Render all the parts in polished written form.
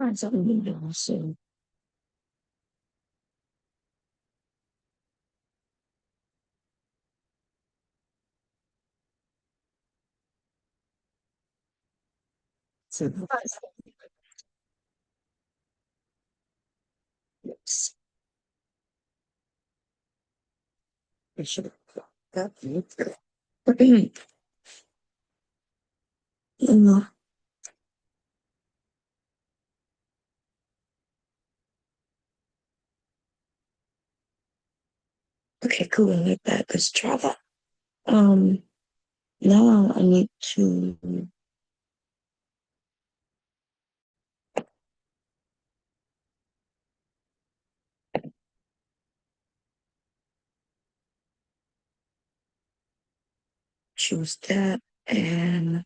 Find something to do soon. So, yes, I should have got you. Okay, cool. I like that. Let's try that. Um, Now I need to choose that and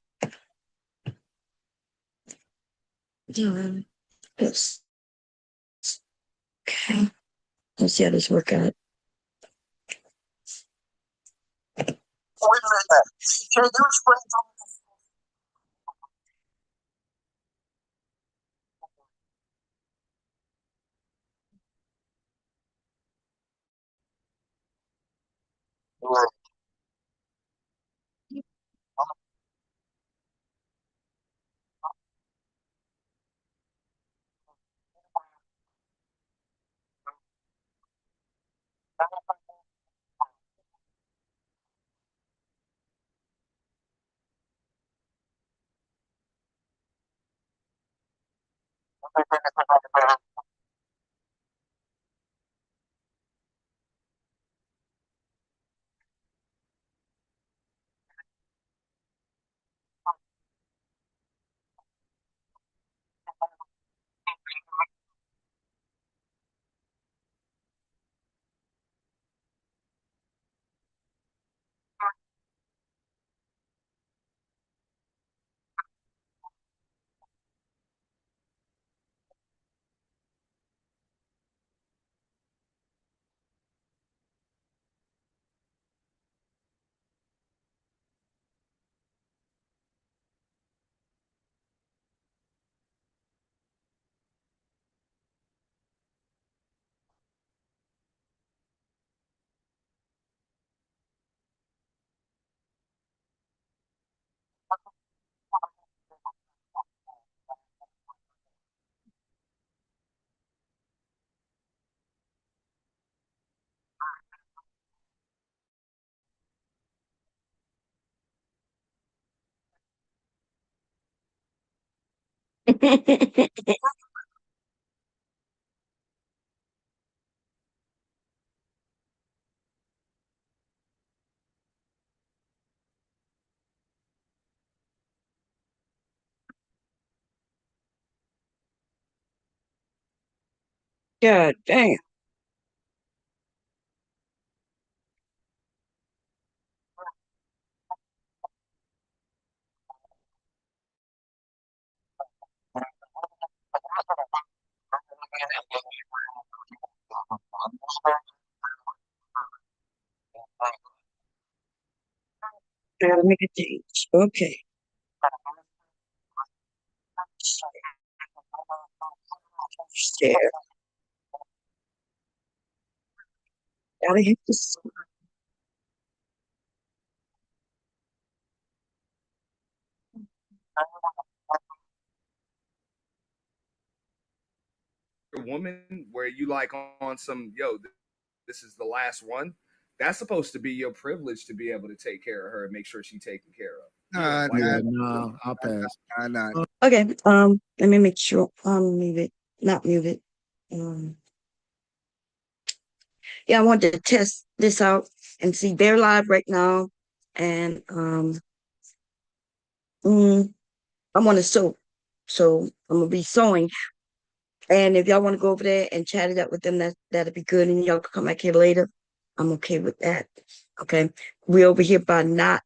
do this. Okay, let's see how this work out. God damn. Gotta make a change. Okay. Share. Gotta hit this. Woman where you like on some this is the last one. That's supposed to be your privilege to be able to take care of her and make sure she's taken care of. Yeah, no, I'll pass. Not. Okay, let me make sure mute it, not mute it. Um, yeah, I wanted to test this out and see they're live right now. And mm, I want to sew. So I'm gonna be sewing. And if y'all want to go over there and chat it up with them, that'd be good. And y'all can come back here later. I'm okay with that. Okay. We're over here by Not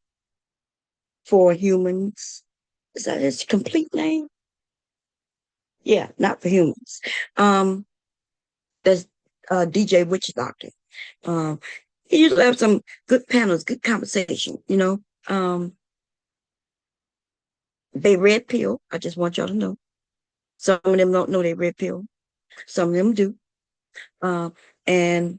for Humans. Is that its complete name? Yeah, Not for Humans. Um, that's DJ Witch Doctor. Um, he usually have some good panels, good conversation. They red pill. I just want y'all to know. Some of them don't know they red pill. Some of them do. And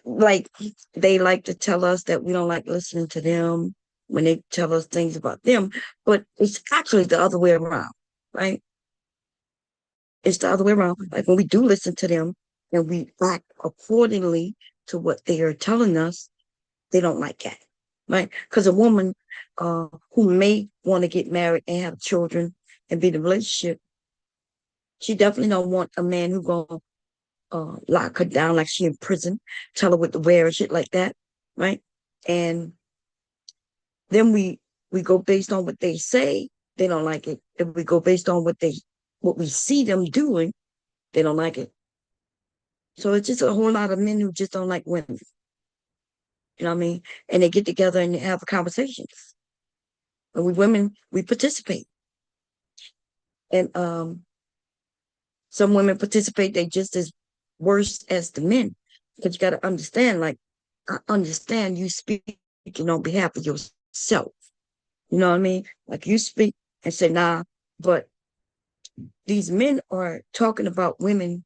like they like to tell us that we don't like listening to them when they tell us things about them, but it's actually the other way around, right? It's the other way around. Like when we do listen to them and we act accordingly to what they are telling us, they don't like that, right? Because a woman who may want to get married and have children and be in a relationship, she definitely don't want a man who gonna lock her down like she in prison, tell her what to wear and shit like that, right? And then we go based on what they say, they don't like it. If we go based on what we see them doing, they don't like it. So it's just a whole lot of men who just don't like women. You know what I mean? And they get together and have conversations. And we women, we participate. And some women participate, they just as worse as the men. But you gotta understand, like, I understand you speaking on behalf of yourself. You know what I mean? Like you speak and say, nah, but these men are talking about women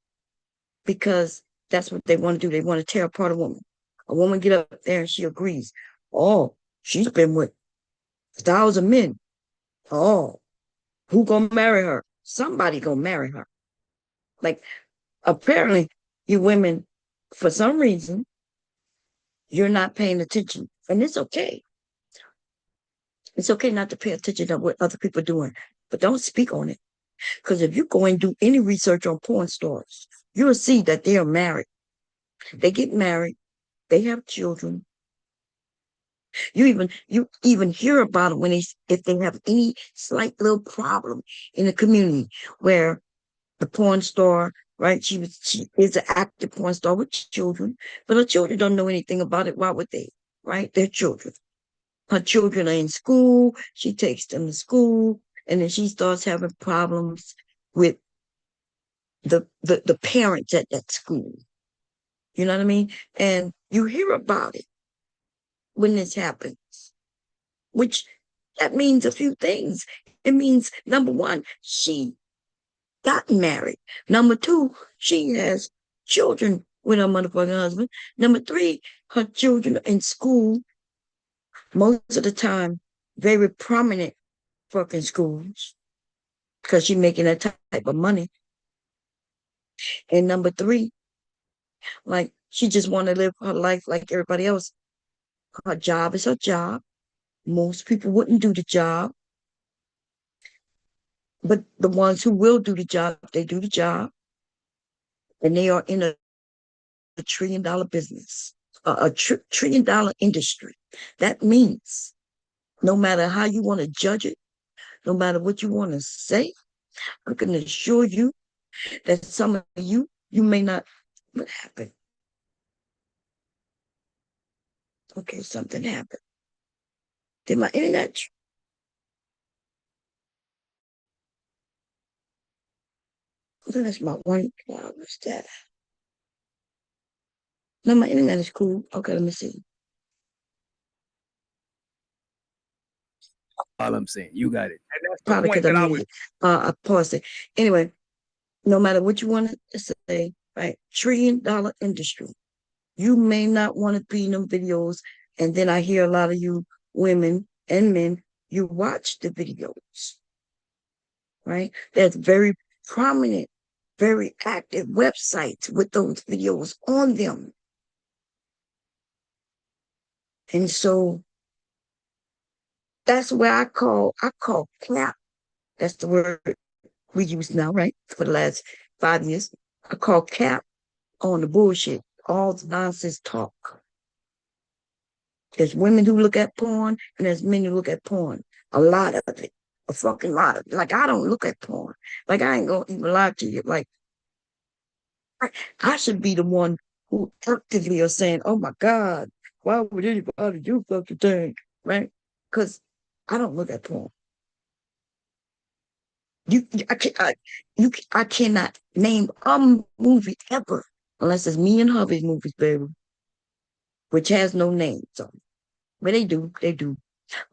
because that's what they want to do. They want to tear apart a woman. A woman get up there and she agrees. Oh, she's been with 1,000 men. Oh, who gonna marry her? Somebody gonna marry her. Like apparently, you women, for some reason, you're not paying attention, and it's okay. It's okay not to pay attention to what other people are doing, but don't speak on it. Because if you go and do any research on porn stars, you'll see that they are married. They get married. They have children. You even hear about it when if they have any slight little problem in the community where the porn star, right? She is an active porn star with children, but her children don't know anything about it. Why would they? Right? They're children. Her children are in school. She takes them to school, and then she starts having problems with the parents at that school. You know what I mean? And you hear about it when this happens, which that means a few things. It means number one, she got married. Number two, she has children with her motherfucking husband. Number three, her children are in school most of the time, very prominent fucking schools because she's making that type of money. And number three, like she just want to live her life like everybody else. Her job is her job. Most people wouldn't do the job, but the ones who will do the job, they do the job, and they are in a $1 trillion business, a $1 trillion industry. That means no matter how you want to judge it, no matter what you want to say, I can assure you that some of you may not. What happened? Okay, something happened. Did my internet? That's my one. What's that? No, my internet is cool. Okay, let me see. All I'm saying, you got it. And that's the Probably point because I that I was. muted it. I paused it. Anyway, no matter what you want to say, right? $1 trillion industry. You may not want to be in them videos. And then I hear a lot of you women and men, you watch the videos, right? There's very prominent, very active websites with those videos on them. And so that's where I call cap. That's the word we use now, right? For the last 5 years. I call cap on the bullshit, all the nonsense talk. There's women who look at porn and there's men who look at porn. A lot of it. A fucking lot of it. Like I don't look at porn. Like I ain't gonna even lie to you. Like I should be the one who actively are saying, oh my God, why would anybody do such a thing? Right? Because I don't look at porn. I cannot name a movie ever unless it's me and hubby's movies, baby, which has no name. So, but they do.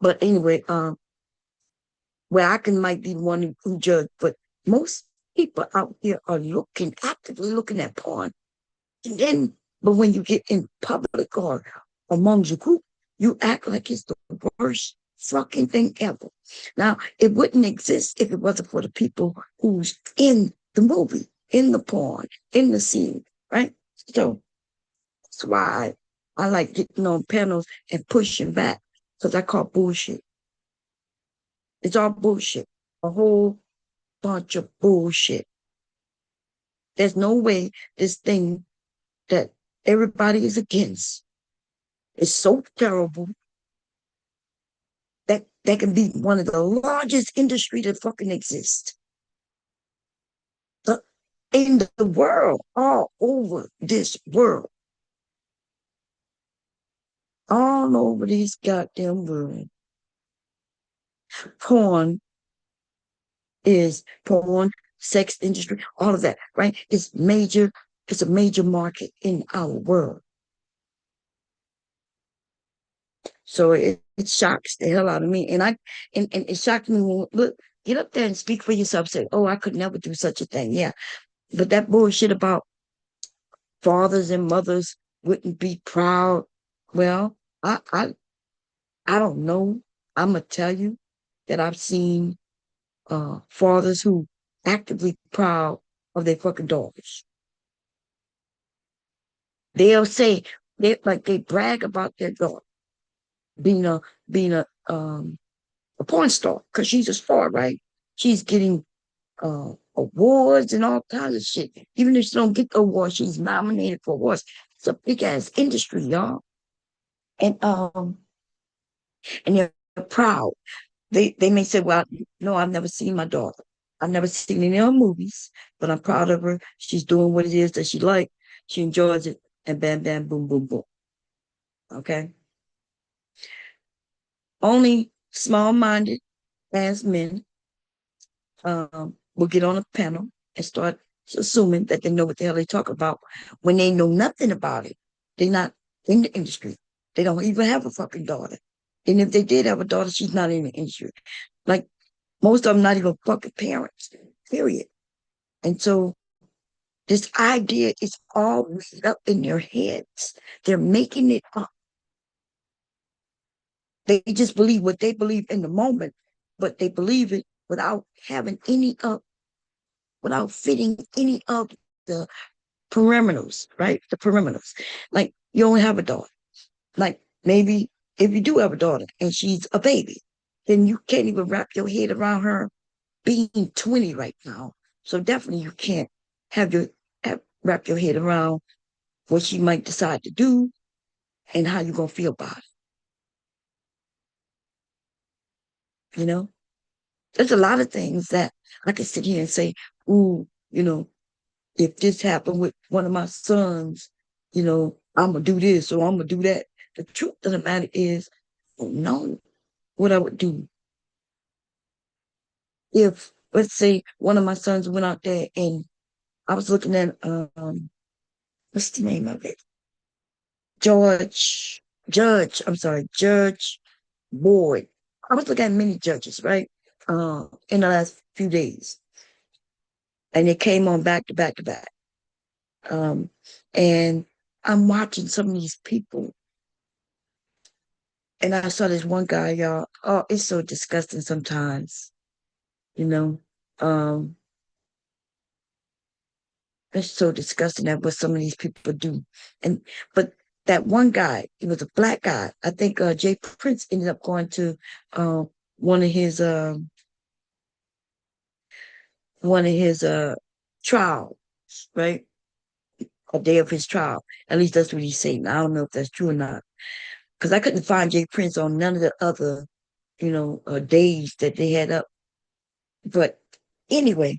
But anyway, where I can might be the one who judge, but most people out here are actively looking at porn. And then, but when you get in public or among your group, you act like it's the worst fucking thing ever. Now, it wouldn't exist if it wasn't for the people who's in the movie, in the porn, in the scene, right? So that's why I like getting on panels and pushing back, because I call bullshit. It's all bullshit. A whole bunch of bullshit. There's no way this thing that everybody is against is so terrible that can be one of the largest industry that fucking exists in the world, all over this world, all over this goddamn world. Porn porn, sex industry, all of that, right? It's major. It's a major market in our world. So it shocks the hell out of me. And it shocked me when, look, get up there and speak for yourself. Say, oh, I could never do such a thing. Yeah. But that bullshit about fathers and mothers wouldn't be proud. Well, I don't know. I'm gonna tell you that I've seen fathers who actively proud of their fucking daughters. They'll say they brag about their daughter being a porn star because she's a star, right? She's getting awards and all kinds of shit. Even if she don't get the award, she's nominated for awards. It's a big ass industry, y'all. And and they're proud. They may say, well, no, I've never seen my daughter. I've never seen any of her movies, but I'm proud of her. She's doing what it is that she likes. She enjoys it. And bam, bam, boom, boom, boom. Okay. Only small-minded as men will get on a panel and start assuming that they know what the hell they talk about when they know nothing about it. They're not in the industry. They don't even have a fucking daughter. And if they did have a daughter, she's not in the industry. Like most of them not even fucking parents, period. And so this idea is all made up in their heads. They're making it up. They just believe what they believe in the moment, but they believe it without having without fitting any of the perimeters, right? The perimeters. Like you only have a daughter. Like maybe if you do have a daughter and she's a baby, then you can't even wrap your head around her being 20 right now. So definitely you can't wrap your head around what she might decide to do and how you're gonna feel about it. You know? There's a lot of things that I could sit here and say, ooh, if this happened with one of my sons, I'm gonna do this or I'm gonna do that. The truth of the matter is, I don't know what I would do if, let's say, one of my sons went out there and I was looking at what's the name of it? Judge Boyd. I was looking at many judges, right? In the last few days. And it came on back to back to back. And I'm watching some of these people. And I saw this one guy, y'all. Oh, it's so disgusting sometimes, you know. Um, it's so disgusting that what some of these people do. But that one guy, he was a black guy. I think Jay Prince ended up going to uh, one of his trials, right? A day of his trial. At least that's what he's saying. I don't know if that's true or not. Because I couldn't find Jay Prince on none of the other, days that they had up. But anyway,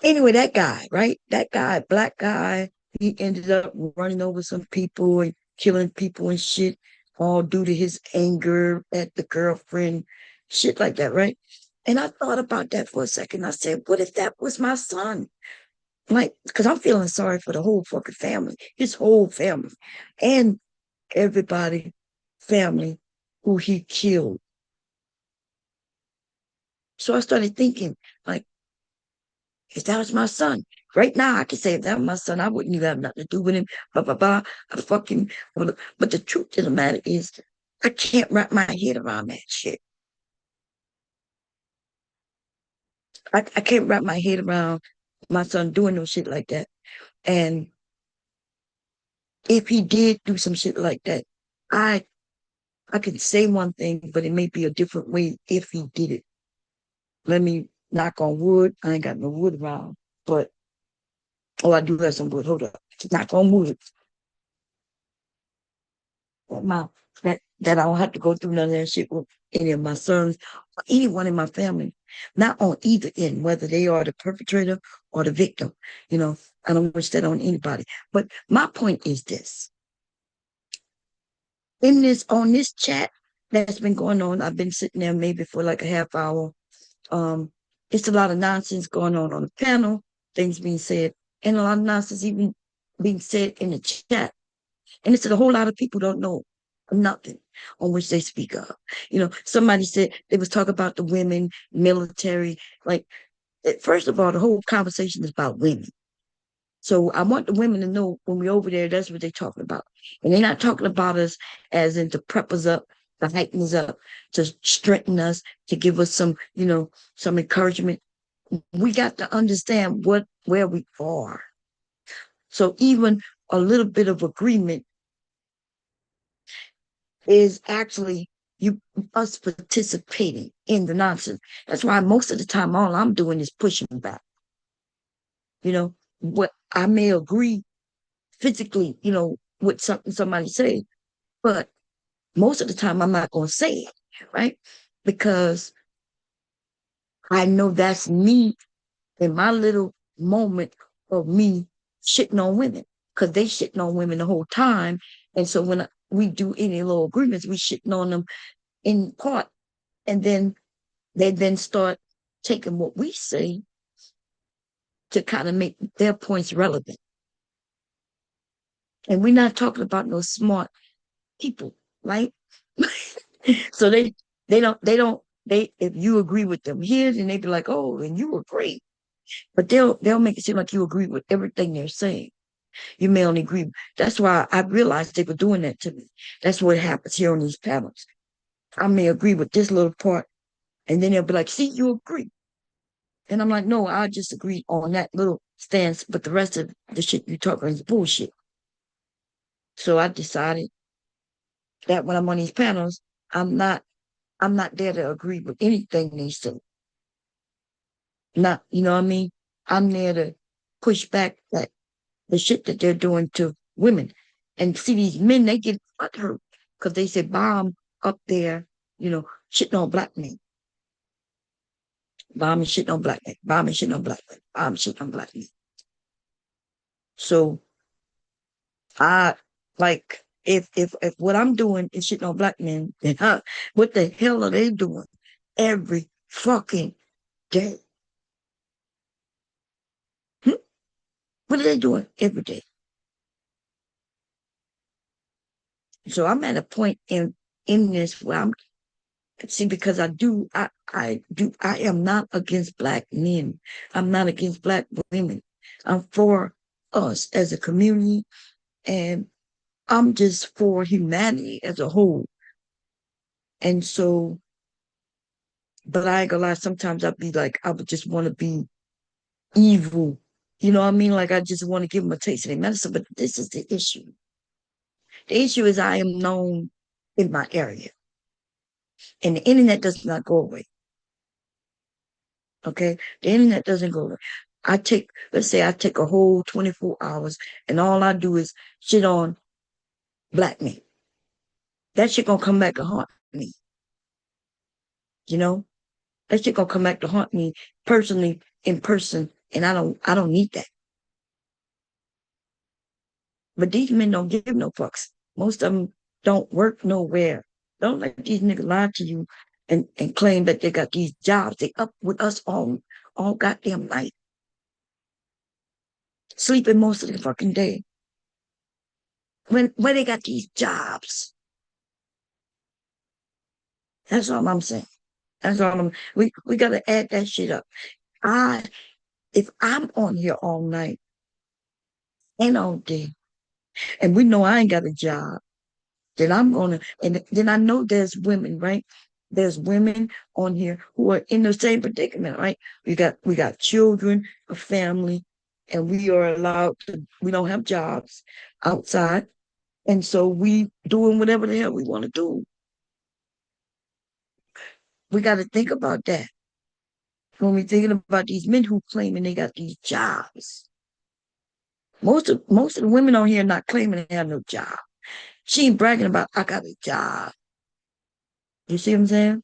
that guy, right? That guy, black guy, he ended up running over some people and killing people and shit, all due to his anger at the girlfriend, shit like that, right? And I thought about that for a second. I said, what if that was my son? Like, because I'm feeling sorry for the whole fucking family, his whole family, and everybody, family who he killed. So I started thinking, like, if that was my son, right now I could say if that was my son, I wouldn't even have nothing to do with him. Blah blah blah. I fucking. But the truth of the matter is, I can't wrap my head around that shit. I can't wrap my head around my son doing no shit like that. And if he did do some shit like that, I I can say one thing, but it may be a different way if he did it. Let me knock on wood. I ain't got no wood around, but oh, I do have some wood. Hold up, knock on wood. That my that I don't have to go through none of that shit with any of my sons or anyone in my family. Not on either end, whether they are the perpetrator or the victim. You know, I don't wish that on anybody. But my point is this: in this on this chat that's been going on, I've been sitting there maybe for like a half hour. Um, it's a lot of nonsense going on the panel, things being said, and a lot of nonsense even being said in the chat. And it's a whole lot of people don't know nothing on which they speak of. You know, somebody said they was talking about the women, military. Like, first of all, the whole conversation is about women. So I want the women to know when we're over there, that's what they're talking about. And they're not talking about us as in to prep us up, to heighten us up, to strengthen us, to give us some, some encouragement. We got to understand where we are. So even a little bit of agreement is actually you us participating in the nonsense. That's why most of the time all I'm doing is pushing back. What I may agree physically, with something somebody say, but most of the time I'm not gonna say it, right? Because I know that's me in my little moment of me shitting on women. Because they shitting on women the whole time. And so when we do any little agreements, we shitting on them in part. And then they then start taking what we say to kind of make their points relevant. And we're not talking about no smart people, right? So they if you agree with them here, then they be like, oh, and you agree. But they'll make it seem like you agree with everything they're saying. You may only agree. That's why I realized they were doing that to me. That's what happens here on these panels. I may agree with this little part, and then they'll be like, see, you agree. And I'm like, no, I just agree on that little stance, but the rest of the shit you talking is bullshit. So I decided that when I'm on these panels, I'm not I'm not there to agree with anything they say. Not, you know what I mean? I'm there to push back that the shit that they're doing to women. And see these men, they get hurt because they said bomb up there, shitting on black men. Bombing shitting on black men. Bombing shitting on black men. Bombing shitting on black men. So I like if what I'm doing is shitting on black men, then what the hell are they doing every fucking day? Hmm? What are they doing every day? So I'm at a point in this where I'm see because I am not against black men. I'm not against black women. I'm for us as a community, and I'm just for humanity as a whole. And so, but I ain't gonna lie, sometimes I'd be like, I would just want to be evil. You know what I mean? Like I just want to give them a taste of their medicine. But this is the issue. The issue is I am known in my area. And the internet does not go away. Okay? The internet doesn't go away. Let's say I take a whole 24 hours and all I do is shit on black men. That shit gonna come back to haunt me. You know? That shit gonna come back to haunt me personally in person. And I don't need that. But these men don't give no fucks. Most of them don't work nowhere. Don't let these niggas lie to you and claim that they got these jobs. They up with us all goddamn night. Sleeping most of the fucking day. Where they got these jobs. That's all I'm saying. That's all we gotta add that shit up. I if I'm on here all night and all day, and we know I ain't got a job, then I'm gonna, and then I know there's women, right? There's women on here who are in the same predicament, right? We got children, a family, and we don't have jobs outside. And so we doing whatever the hell we want to do. We got to think about that when we're thinking about these men who claiming they got these jobs. Most of the women on here are not claiming they have no job. She ain't bragging about I got a job. You see what I'm saying?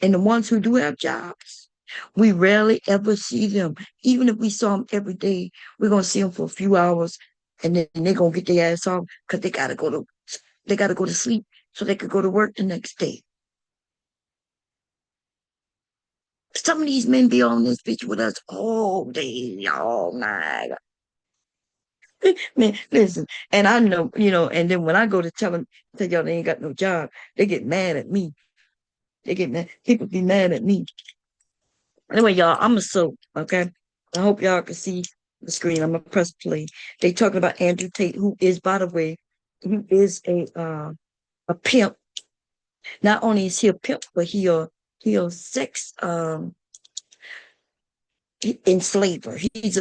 And the ones who do have jobs, we rarely ever see them. Even if we saw them every day, we're gonna see them for a few hours, and then they're gonna get their ass off because they gotta go to sleep so they could go to work the next day. Some of these men be on this bitch with us all day, all night. Man, listen, and I know, and then when I go to tell y'all they ain't got no job, they get mad at me. They get mad. People be mad at me. Anyway, y'all, I'm a soap, okay? I hope y'all can see the screen. I'm gonna press play. They talking about Andrew Tate, who is, by the way, he is a pimp. Not only is he a pimp, but he a sex enslaver. He's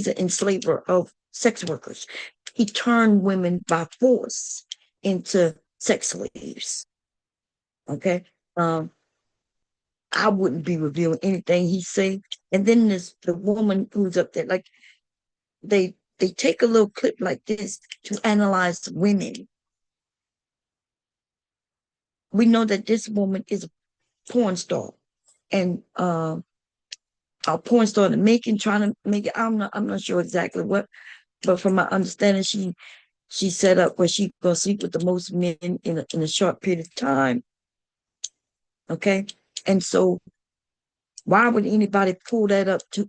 an enslaver of sex workers. He turned women by force into sex slaves. Okay. Um, I wouldn't be revealing anything he say. And then there's the woman who's up there, like they take a little clip like this to analyze women. We know that this woman is a porn star, and a porn star in making, trying to make it. I'm not sure exactly what, but from my understanding, she set up where she gonna sleep with the most men in a short period of time. Okay, and so why would anybody pull that up to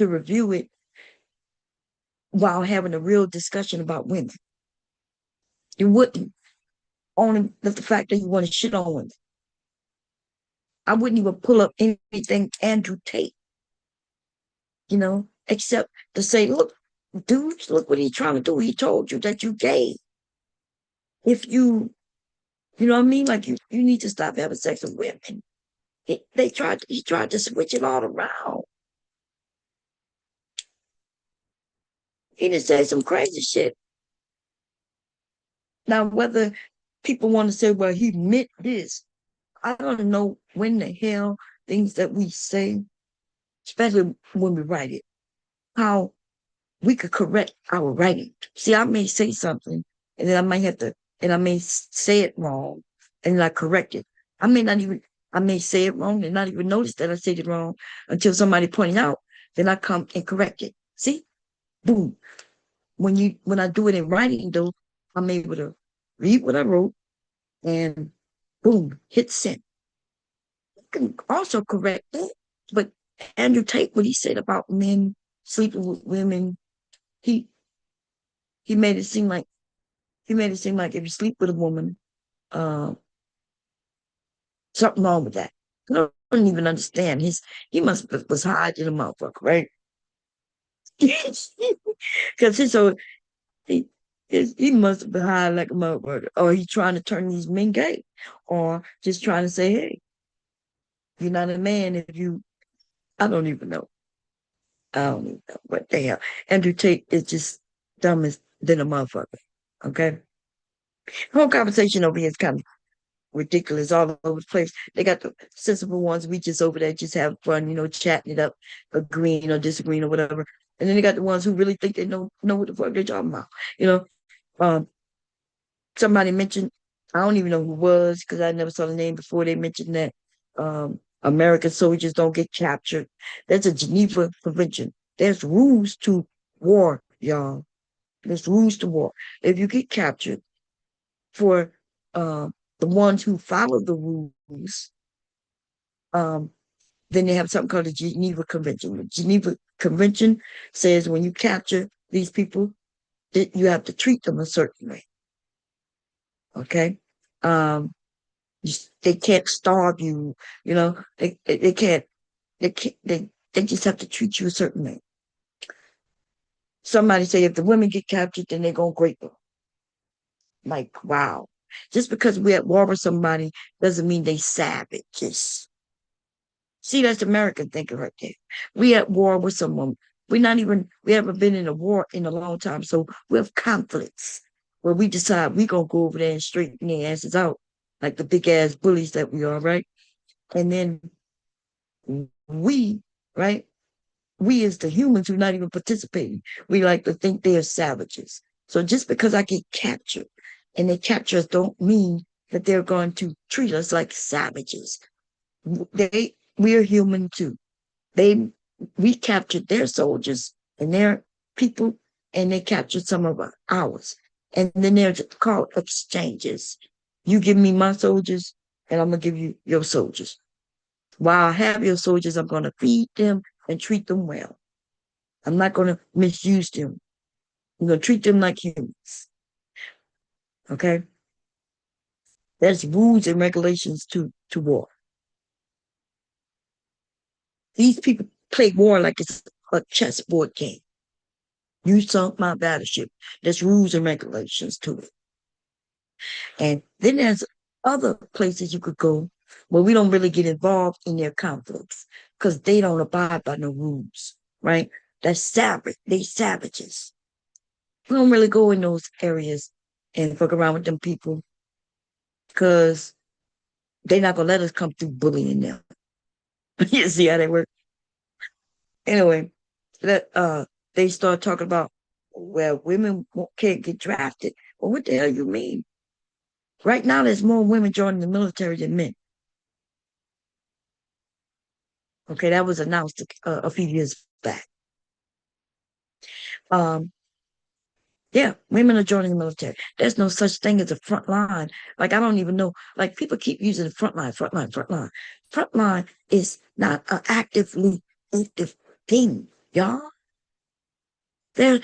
review it while having a real discussion about women? You wouldn't. Only the fact that you want to shit on women. I wouldn't even pull up anything Andrew Tate, except to say, look, dudes, look what he's trying to do. He told you that you gay. If you know what I mean? Like you need to stop having sex with women. He tried to switch it all around. He just said some crazy shit. Now, whether people want to say, well, he meant this, I don't know when the hell things that we say, especially when we write it, how we could correct our writing. See, I may say something and then I may say it wrong and then I correct it. I may say it wrong and not even notice that I said it wrong until somebody pointed out. Then I come and correct it. See, boom. When I do it in writing, though, I'm able to read what I wrote and boom, hit send. You can also correct that. But Andrew Tate, what he said about men sleeping with women, he he made it seem like if you sleep with a woman, uh, something wrong with that. I don't even understand. He must was high to the motherfucker, right? Because he he must have been high like a motherfucker, or he trying to turn these men gay, or just trying to say, hey, you're not a man if you. I don't even know. I don't even know what the hell. Andrew Tate is just dumb as than a motherfucker. Okay, the whole conversation over here is kind of ridiculous all over the place. They got the sensible ones. We just over there just have fun, chatting it up, agreeing or disagreeing or whatever. And then they got the ones who really think they know what the fuck they're talking about. You know, um, somebody mentioned, I don't even know who it was because I never saw the name before. They mentioned that American soldiers don't get captured. There's a Geneva Convention. There's rules to war, y'all. There's rules to war. If you get captured for the ones who follow the rules, um, then they have something called the Geneva Convention. The Geneva Convention says when you capture these people, that you have to treat them a certain way. Okay. Um, They can't starve you. You know, they can't. They just have to treat you a certain way. Somebody say if the women get captured, then they're gonna grape them. Like, wow. Just because we're at war with somebody doesn't mean they savages. See, that's American thinking right there. We at war with someone. We haven't been in a war in a long time. So we have conflicts where we decide we gonna go over there and straighten their asses out, like the big ass bullies that we are, right? And then we, right? We as the humans who not even participating, we like to think they're savages. So just because I get captured and they capture us don't mean that they're going to treat us like savages. We're human too. They we captured their soldiers and their people, and they captured some of ours. And then they're called exchanges. You give me my soldiers, and I'm gonna give you your soldiers. While I have your soldiers, I'm gonna feed them and treat them well. I'm not gonna misuse them. I'm gonna treat them like humans. Okay? There's rules and regulations to war. These people play war like it's a chessboard game. You sunk my battleship. There's rules and regulations to it. And then there's other places you could go where we don't really get involved in their conflicts because they don't abide by no rules, right? That's savage. They savages. We don't really go in those areas and fuck around with them people because they're not gonna let us come through bullying them. You see how they work? Anyway, that they start talking about, well, women can't get drafted. Well, what the hell you mean? Right now, there's more women joining the military than men. Okay, that was announced a few years back. Um, yeah, women are joining the military. There's no such thing as a front line. Like I don't even know. Like people keep using the front line, front line, front line. Front line is not an actively active thing, y'all. There,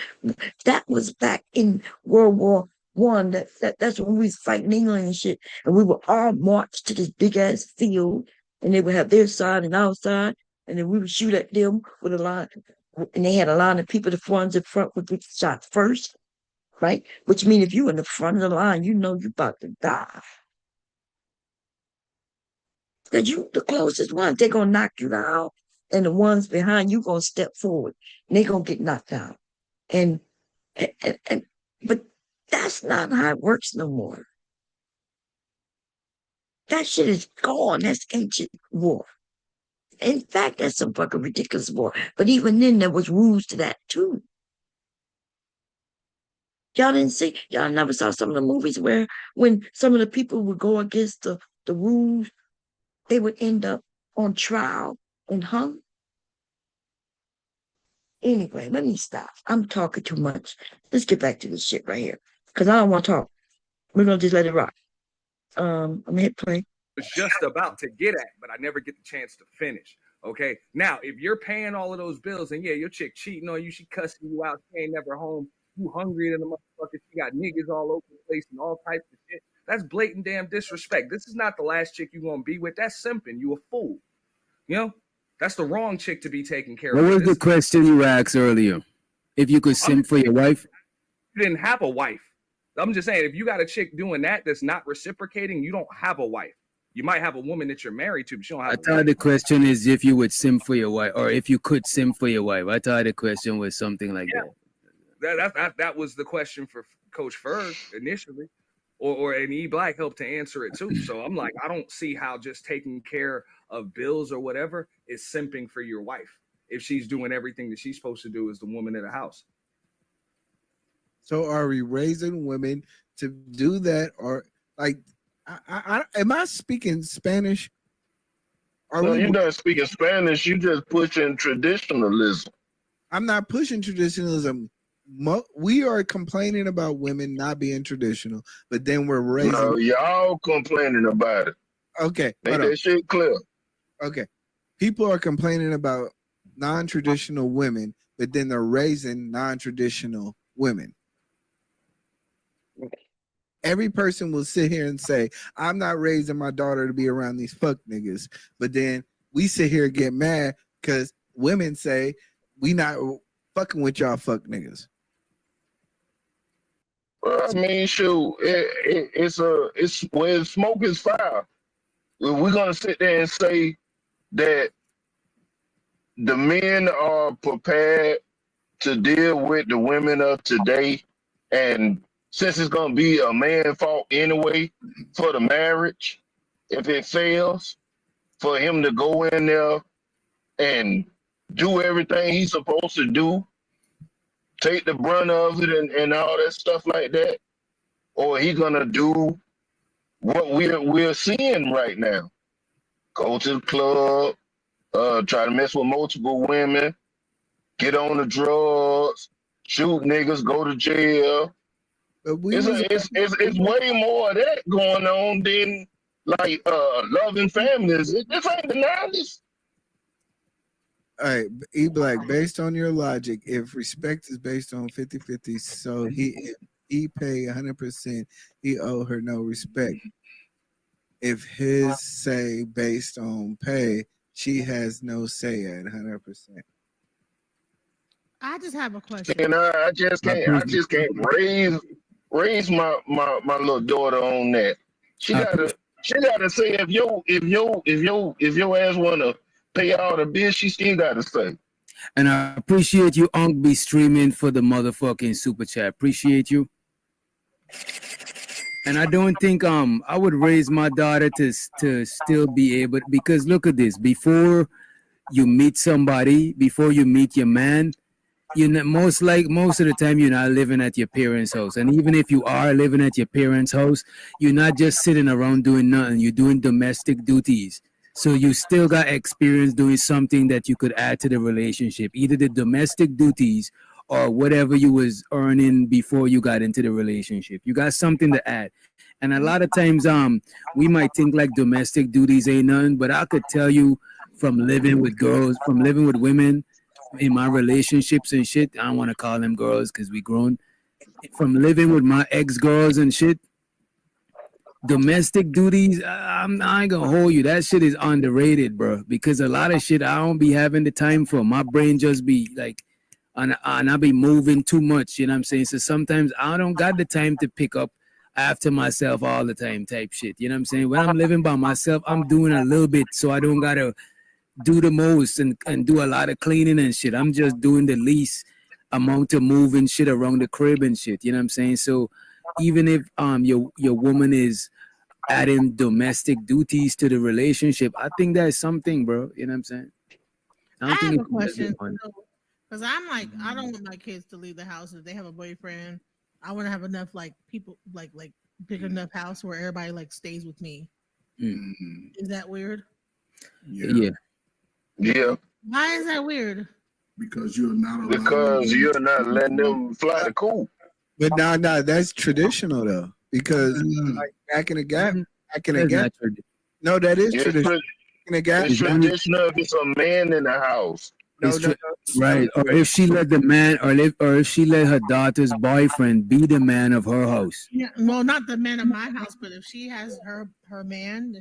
that was back in World War I. That's when we was fighting England and shit, and we would all march to this big ass field, and they would have their side and our side, and then we would shoot at them with a line, and they had a line of people. The ones in front would get shot first, right? Which means if you in the front of the line, you know you about to die. Cause you the closest one, they're gonna knock you down, and the ones behind you gonna step forward, and they're gonna get knocked down. And and but that's not how it works no more. That shit is gone. That's ancient war. In fact, that's some fucking ridiculous war. But even then, there was rules to that too. Y'all didn't see, y'all never saw some of the movies where when some of the people would go against the rules, they would end up on trial and hung. Anyway, let me stop. I'm talking too much. Let's get back to this shit right here. Because I don't want to talk. We're gonna just let it rock. I'm gonna hit play. Was just about to get at, but I never get the chance to finish. Okay. Now, if you're paying all of those bills and yeah, your chick cheating on you, she cussing you out, she ain't never home, you hungry than a motherfucker, she got niggas all over the place and all types of shit. That's blatant damn disrespect. This is not the last chick you gonna be with. That's simping. You a fool. You know? That's the wrong chick to be taking care What of. was the question you asked earlier? If you could simp for your wife? You didn't have a wife. I'm just saying, if you got a chick doing that that's not reciprocating, you don't have a wife. You might have a woman that you're married to, but you don't have I a thought wife. the question is if you would simp for your wife, or if you could simp for your wife. I thought the question was something like that. That was the question for Coach Ferg initially, or and E Black helped to answer it too. So I'm like, I don't see how just taking care of bills or whatever is simping for your wife if she's doing everything that she's supposed to do as the woman in the house. So are we raising women to do that, or like? Am I speaking Spanish? No, you're not speaking Spanish. You just pushing traditionalism. I'm not pushing traditionalism. We are complaining about women not being traditional, but then we're raising. No, y'all complaining about it. Okay, make that shit clear. Okay, people are complaining about non-traditional women, but then they're raising non-traditional women. every person will sit here and say, I'm not raising my daughter to be around these fuck niggas. But then we sit here and get mad because women say, we not fucking with y'all fuck niggas. Well, I mean, shoot, it's where smoke is fire. We're gonna sit there and say that the men are prepared to deal with the women of today, and since it's gonna be a man fault anyway for the marriage, if it fails, for him to go in there and do everything he's supposed to do, take the brunt of it and all that stuff like that, or he gonna do what we're seeing right now: go to the club, try to mess with multiple women, get on the drugs, shoot niggas, go to jail. But It's way more of that going on than like loving families. This ain't the 90s. all right, E Black, based on your logic, if respect is based on 50-50, so he pay 100%, he owe her no respect. If his say based on pay, she has no say at 100%. I just have a question. And I just can't raise my little daughter on that. She gotta say if your ass wanna pay all the bills, she still gotta say. And I appreciate you, Unc, be streaming for the motherfucking super chat. Appreciate you. And I don't think I would raise my daughter to still be able, because look at this, before you meet somebody, before you meet your man, most of the time you're not living at your parents' house. And even if you are living at your parents' house, you're not just sitting around doing nothing, you're doing domestic duties. So you still got experience doing something that you could add to the relationship, either the domestic duties or whatever you was earning before you got into the relationship. You got something to add. And a lot of times we might think like domestic duties ain't none, but I could tell you from living with girls, from living with women in my relationships and shit, I don't want to call them girls because we grown, from living with my ex-girls and shit, domestic duties, I ain't gonna hold you, that shit is underrated, bro, because a lot of shit I don't be having the time for. My brain just be like, and I be moving too much, you know what I'm saying? So sometimes I don't got the time to pick up after myself all the time type shit, you know what I'm saying? When I'm living by myself, I'm doing a little bit, so I don't gotta do the most and do a lot of cleaning and shit. I'm just doing the least amount of moving shit around the crib and shit, you know what I'm saying? So even if your woman is adding domestic duties to the relationship, I think that's something, bro, you know what I'm saying? I have a question. Because I'm like, I don't want my kids to leave the house if they have a boyfriend. I want to have enough like people like big enough house where everybody like stays with me. Mm-hmm. Is that weird? Yeah. Why is that weird? Because you're not letting them fly the coop. But no, that's traditional though. Because like back in the gap, no, that is traditional. It's traditional if it's a man in the house. No, right. Or if she let the man, or if she let her daughter's boyfriend be the man of her house. Yeah, well, not the man of my house, but if she has her man,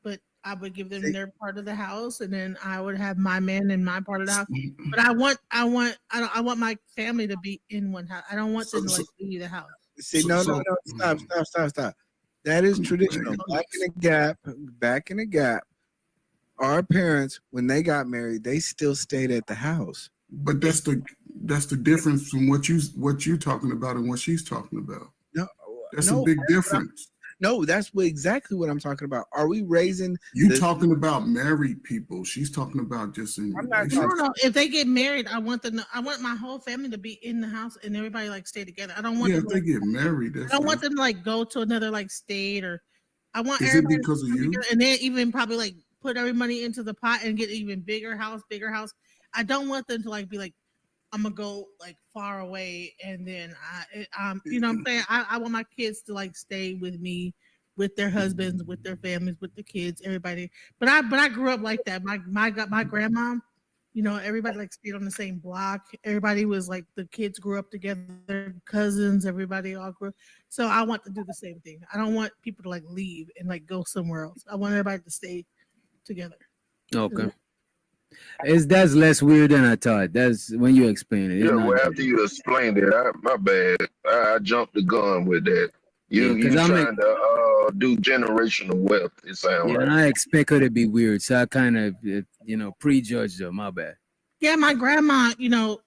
but I would give them their part of the house, and then I would have my man in my part of the house. But I want my family to be in one house. I don't want them to like leave the house. See, no, stop. That is traditional. Back in the gap, our parents, when they got married, they still stayed at the house. But that's the difference from what you're talking about and what she's talking about. No, that's a big difference. No, that's exactly what I'm talking about. Are we raising? You talking about married people? She's talking about just in. No. If they get married, I want my whole family to be in the house and everybody like stay together. I don't want. Yeah, them if they get married, I don't want them to like go to another like state, or I want. Is it because of you? And then even probably like put every money into the pot and get an even bigger house. I don't want them to like be like, I'm gonna go like far away, and then you know what I'm saying? I want my kids to like stay with me, with their husbands, with their families, with the kids, everybody. But I grew up like that. My grandma, everybody like stayed on the same block. Everybody was like the kids grew up together, cousins, everybody all grew. So I want to do the same thing. I don't want people to like leave and like go somewhere else. I want everybody to stay together. Okay. That's less weird than I thought. That's when you explain it. It's Yeah, not well, after you explained it, my bad. I jumped the gun with that. yeah, because You trying to do generational wealth? It sounds yeah, like. and I expect her to be weird, so I kind of prejudged her. My bad. Yeah, my grandma,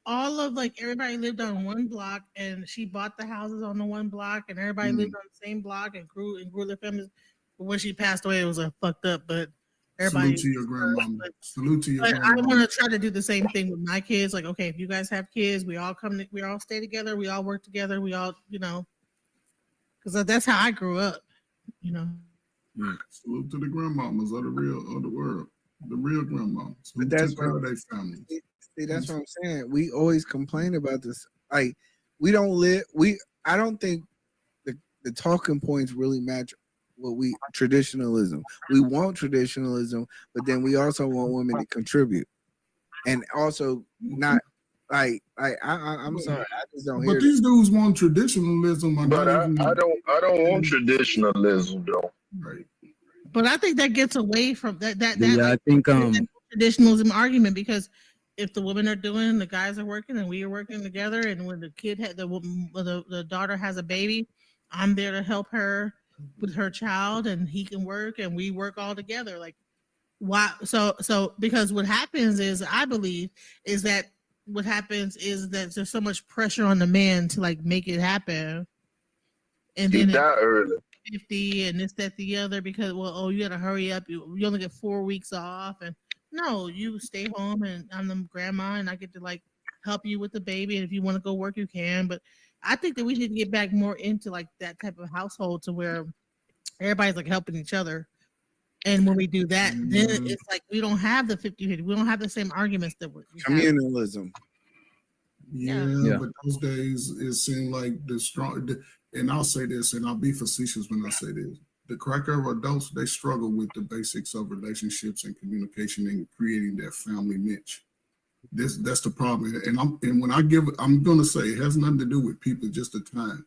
all of like everybody lived on one block and she bought the houses on the one block and everybody lived on the same block and grew their families. But when she passed away, it was a fucked up, but everybody Salute to your grandmama. Salute to your but I grandmama. want to try to do the same thing with my kids. Like, okay, if you guys have kids, we all stay together, we all work together, we all, because that's how I grew up, Salute to the grandmamas of the world. The real grandmamas. But that's took care of their families. See, that's what I'm saying. We always complain about this. Like, I don't think the talking points really match what traditionalism. We want traditionalism, but then we also want women to contribute. And also not I'm sorry, I just don't hear But these dudes want traditionalism. But I don't want traditionalism though. Right. But I think that gets away from that Yeah, I think traditionalism argument, because if the women are doing, the guys are working, and we are working together, and when the kid had the daughter has a baby, I'm there to help her with her child, and he can work, and we work all together. Like, why? So because what happens is, I believe, is that there's so much pressure on the man to like make it happen, and He then died early. 50 and this, that, the other, because you gotta hurry up. You only get 4 weeks off, and no, you stay home, and I'm the grandma, and I get to like help you with the baby. And if you want to go work, you can. But I think that we need to get back more into like that type of household, to where everybody's like helping each other. And when we do that, then it's like we don't have the 50-50. We don't have the same arguments that we have. communalism. Yeah, but those days it seemed like and I'll say this, and I'll be facetious when I say this. The cracker adults, they struggle with the basics of relationships and communication and creating that family niche. That's the problem. And when I'm gonna say it has nothing to do with people, just the time.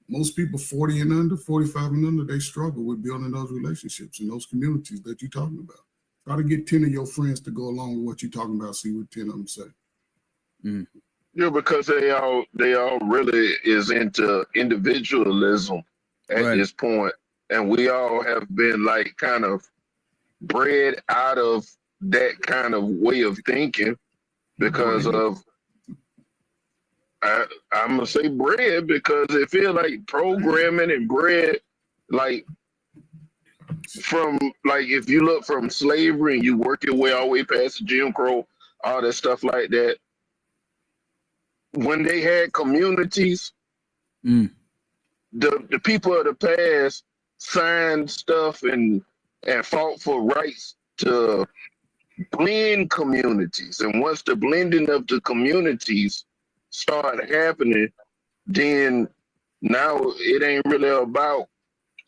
Most people 40 and under, 45 and under, they struggle with building those relationships in those communities that you're talking about. Try to get 10 of your friends to go along with what you're talking about, see what 10 of them say. Mm. Yeah, because they all really is into individualism at this point. And we all have been like kind of bred out of that kind of way of thinking because of I'm gonna say bred, because it feels like programming and bred, like from like if you look from slavery and you work your way all the way past Jim Crow, all that stuff like that. When they had communities, the people of the past signed stuff and fought for rights to blend communities. And once the blending of the communities started happening, then now it ain't really about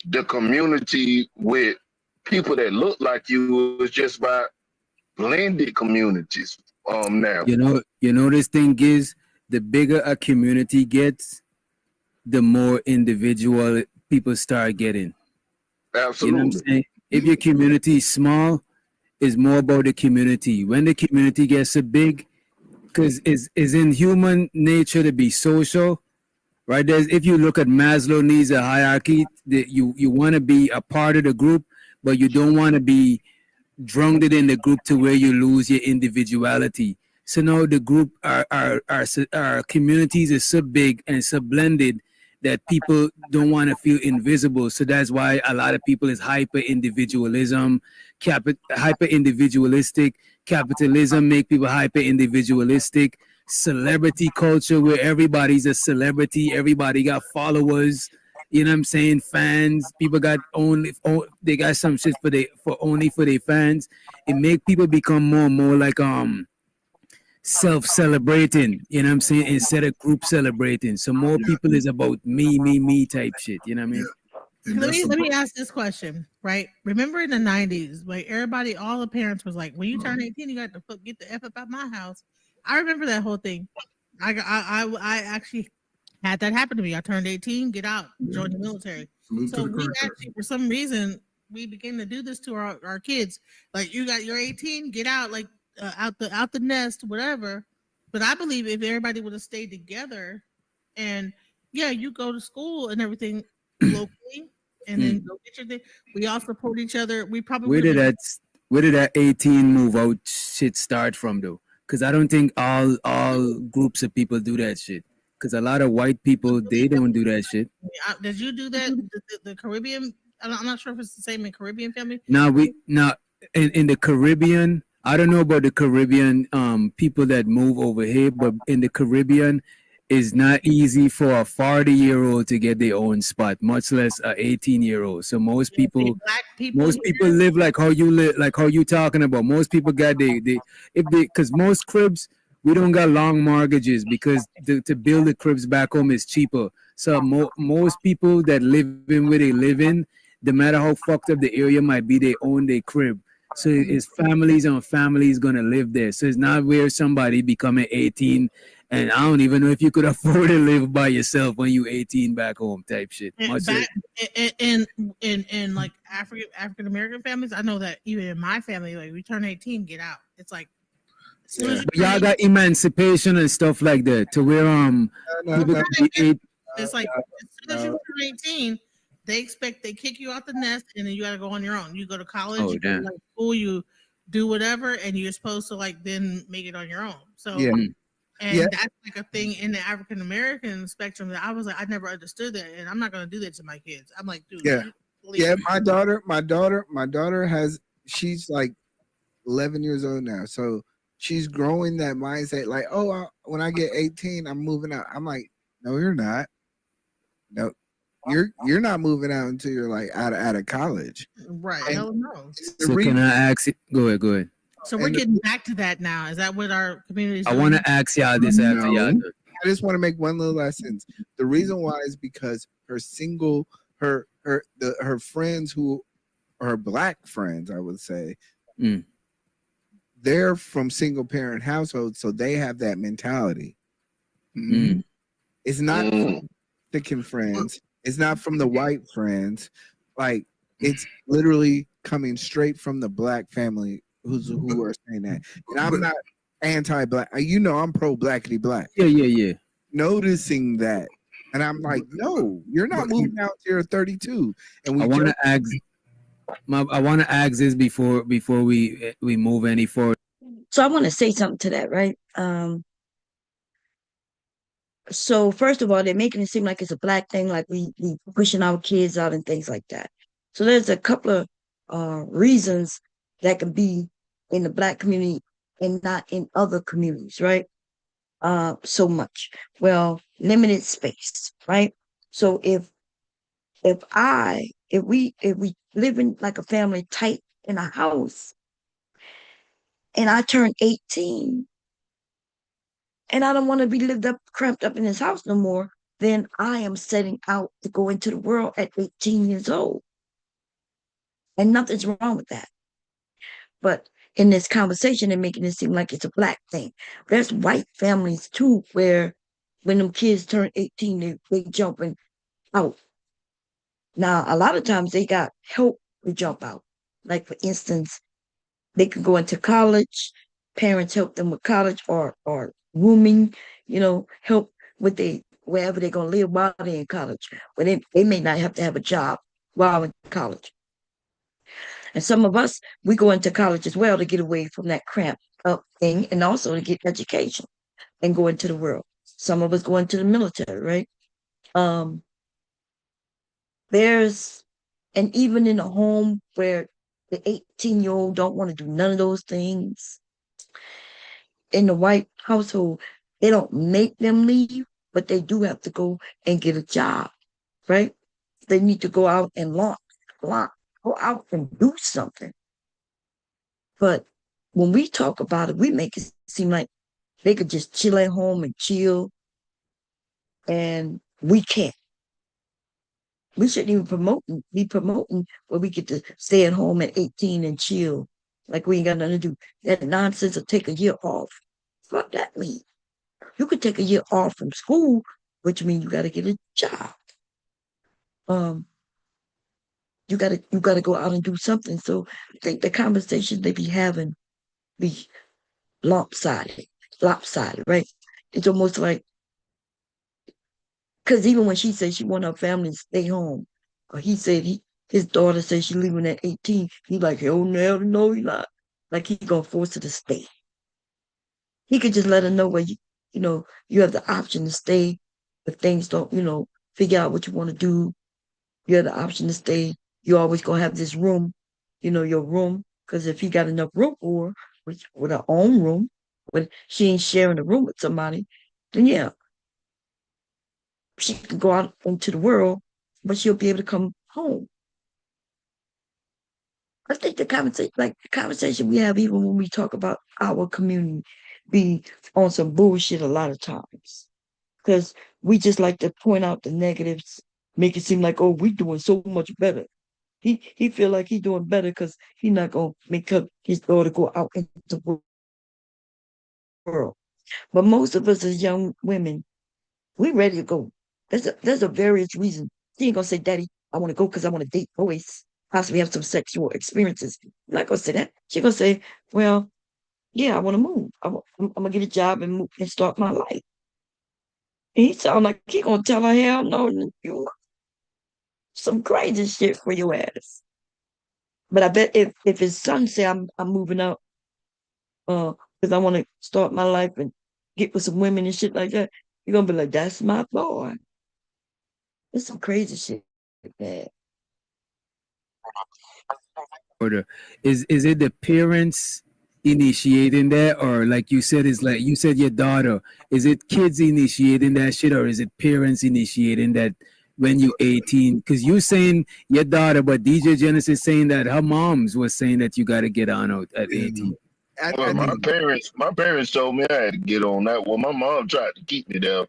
the community with people that look like you. It's just about blended communities now. This thing is, the bigger a community gets, the more individual people start getting. Absolutely. You know what I'm saying? If your community is small, it's more about the community. When the community gets so big, because it's in human nature to be social, right? If you look at Maslow needs a hierarchy, that you want to be a part of the group, but you don't want to be drowned in the group to where you lose your individuality. So now the group, our communities are so big and so blended that people don't want to feel invisible. So that's why a lot of people is hyper individualism, hyper individualistic. Capitalism make people hyper individualistic. Celebrity culture, where everybody's a celebrity, everybody got followers. You know what I'm saying? Fans. People got they got some shit for their fans. It make people become more and more like self-celebrating, you know what I'm saying, instead of group celebrating. So more people is about me type shit, you know what I mean? And Let that's me the let me ask this question, right? Remember in the 90s, like everybody, all the parents was like, when you turn 18, you got to get the F up out my house. I remember that whole thing. I actually had that happen to me. I turned 18, get out, join the military. salute to So the we crackers. actually, for some reason, we began to do this to our kids. Like you got your 18, get out, like out the nest, whatever. But I believe if everybody would have stayed together, and yeah, you go to school and everything locally, and then go get your thing. We all support each other. We probably Where would have did been. that where did that 18 move out shit start from though? Because I don't think all groups of people do that shit. Because a lot of white people they don't do that shit. Did you do that? The Caribbean? I'm not sure if it's the same in Caribbean family. Now in the Caribbean, I don't know about the Caribbean people that move over here, but in the Caribbean, it's not easy for a 40-year-old to get their own spot, much less a 18-year-old. So most people Black people most people here. live like how you live, like how you talking about. Most people got they if they because most cribs we don't got long mortgages because to build the cribs back home is cheaper. So most people that live in where they live in, no matter how fucked up the area might be, they own their crib. So it's families and families gonna live there. So it's not where somebody becoming 18 and I don't even know if you could afford to live by yourself when you 18 back home type shit. And back in like African American families, I know that even in my family, like we turn 18, get out. It's like as soon as you But turn y'all 18, got emancipation and stuff like that to where No, people no, can be it's like as soon as you turn 18, they kick you out the nest, and then you got to go on your own. You go to college, Oh, you go to damn. like school, you do whatever, and you're supposed to like then make it on your own. So yeah, and Yeah. that's like a thing in the African American spectrum that I was like, I never understood that, and I'm not gonna do that to my kids. I'm like, dude, Yeah. leave yeah. me. My daughter she's like 11 years old now, so she's growing that mindset. Like, oh, when I get 18, I'm moving out. I'm like, no, you're not. No, you're not moving out until you're like out of college. Right? And Hell no. the So reason, can I ask it? Go ahead. So we're and the- getting back to that now. Is that what our community is I doing? want to ask y'all this after y'all No. done. I just want to make one little last sentence. The reason why is because her friends who are black friends, I would say, Mm. they're from single parent households, so they have that mentality. Mm. It's not Mm. Mexican friends. It's not from the white friends. Like it's literally coming straight from the black family who are saying that. And I'm not anti-black. You know, I'm pro blackity black. Yeah. Noticing that, and I'm like, no, you're not moving out till you're 32. And I we want joke, to ask. I want to ask this before we move any forward. So I want to say something to that, right? So first of all, they're making it seem like it's a black thing, like we pushing our kids out and things like that. So there's a couple of reasons that can be in the black community and not in other communities, right? So much. Well, limited space, right? So if we live in like a family tight in a house and I turn 18 and I don't want to be lived up cramped up in this house no more, then I am setting out to go into the world at 18 years old. And nothing's wrong with that. But in this conversation, they're making it seem like it's a black thing. There's white families too, where when them kids turn 18, they jumping out. Now, a lot of times they got help to jump out. Like for instance, they could go into college, parents help them with college or rooming, help with wherever they're gonna live while they're in college. But they may not have to have a job while in college. And some of us, we go into college as well to get away from that cramped up thing and also to get education and go into the world. Some of us go into the military, right? Um, there's and even in a home where the 18-year-old don't want to do none of those things, in the white household, they don't make them leave, but they do have to go and get a job, right? They need to go out and go out and do something. But when we talk about it, we make it seem like they could just chill at home and chill, and we can't. We shouldn't even be promoting where we get to stay at home at 18 and chill. Like we ain't got nothing to do. That nonsense of take a year off. Fuck that mean. You could take a year off from school, which means you gotta get a job. Um, you gotta go out and do something. So I think the conversations they be having be lopsided, right? It's almost like because even when she said she want her family to stay home, or he said his daughter said she leaving at 18, he like, hell no, he not. Like he gonna force her to stay. He could just let her know where you have the option to stay if things don't, figure out what you want to do. You have the option to stay. You always gonna have this room, your room. Because if he got enough room for her, with her own room, when she ain't sharing a room with somebody, then yeah, she can go out into the world, but she'll be able to come home. I think the conversation we have, even when we talk about our community, be on some bullshit a lot of times. Because we just like to point out the negatives, make it seem like, oh, we doing so much better. He feel like he doing better because he not gonna make up his daughter go out into the world. But most of us as young women, we ready to go. There's a various reason. She ain't gonna say, Daddy, I want to go because I want to date boys, possibly have some sexual experiences. I'm not gonna say that. She gonna say, well, yeah, I want to move. I'm gonna get a job and move and start my life. And he sound like he gonna tell her, hell no, you some crazy shit for your ass. But I bet if his son say I'm moving out, because I want to start my life and get with some women and shit like that, you're gonna be like, that's my boy. It's some crazy shit like that. Order. Is it the parents initiating that, or like you said, is like you said your daughter? Is it kids initiating that shit, or is it parents initiating that when you 18? Because you saying your daughter, but DJ Genesis saying that her moms was saying that you got to get on out at 18. Well, my parents told me I had to get on that. Well, my mom tried to keep me there,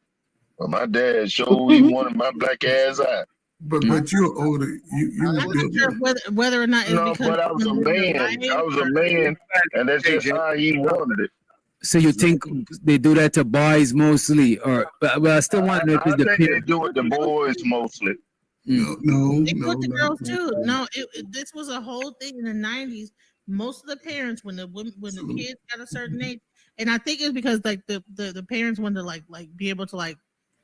but my dad showed he wanted my black ass out. But you're older. You I'm were not sure building. whether or not it's No, because but I was a you're man. I right was a or man, and that's just how he wanted it. So you think they do that to boys mostly, or but I still want to know if I it's the think they parents. do it to boys mostly. they do it to girls too. No. No, this was a whole thing in the '90s. Most of the parents, when the kids got a certain age, and I think it's because like the parents wanted to like be able to like,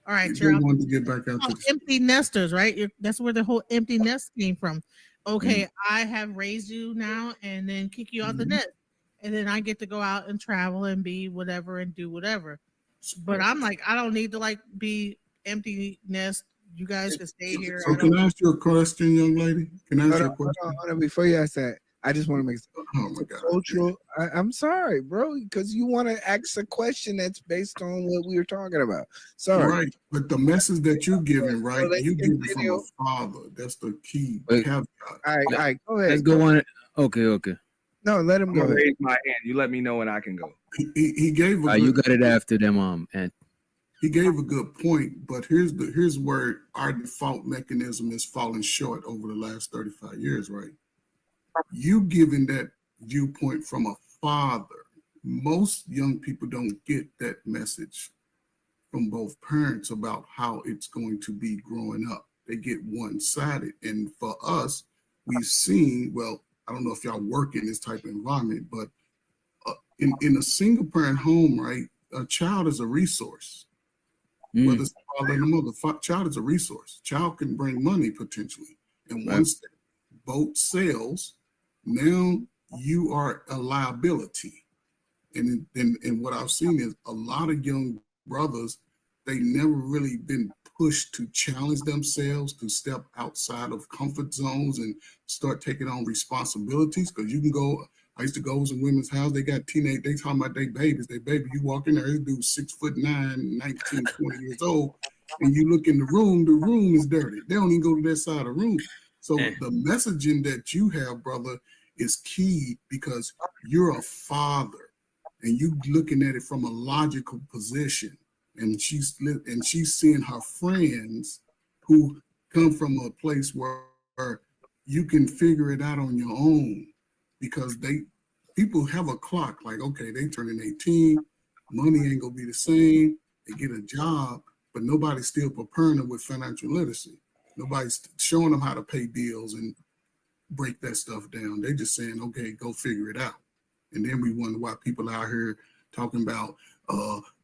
all right, They you're out. wanted to get back out to the Empty nesters, right? That's where the whole empty nest came from. Okay, I have raised you now, and then kick you out the nest, and then I get to go out and travel and be whatever and do whatever. But I'm like, I don't need to like be empty nest. You guys can stay here. So can I ask you a question, young lady? Can I ask you a question? Hold on. Before you ask that, I just want to make Oh my God. cultural. I'm sorry, bro, because you want to ask a question that's based on what we were talking about. Sorry. Right, but the message that you're giving, right? So You give it from continue. a father. That's the key Wait. caveat. All right, go ahead. Let's go on. Okay. No, let him I'm go gonna ahead. raise my hand. You let me know when I can go. He gave a You good, got it after them, and he gave a good point, but here's where our default mechanism is falling short over the last 35 years, right? You giving that viewpoint from a father. Most young people don't get that message from both parents about how it's going to be growing up. They get one-sided. And for us, we've seen, well, I don't know if y'all work in this type of environment, but in a single parent home, right, a child is a resource. Whether it's the father and the mother, child is a resource. Child can bring money potentially. And once that boat sails, now you are a liability. And what I've seen is a lot of young brothers, they never really been pushed to challenge themselves, to step outside of comfort zones and start taking on responsibilities. Because you can go, I used to go to women's house, they got teenage, they talking about they babies, you walk in there, this dude's 6'9", 19, 20 years old, and you look in the room is dirty. They don't even go to that side of the room. So the messaging that you have, brother, is key because you're a father and you looking at it from a logical position. And she's seeing her friends who come from a place where you can figure it out on your own, because people have a clock, like, okay, they turning 18, money ain't gonna be the same, they get a job, but nobody's still preparing them with financial literacy. Nobody's showing them how to pay bills and break that stuff down. They just saying, okay, go figure it out. And then we wonder why people out here talking about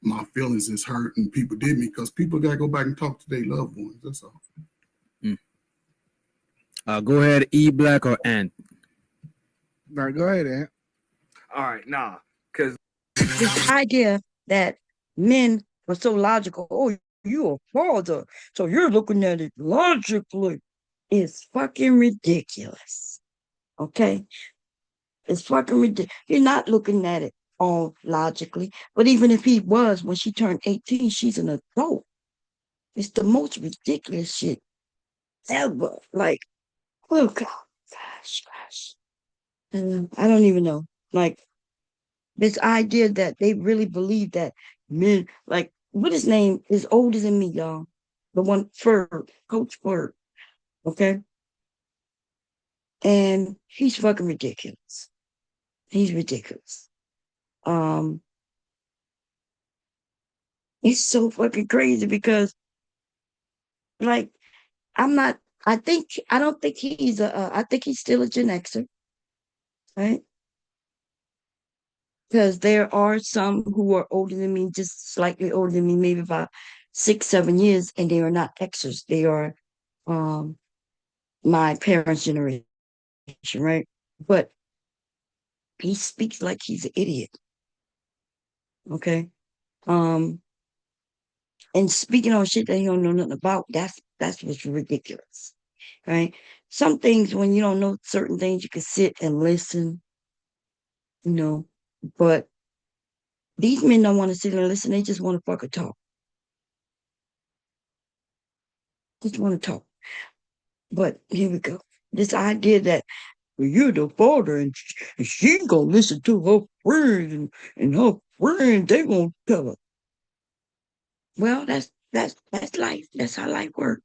my feelings is hurt and people did me, because people gotta go back and talk to their loved ones. That's all. Go ahead, E Black or Ant. All right, go ahead, Ant. All right, nah, because This idea that men are so logical. Oh, you're a father, so you're looking at it logically. Is fucking ridiculous. Okay? It's fucking ridiculous. You're not looking at it all logically. But even if he was, when she turned 18, she's an adult. It's the most ridiculous shit ever. Like, oh God, gosh. I don't even know. Like, this idea that they really believe that men, like, what his name is older than me, y'all. The one, Ferg, Coach Ferg. Okay? And he's fucking ridiculous. He's ridiculous. Um, it's so fucking crazy because, like, I don't think he's I think he's still a Gen Xer, right? Because there are some who are older than me, just slightly older than me, maybe about 6, 7 years, and they are not Xers. They are um my parents' generation, right? But he speaks like he's an idiot. Okay. Um, and speaking on shit that he don't know nothing about, that's what's ridiculous. Right? Some things when you don't know certain things, you can sit and listen, you know, but these men don't want to sit and listen, they just want to fucking talk. Just want to talk. But here we go. This idea that, well, you're the father and she gonna listen to her friend, and her friend, they gonna tell her. Well, that's life. That's how life works.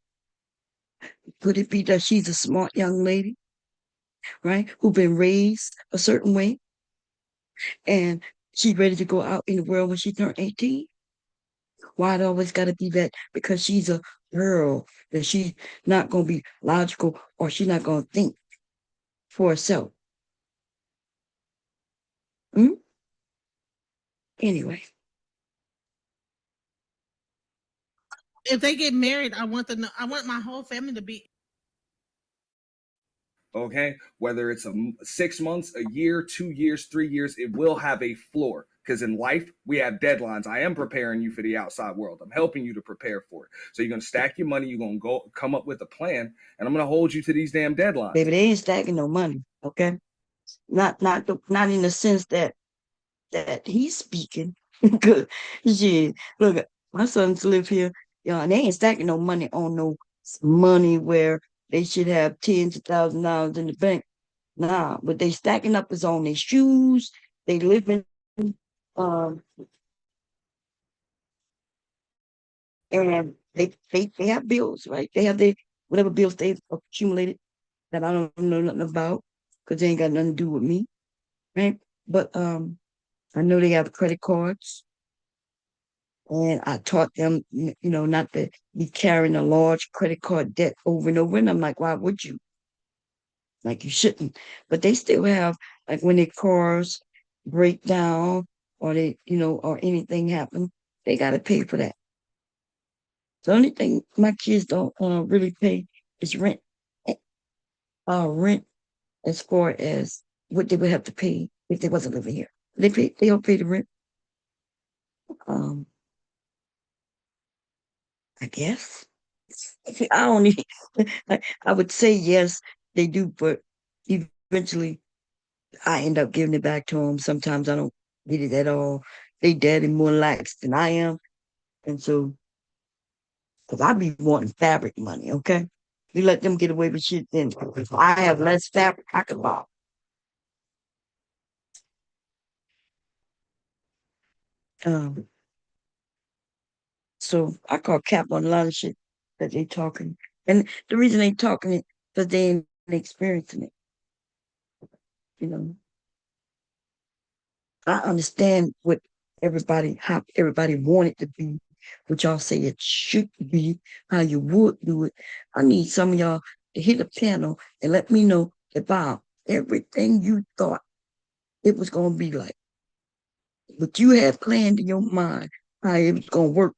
Could it be that she's a smart young lady, right? Who been raised a certain way and she's ready to go out in the world when she turned 18? Why it always gotta be that because she's a girl that she's not gonna be logical or she's not gonna think for herself? Hmm? Anyway. If they get married, I want my whole family to be. okay, whether it's 6 months, a year, 2 years, 3 years, it will have a floor. Because in life, we have deadlines. I am preparing you for the outside world. I'm helping you to prepare for it. So you're gonna stack your money. You're gonna go come up with a plan, and I'm gonna hold you to these damn deadlines. Baby, they ain't stacking no money, okay? Not in the sense that he's speaking. Good. Shit. Look, my sons live here, and they ain't stacking no money on no money where they should have tens of $1,000s in the bank. Nah, what they stacking up is on their shoes. They living, um, and they have bills, right? They have their whatever bills they've accumulated that I don't know nothing about because they ain't got nothing to do with me, right? But I know they have credit cards, and I taught them, not to be carrying a large credit card debt over and over. And I'm like, why would you? Like, you shouldn't. But they still have, like, when their cars break down or or anything happen, they got to pay for that. The only thing my kids don't really pay is rent. Rent as far as what they would have to pay if they wasn't living here. They don't pay the rent. Um, I guess. I don't even, I would say yes, they do, but eventually I end up giving it back to them. Sometimes I don't get it at all. They daddy more lax than I am. And so, because I be wanting fabric money, okay? You let them get away with shit, then if I have less fabric, I can buy. So I call cap on a lot of shit that they talking. And the reason they talking it because they ain't experiencing it. You know, I understand how everybody want it to be, what y'all say it should be, how you would do it. I need some of y'all to hit the panel and let me know about everything you thought it was gonna be like, what you had planned in your mind, how it was gonna work,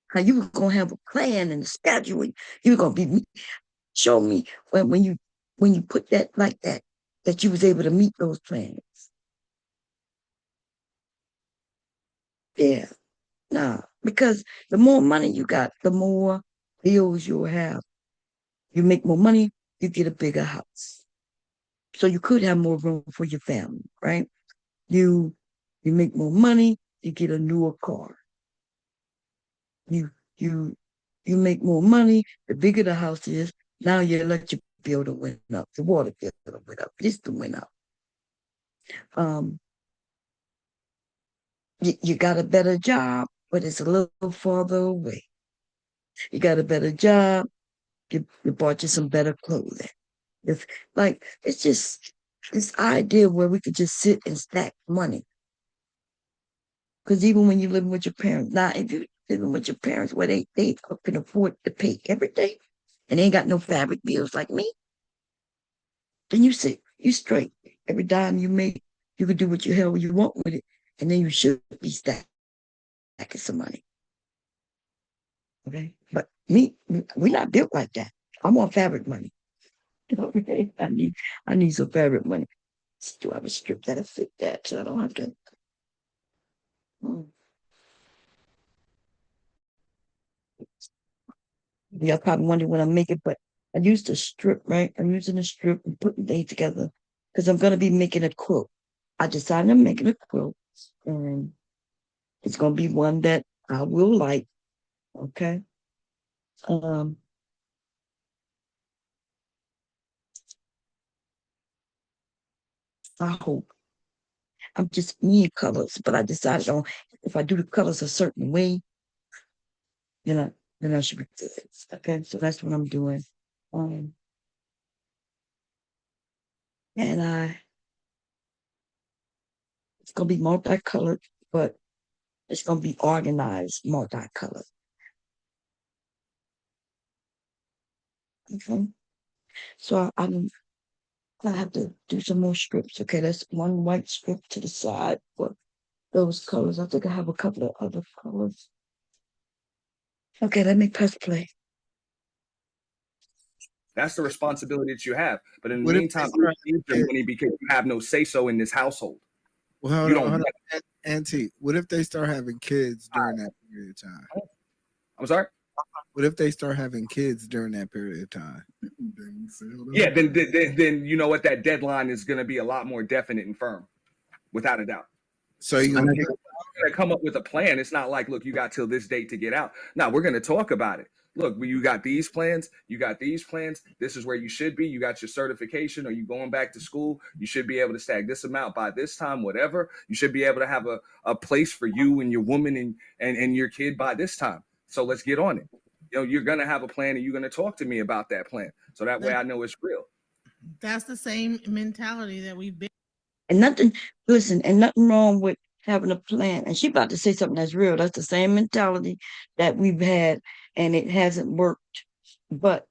how you were gonna have a plan and a schedule. You were gonna be show me when you put that like that you was able to meet those plans. Yeah. Nah, because the more money you got, the more bills you'll have. You make more money, you get a bigger house. So you could have more room for your family, right? You you make more money, you get a newer car. You you you make more money, the bigger the house is, now your electric bill to went up, the water bill to went up, this to went up. Um, you got a better job, but it's a little farther away. You got a better job, you bought you some better clothing. If like it's just this idea where we could just sit and stack money. Because even when you living with your parents, now if you living with your parents where they can afford to pay everything and they ain't got no fabric bills like me, then you straight. Every dime you make, you can do what the hell you want with it, and then you should be stacking some money. Okay, but me, we're not built like that. I want fabric money. Okay, I need some fabric money. Do I have a strip that'll fit that so I don't have to? Hmm. Y'all probably wonder when I make it, but I used a strip, right? I'm using a strip and putting things together because I'm gonna be making a quilt. I decided I'm making a quilt, and it's gonna be one that I will like. Okay. Um, I hope I'm just me colors, but I decided on if I do the colors a certain way, then I should be good. Okay, so that's what I'm doing. Um, and it's gonna be multicolored, but it's gonna be organized, multicolored. Okay. So I have to do some more strips. Okay, that's one white strip to the side for those colors. I think I have a couple of other colors. Okay, let me press play. That's the responsibility that you have. But in the What if they meantime, start you need your money because you have no say so in this household. well, You hold don't. on, Auntie. What if they start having kids during that period of time? I'm sorry. What if they start having kids during that period of time? Yeah, then you know what, that deadline is going to be a lot more definite and firm, without a doubt. So you I'm gonna going to come up with a plan. It's not like, look, you got till this date to get out. No, we're going to talk about it. Look, you got these plans. You got these plans. This is where you should be. You got your certification. Or you going back to school? You should be able to stack this amount by this time. Whatever. You should be able to have a place for you and your woman and your kid by this time. So let's get on it. You know, you're gonna have a plan, and you're gonna talk to me about that plan, so that way I know it's real. That's the same mentality that we've been. And nothing, listen, and nothing wrong with having a plan. And she about to say something that's real. That's the same mentality that we've had, and it hasn't worked. But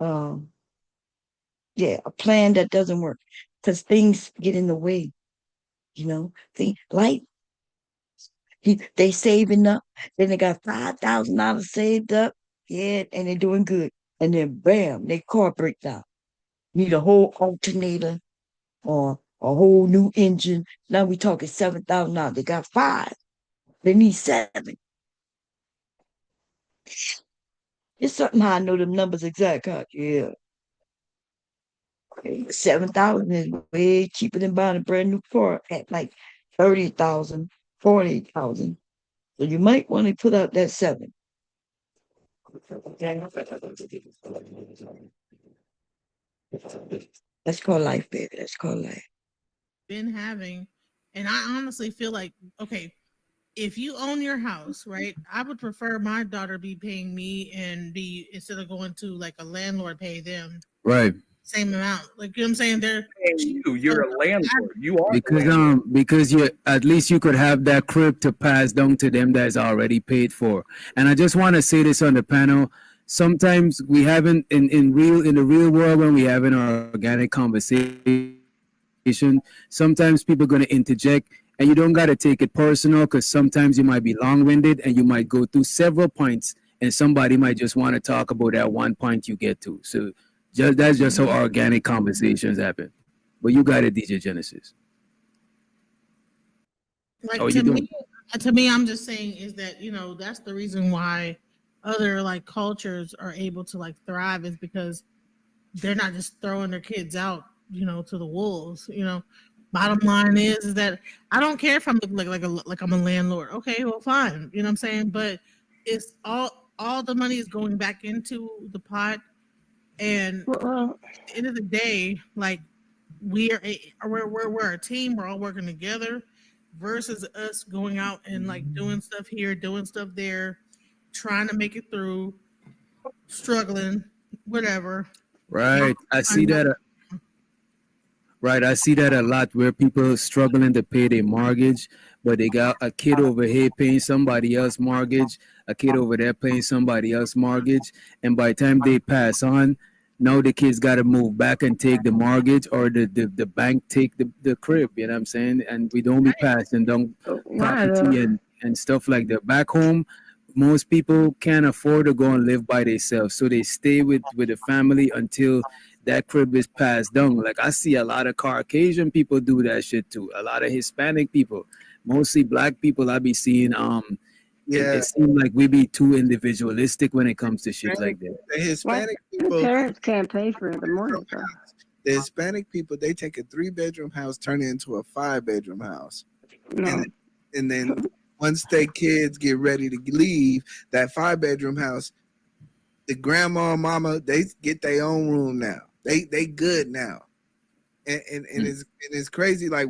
um, yeah, a plan that doesn't work because things get in the way. You know, like they saving up, then they got $5,000 saved up, yeah, and they're doing good. And then bam, their car breaks down. Need a whole alternator or a whole new engine. Now we talking $7,000. They got five. They need seven. It's something how I know them numbers exact. Huh? Yeah. Okay. 7,000 is way cheaper than buying a brand new car at like 30,000, 40,000. So you might want to put out that seven. That's called life, baby. That's called life. Been having, and I honestly feel like, okay, if you own your house, right? I would prefer my daughter be paying me and be instead of going to like a landlord pay them Right. same amount. Like you know what I'm saying? They're And you're a landlord. You are the Because landlord. because you at least you could have that crib to pass down to them that's already paid for. And I just want to say this on the panel. Sometimes we haven't in the real world when we have an organic conversation, sometimes people are gonna interject and you don't gotta take it personal because sometimes you might be long-winded and you might go through several points and somebody might just want to talk about that one point you get to. So that's just how organic conversations happen. But you got it, DJ Genesis. How like are you doing? to me, I'm just saying is that that's the reason why other like cultures are able to like thrive is because they're not just throwing their kids out, to the wolves. Bottom line is that I don't care if I'm like I'm a landlord. Okay, well, fine. You know what I'm saying? But it's all the money is going back into the pot, and Well, at the end of the day, like we're a team. We're all working together, versus us going out and like doing stuff here, doing stuff there, trying to make it through, struggling, whatever. Right. I see that a lot where people struggling to pay their mortgage, but they got a kid over here paying somebody else mortgage, a kid over there paying somebody else mortgage, and by the time they pass on, now the kids got to move back and take the mortgage or the bank take the crib, you know what I'm saying? And we don't be passing down why property though? and stuff like that. Back home, most people can't afford to go and live by themselves, so they stay with the family until that crib is passed down. Like I see a lot of Caucasian people do that shit too. A lot of Hispanic people, mostly black people. I be seeing. It Yeah, seems like we be too individualistic when it comes to shit like that. the Why Hispanic the people, parents can't pay for the mortgage though? the Hispanic people, they take a 3-bedroom house, turn it into a 5-bedroom house, and No. then once they kids get ready to leave that 5-bedroom house, the grandma and mama they get their own room now. They good now, and it's crazy. Like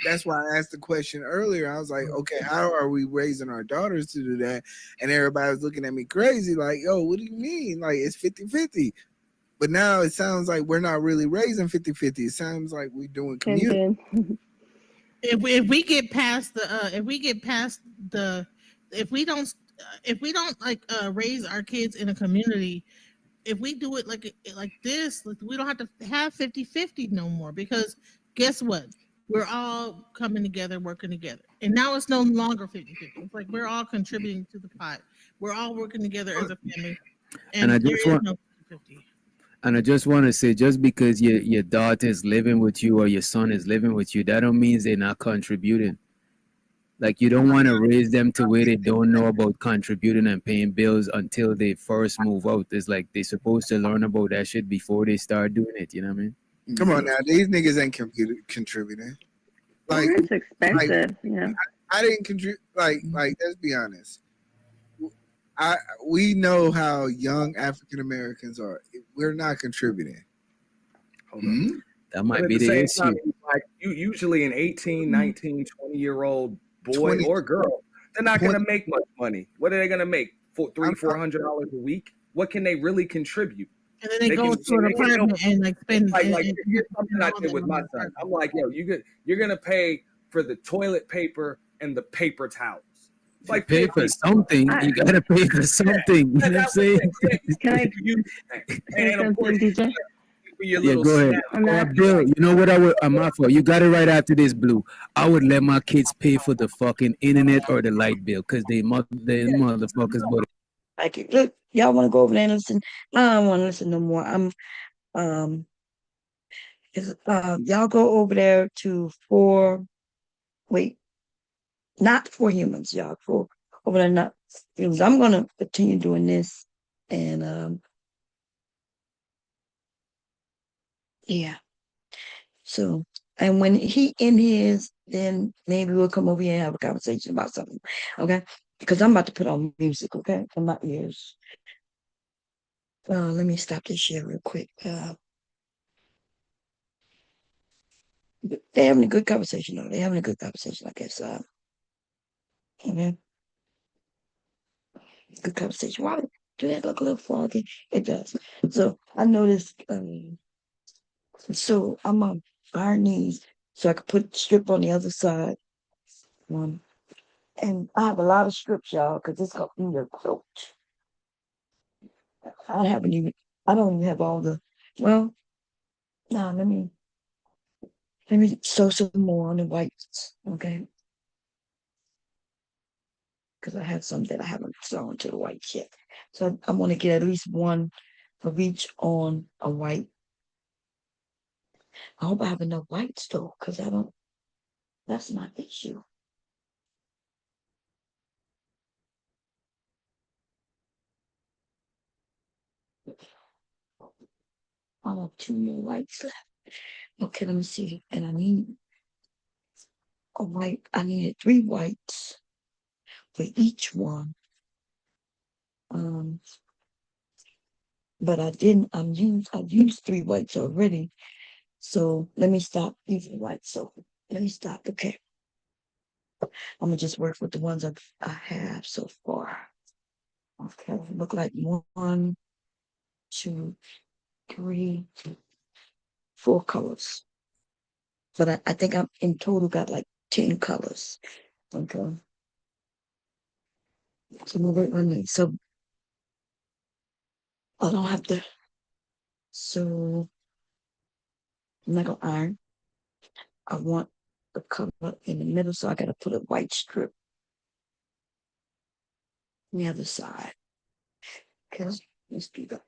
that's why I asked the question earlier. I was like, okay, how are we raising our daughters to do that? And everybody was looking at me crazy, like, yo, what do you mean? Like it's 50-50. But now it sounds like we're not really raising 50-50. It sounds like we're doing community. If we get past the if we don't like raise our kids in a community, if we do it like this, like, we don't have to have 50-50 no more, because guess what, we're all coming together, working together, and now it's no longer 50-50. It's like we're all contributing to the pot, we're all working together as a family, And I and there just is want no 50-50. and I just want to say, just because your daughter is living with you or your son is living with you, that don't mean they're not contributing. Like you don't want to raise them to where they don't know about contributing and paying bills until they first move out. It's like they're supposed to learn about that shit before they start doing it. You know what I mean? Come on now, these niggas ain't contributing. Like, It's expensive, I didn't contribute. Like, let's be honest. We know how young African Americans are. We're not contributing. Hold on. That might But at be the the same time, issue. like usually an 18, 19, 20-year-old boy 20, or girl, they're not 20, going to make much money. What are they going to make? I'm- $400 a week? What can they really contribute? And then they They go can, to an they can help. apartment and like spend Like and here's something I all did that with on my the son. I'm apartment. like, yo, you're gonna pay for the toilet paper and the paper towels. It's You like pay for 50. something. I You gotta pay for something. You know what I'm That was saying? it. Yeah, can I you use that. say And of course, something, DJ? for your Yeah, little go ahead. snack. I'm not. Bill, you know what I would? I'm out for. You got it right after this, Blue. I would let my kids pay for the fucking internet or the light bill because they motherfuckers. But Like, look, y'all want to go over there and listen? I don't want to listen no more. Um, y'all go over there to wait, not for humans, y'all, for over there, not humans. I'm gonna continue doing this, and yeah. So, and when he in his, then maybe we'll come over here and have a conversation about something, okay? Because I'm about to put on music, okay, for my ears. Let me stop this share real quick. They're having a good conversation, though. They're having a good conversation, I guess. And then good conversation. Why do that look a little foggy? It does. So I noticed. So I'm on iron these so I could put strip on the other side. Um, and I have a lot of strips, y'all, because it's gonna be a quilt. I haven't even. I don't even have all the. Well, now let me sew some more on the whites, okay? Because I have some that I haven't sewn to the whites yet. So I want to get at least one of each on a white. I hope I have enough whites though, because I don't. That's my issue. I have 2 more whites left. Okay, let me see. And I need a white. I needed 3 whites for each one. Um, but I didn't. I used 3 whites already. So let me stop using whites. So let me stop. Okay, I'm gonna just work with the ones I have so far. Okay, look like 1, 2, 3, 4 colors. But I think I'm in total got like 10 colors. Okay. So I'm gonna work on these. So I don't have to. So I'm not gonna iron. I want the color in the middle, so I gotta put a white strip on the other side. Okay, let's do that.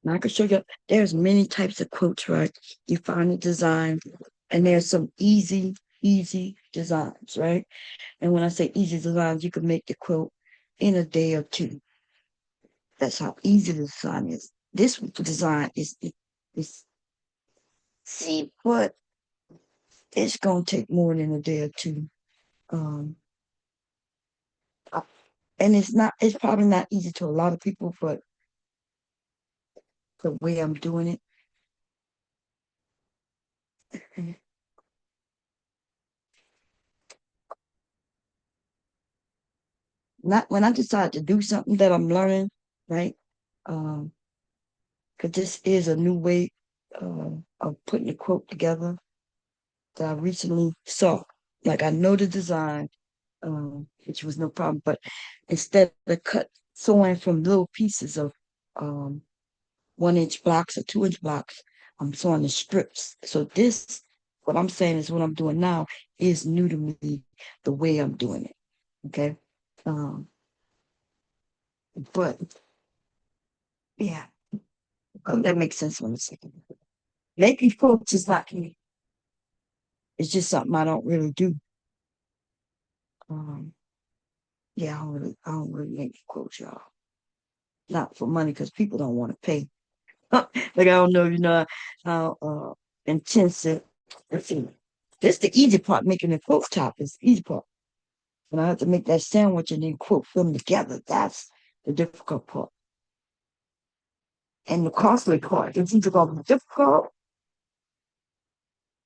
Now I can show you there's many types of quilts, right? You find a design, and there's some easy designs, right? And when I say easy designs, you can make the quilt in a day or two. That's how easy the design is. This design is see, but it's gonna take more than a day or two. Um, and it's probably not easy to a lot of people, but the way I'm doing it. Not when I decide to do something that I'm learning, right? Um, because this is a new way of putting a quote together that I recently saw. Like I know the design, which was no problem, but instead of sewing from little pieces of um 1 inch blocks or 2 inch blocks, I'm sewing the strips. So this, what I'm saying is what I'm doing now is new to me, the way I'm doing it. Okay. Um, but yeah, that makes sense when it's making quotes is not me. It's just something I don't really do. Um, yeah, I don't really make quotes, y'all. Not for money because people don't want to pay. Like I don't know, how intensive. Let's see. This the easy part. Making the quote top is the easy part. When I have to make that sandwich and then quote them together, that's the difficult part. And the costly part. It's either gonna be difficult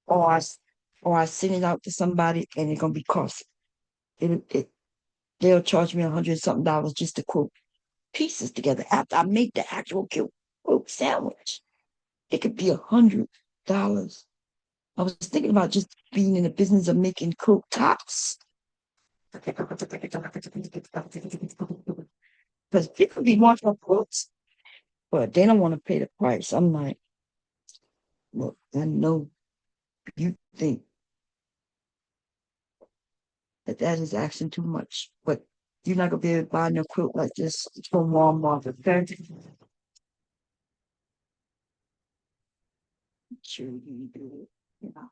or I send it out to somebody and it's gonna be costly. It they'll charge me $100 something just to quote pieces together after I make the actual quote sandwich. It could be $100. I was thinking about just being in the business of making quote tops. Because people be wanting quotes, but they don't want to pay the price. I'm like, look, I know you think that is asking too much, but you're not gonna be able to buy no quilt like this from Walmart. Okay? Sure, you do it. You know.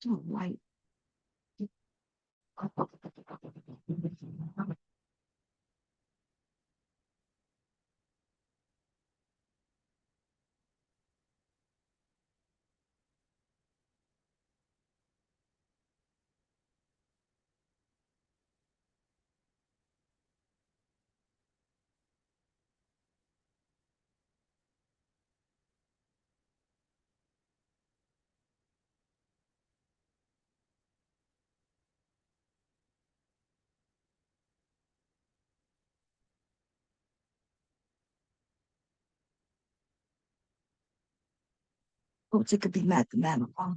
All right. Coach, it could be mathematical. I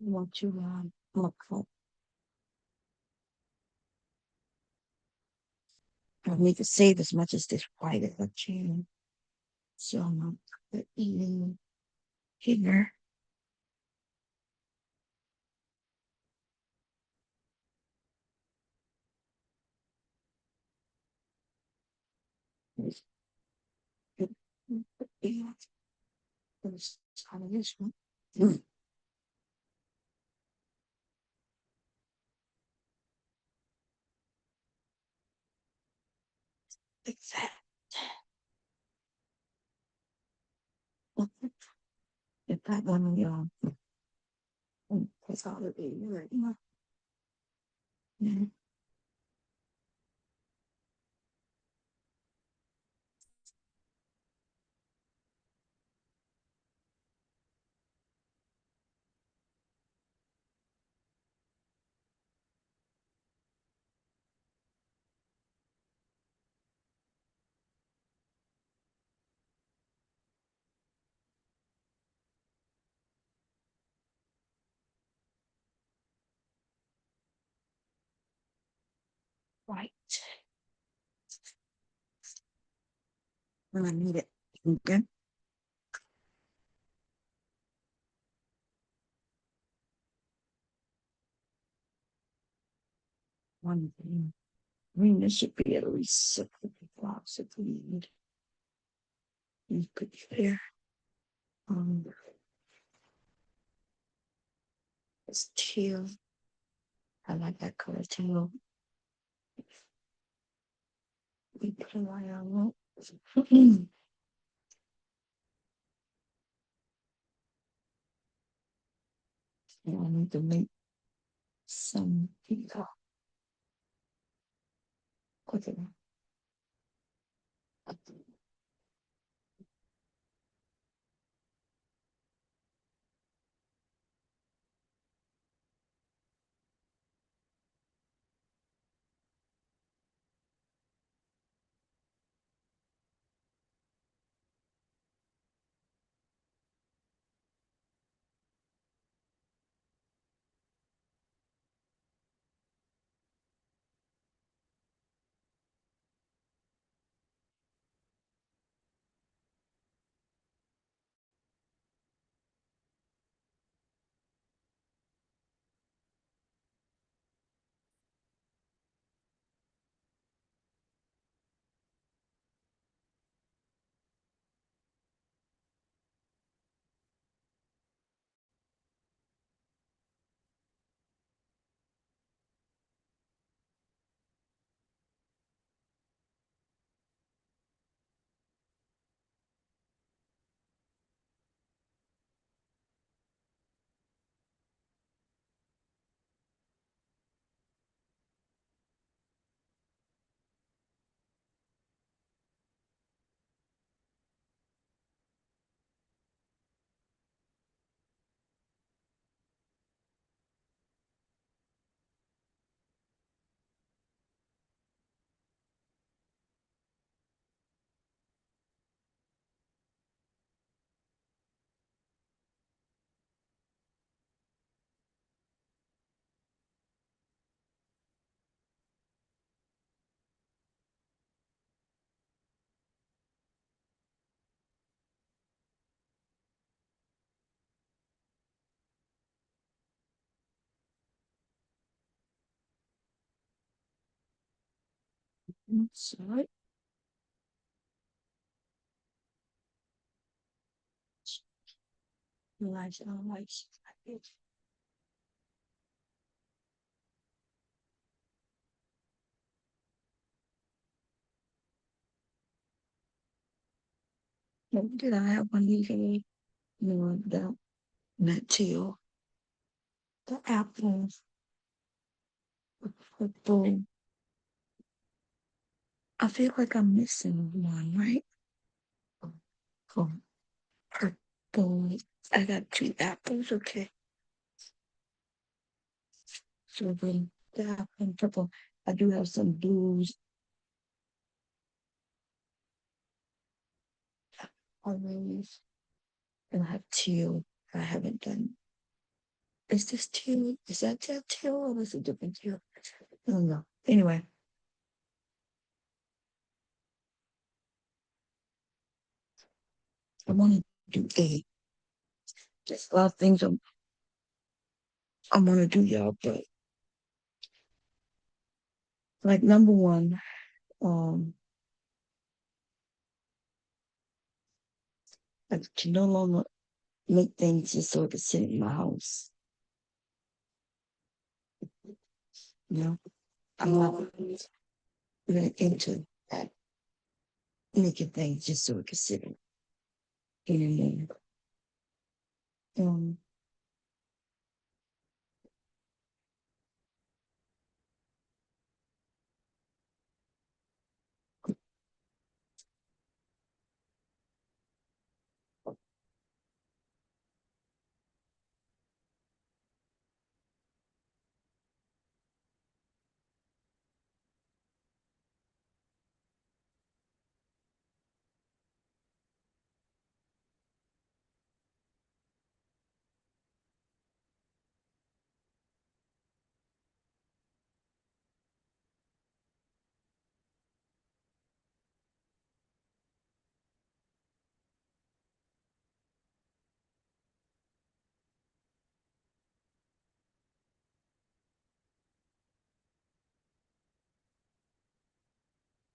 want you look for. I need to save as much as this white as I can. So I'm gonna put it in here. There's it. Yeah, there's kind of this one. Exact. If that one, that's all it is right now. Right. When I need it. Okay. One thing. I mean, there should be at least 6 blocks if we need. You put there. It's teal. I like that color teal. We put a light on it. I need to make some peacock. Look at that. inside. Lights on, lights. Did I have one usually? No, that teal. The apples. The purple. I feel like I'm missing one, right? Oh, purple. I got two apples, okay. So then the apple and purple. I do have some blues. Orange. And I have teal. I haven't done. Is this teal? Is that teal or is it different teal? I don't know. Anyway, I want to do A. There's a lot of things I want to do, y'all, but like number one, um, I can no longer make things just so I can sit in my house. You know, I'm not really into that making things just so I can sit in anymore. Um,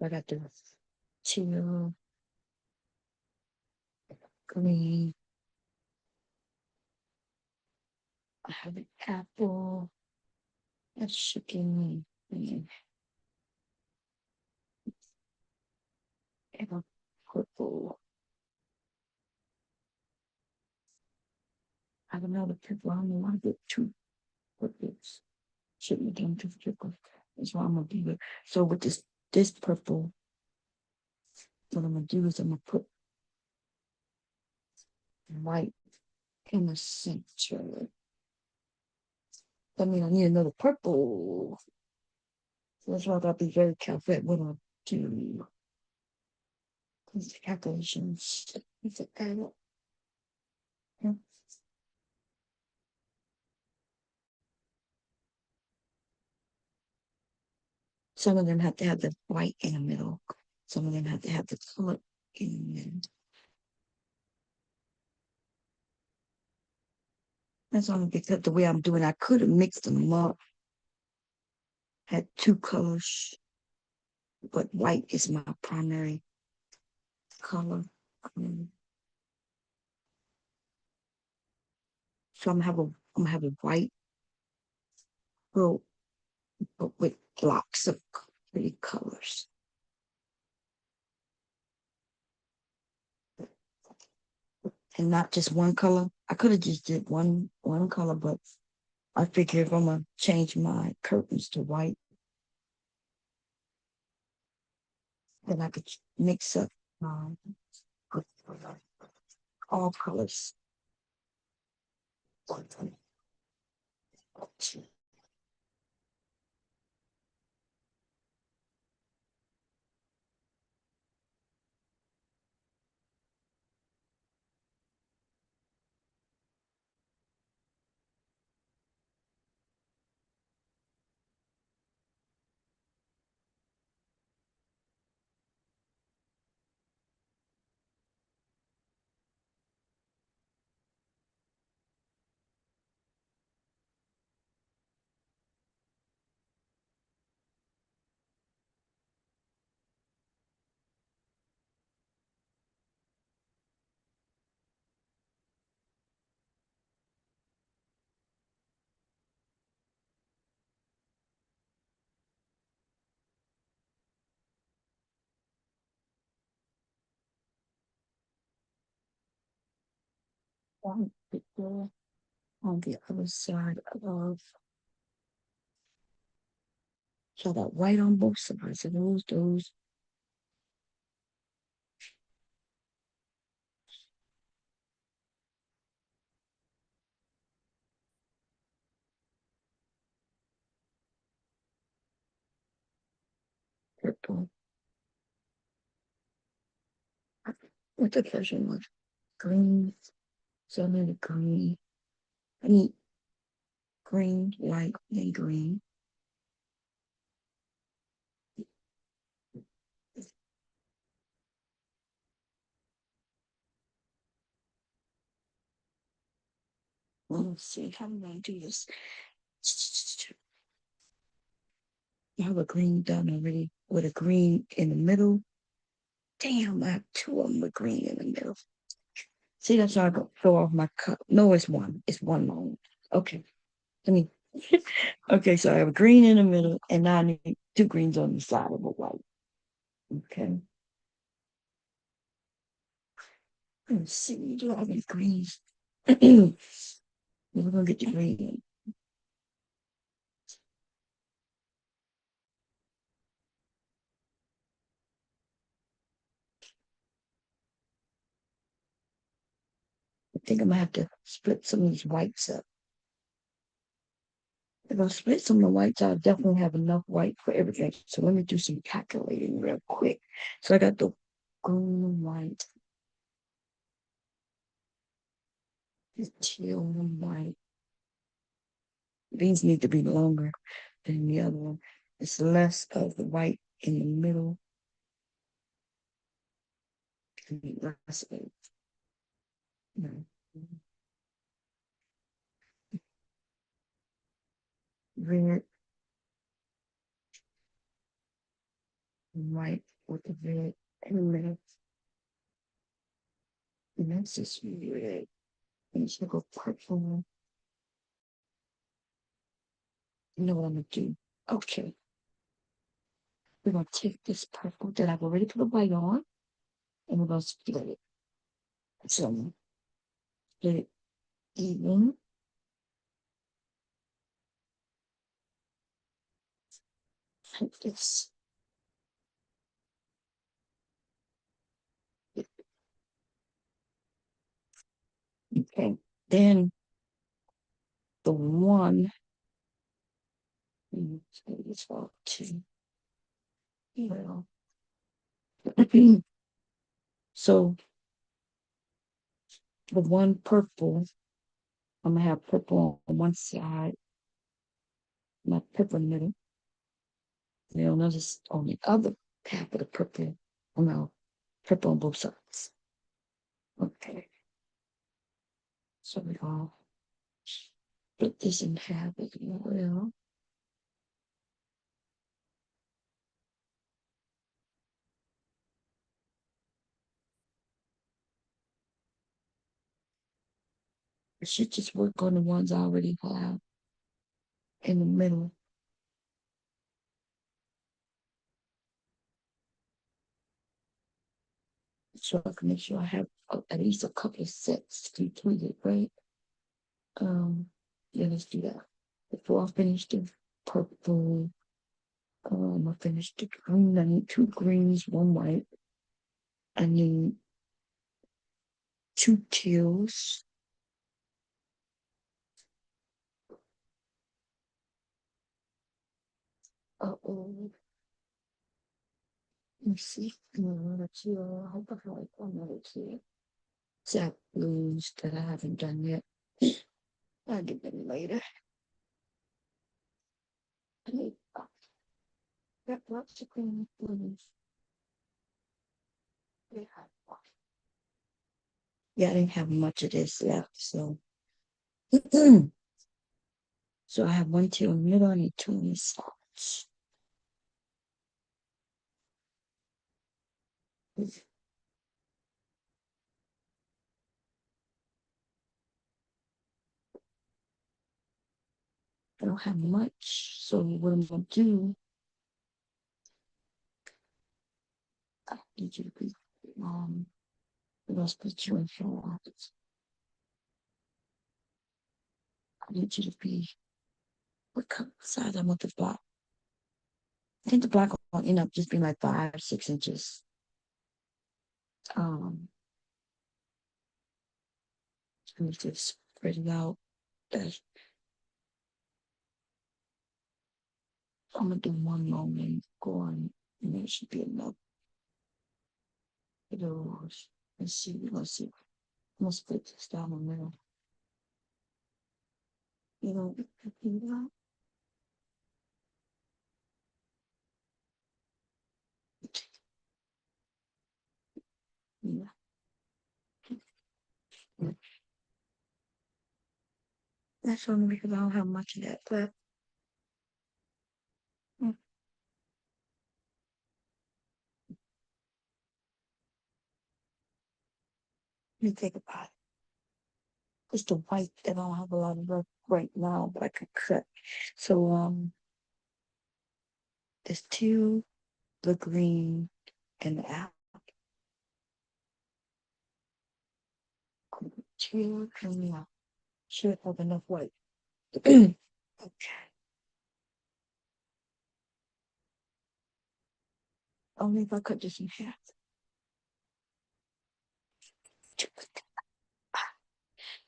I got the teal, green. I have an apple. That's chicken. And a purple. I have another purple. I don't know why I get two purples. Shouldn't have done two purples. That's why I'm gonna do it. So with this purple, what I'm gonna do is I'm gonna put white in the center. I mean, I need another purple. So that's why I gotta be very careful at what I do. Because the calculations. It's a kind of, some of them have to have the white in the middle. Some of them have to have the color in the middle. That's only because the way I'm doing, I could have mixed them up, had two colors, but white is my primary color. So I'm gonna have a white quilt, but with blocks of pretty colors. And not just one color. I could have just did one color, but I figure if I'm gonna change my curtains to white, then I could mix up um, all colors. one picture on the other side of, so that white on both sides of those purple. What the version was? Green. So I need green. I need green, white, and green. Well, let's see, how do I do this? I have a green done already with a green in the middle. Damn, I have two of them with green in the middle. See, that's how I go throw off my cup. No, it's one. It's one long. Okay. Let me. Okay, so I have a green in the middle, and now I need two greens on the side of a white. Okay. Let's see. Do I have any greens? We're gonna get the green. I think I'm gonna have to split some of these whites up. If I split some of the whites, I'll definitely have enough white for everything. So let me do some calculating real quick. So I got the green and white, the teal and white. These need to be longer than the other one. It's less of the white in the middle. Less of it. No. Red and white with the red in the middle. And that's just red. And it's gonna go purple. You know what I'm gonna do? Okay. We're gonna take this purple that I've already put the white on, and we're gonna split it. So split it even. Like this. Okay. Then the one. It's about two. Well. So the one purple, I'm gonna have purple on one side, my purple in the middle. And you'll notice on the other half of the purple, oh no, purple on both sides. Okay. So we all split this in half as well. I should just work on the ones I already have in the middle. So I can make sure I have at least a couple of sets completed, right? Yeah, let's do that. Before I finish the purple, I finish the green. I need two greens, one white. I need two teals. Uh-oh. Let's see. Another teal. I hope I have like another teal. Zap blues that I haven't done yet. I'll get them later. I need got lots of green blues. Yeah. Yeah, I didn't have much of this left, so so I have one teal in the middle, I need two on the sides. I don't have much, so what I'm gonna do, I need you to be I'm gonna split you in half. I need you to be, what color size I want the block? I think the block will end up just being like 5, 6 inches. Let me just spread it out. That's, I'm gonna do one more and go on, and there should be enough. Let's see, let's see. I'm gonna split this down the middle. You know, yeah. That's only because I don't have much of that, but let me think about it. It's the white that I don't have a lot of work right now, but I could cut. So there's two, the green, and the apple. Two, and yeah, should have enough white. Okay. Only if I cut this in half.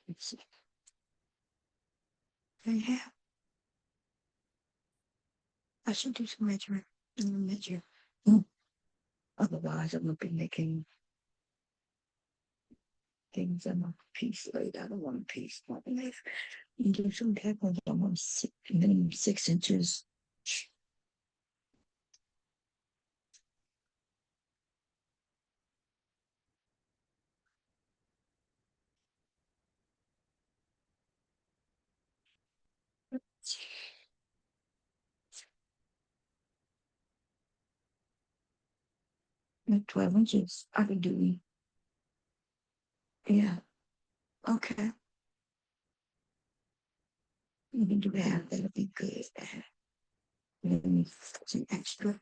Let's see. In half. I should do some measuring in the measure. Otherwise, I'm gonna be making things on a piece later. I don't want a piece. Not enough. You do some tackles. I want minimum 6 inches. Like 12 inches. I can do. Yeah. Okay. You can do that. That'll be good. Let me some extra.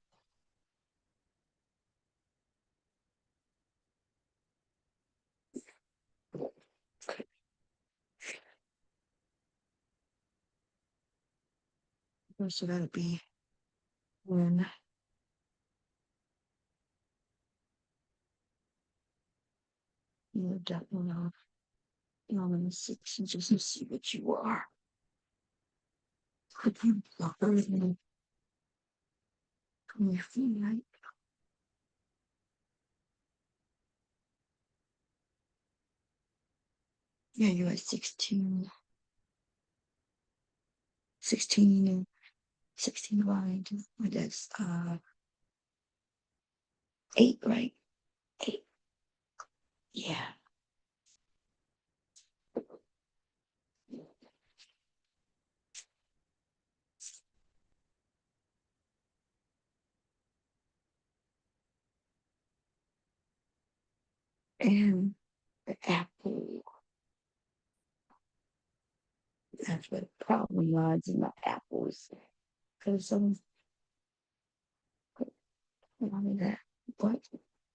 So that'll be when you're definitely on. In 6 inches to see what you are. Could you blocker it in 20 feet, right? Yeah, you're at 16. 16 line. That's 8, right? 8. Yeah. And the apple. That's where the problem lies in the apples. Because none of that. But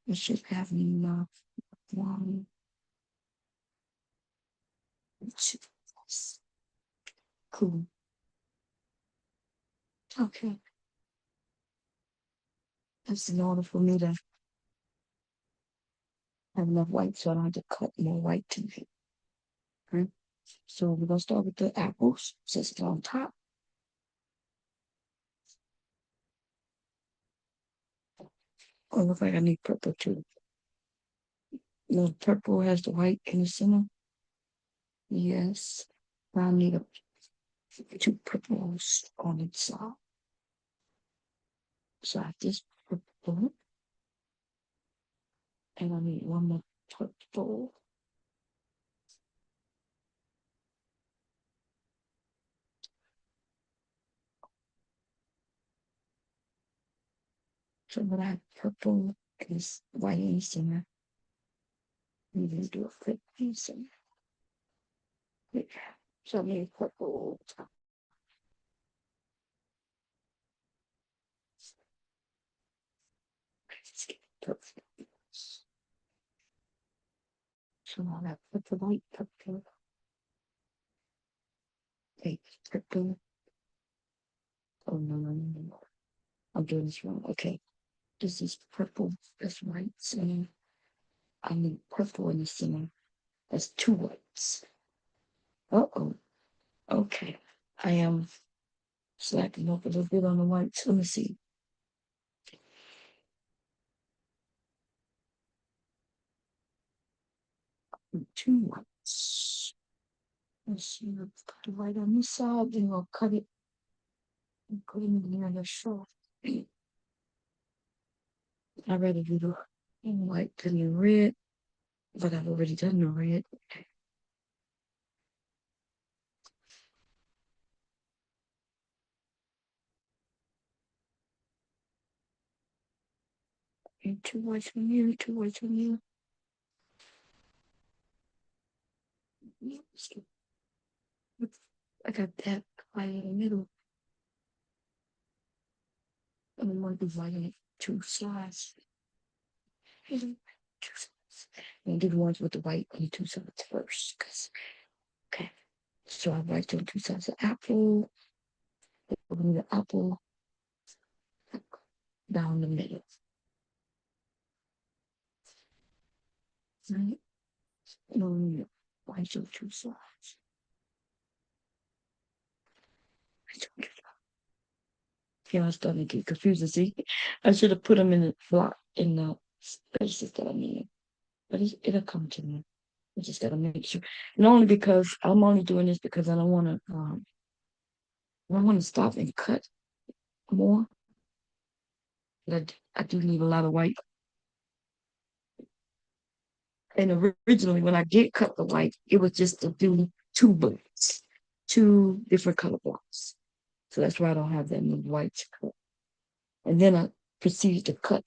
it should have enough. 1, 2. Cool. Okay. That's in order for me to have enough white so I don't have to cut more white to it. Right? So we're gonna start with the apples, since it's on top. Oh, looks like I need purple too. No, purple has the white in the center. Yes. I need 2 purples on its side. So I have this purple. And I need one more purple. So when I have purple and this white in the center, I'm gonna do a flip in the center. Yeah. So I need purple. Purple. So I have purple, white, purple. Okay, purple. Oh no. I'm doing this wrong. Okay. This is purple. That's white. Center. I need purple in the center. That's 2 whites. Uh-oh. Okay. I am slacking up a little bit on the whites. Let me see. Two whites. Let's see. Let's put the white on this side. Then I'll cut it and put it in the other short. I'd rather do the white than the red, but I've already done the red. And 2 whites from here, 2 whites from here. I got that white in the middle. And I want to divide it 2 sides. And do the ones with the white on 2 sides first. Okay. So I write on 2 sides of apple. Putting the apple down the middle. Right? No. White on 2 sides. Yeah, I was starting to get confused. See, I should have put them in the block in the spaces that I need. But it'll come to me. I just gotta make sure. And only because I'm only doing this because I don't want to stop and cut more. But I do need a lot of white. And originally, when I did cut the white, it was just to do 2 blocks, 2 different color blocks. So that's why I don't have that many whites cut. And then I proceeded to cut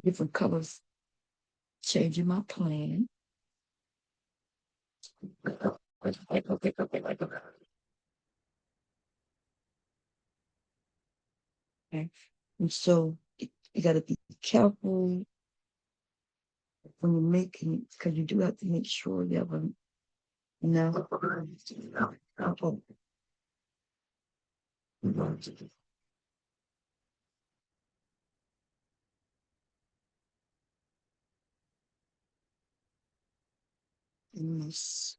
different colors, changing my plan. Okay. And so you got to be careful when you're making, because you do have to make sure you have enough. In this.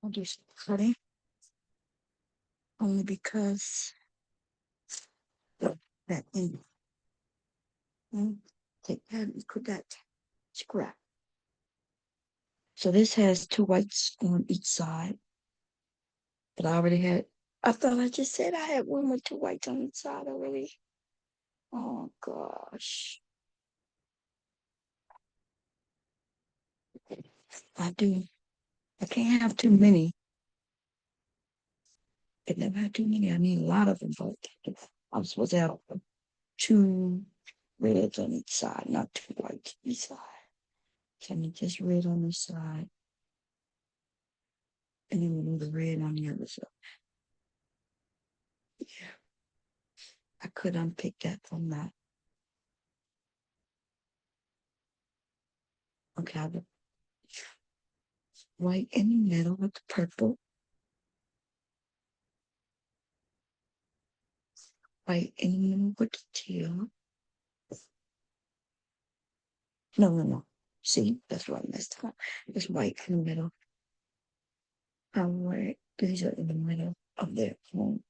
I'll do some cutting only because that in. Take that and put that scrap. So this has 2 whites on each side. But I already had, I thought I just said I had 1 with 2 whites on each side already. Oh gosh. I do. I can't have too many. I never had too many. I need a lot of them, but I'm supposed to have 2 reds on each side, not 2 whites on each side. So I need just red on this side. And then we need the red on the other side. Yeah. I could unpick that from that. Okay, I have the white in the middle with the purple. White in the middle with the teal. No. See, that's what I messed up. There's white in the middle. White. These are in the middle of their home.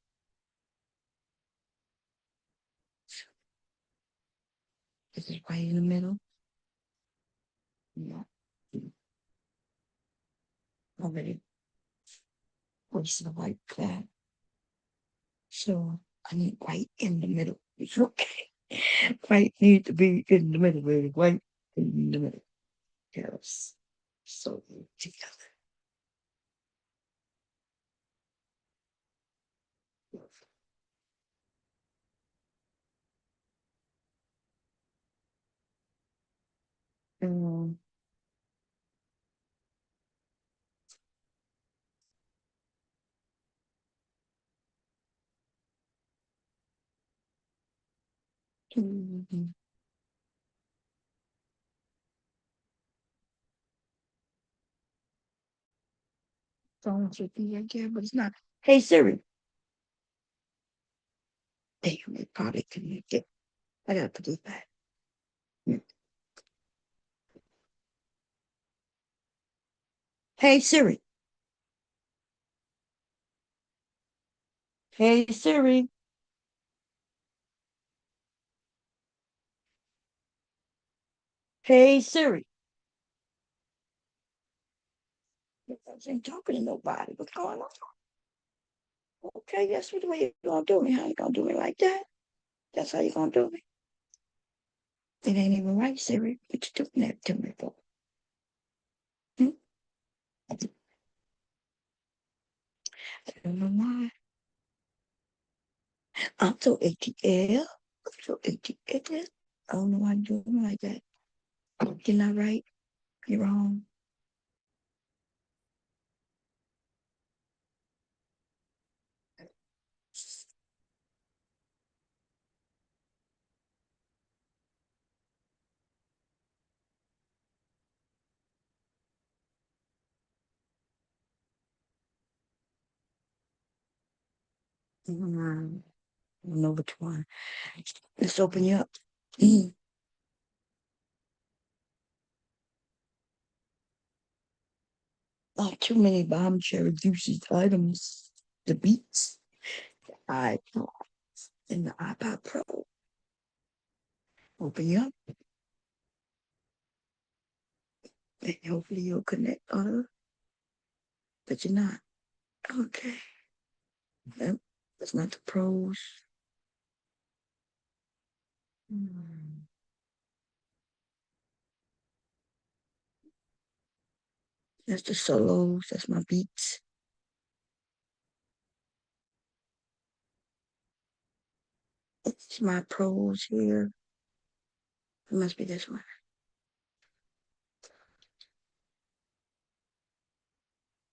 This is white in the middle. Yeah. Already wasted a white pad. So I need white in the middle. It's okay. White needs to be in the middle, baby. White in the middle. Yes. So together. Um, mhm. Phone should be again, but it's not. Hey Siri. Damn, it probably couldn't get. I gotta put this back. Hey Siri. Hey Siri. Hey Siri. I ain't talking to nobody. What's going on? Okay, that's what the way you gonna do me. How you gonna do me like that? That's how you gonna do me. It ain't even right, Siri. What you doing that to me for? Hmm? I don't know why. I'm so ATL. I'm so ATL. I don't know why you doing me like that. You're not right. You're wrong. I don't know which one. Let's open you up. Oh, too many bomb cherry juices items. The Beats, the iPod, and the iPod Pro. Open you up, and hopefully you'll connect. But you're not. Okay. Nope, that's not the pros. Hmm. That's the solos. That's my beats. It's my pros here. It must be this one.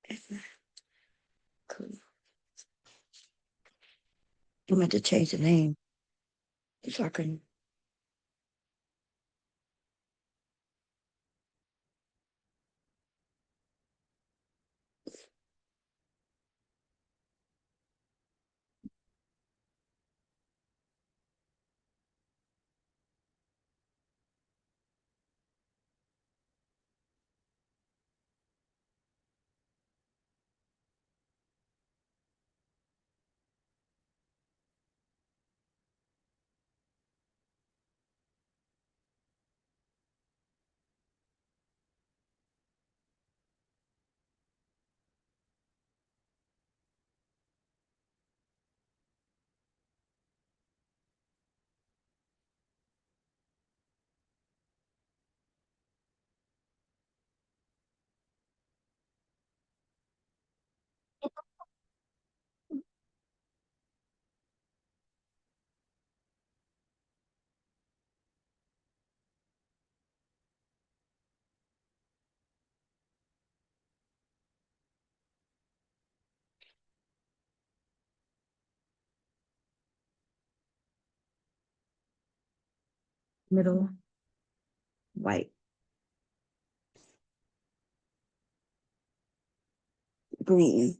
It's not cool. I meant to change the name so I can. Middle, white, green.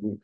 Die.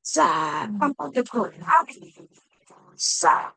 Side. I'm about to put it out. Side.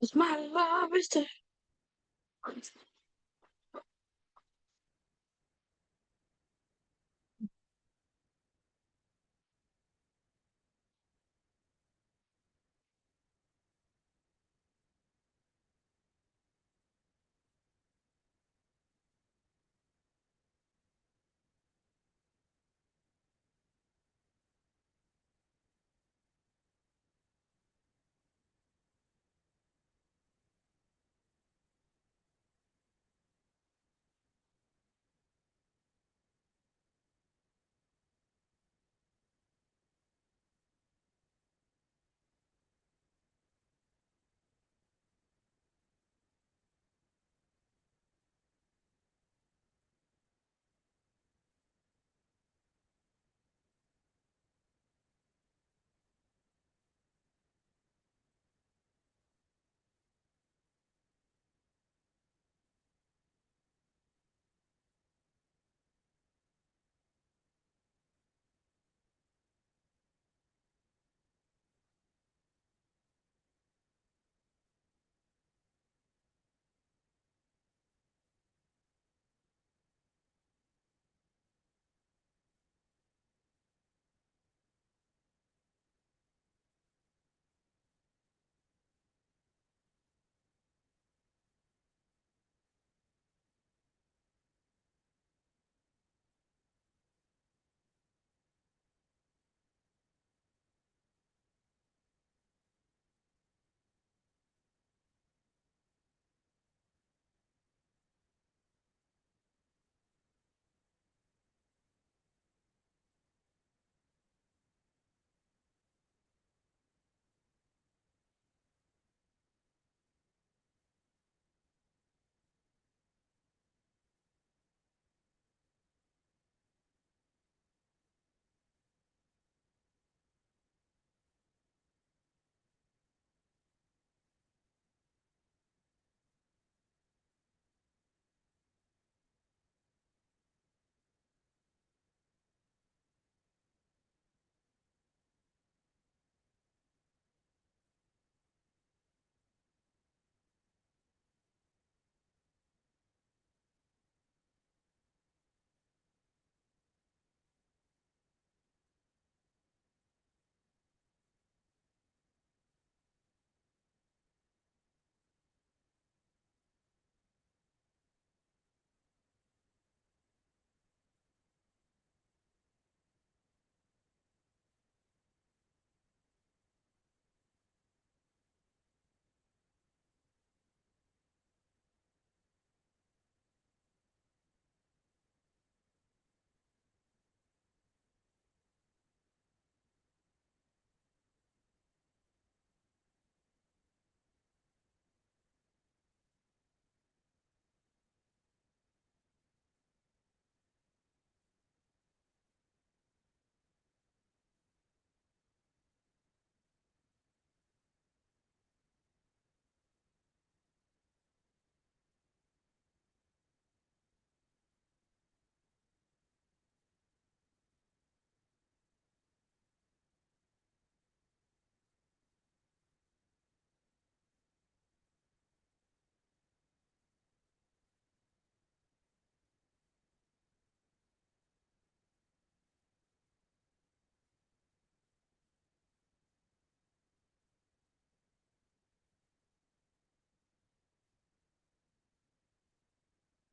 It's my love is to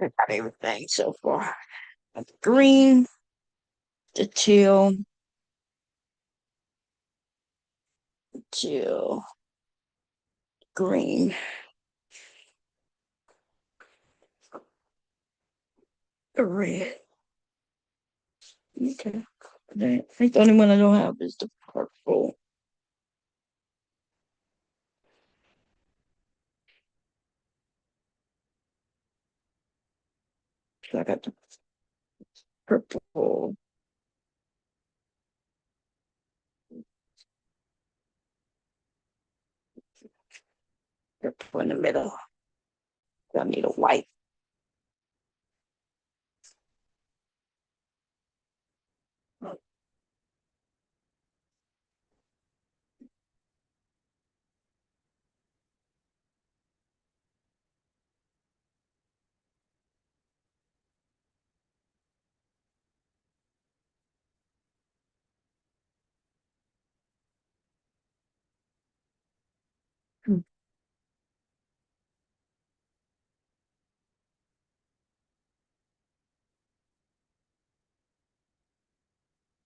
I got everything so far. Got the green, the teal, green, the red. Okay. I think the only one I don't have is the purple. So I got the purple. Purple in the middle. I need a white.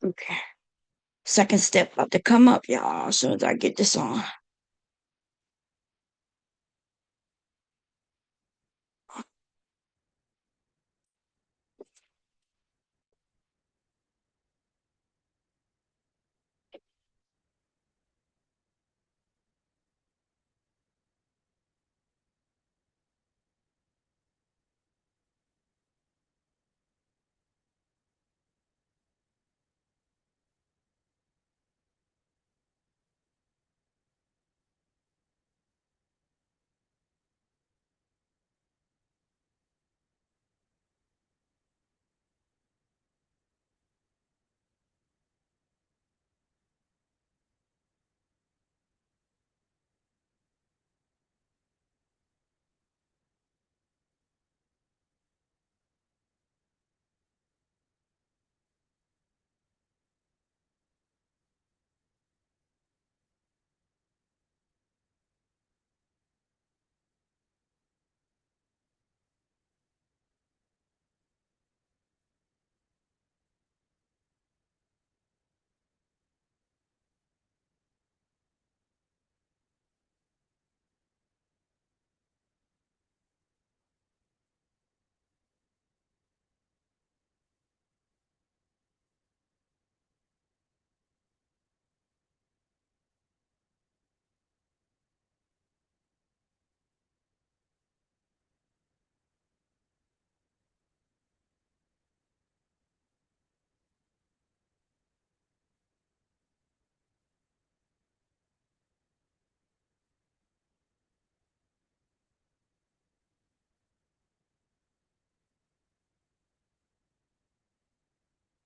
Okay. Second step about to come up, y'all, as soon as I get this on.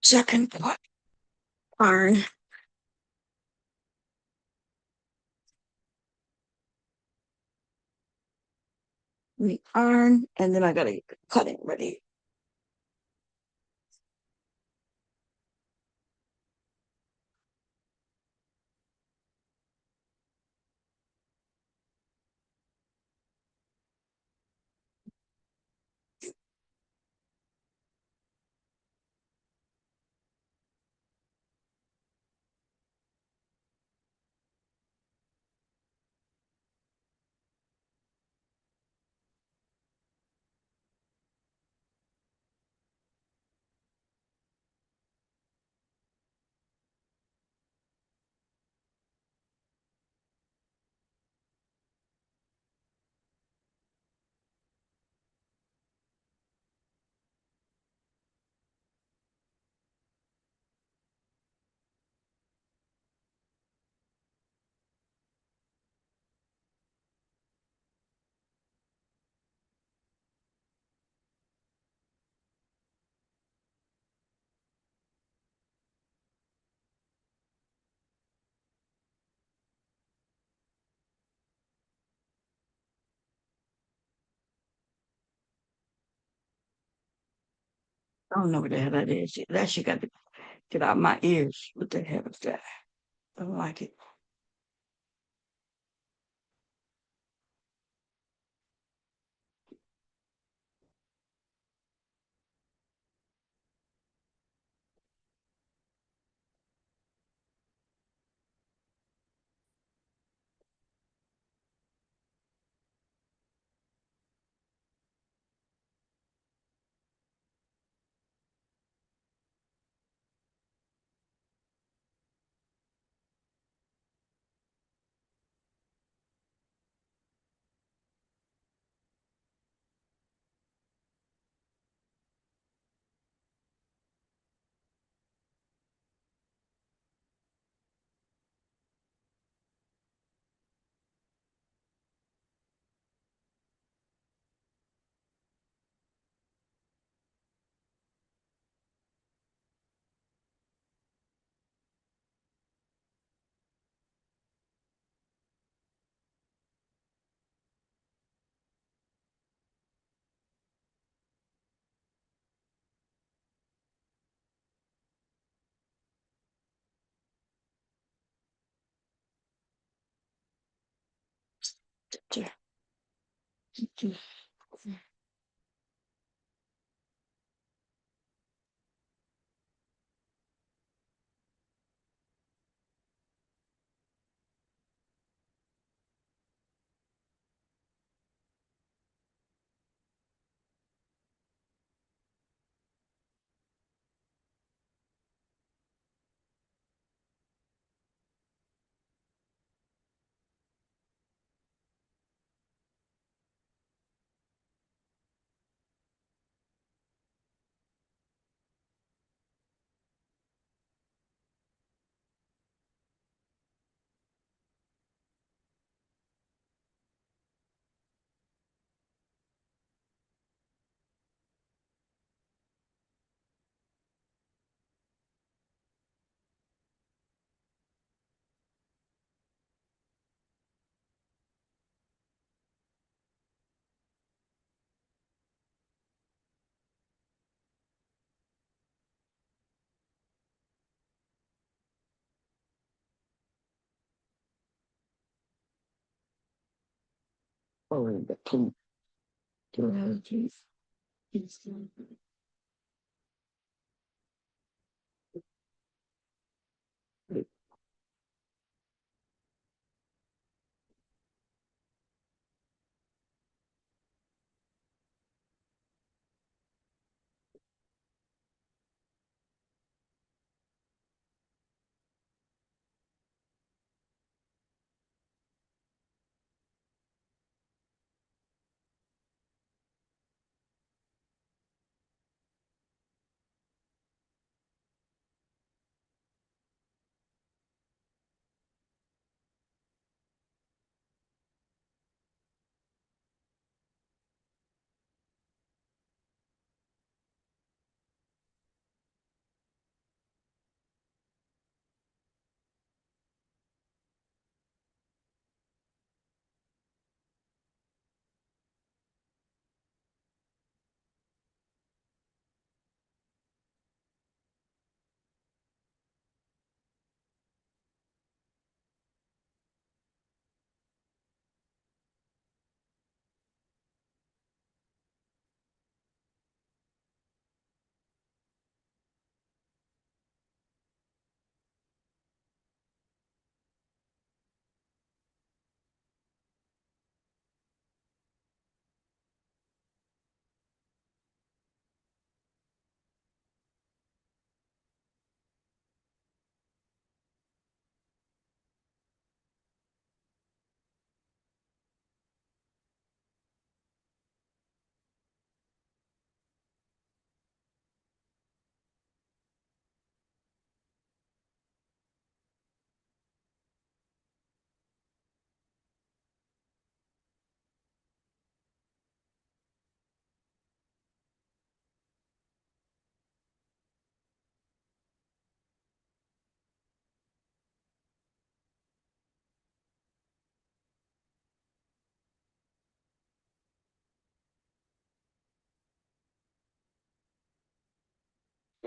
Second part, iron. The iron, and then I gotta get the cutting ready. I don't know what the hell that is. That shit got to get out of my ears. What the hell is that? I don't like it. Oh, the king. Dualities. It's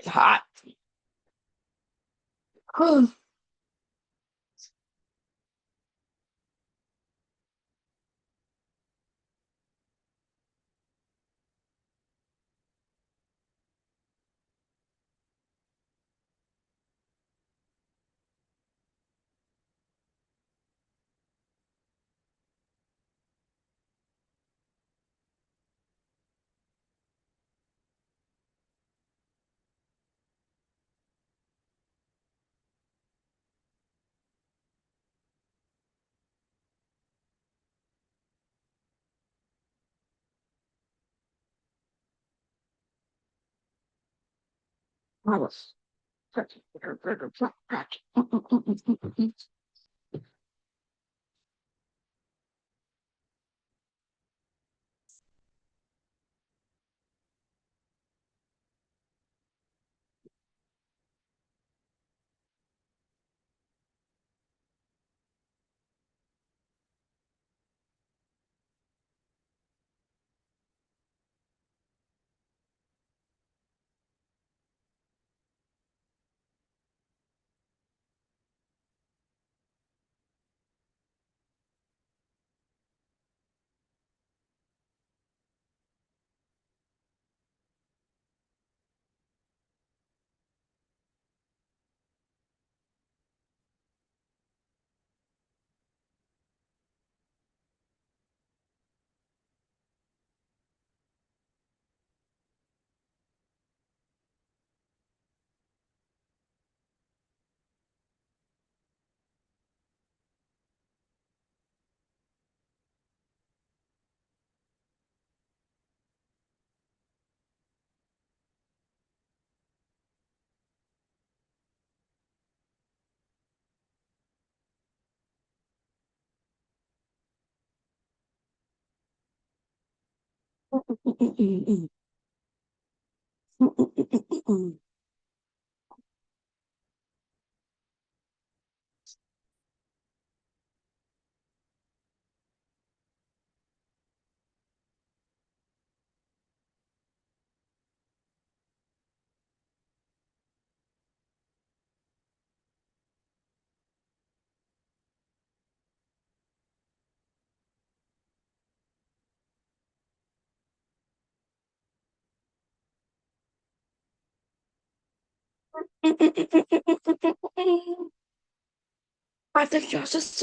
hot. Cool. I was such a I think y'all just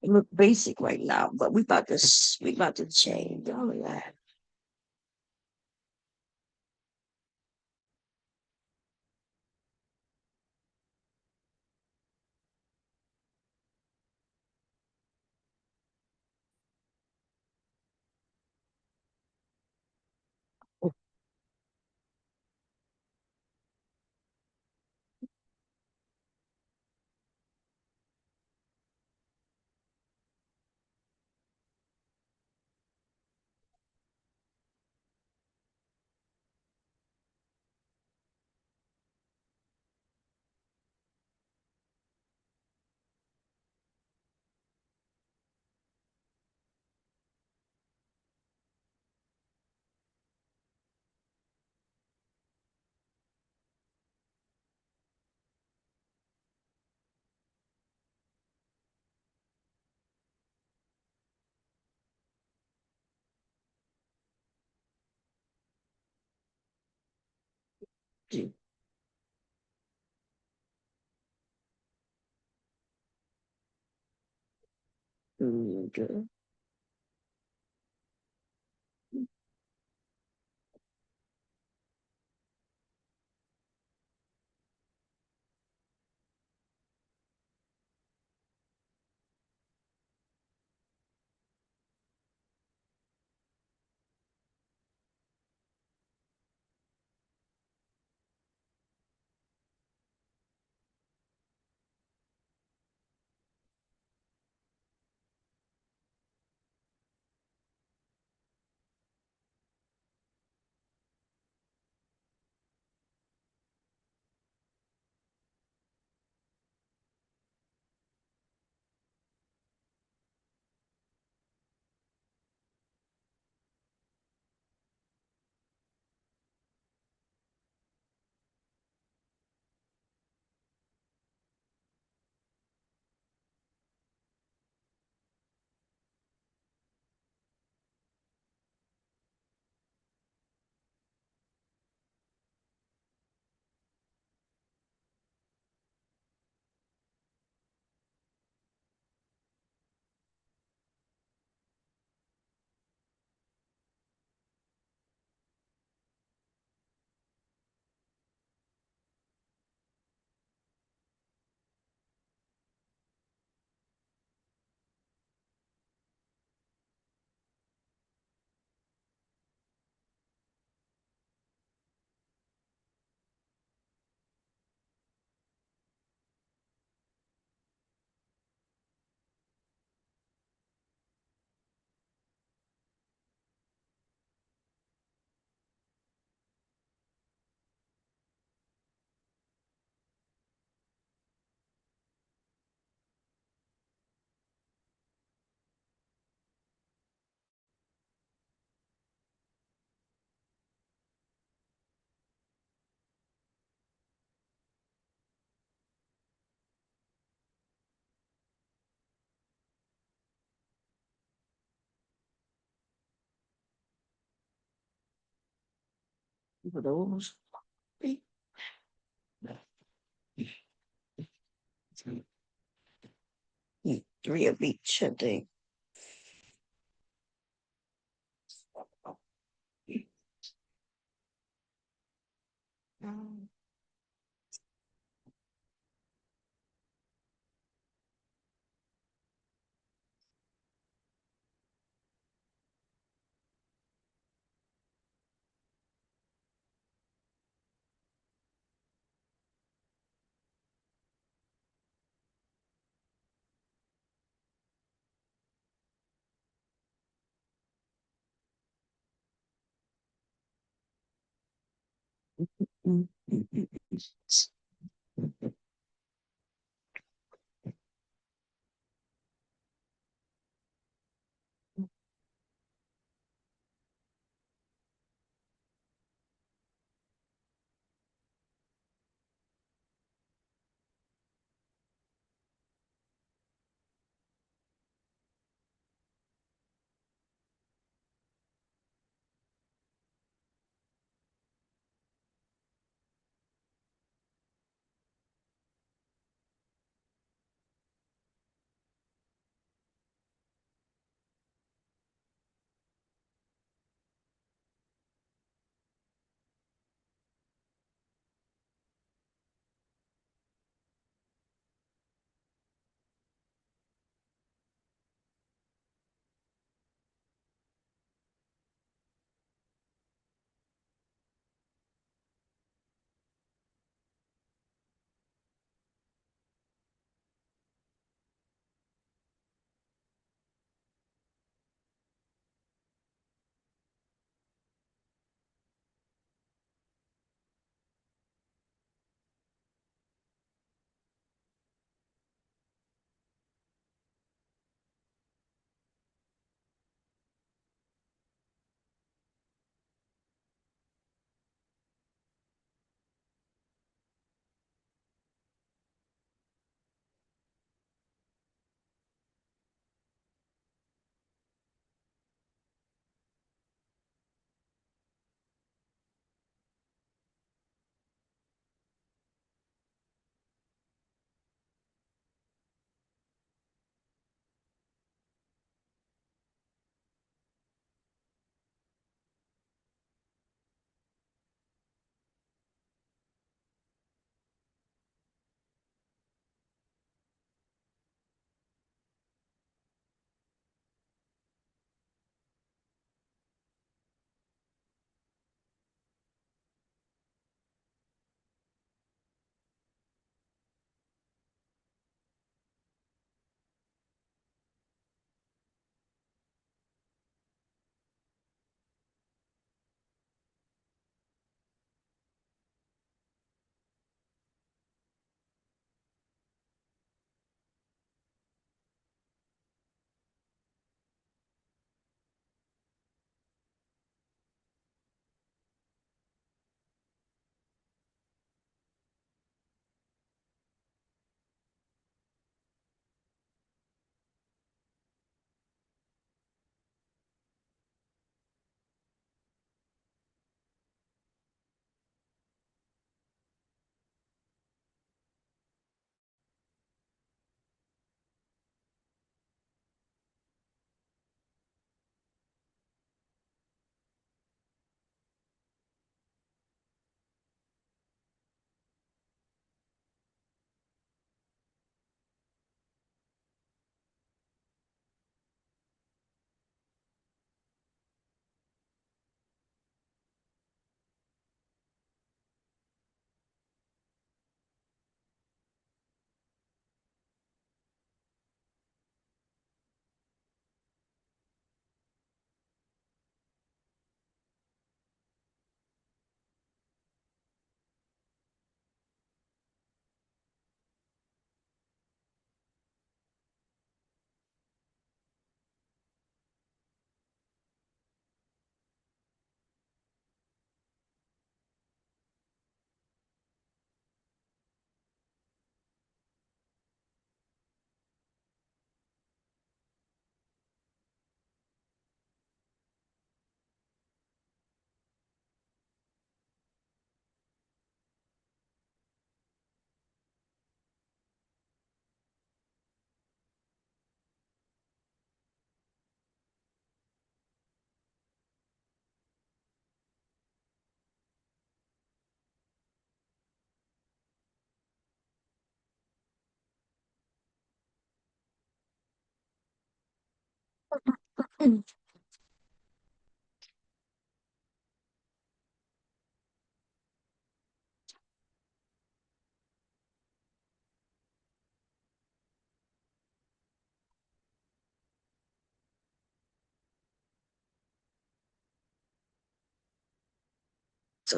it look basic right now, but we about to change all of that. It For those. Three of each, I think. So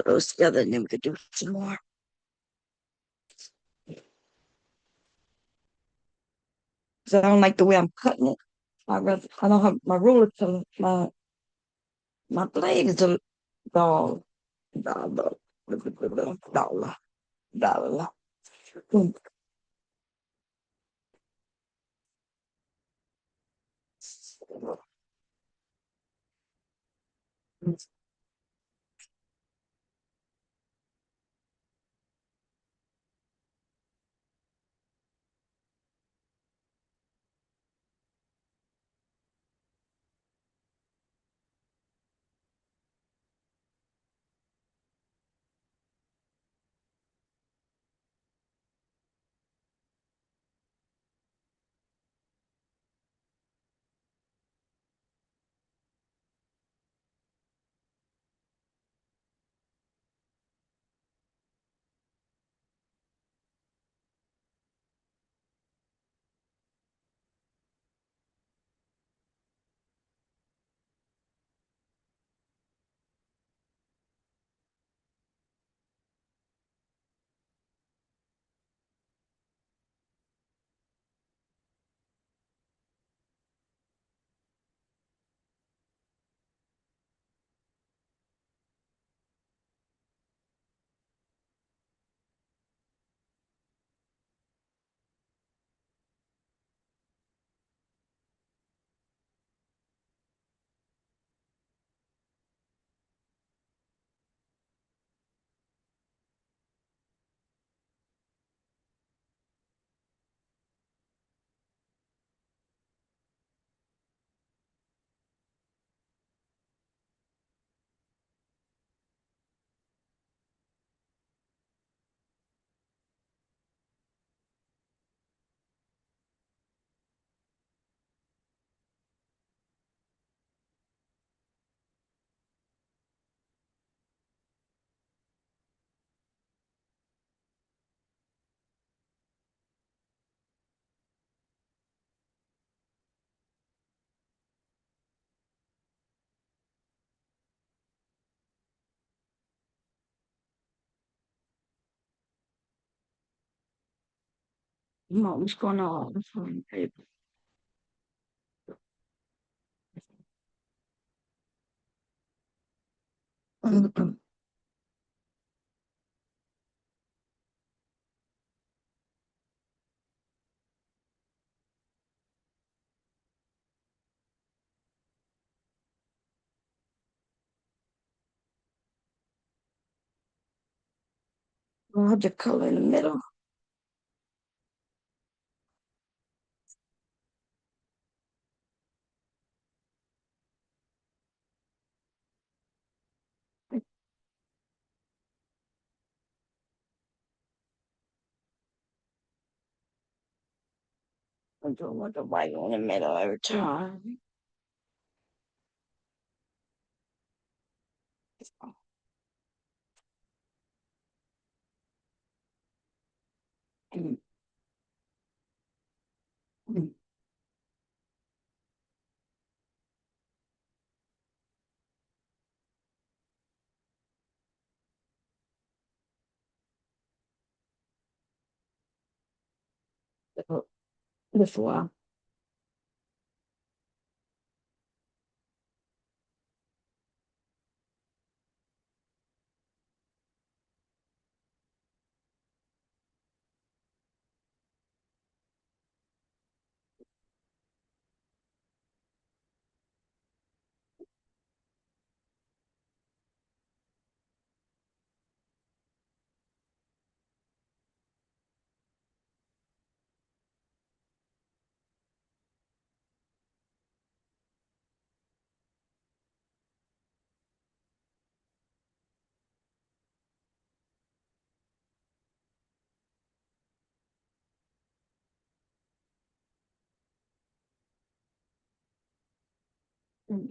those together, and then we could do some more. So I don't like the way I'm cutting it. I don't have my ruler to my blade is a dull, dull, dull, dull. What's going on? I'll have the color in the middle. I don't want the white in the middle every time. This one.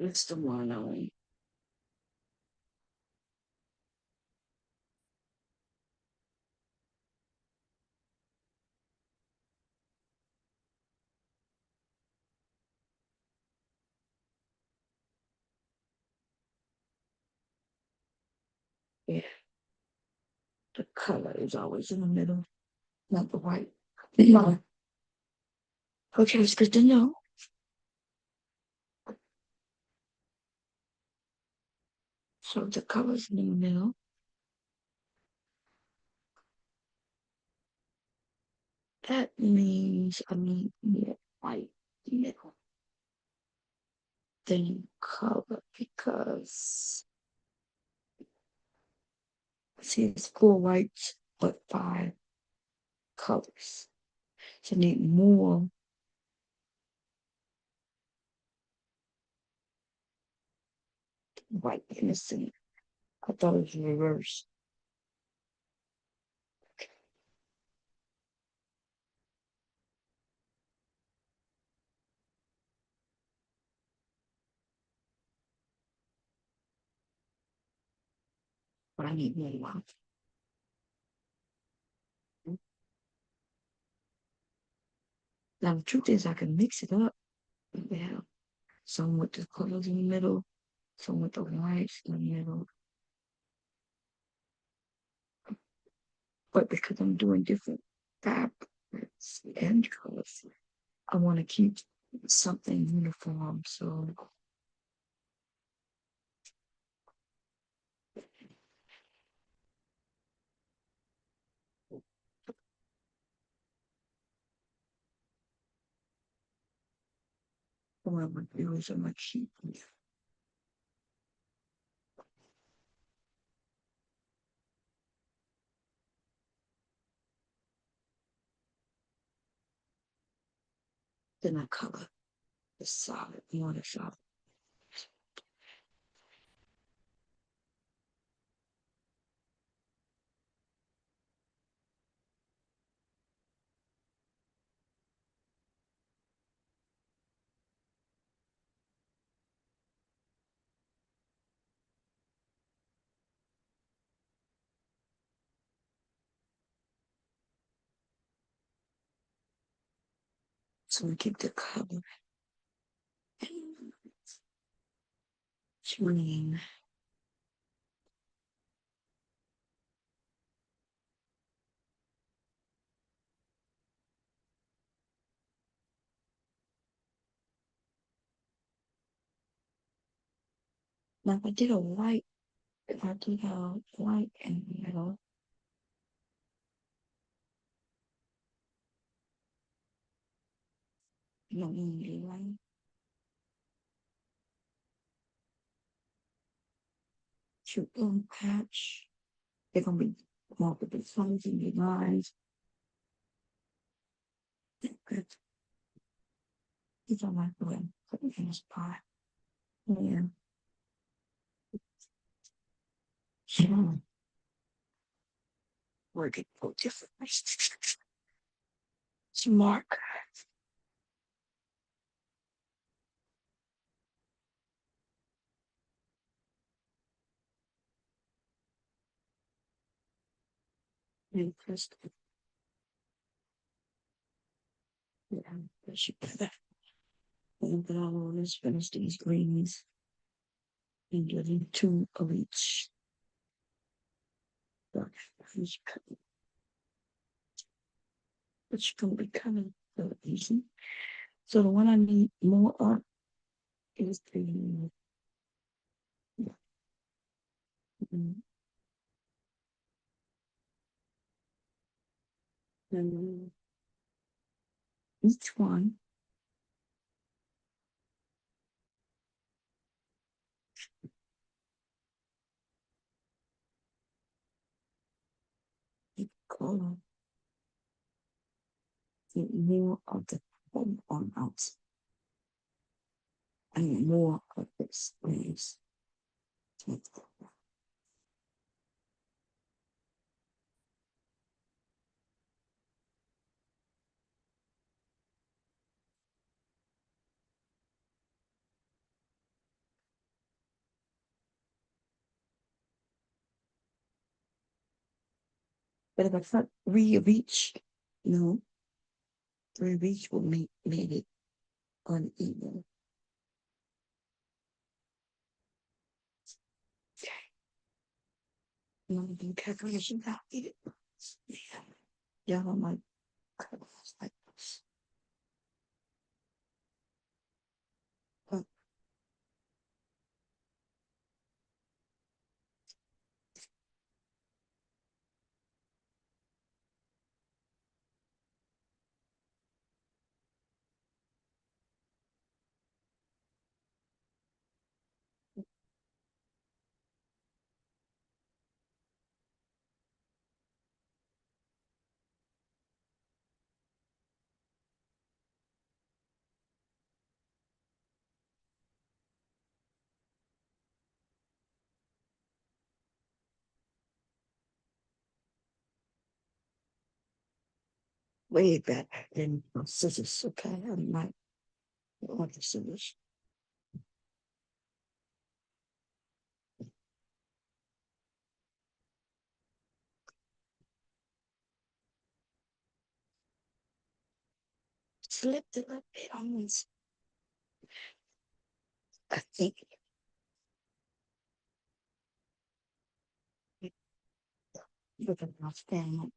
It's the one on. Yeah, the color is always in the middle, not the white. No. Okay, it's good to know. So the color's in the middle. That means I need more white middle than color because see it's 4 whites but 5 colors. So I need more white in the center. I thought it was reversed. But I need more white. Now the truth is I can mix it up. We have some with the colors in the middle, some with the whites in the middle. But because I'm doing different fabrics and colors, I want to keep something uniform. So what I'm going to do is I'm going to keep then I color the solid, more the solid. So we keep the color swinging. Now if I did a white, if I did a white and yellow, you don't need to right? Shoot patch. They're gonna be multiple colors in the lines. Good. These are like the way I'm putting in a spot. Yeah. Yeah. Work it go differently. Smart. Interesting. Yeah, I should put that. And then I'll just finish these greens and getting 2 of each. It's gonna be kind of easy. So the one I need more of is the and each one the color get more of the on out and more of this is But if I cut 3 of each, you know, 3 of each will make it uneven. I'm gonna do calculations out. Yeah. Y'all don't like cuts like this. Way better than scissors. Okay, I might want the scissors. Slipped a little bit on this. I think. Look at my stand.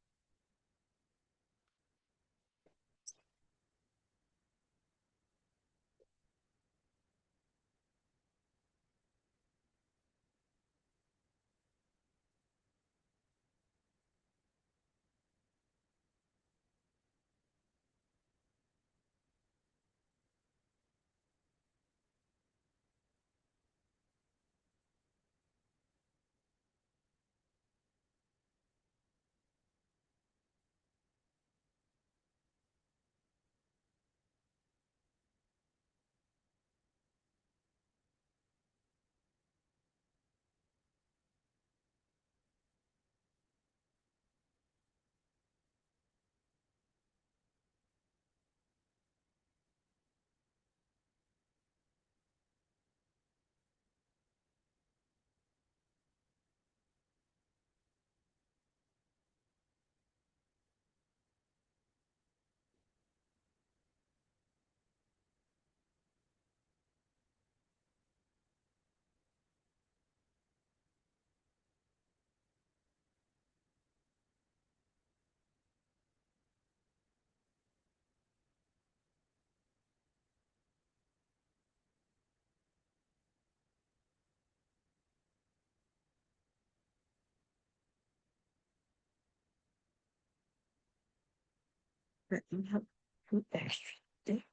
Let me have two extra there.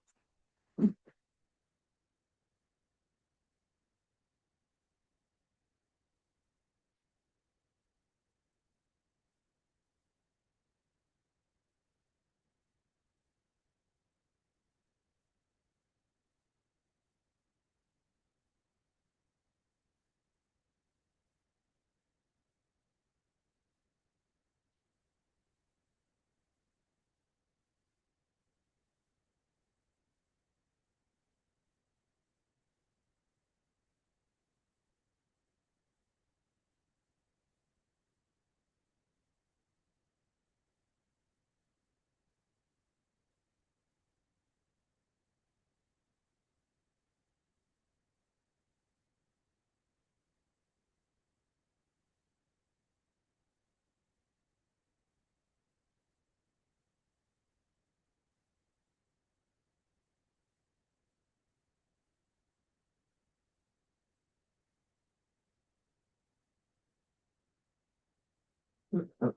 Oh,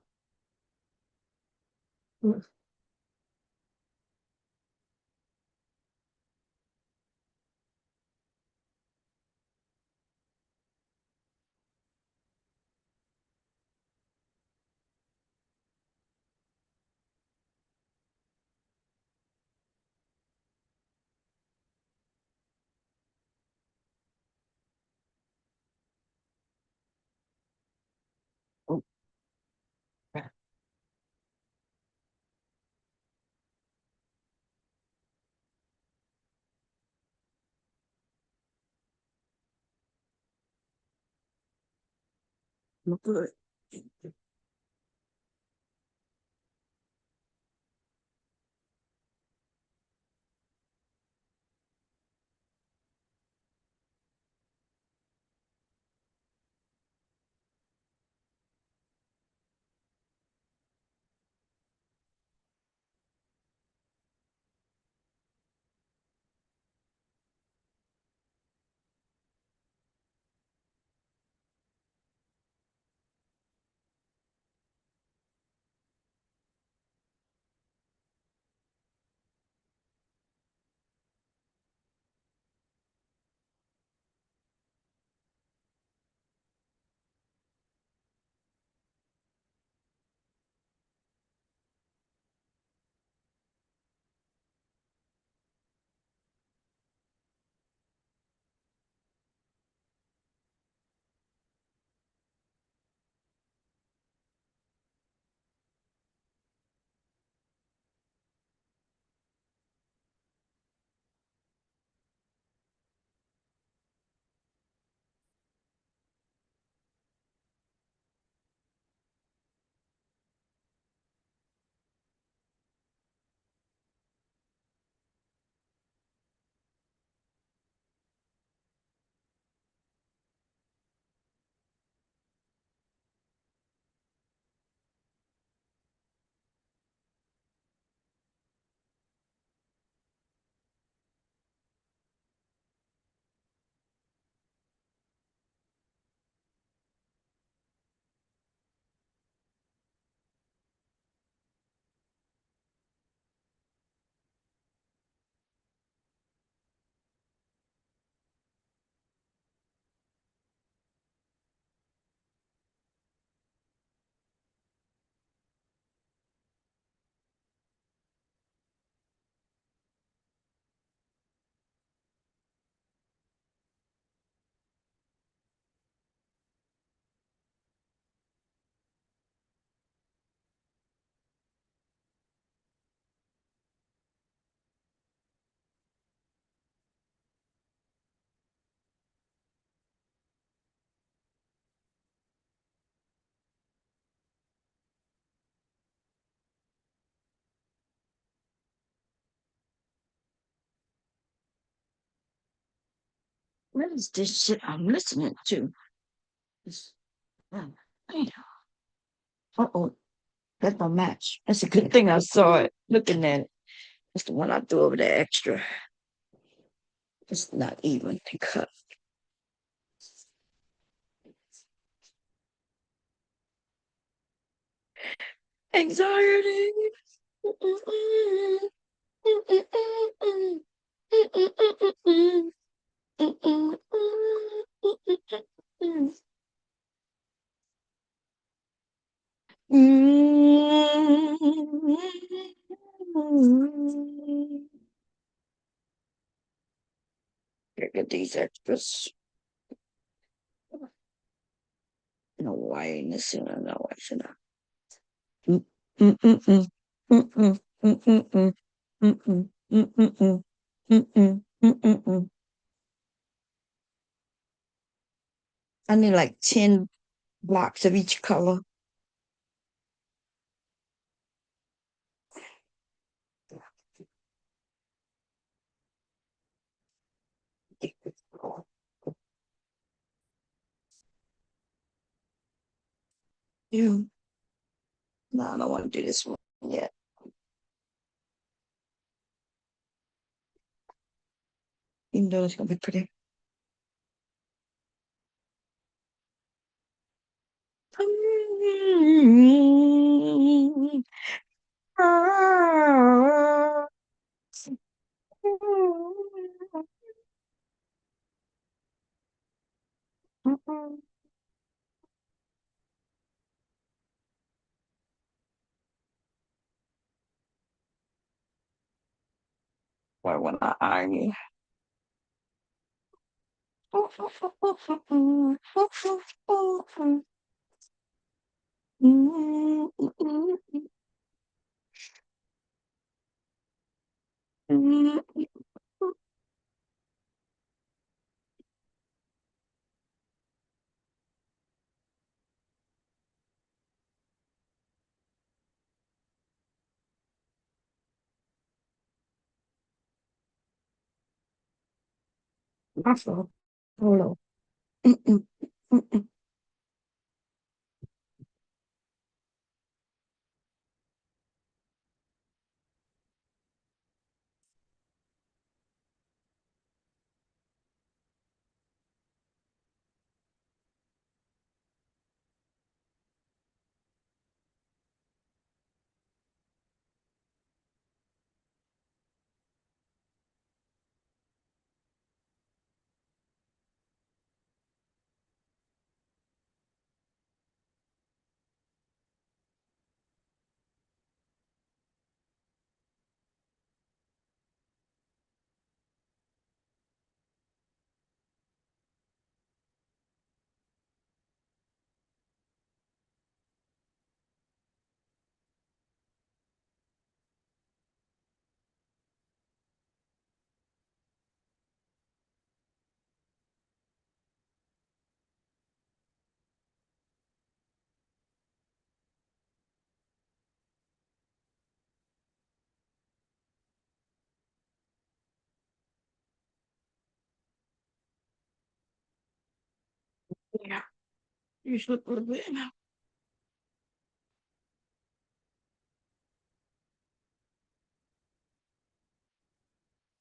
look good. What is this shit I'm listening to? Uh-oh, that's my match. That's a good thing I saw it. Looking at it. That's the one I threw over there extra. It's not even to cut. Anxiety. Get these extras. No, why ain't this in? No, I should not. Mm-mm-mm. Mm-mm. Mm-mm-mm. Mm-mm. Mm-mm-mm. Mm-mm. Mm-mm-mm. I need like 10 blocks of each color. Yeah. No, I don't want to do this one yet. Even though it's gonna be pretty. Why when I iron you? My fault. Hold on. Mm-mm. Mm-mm. Yeah, you should a little bit.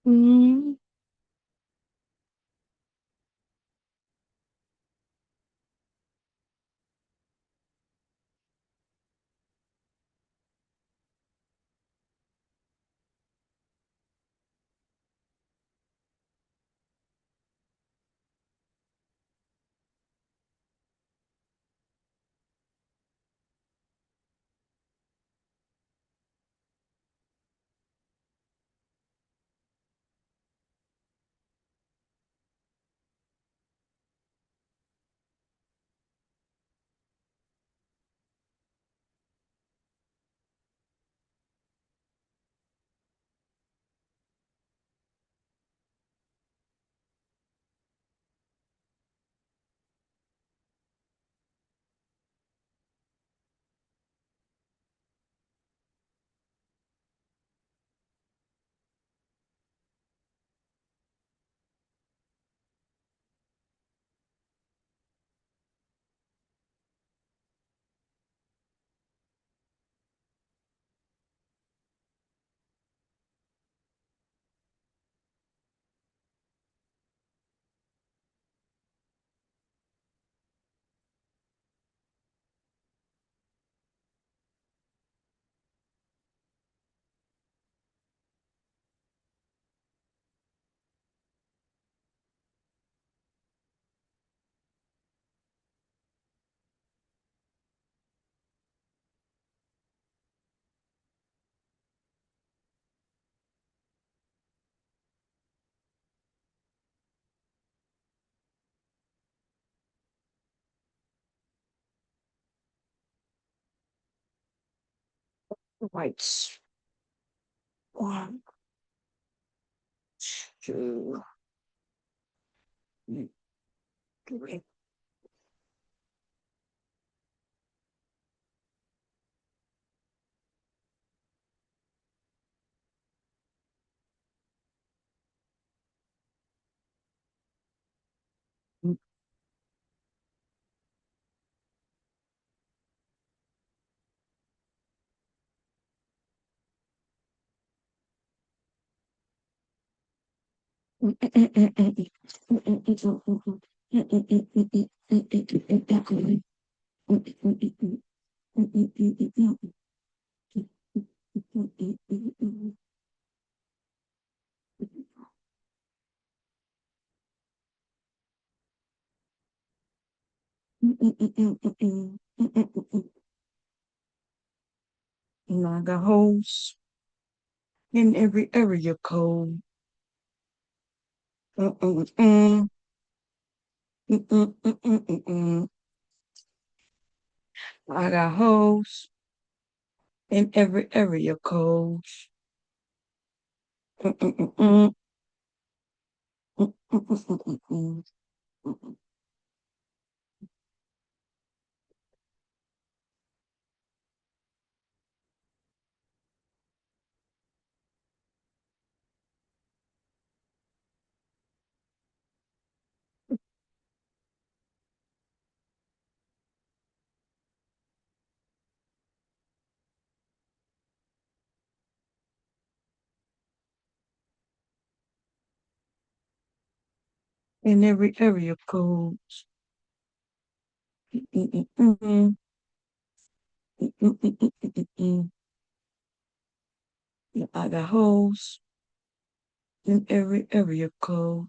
Mm. Right. One, two, three. And I got holes in every area code. I got holes in every area code. In every area code. I got holes in every area code.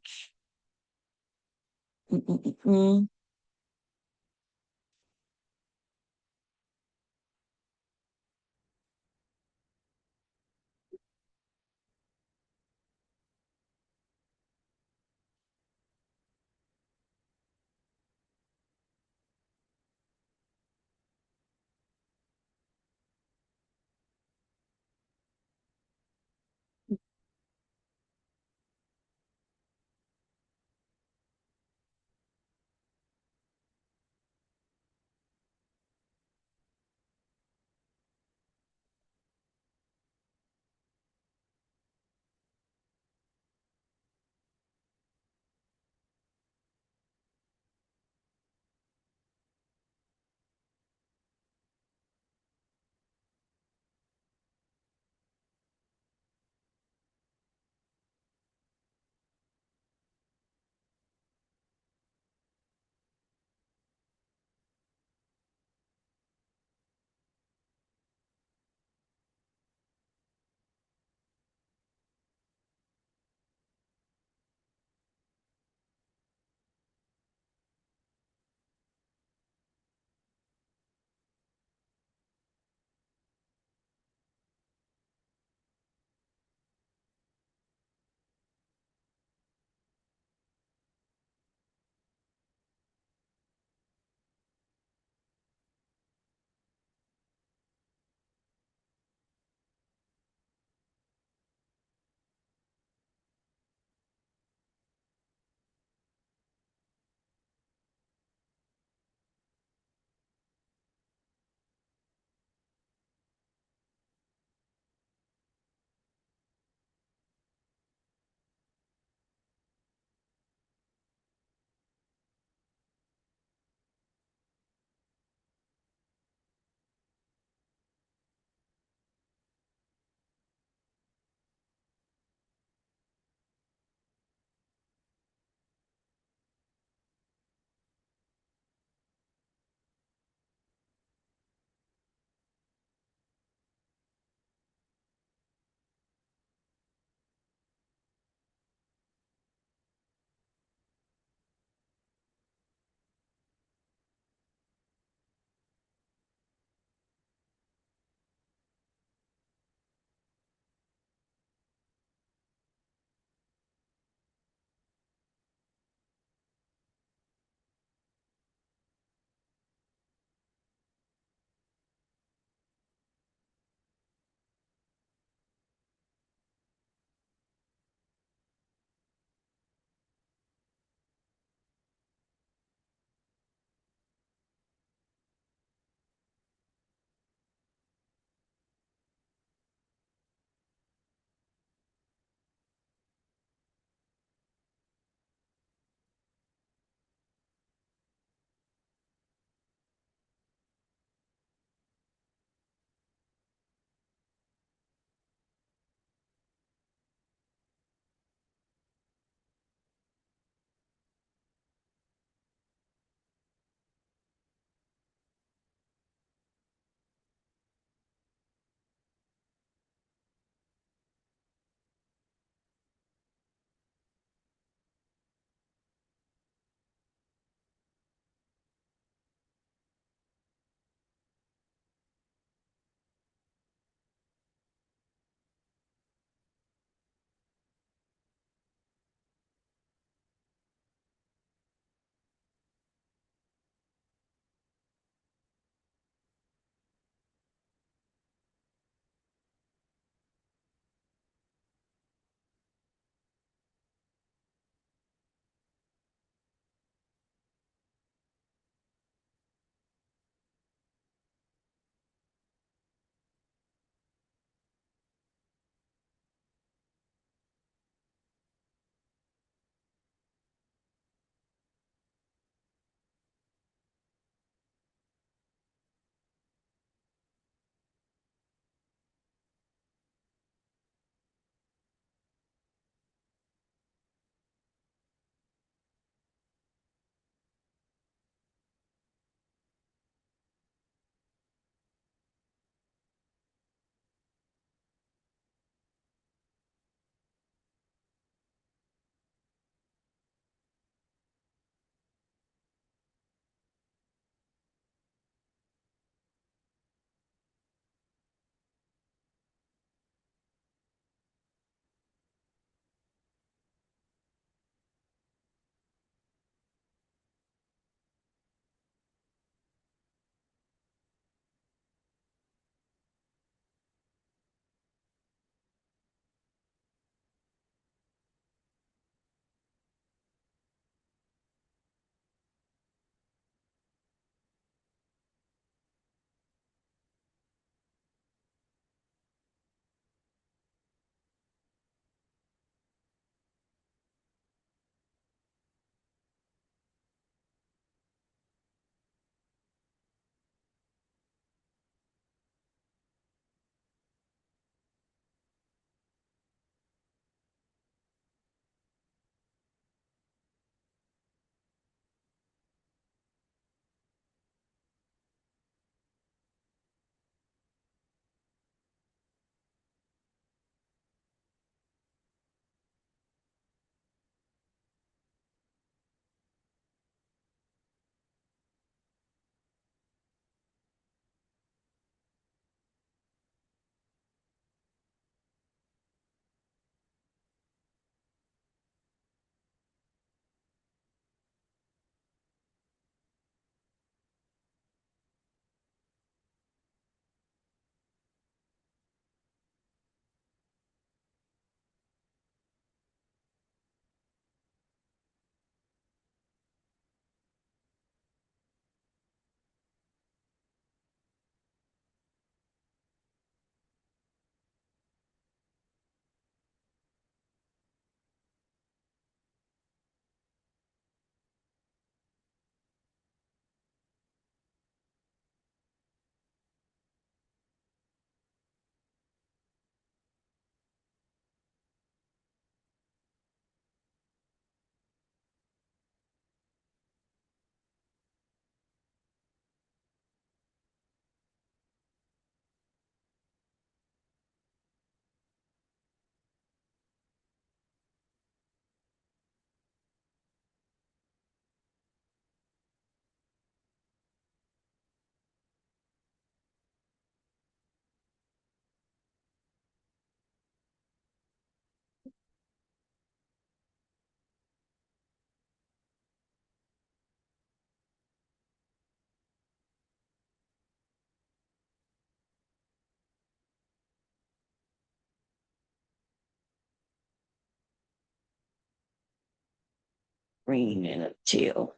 green and a teal.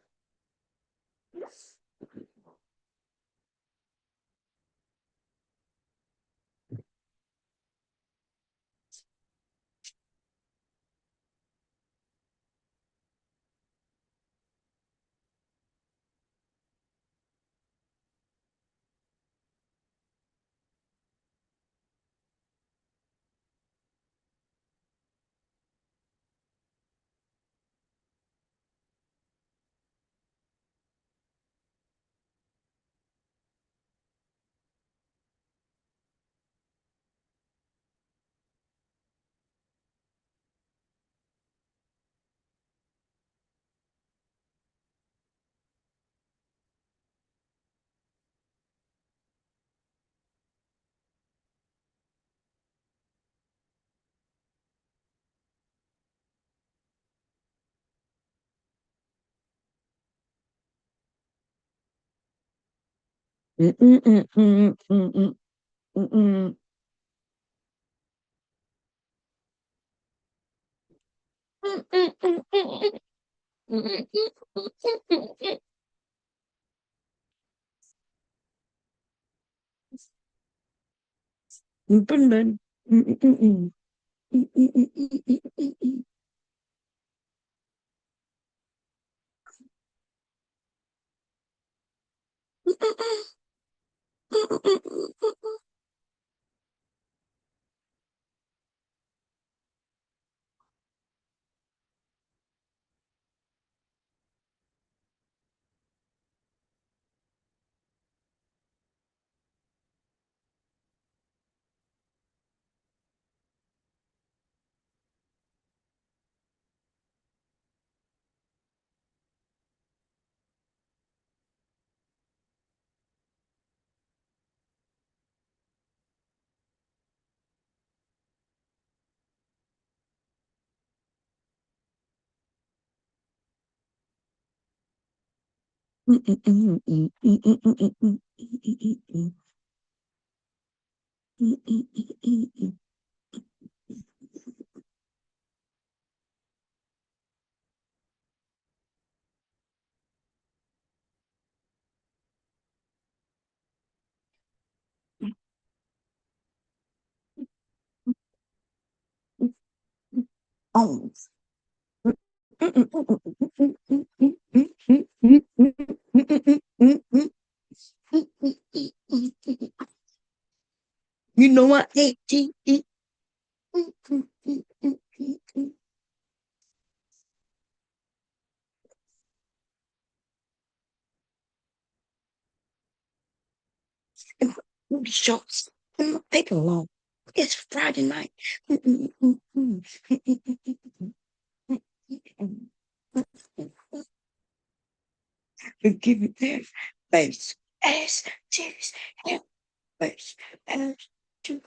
Oh. You know what? Movie shots. Leave my paper alone. It's Friday night. Forgive me there. Face, ass, cheese, and face, ass, cheese.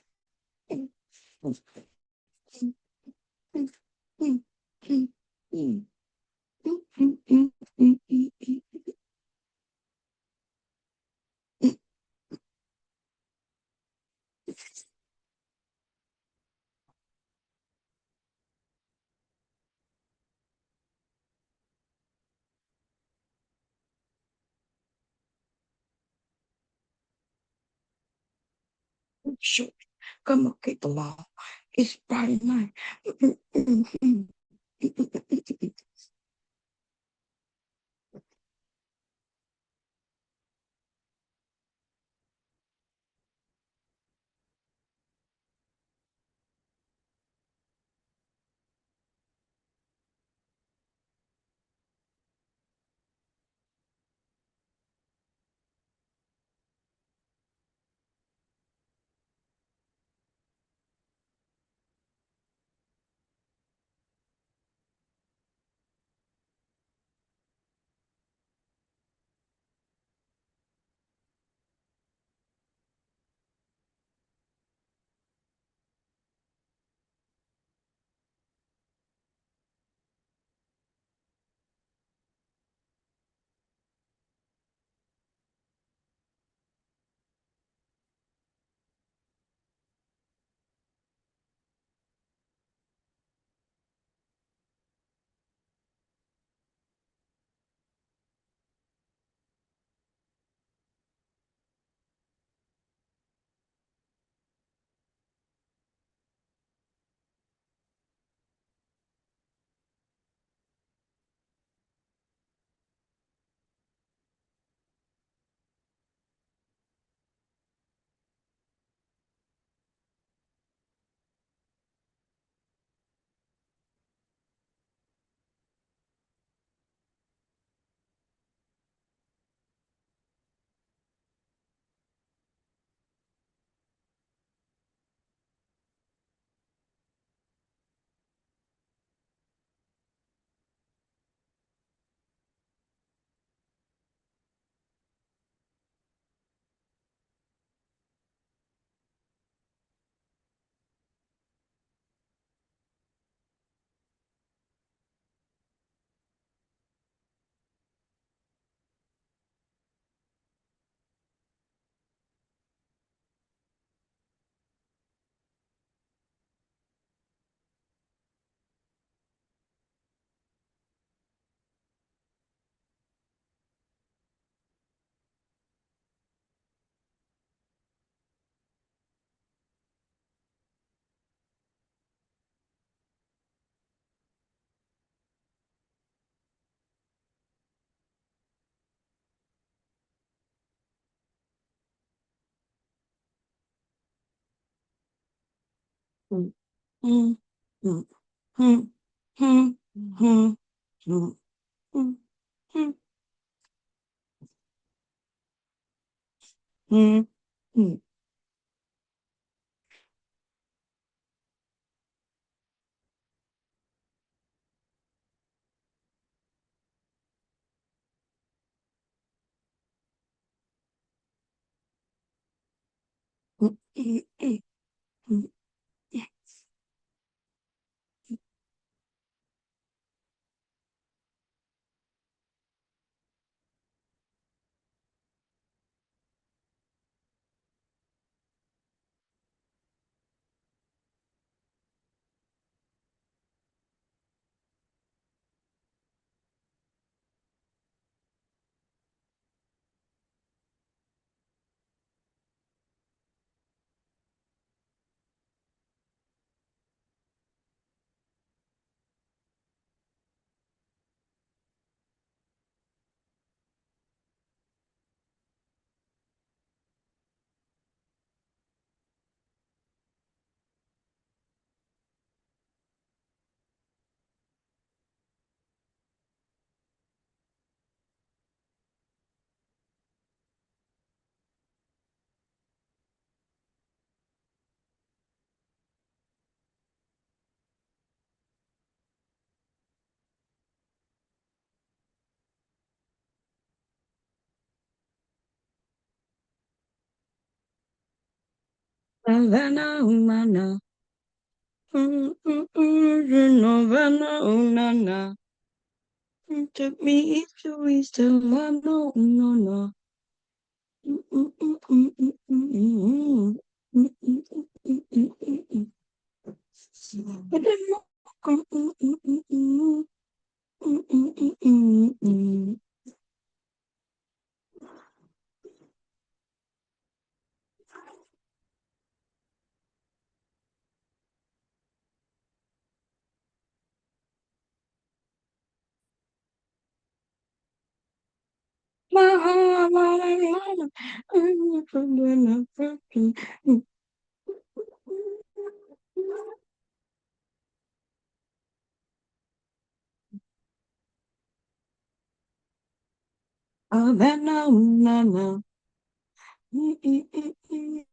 Sure. Come on, get along. It's Friday night. mm, mm, mm, mm, mm, mm, mm, mm, mm, mm. Mm, mm, mm, mm. Havana, umana. Mm, mm, mm, Havana, unana. Took me east to east, Havana, unana. Mm, mm, mm, mm, mm, mm, mm, mm, mm, mm, mm, mm, mm. But then, mm, mm, mm, mm, mm, mm, mm, mm, mm, mm. My heart, my heart, I'm from the Havana, unana. Mm, mm, mm, mm,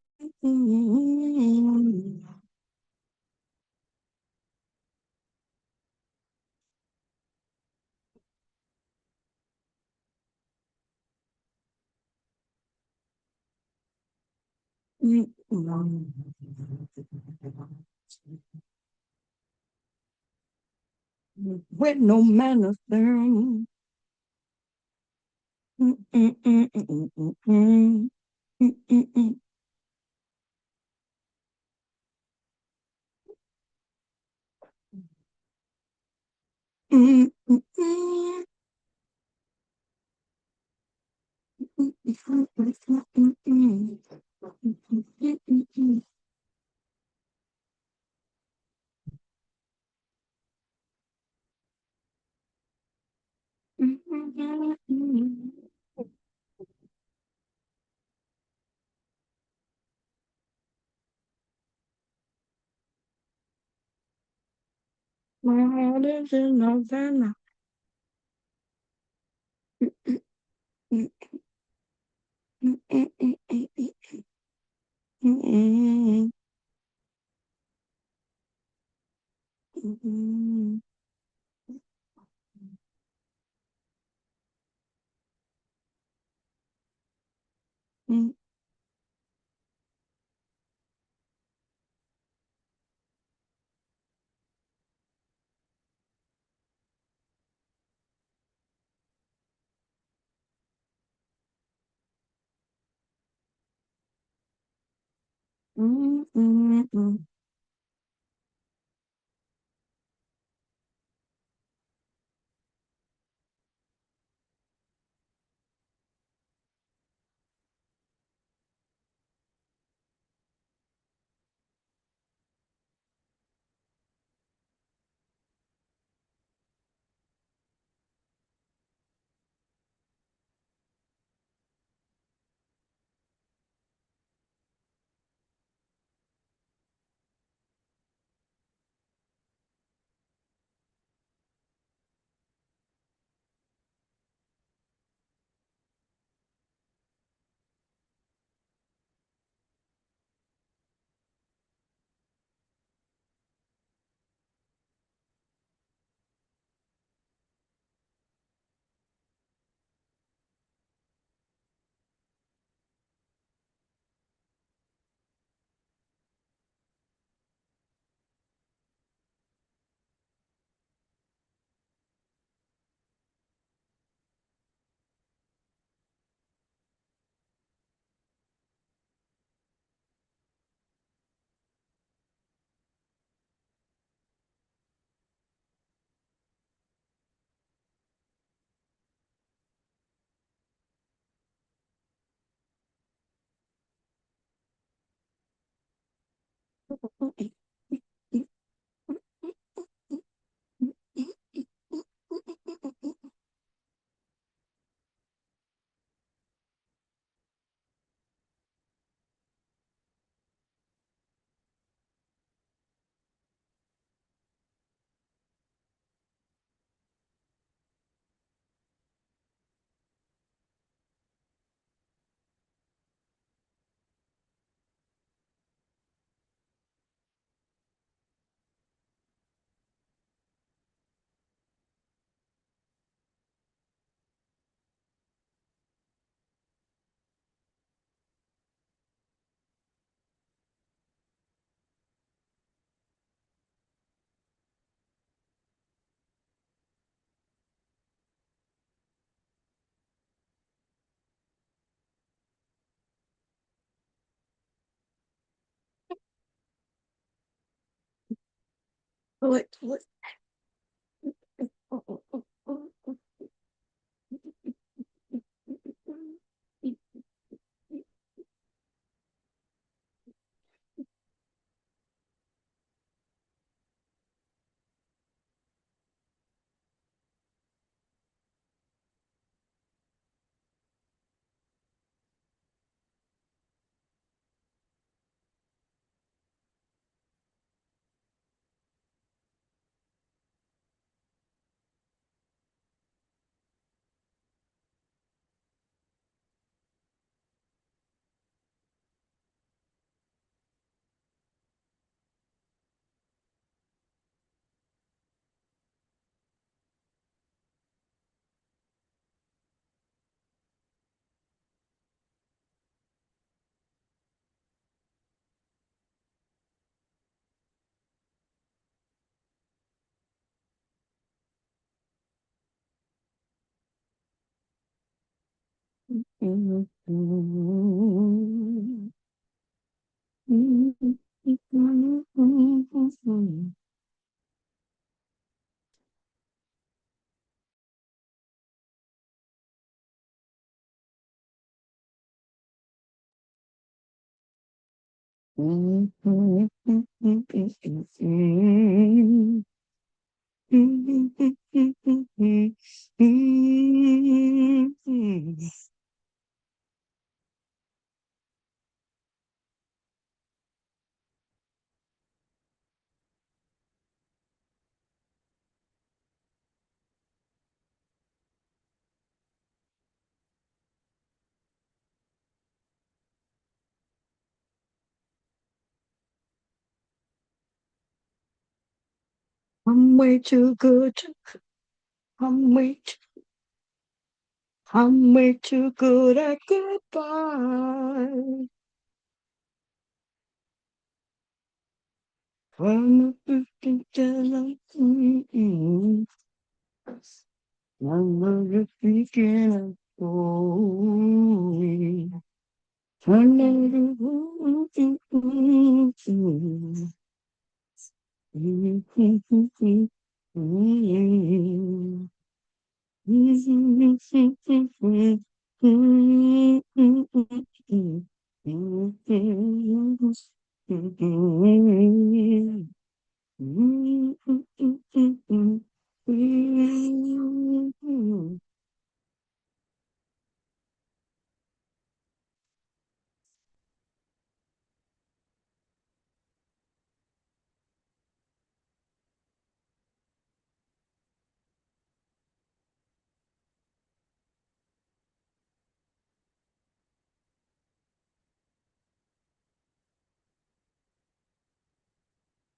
mm, mm, mm. With no manners there. Mm, mm, mm, mm, mm, mm, mm. Mm, mm, mm, mm, mm, mm. Mm, mm, mm, mm, mm, mm. Mm, mm, mm, mm. Mm, mm, mm, mm. My heart is in Havana. Mm, mm, mm, mm, mm, mm, mm, mm, mm, mm, mm, mm, mm, mm. What? I'm way too good. I'm way too, I'm way too good at goodbye. From the beginning, I'm the beginning. Oh,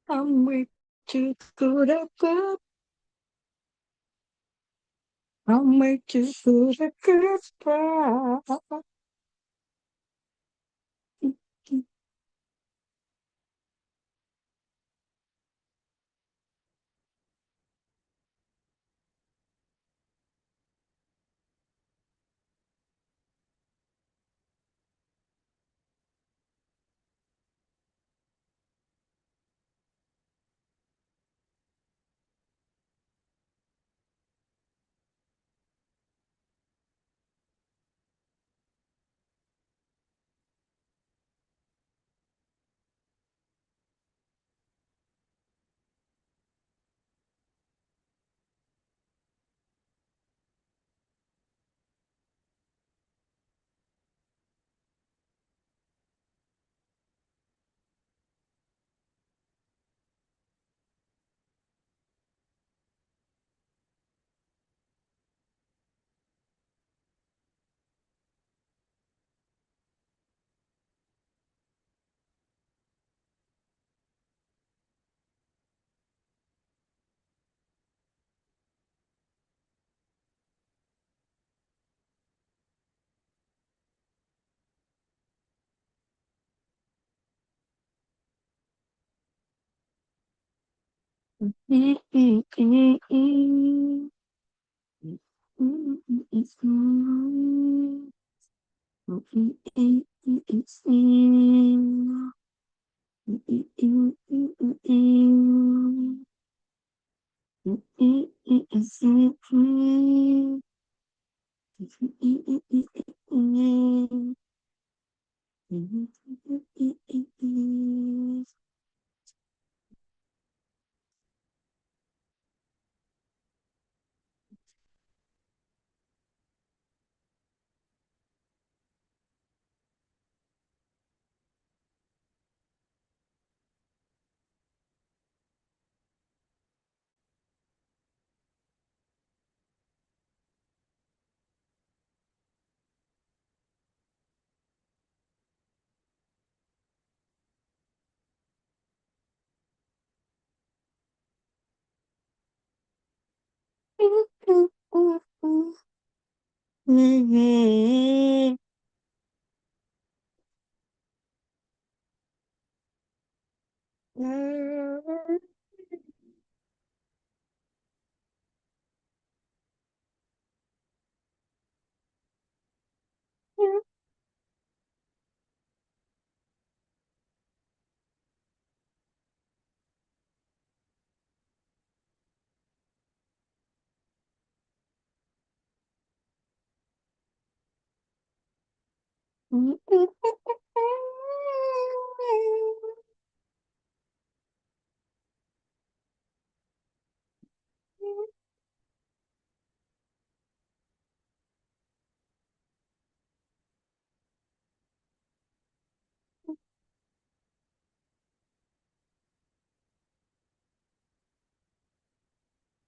I'm way too good at good. I'm way too good at goodbye.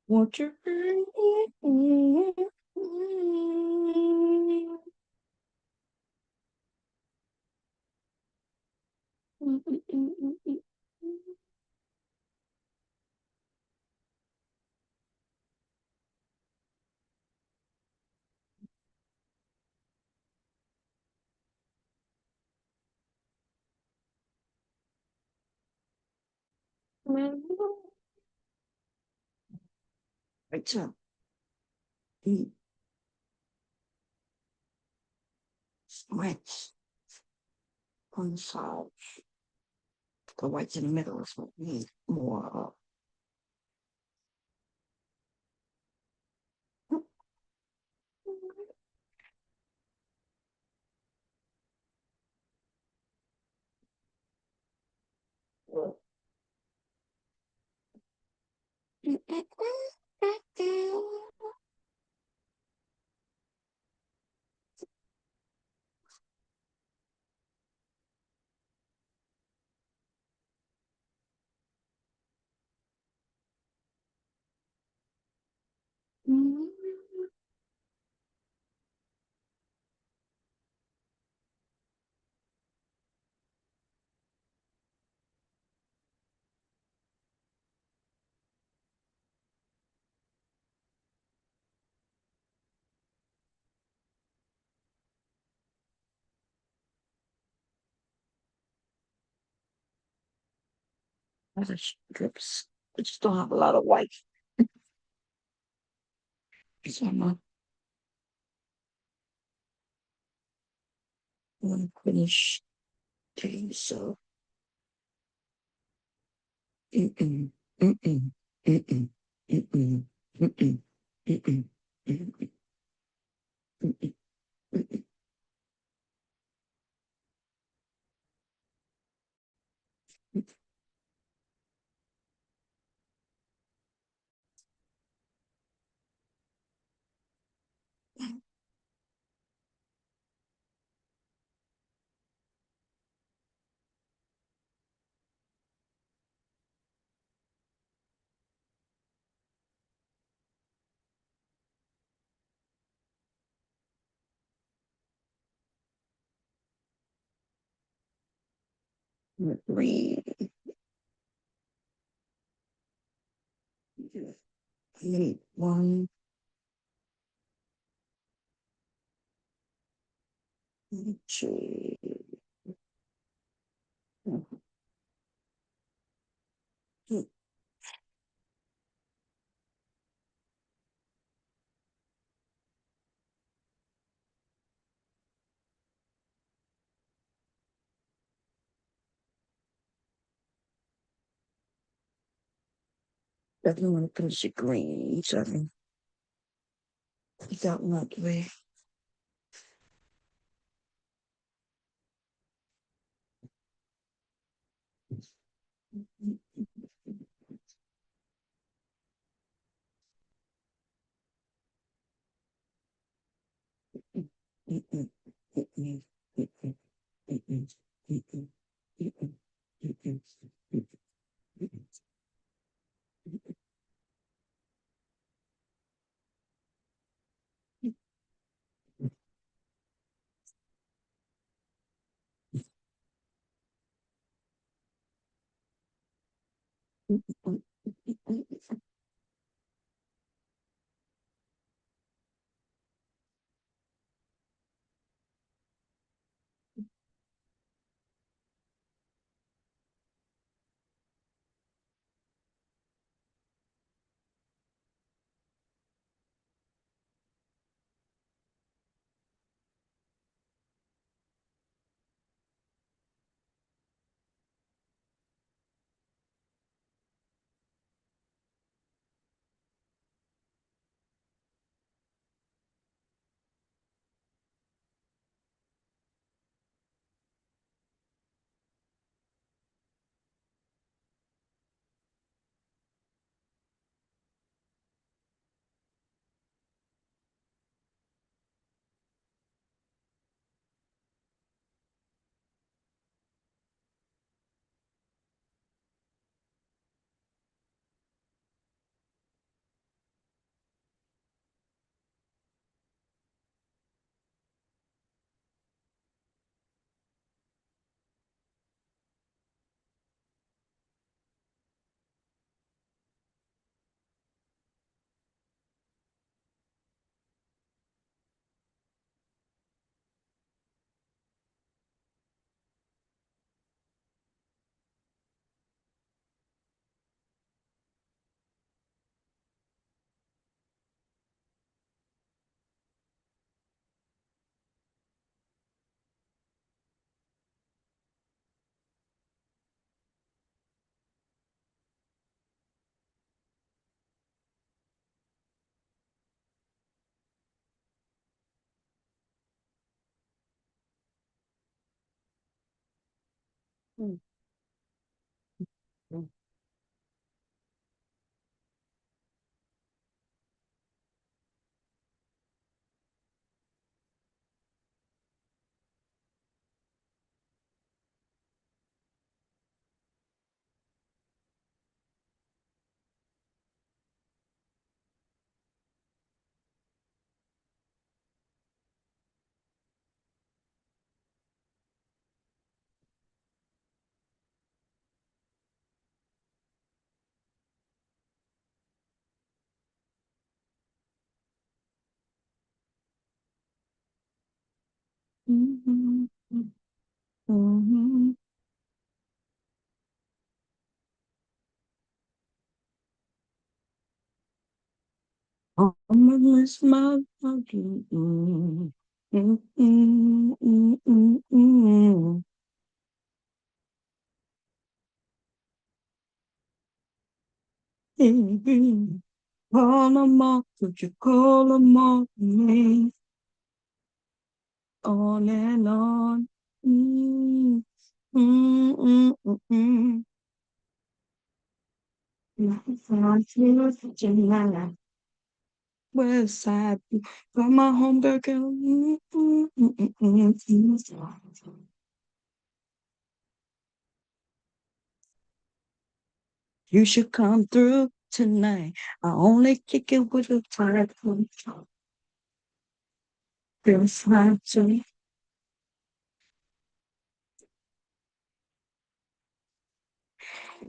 Won't you? Right, so stretch on the side. The whites in the middle is what we need more of. Other strips. We just don't have a lot of white. So I'm not going to finish these. So, mm-mm, mm-mm, mm-mm, mm-mm, mm-mm, mm-mm, mm-mm, mm-mm, mm-mm. Green. I need one, two, Definitely want to finish your green. So I can put that one out the way. Call them all, could you call them all me? On and on. Mm, mm, mm, mm, mm. Tonight, West Side, got my homegirl. You should come through tonight. I only kick it with a tight feels like to.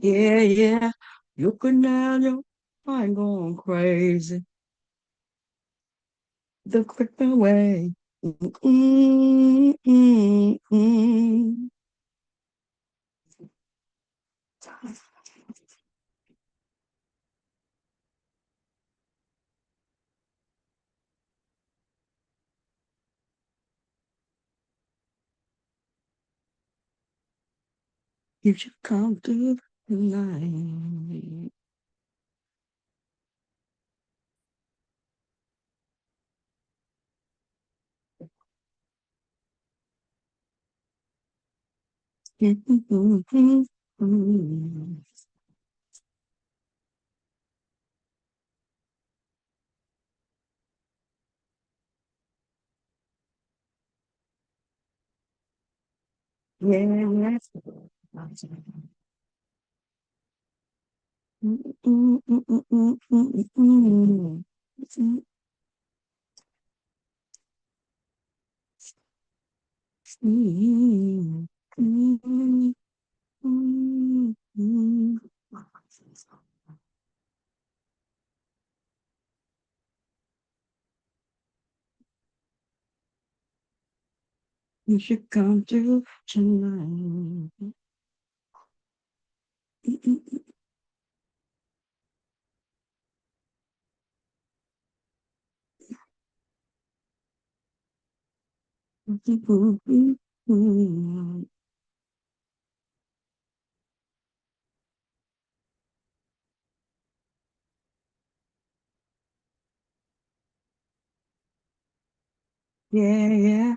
Yeah, yeah. You can now, you I'm going crazy. The quicker way. Mm, mm, mm. You should come through tonight. Yeah. You should come to tonight. Yeah, yeah.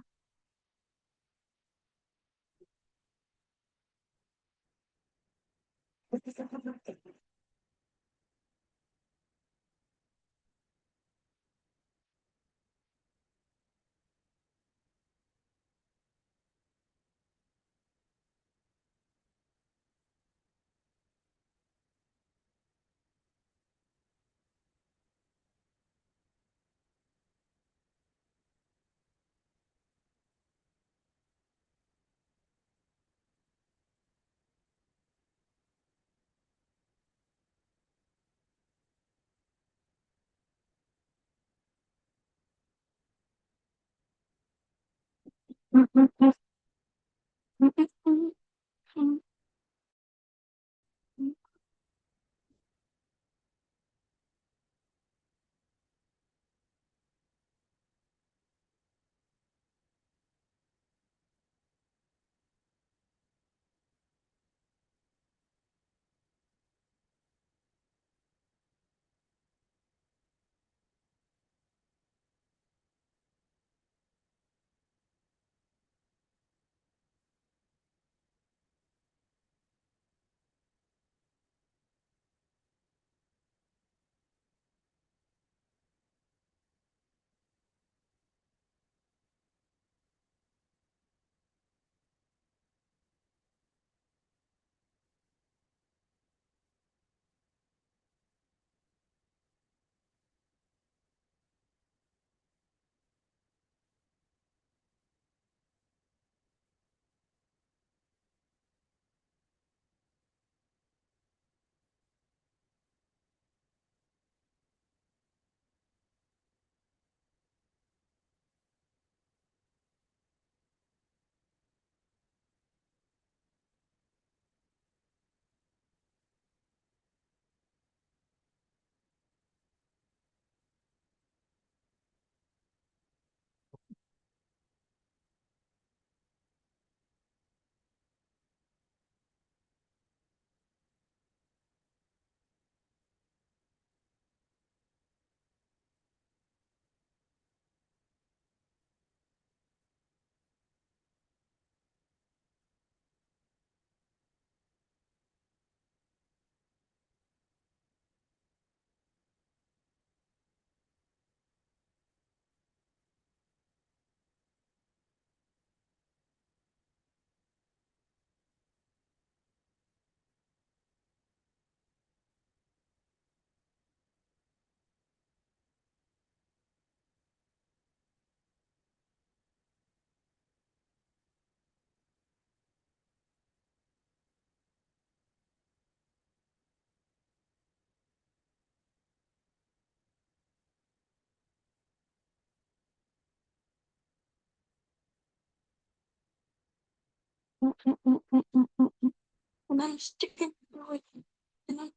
And I'm sticking with it. And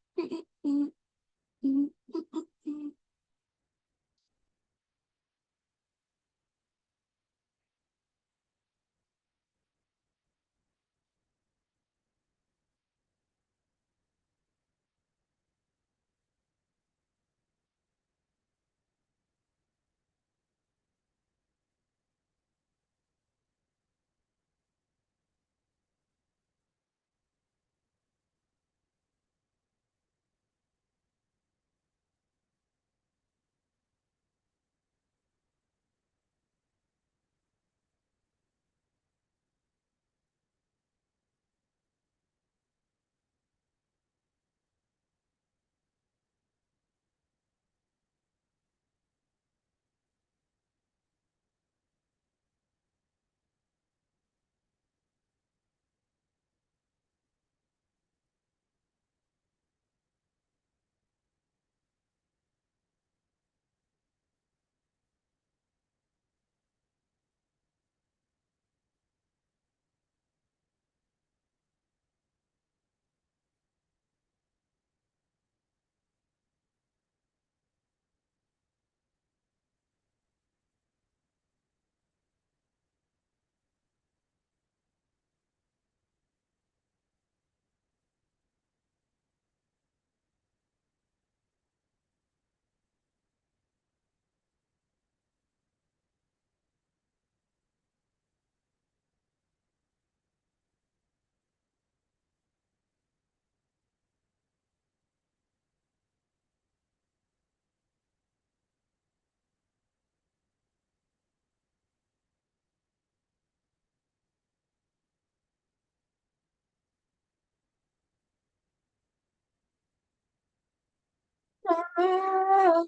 Oh,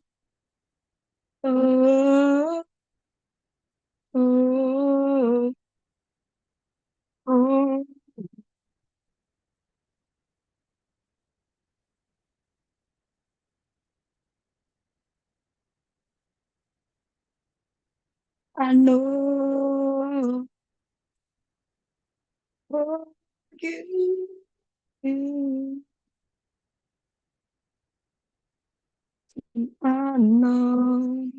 oh, oh, oh. I know you. I know.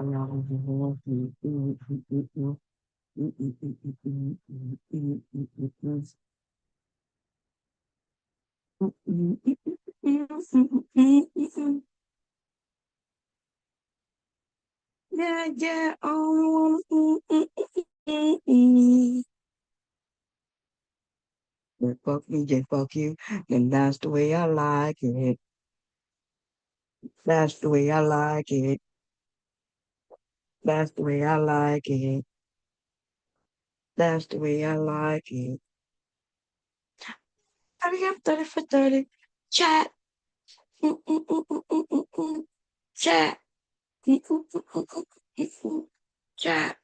Yeah, yeah, mm. Yeah, fuck me, just fuck you. And that's the way I like it. That's the way I like it. That's the way I like it. That's the way I like it. Hurry up, 30 for 30. Chat. Mm. Chat. Chat.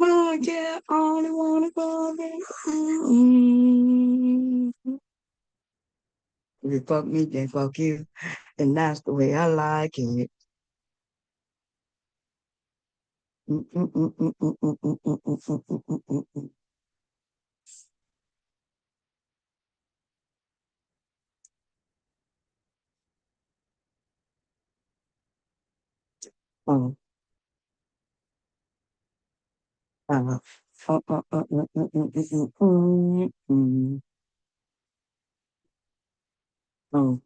Oh, yeah, I only wanna go there. If you fuck me, then fuck you. And that's the way I like it. Oh, oh,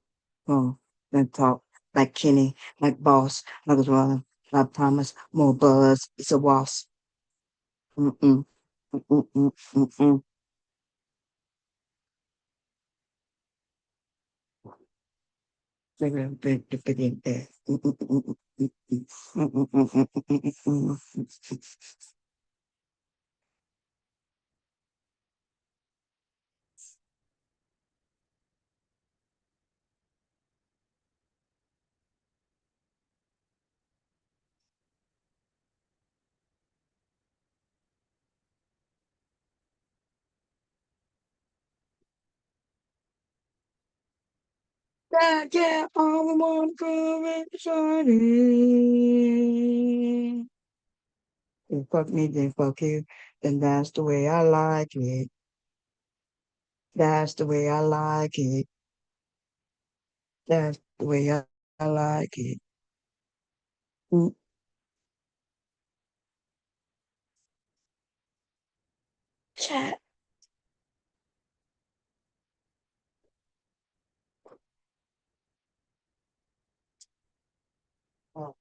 oh, then talk like Kenny, like boss, like as well. I promise, more buzz. It's a wasp. Mm-mm, mm-mm. Yeah, yeah, all I want to is shining. You fuck me, then fuck you. Then that's the way I like it. That's the way I like it. That's the way I like it. Mm, Chat. Oh,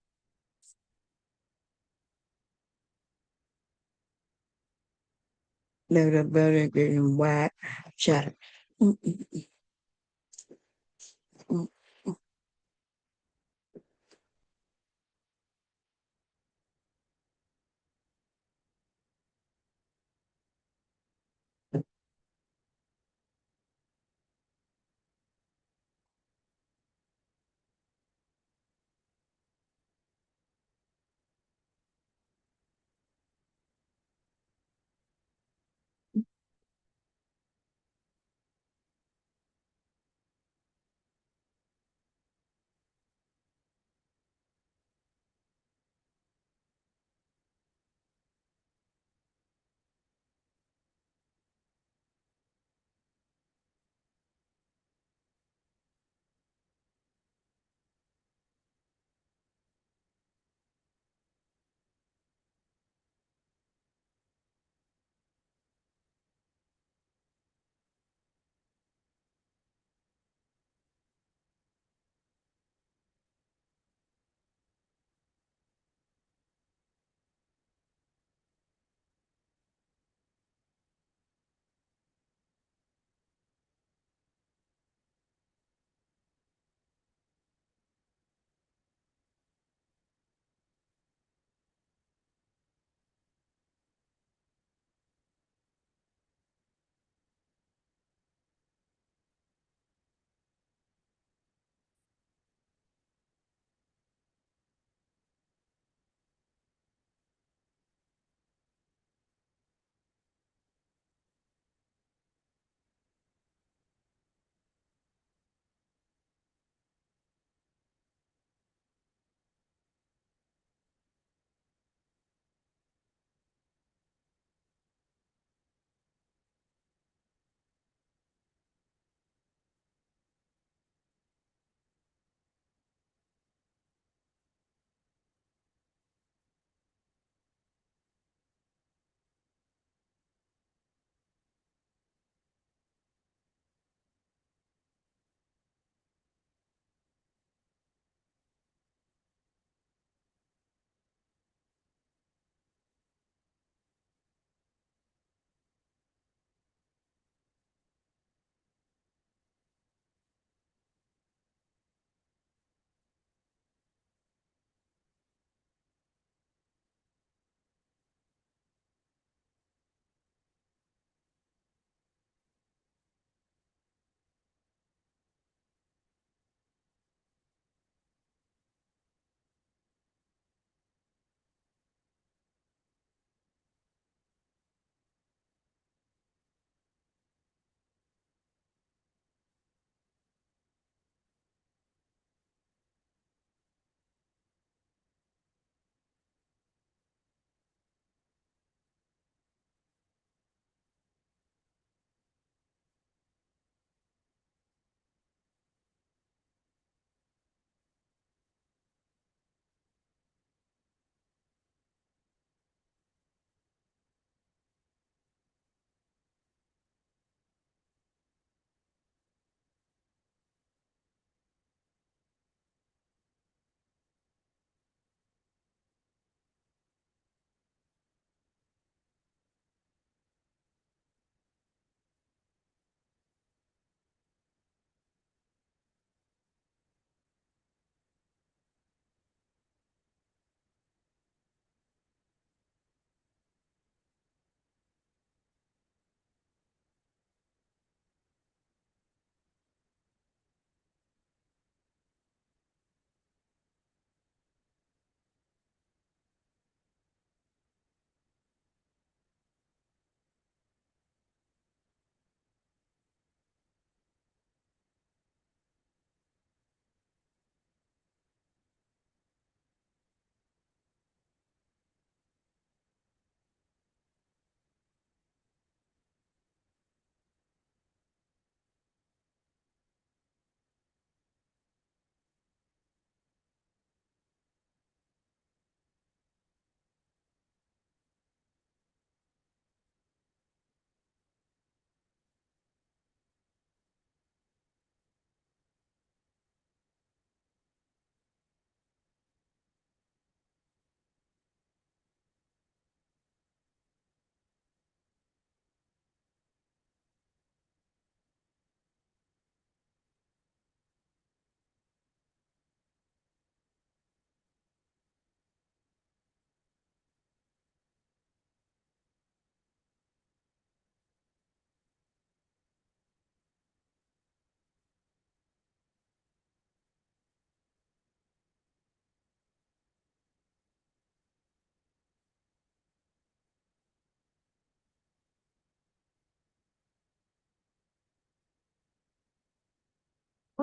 little better getting whack. Chat. Mm, mm, mm,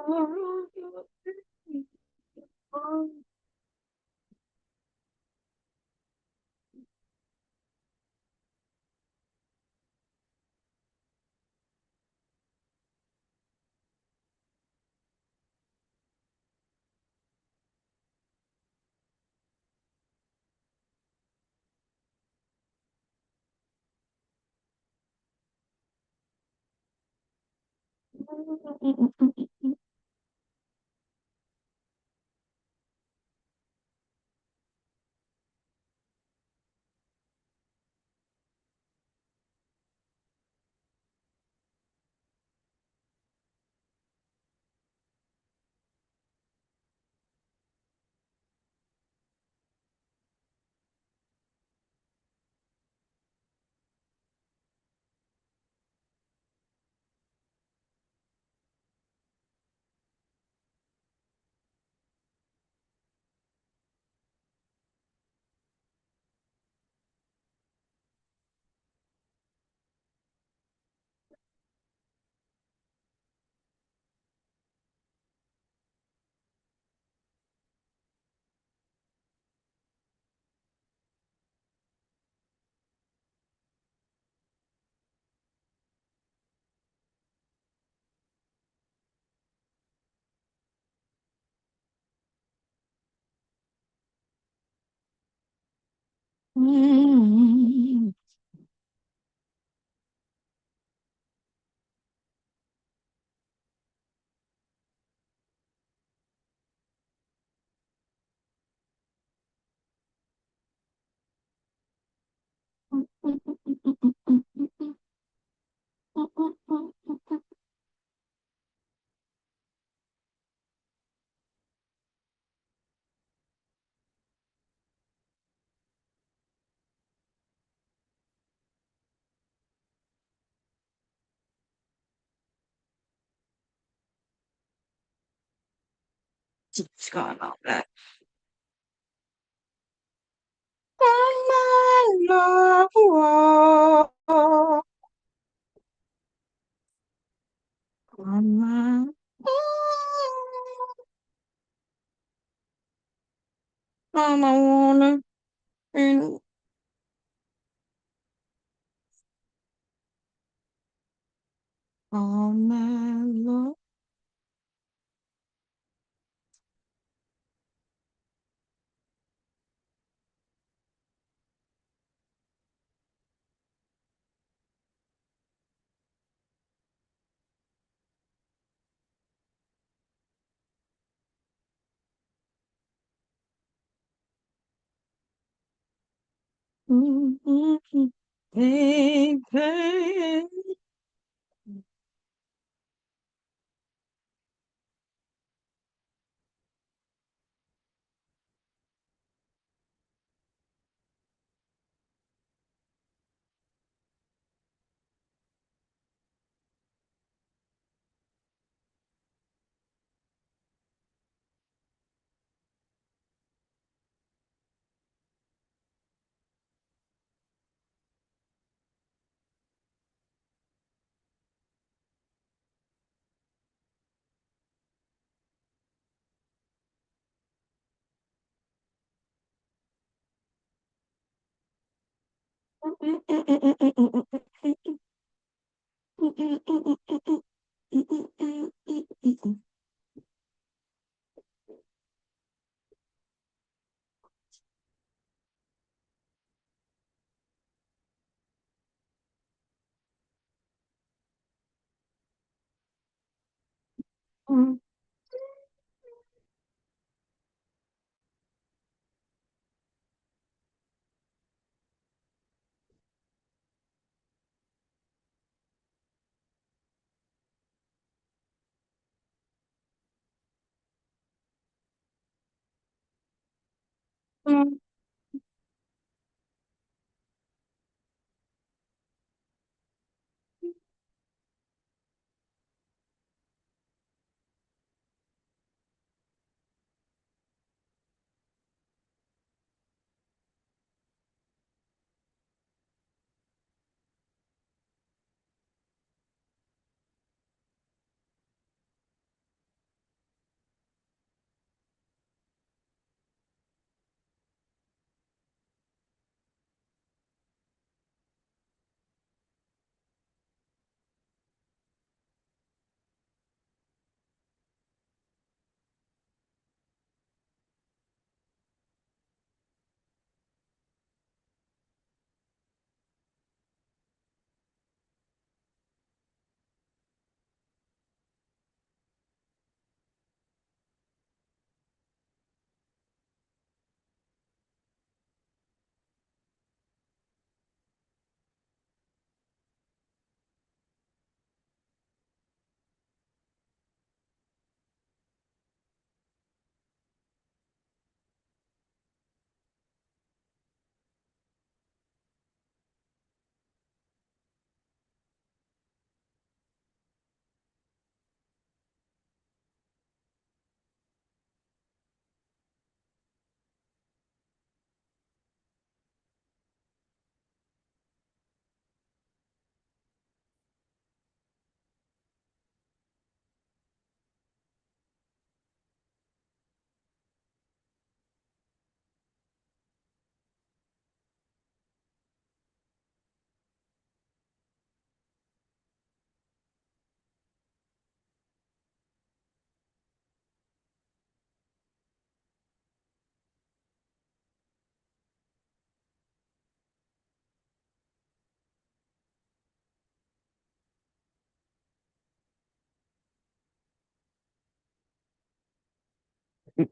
Keeps going on that. On my love walk, on my on I wanna and on my love. Baby. Be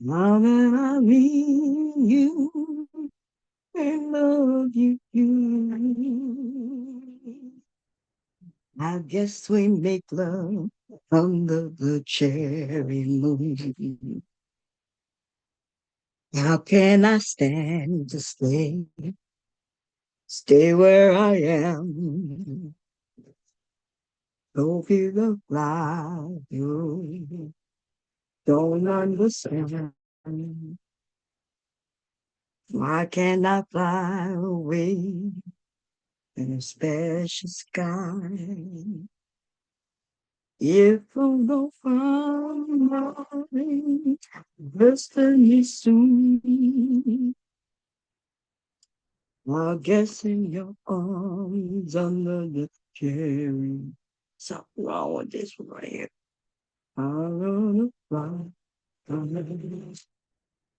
now that I meet you and love you, I guess we make love under the cherry moon. How can I stand to stay where I am? Don't feel the fly, you don't understand. Why can't I fly away in a special sky? If I'm not find my destiny soon, I guess in your arms under the cherry. Something wrong with this one right here. I wanna fly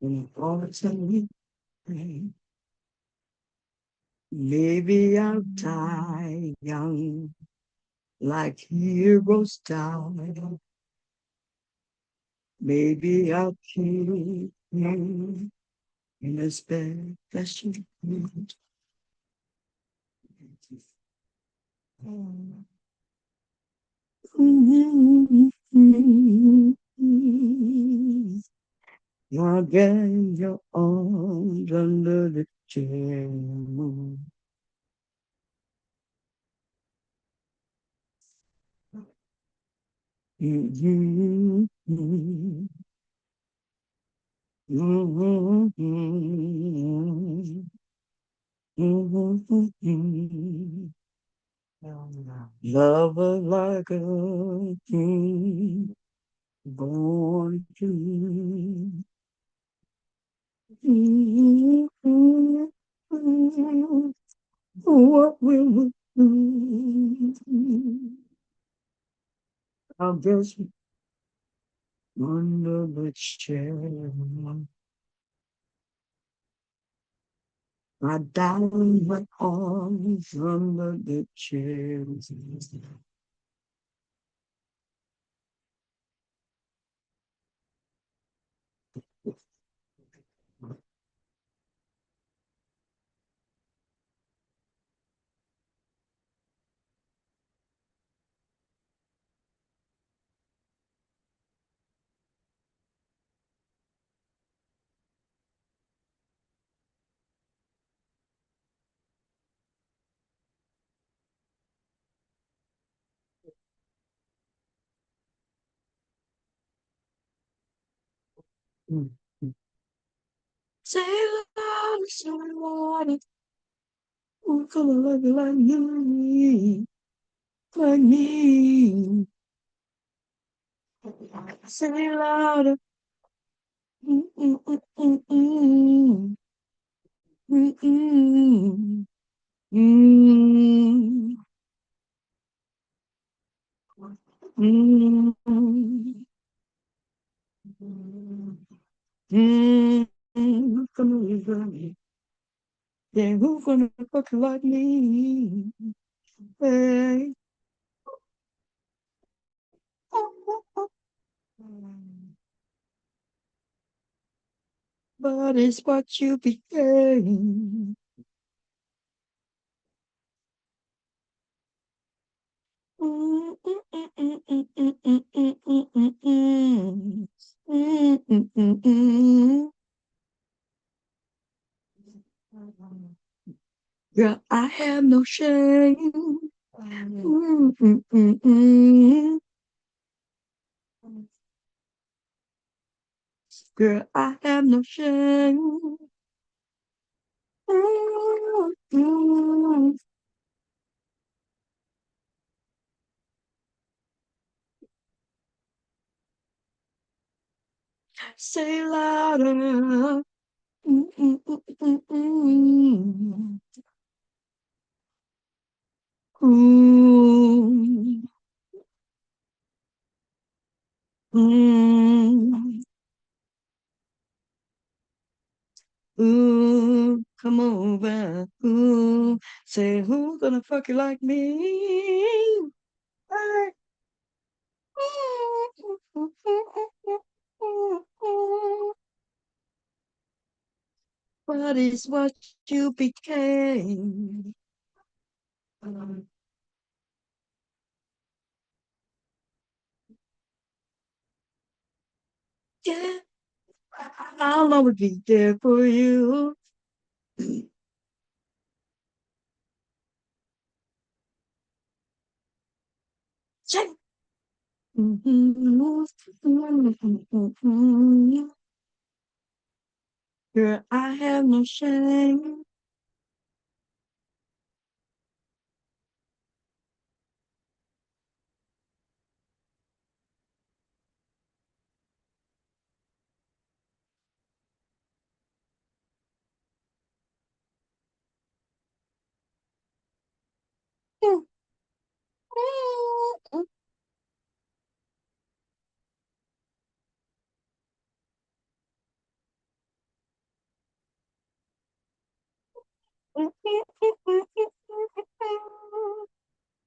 in autumn rain. Maybe I'll die young, like heroes die. Maybe I'll keep you in a special mood. I'll get in your arms under the cherry moon. Lover like a king, born to me. What will we do? I guess under the chair, I die in my arms under the chair. Say love to someone who's gonna love you like me, like me. Say louder. Mm, mm, mm, mm, mm. Mm, mm, mm, mm, mm, mm. Come on, baby. Yeah, who's gonna fuck like me? Hey. But it's what you became. Mm, mm, mm, mm, mm, mm, mm, mm, mm, mm, mm. Mm, mm, mm, mm. Girl, I have no shame. Mm, mm, mm, mm. Girl, I have no shame. Mm, mm. say louder. Mm-mm-mm-mm-mm. Ooh. Mm. Ooh, come over. Ooh, say who's gonna fuck you like me? Hey. What is what you became? Yeah, I'll always be there for you. Check. Girl, I have no shame.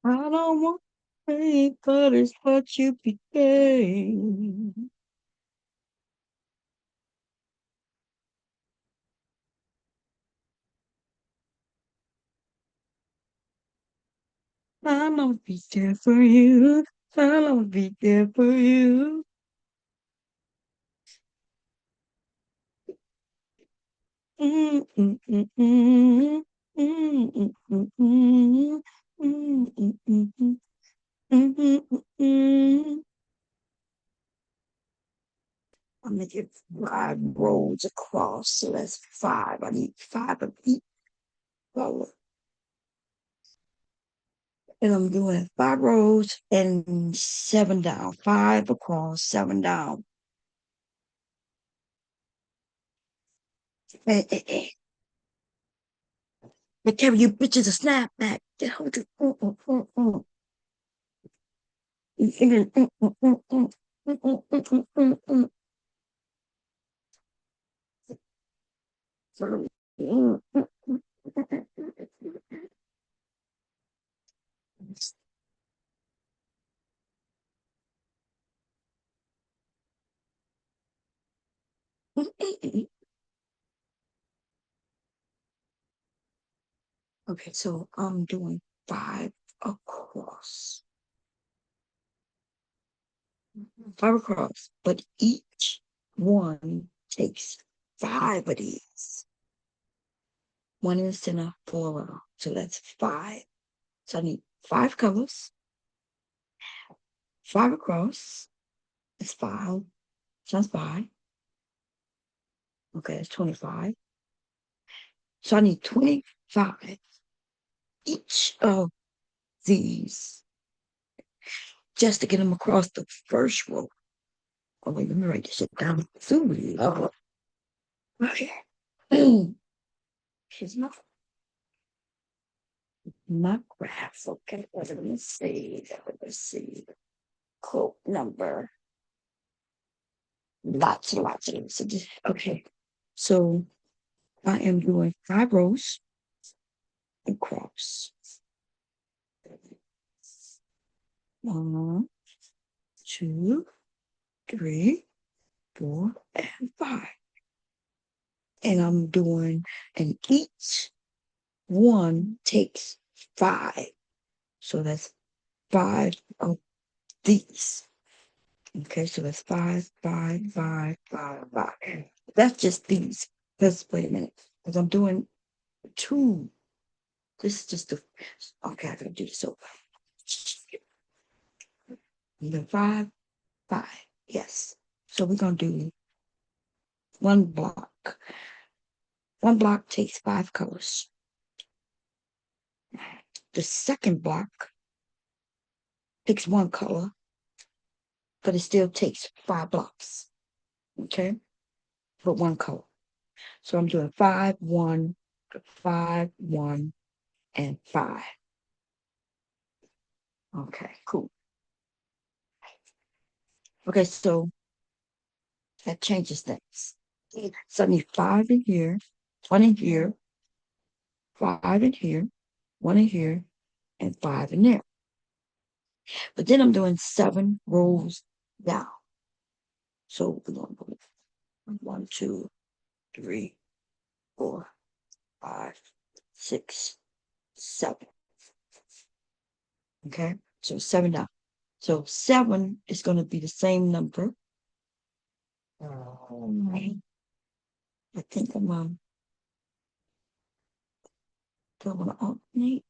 I don't want to be, but it's what you became. I'll be there for you. I'll be there for you. Mm, mm, mm, mm. Mm, mm, mm, mm. Mm, mm, mm, mm. Mm, mm, mm, mm. I'm gonna get 5 rows across, so that's 5. I need 5 of each color. And I'm doing 5 rows and 7 down. 5 across, 7 down. Eh, eh, eh. But Terry, you bitches a snapback. Hold you. Okay, so I'm doing 5 across. 5 across, but each one takes 5 of these. 1 in the center, 4 around. So that's 5. So I need 5 colors, 5 across. It's 5. So that's 5. Okay, that's 25. So I need 25 each of these just to get them across the first row. Oh, wait, let me write this shit down. Okay. She's not graph. Okay, let me see. Let's see. Quote number. Lots and lots of them. So okay. So I am doing 5 rows across. 1, 2, 3, 4, and 5. And I'm doing, and each one takes 5. So that's 5 of these. Okay, so that's 5, 5, 5, 5, 5. That's just these. Let's wait a minute. Because I'm doing 2. This is just the, okay, I gotta do this over. The 5, 5. Yes. So we're gonna do 1 block. 1 block takes 5 colors. The second block takes 1 color, but it still takes 5 blocks. Okay, but one color. So I'm doing 5, 1, 5, 1, and 5. Okay, cool. Okay, so that changes things. So I need 5 in here, 1 in here, 5 in here, 1 in here, and 5 in there. But then I'm doing 7 rows down. So we're going to go 1, 2, 3, 4, 5, 6, 7. Okay, so 7 down. So 7 is going to be the same number. I think I'm going to alternate.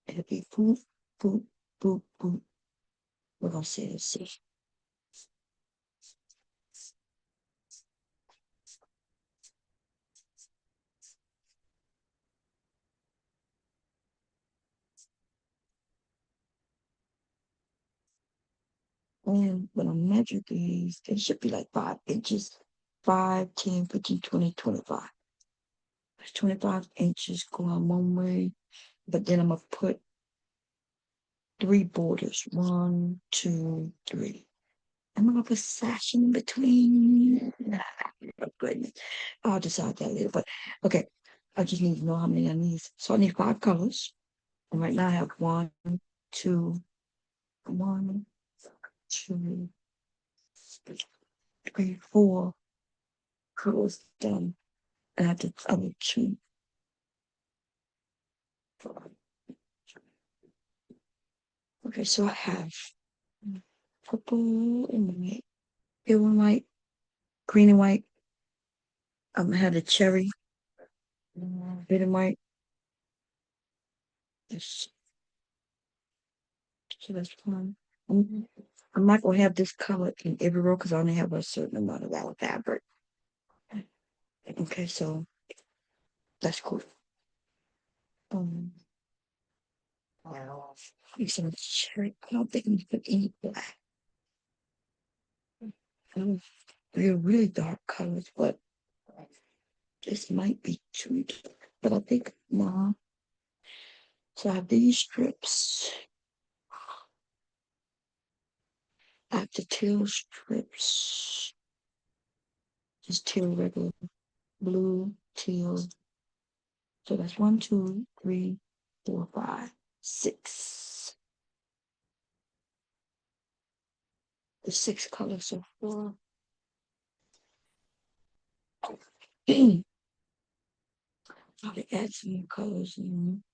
It'll be boop, boop, boop, boop. We're going to say, let's see. And when I measure these, it should be like 5 inches. 5, 10, 15, 20, 25. 25 inches going one way, but then I'm going to put 3 borders. 1, 2, 3. I'm going to put sash in between. Oh, goodness. I'll decide that later. But okay, I just need to know how many I need. So I need 5 colors. And right now I have 1, 2, 1, 2, 3, 4 colors done. And I have the other 2. Okay, so I have purple and white, yellow and white, green and white. I'm gonna have the cherry, red and white. Yes. So that's fun. I'm not gonna have this color in every row because I only have a certain amount of that fabric. Okay, so that's cool. Use some cherry. I don't think I'm gonna put any black. They're really dark colors, but this might be too dark. But I think no. So I have these strips. I have the teal strips. Just teal regular blue, teal. So that's 1, 2, 3, 4, 5, 6. The 6 colors so far. Probably add some more colors in.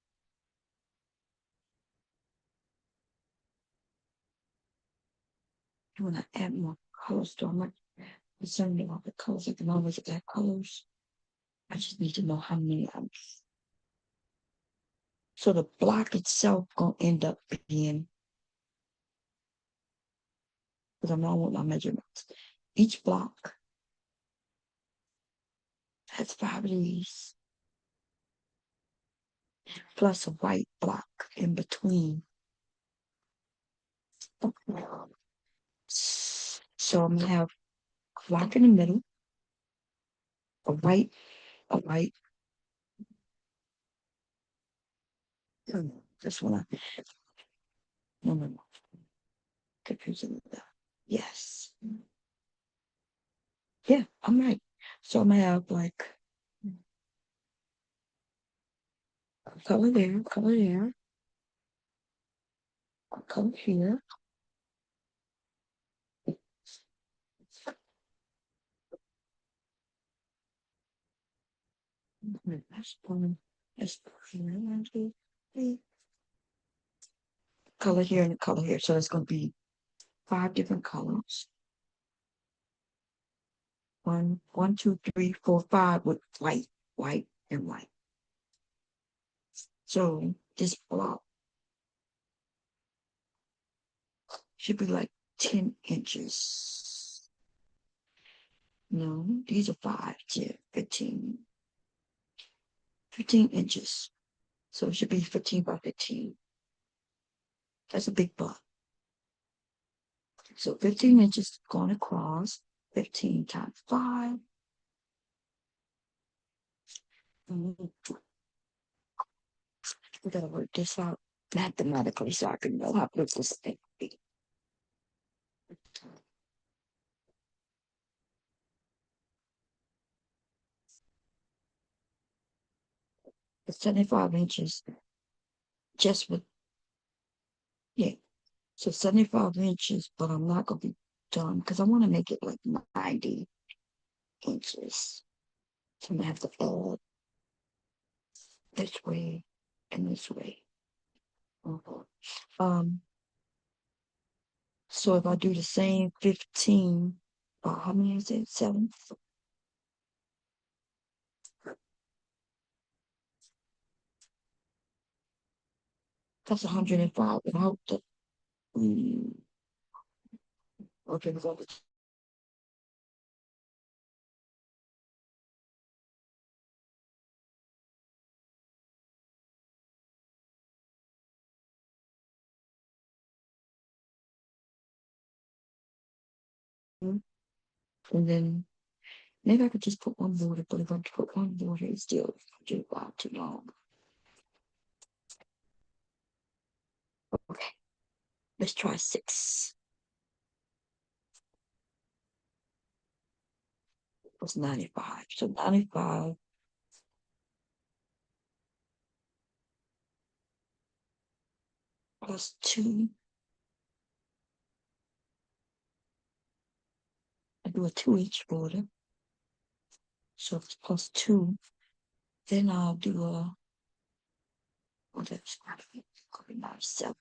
When I add more colors to, I'm not concerned about the colors. I can always add colors. I just need to know how many I'm. So the block itself gonna end up being, because I'm not with my measurements. Each block has 5 of these, plus a white block in between. So I'm gonna have a block in the middle, a white, a white. This one, no. Confusing with that. Yes. Yeah, I'm right. So I'm gonna have like a color there, color there, a color here. That's one. That's one, 2, 3. Color here and a color here. So it's gonna be 5 different colors. 1, 2, 3, 4, 5 with white, white, and white. So this block should be like 10 inches. No, these are 5, 10, 15. 15 inches. So it should be 15 by 15. That's a big block. So 15 inches going across, 15 times 5. We gotta work this out mathematically so I can know how big this thing be. It's 75 inches just with, yeah. So 75 inches, but I'm not gonna be done because I want to make it like 90 inches. So I'm gonna have to add this way and this way. Um, so if I do the same 15, how many is it? 7? That's 105. And I hope that, okay, and then maybe I could just put one border, but if I put one border, it's still too long. Okay, let's try 6. It's 95. So 95 plus 2. I do a 2 each border. So it's plus 2. Then I'll do a, well, that's not 7.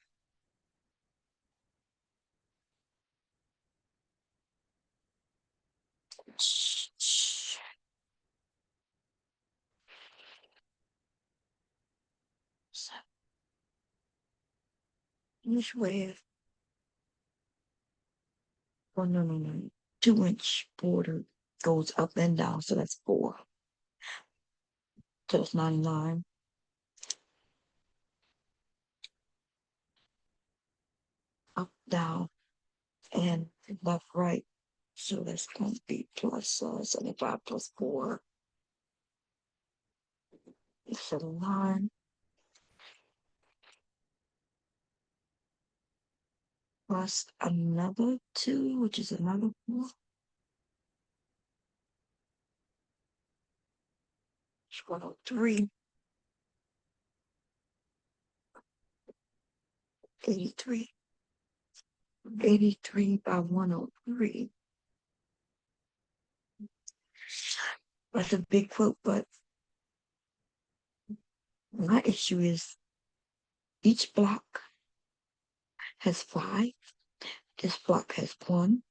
Each way, oh no. 2-inch border goes up and down, so that's 4. So that's 99. Up, down, and left, right. So that's going to be plus 75 plus 4. 79 plus another 2, which is another 4. 103. 83. 83 by 103. That's a big quote, but my issue is each block has 5. This block has 1.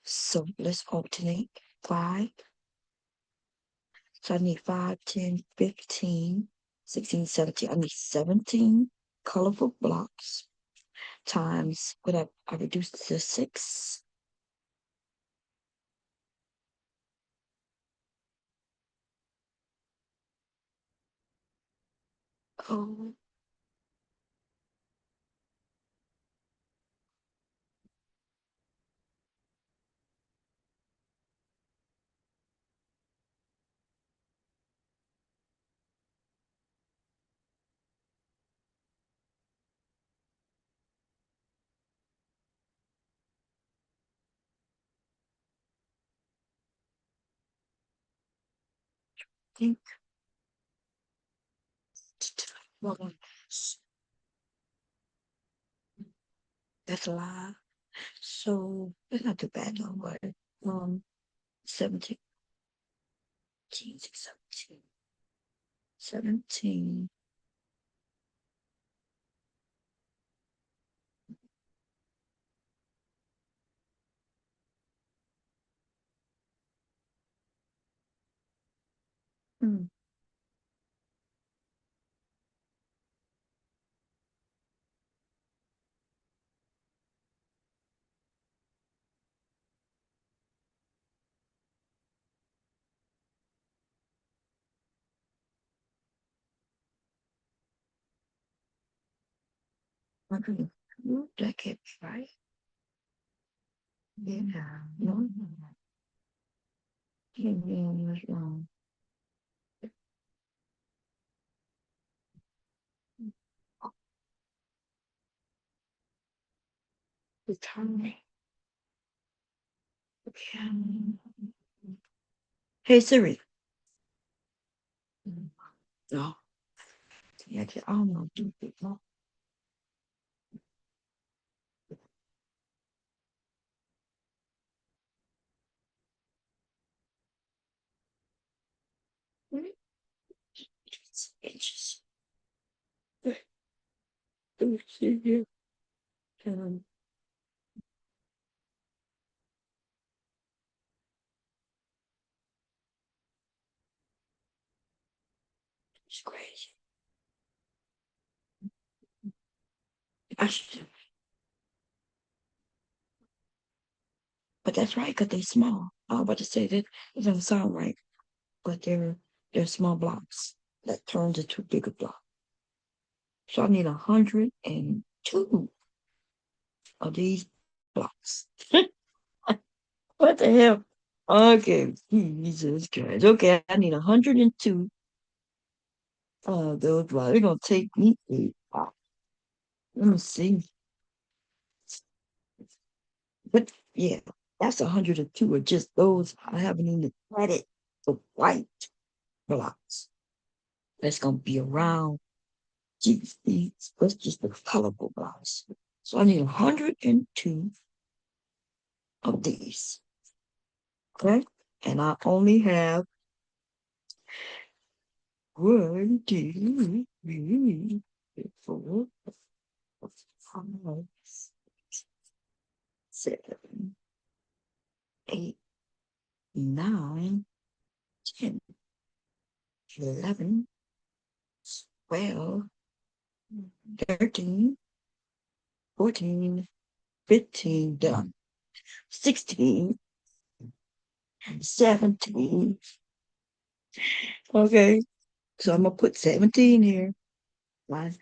So let's alternate 5. So I need 5, 10, 15, 16, 17. I need 17 colorful blocks times what I reduced to 6. Oh, I think well, that's a lie. So it's not too bad, no, but 17, 17, 17. Hmm. I couldn't, that can't be right. Yeah. No. Yeah, what's wrong? The time. Hey Siri. No. Yeah, I don't know. No. Inches. Let me see here. Um, it's crazy. I should, but that's right, because they're small. I was about to say that it doesn't sound right, but they're small blocks that turns into bigger blocks. So I need 102 of these blocks. What the hell? Okay, Jesus Christ. Okay, I need 102 of those blocks. It's gonna take me a while. Let me see. But yeah, that's 102 of just those. I haven't even added the white blocks. That's gonna be around. Geez, that's just the colorful blocks. So I need 102 of these. Okay? And I only have one, two, three, four, five, seven, 8, 9, 10, 11, 12, 13, 14, 15, done. 16, 17. Okay, so I'm gonna put 17 here. I,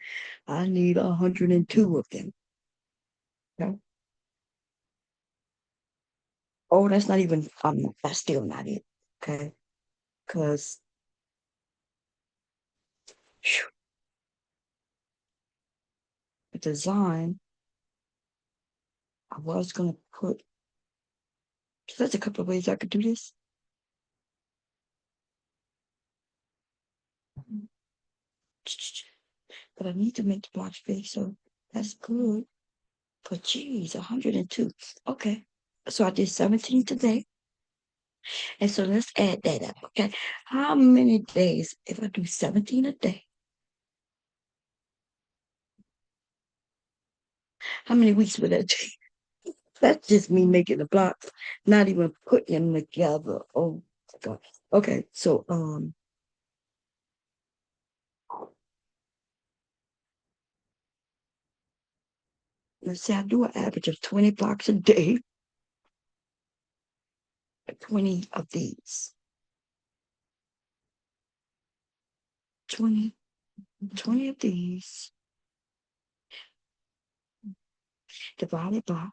I need 102 of them. Okay? Oh, that's not even, that's still not it. Okay, because the design, I was gonna put, so there's a couple of ways I could do this. But I need to make the blocks big, so that's good. But geez, 102. Okay. So I did 17 today. And so let's add that up. Okay. How many days, if I do 17 a day, how many weeks would that take? That's just me making the blocks, not even putting them together. Oh my God. Okay, so let's say I do an average of 20 blocks a day, 20 of these. 20, 20 of these divided by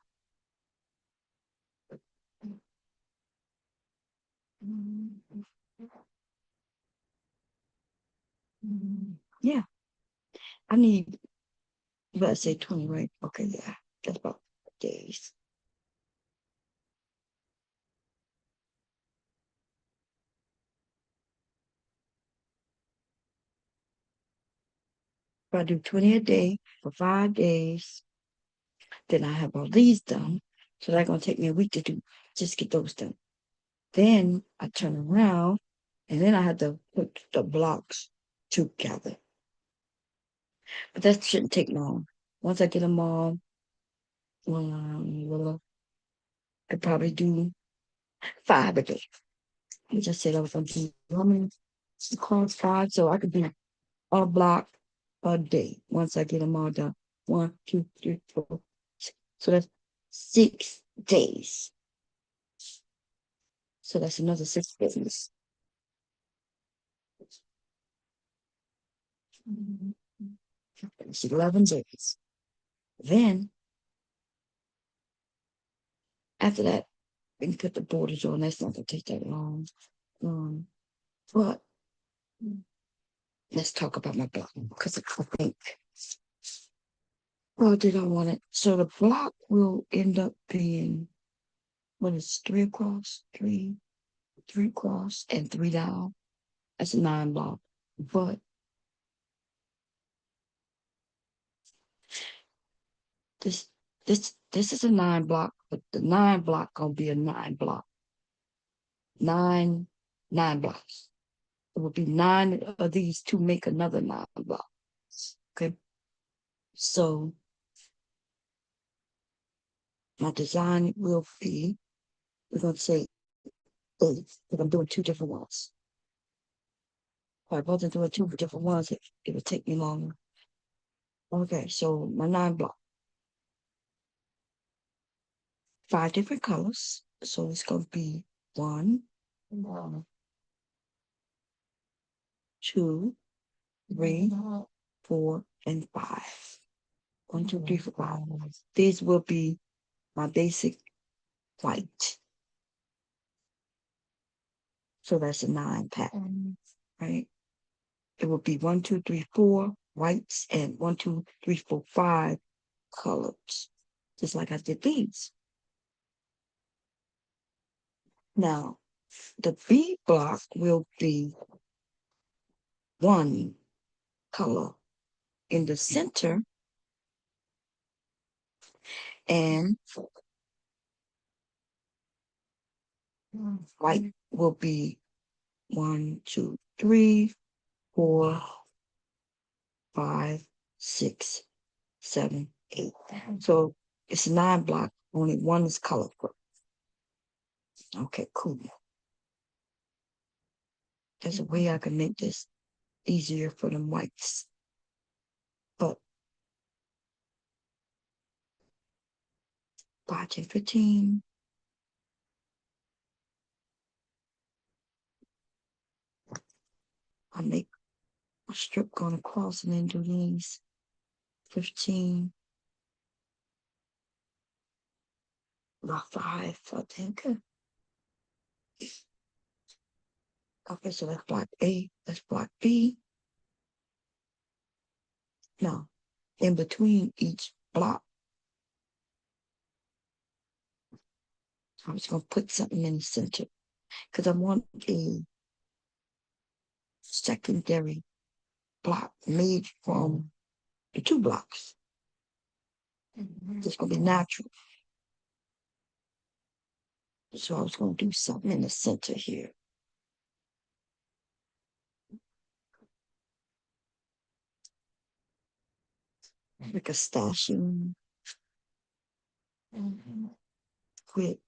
yeah, I need, let's say 20, right? Okay, yeah, that's about days. If I do 20 a day for 5 days, then I have all these done. So that's gonna take me a week to do, just get those done. Then I turn around and then I have to put the blocks together. But that shouldn't take long. Once I get them all, I probably do 5 a day. I just said I was gonna do how many across 5, so I could do a block a day once I get them all done. 1, 2, 3, 4. So that's 6 days. So that's another 6 days. It's 11 days. Then After that, we can put the borders on. That's not gonna take that long. But let's talk about my block because I think, well, did I want it? So the block will end up being, what is 3 across, 3 across, and 3 down. That's a 9 block. But this is a 9 block, but the 9 block gonna be a 9 block. 9 blocks. It will be 9 of these to make another 9 blocks. Okay. So my design will be, we're gonna say 8, because I'm doing 2 different ones. If I wasn't doing 2 different ones, it would take me longer. Okay, so my 9 block. 5 different colors. So it's gonna be 1, 2, 3, 4, and 5. 1, 2, 3, 4, 5. These will be my basic white. So that's a 9 pattern, right? It will be 1, 2, 3, 4 whites and 1, 2, 3, 4, 5 colors, just like I did these. Now, the B block will be 1 color in the center, and white will be 1, 2, 3, 4, 5, 6, 7, 8. So it's 9 block, only 1 is colorful. Okay, cool. There's a way I can make this easier for the whites. But 5, 10, 15. I make a strip going across and then do these. 15. About 5, I think. Okay, so that's block A, that's block B. Now, in between each block, I'm just going to put something in the center because I want a secondary block made from the 2 blocks. It's going to be natural. So I was going to do something in the center here. Like a stashing. Quilt.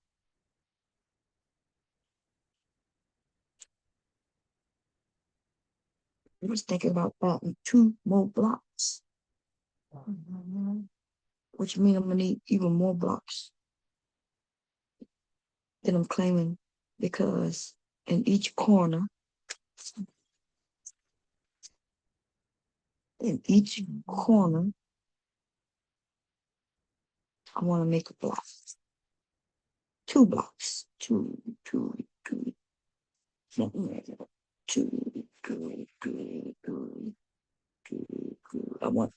I was thinking about adding 2 more blocks, which means I'm gonna need even more blocks than I'm claiming, because in each corner, I want to make a block. 2 blocks. 2, 2, 2, 2, 2, 2, 2, 2, 2. I want,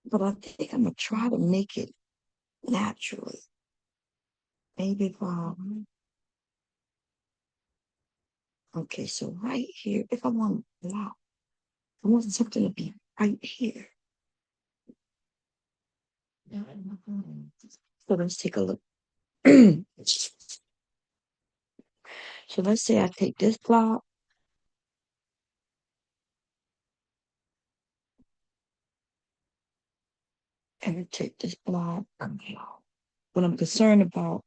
but I think I'm gonna try to make it naturally. Maybe if okay, so right here, if I want a block, I want something to be right here. So let's take a look. So let's say I take this block, and I take this block. What I'm concerned about.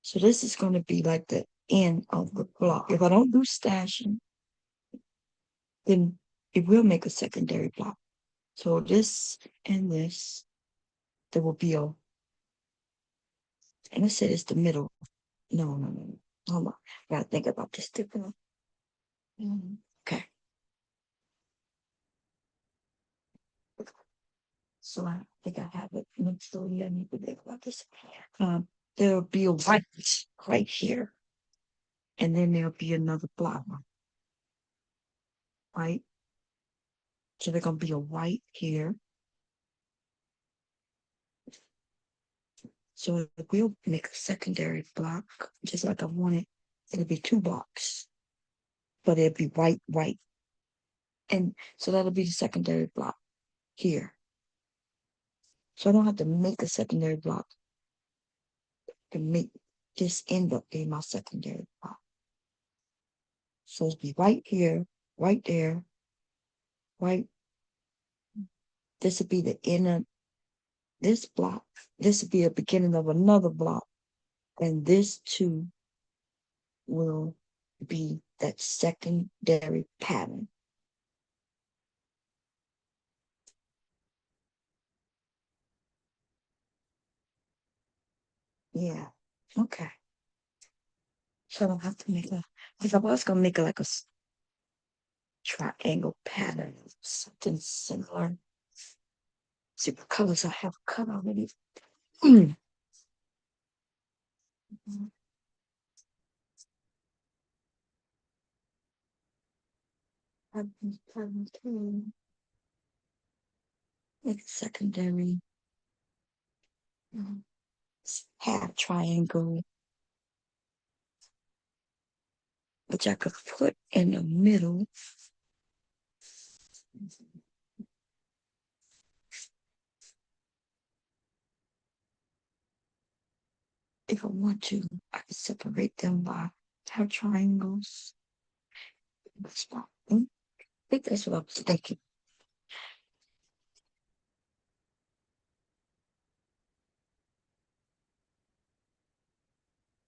So this is going to be like the end of the block. If I don't do stashing, then it will make a secondary block. So this and this, there will be a, and let's say it's the middle. No. Hold on. I gotta think about this differently. Okay. So think I have it next door. I need to think about this. There'll be a white right here, and then there'll be another block, right? So there's gonna be a white here. So we'll make a secondary block, just like I wanted. It'll be 2 blocks, but it'll be white, white. And so that'll be the secondary block here. So I don't have to make a secondary block to make this end up being my secondary block. So it'll be white here, white there, white. This will be the end of this block. This will be a beginning of another block. And this too will be that secondary pattern. Yeah. Okay. So I don't have to make because I was gonna make like a triangle pattern, something similar. See what colors I have cut already. Make a secondary half triangle, which I could put in the middle. If I want to, I can separate them by half triangles. I think that's what I was thinking.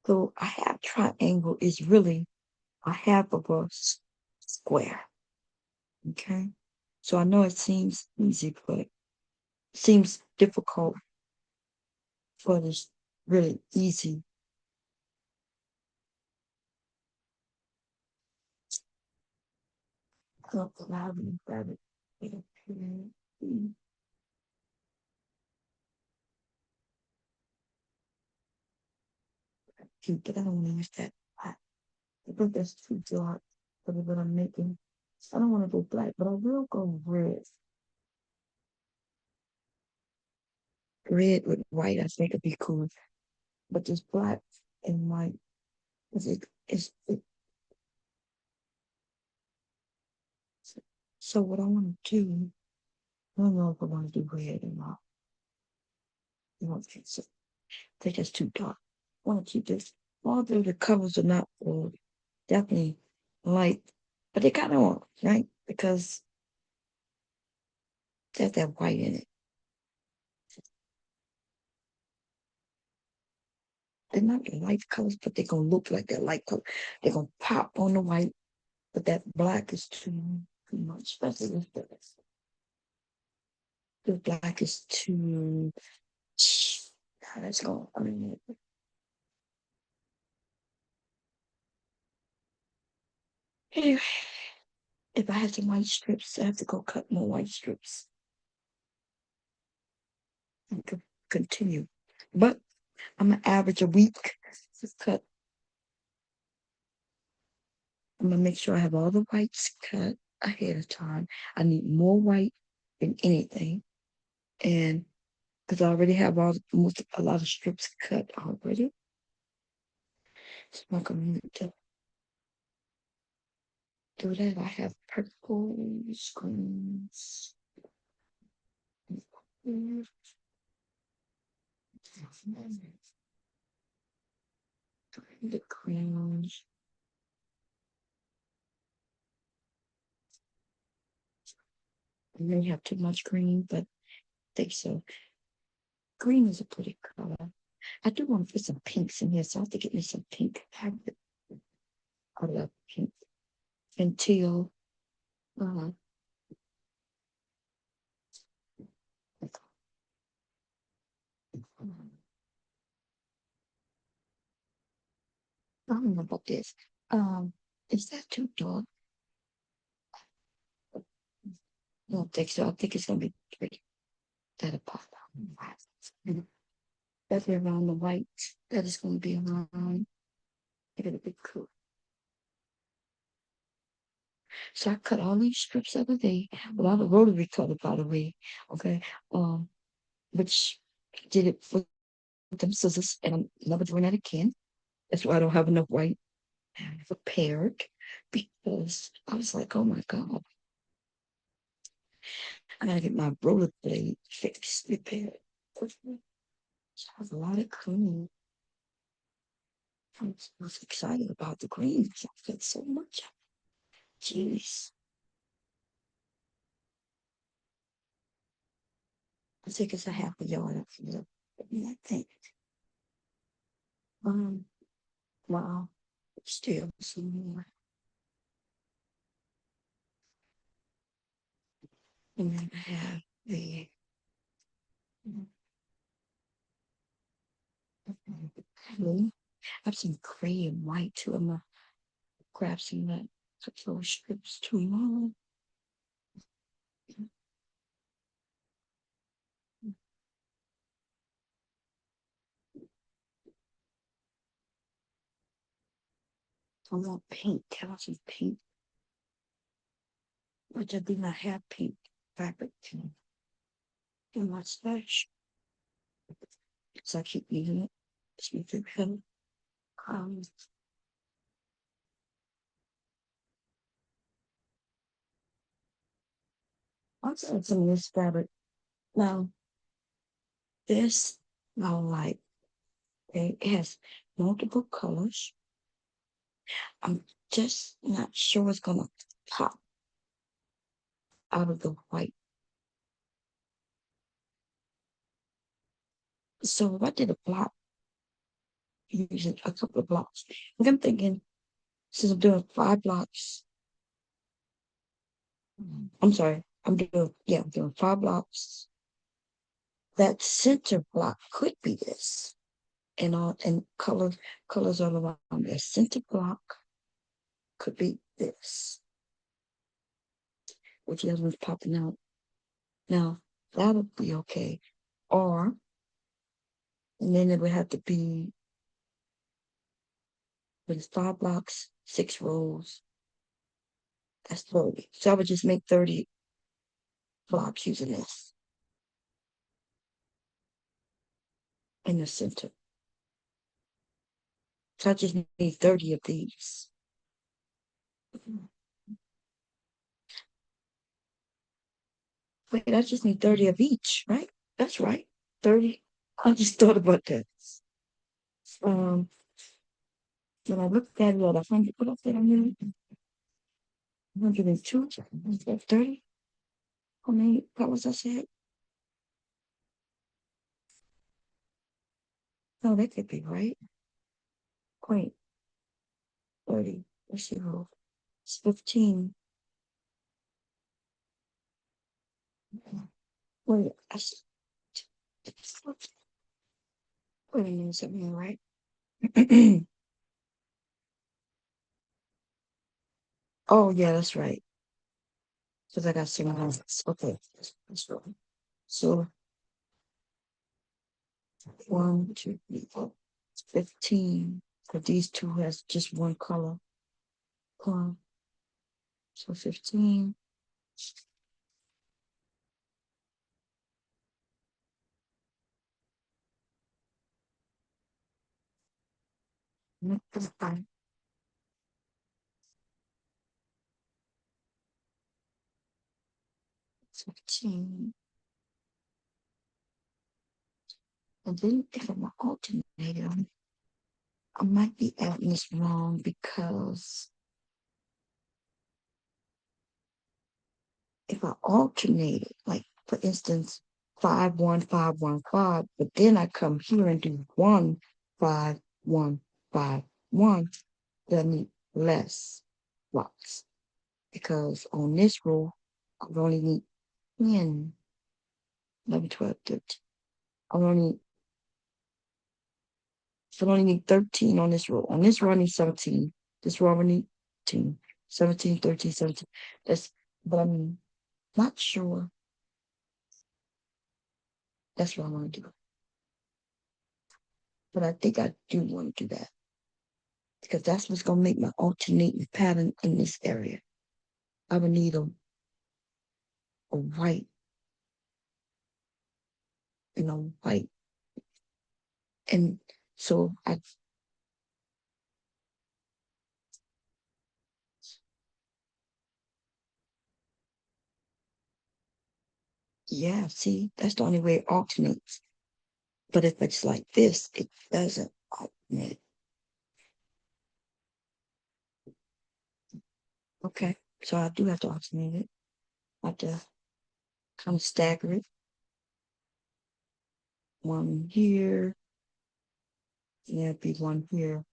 So a half triangle is really a half of a square. Okay. So I know it seems easy, but it seems difficult, but it's really easy. Cute, but I don't want to use that. I think that's too dark for what I'm making. I don't want to go black, but I will go red. Red with white, I think would be cool. But just black and white so what I want to do, I don't know if I want to do red or not. I don't think so. I think that's too dark. I want to keep this. Although the colors are not definitely light, but they kind of want, right? Because there's that white in it. They're not light colors, but they're gonna look like they're light color. They're gonna pop on the white, but that black is too much, especially with this. The black is too. That's going. I mean, anyway, if I had some white strips, I have to go cut more white strips. I could continue, but I'm gonna average a week to cut. I'm gonna make sure I have all the whites cut ahead of time. I need more white than anything, and because I already have a lot of strips cut already. So I'm gonna need to do that. I have purple screens. The crayons. I may have too much green, but I think so. Green is a pretty color. I do want to put some pinks in here, so I have to get me some pink. I love pink and teal. I don't know about this. Is that too dark? I don't think so. I think it's gonna be pretty. That'll pop out. That's around the white. That is going to be around. It'll be cool. So I cut all these strips the other day. Well, I have a rotary cutter, by the way. Okay. Which did it with them scissors, and I'm never doing that again. That's why I don't have enough white prepared, because I was like, oh my God, I gotta get my roller blade fixed, repaired. So I have a lot of cleaning. I was excited about the green because I got so much. Jeez. I think it's a half a yard up here. I think. Wow. Still some more. And then I have the blue. I have some gray and white too. I'm gonna grab some of that, cut those strips tomorrow. I want pink. I want some pink, which I do not have pink fabric in my stash. So I keep using it. It's my favorite color. Um, also add some of this fabric. Now, this I like. It has multiple colors. I'm just not sure it's gonna pop out of the white. So if I did a block, using a couple of blocks, I'm thinking, since I'm doing 5 blocks, I'm sorry, I'm doing 5 blocks. That center block could be this, and colors all around. The center block could be this, which the other one's popping out. Now that'll be okay, or and then it would have to be with 5 blocks, 6 rows. That's 30. So I would just make 30 blocks using this in the center. So I just need 30 of these. Wait, I just need 30 of each, right? That's right. 30. I just thought about that. When I looked at it at 100, what I said, 102, 30. How many colors I said? No, that could be right. Point 30. Let's see. It's 15. Wait, wait a minute, something right? Oh, yeah, that's right. Because I got 7 Okay, that's right. So 1, 2, 3, 4, 15. But these two has just one color. So 15. That's fine. 15. And then if I'm an alternator, I might be adding this wrong because if I alternate it, like for instance, 5, 1, 5, 1, 5, but then I come here and do 1, 5, 1, 5, 1, then I need less blocks. Because on this row, I only need 10, 11, 12, 13. I only need 13 on this row. On this row, I need 17. This row, I need 10, 17, 13, 17. But I'm not sure That's what I want to do. But I think I do want to do that because that's what's going to make my alternating pattern in this area. I would need a white, white. And so yeah, see, that's the only way it alternates. But if it's like this, it doesn't alternate. Okay, so I do have to alternate it. I have to kind of stagger it. One here, and there'd be one here,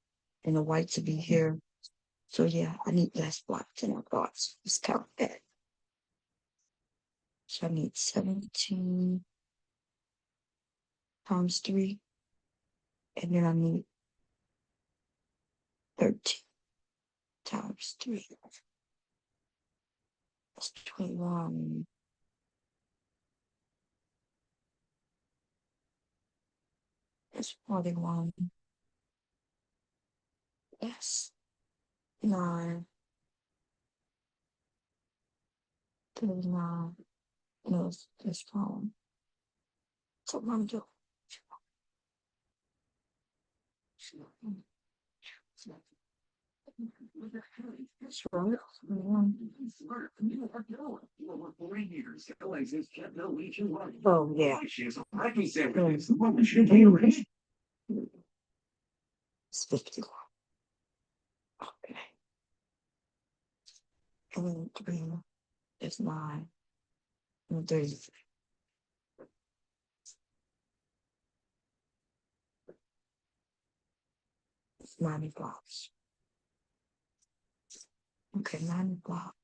and the whites would be here. So yeah, I need less blocks in our thoughts. Let's count that. So I need 17 times 3, and then I need 13 times 3. That's 21. That's 41. Yes. 9. 39. No, it's wrong. So I'm doing. That's wrong. Oh, yeah. It's 51. Okay. And then 3 is 9. And 33. It's 90 blocks. Okay, 90 blocks.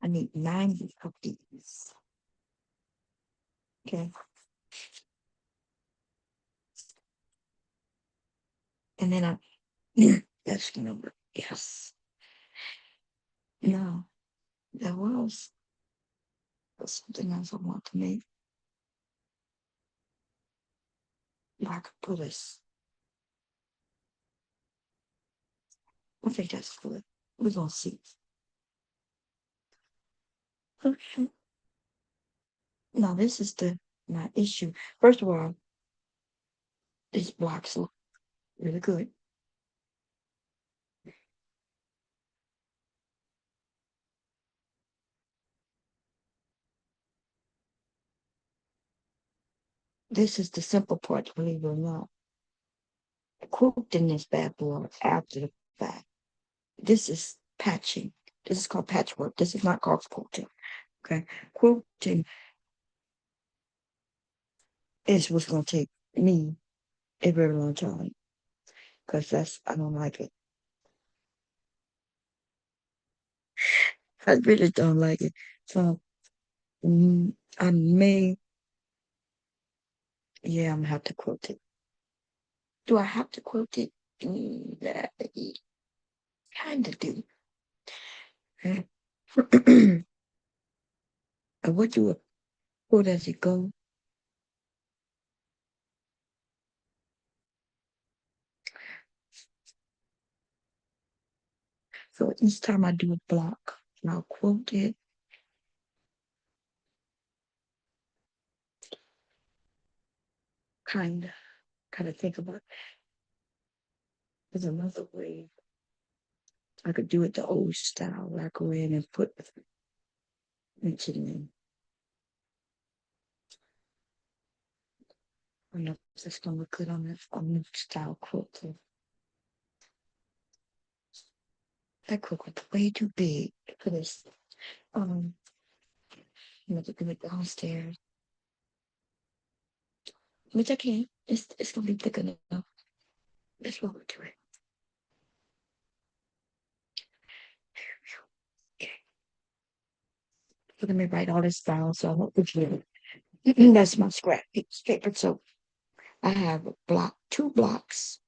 I need 90 of these. Okay. And then that's the number. Yes. No, that was something else I want to make. I could put this. I think that's good. We're gonna see. Okay. Now this is my issue. First of all, these blocks look really good. This is the simple part, believe it or not. Quilting this bad boy after the fact. This is patching. This is called patchwork. This is not called quilting. Okay. Quilting is what's gonna take me a very long time. Because I don't like it. I really don't like it. So I may, yeah, I'm gonna have to quilt it. Do I have to quilt it? Yeah, kind of do. And what do a quilt as it go? So each time I do a block, I'll quilt it. Kind of think about it. There's another way. I could do it the old style, where I go in and put it in. I don't know if that's gonna look good on a new style quilt. That quilt was way too big for this. I'm gonna do it downstairs, which I can. It's gonna be thick enough. That's what we're doing. Okay. Let me write all this down so I won't forget it. That's my scrap piece of paper. So I have a block, 2 blocks.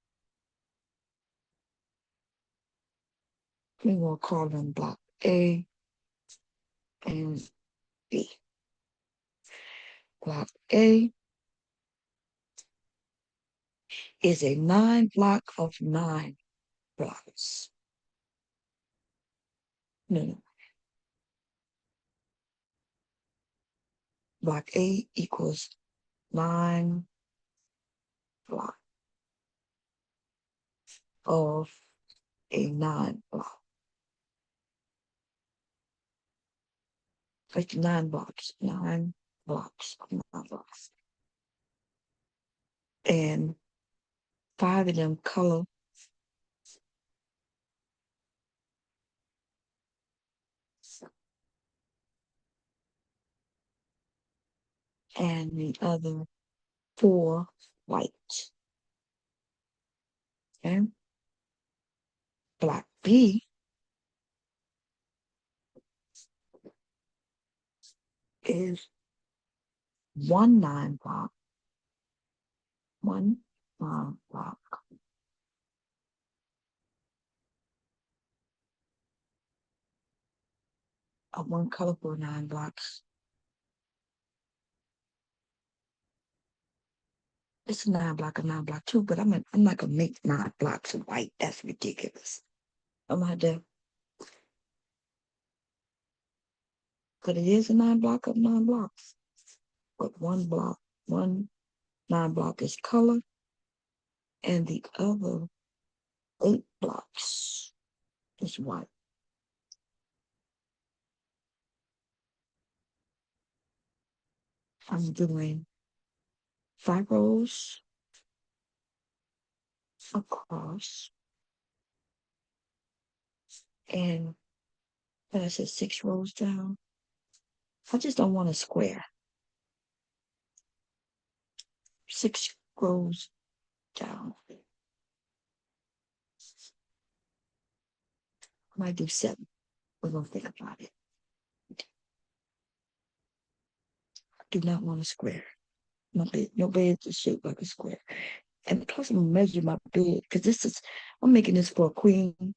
We will call them block A and B. Block A is a 9 block of 9 blocks. No. Block A equals 9 block of a 9 block. Like 9 blocks, 9 blocks, 9 blocks. And 5 of them color. And the other 4 white. Okay. Block B is 1 9 block, 1 9 block of 1 color for 9 blocks. It's a 9 block, a 9 block too, but I'm not gonna make 9 blocks of white. That's ridiculous. I'm gonna have to, but it is a 9 block of 9 blocks. But 1 9 block is color, and the other 8 blocks is white. I'm doing 5 rows across, and when I said 6 rows down, I just don't want a square. 6 rows down. I might do 7. We're gonna think about it. I do not want a square. No bed is shaped like a square. And plus, I'm gonna measure my bed because I'm making this for a queen.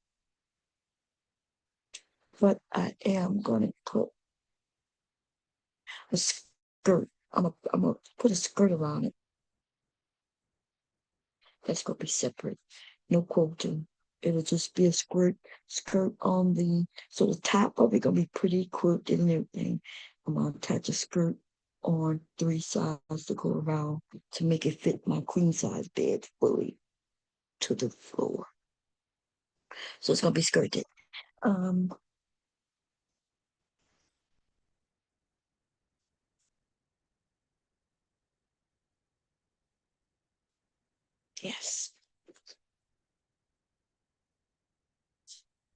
But I am gonna put a skirt. I'm gonna put a skirt around it. That's gonna be separate. No quilting. It'll just be a skirt on so the top of it gonna be pretty quilted and everything. I'm gonna attach a skirt on 3 sides to go around to make it fit my queen size bed fully to the floor. So it's gonna be skirted. Yes.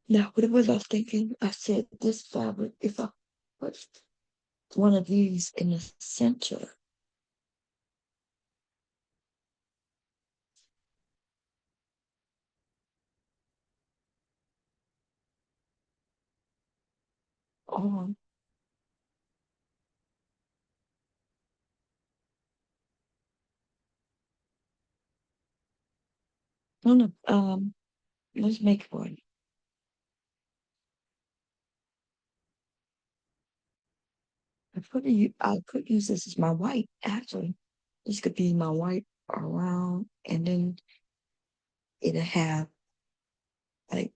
Now, what was I thinking? I said this fabric, if I put one of these in the center, on no, let's make one. I could use this as my white, actually. This could be my white around, and then it'll have, like,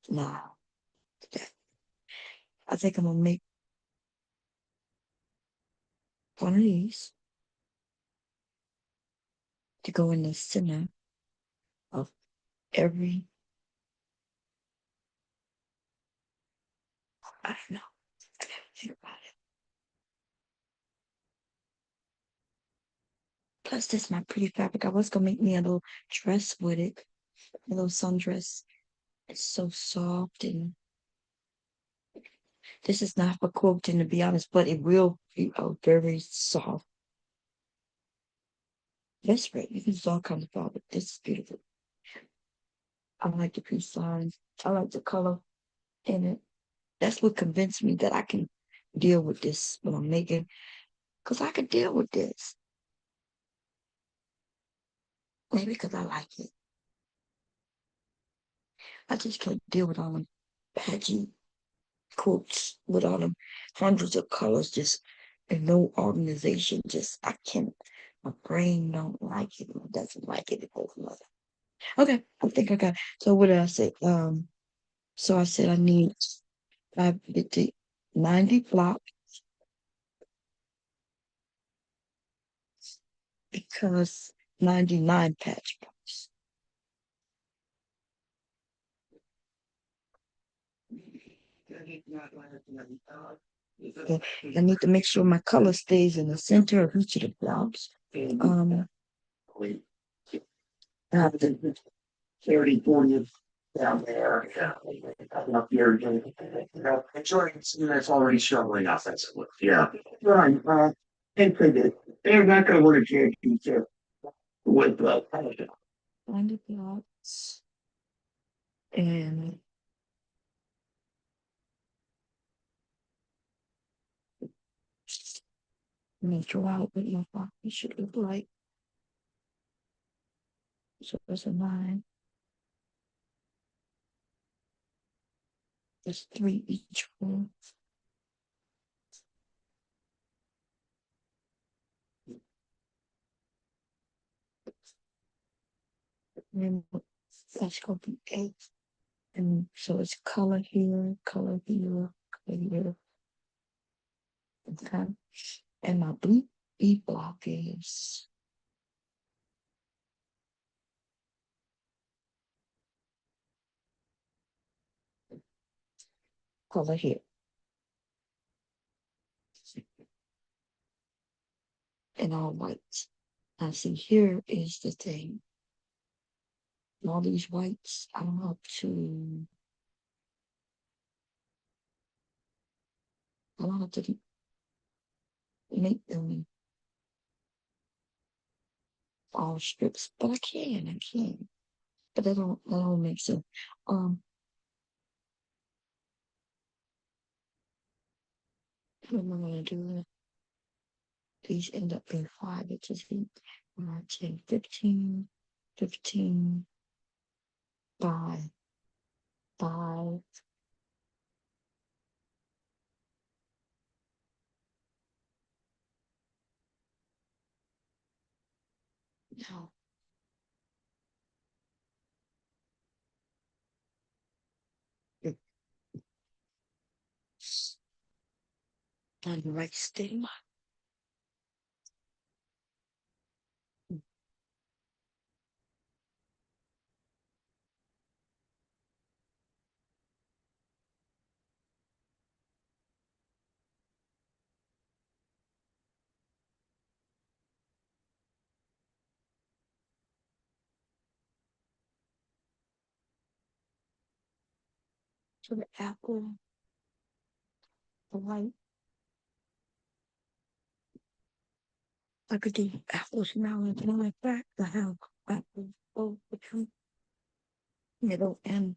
nah. I think I'm gonna make one of these to go in the center of every, I don't know. I gotta think about it. Plus, this is my pretty fabric. I was gonna make me a little dress with it, a little sundress. It's so soft, and this is not for quilting, to be honest, but it will be a very soft. That's right. You can use all kinds of fabric. This is beautiful. I like the piece lines. I like the color in it. That's what convinced me that I can deal with this when I'm making, because I can deal with this. Maybe because I like it. I just can't deal with all them patchy quotes with all them hundreds of colors, just and no organization. Just I can't. My brain don't like it. It doesn't like it. It goes mother. Okay, I think I got. So what did I say? So I said I need 550, 90 blocks because 99 patch blocks. Okay, I need to make sure my color stays in the center of each of the blocks. I have to 30, 40 down there. Up here, Jordan's that's already struggling offensively. Yeah. Right. And they're not going to win a championship with 90 blocks and draw out what my block should look like. So there's a 9. There's 3 each one. And that's going to be 8. And so it's color here, color here, color here. Okay. And my blue B block is color here. And all whites. Now see here is the thing. All these whites, I don't have to make them all strips, but I can. But that don't make sense. What am I gonna do? These end up being 5, which is 10, 15, 15, 5, 5. No. On the right stigma. So the apple, the white. I could do apples now and then like that. I have apples both between middle and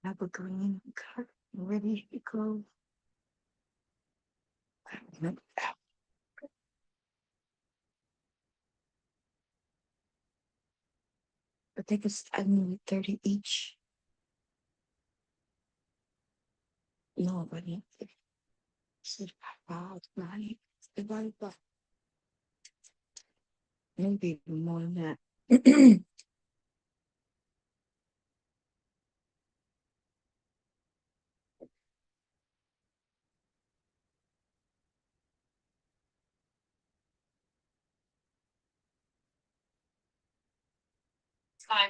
apple green cut ready to go. I think I need 30 each. No, but it's about 90 divided by maybe more than that.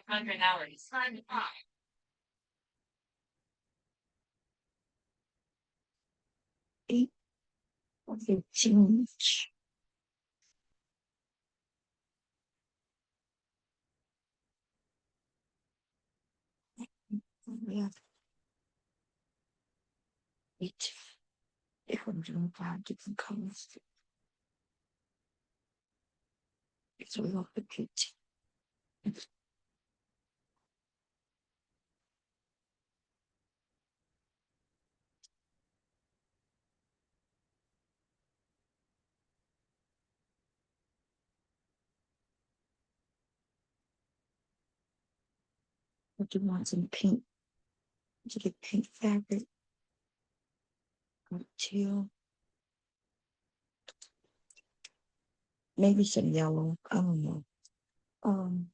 500 hours. 8 or 15 each. Yeah. 8. If I'm doing 5 different colors. So we will put 15. What you want some pink? Did you get pink fabric? Teal. Maybe some yellow. I don't know. Um,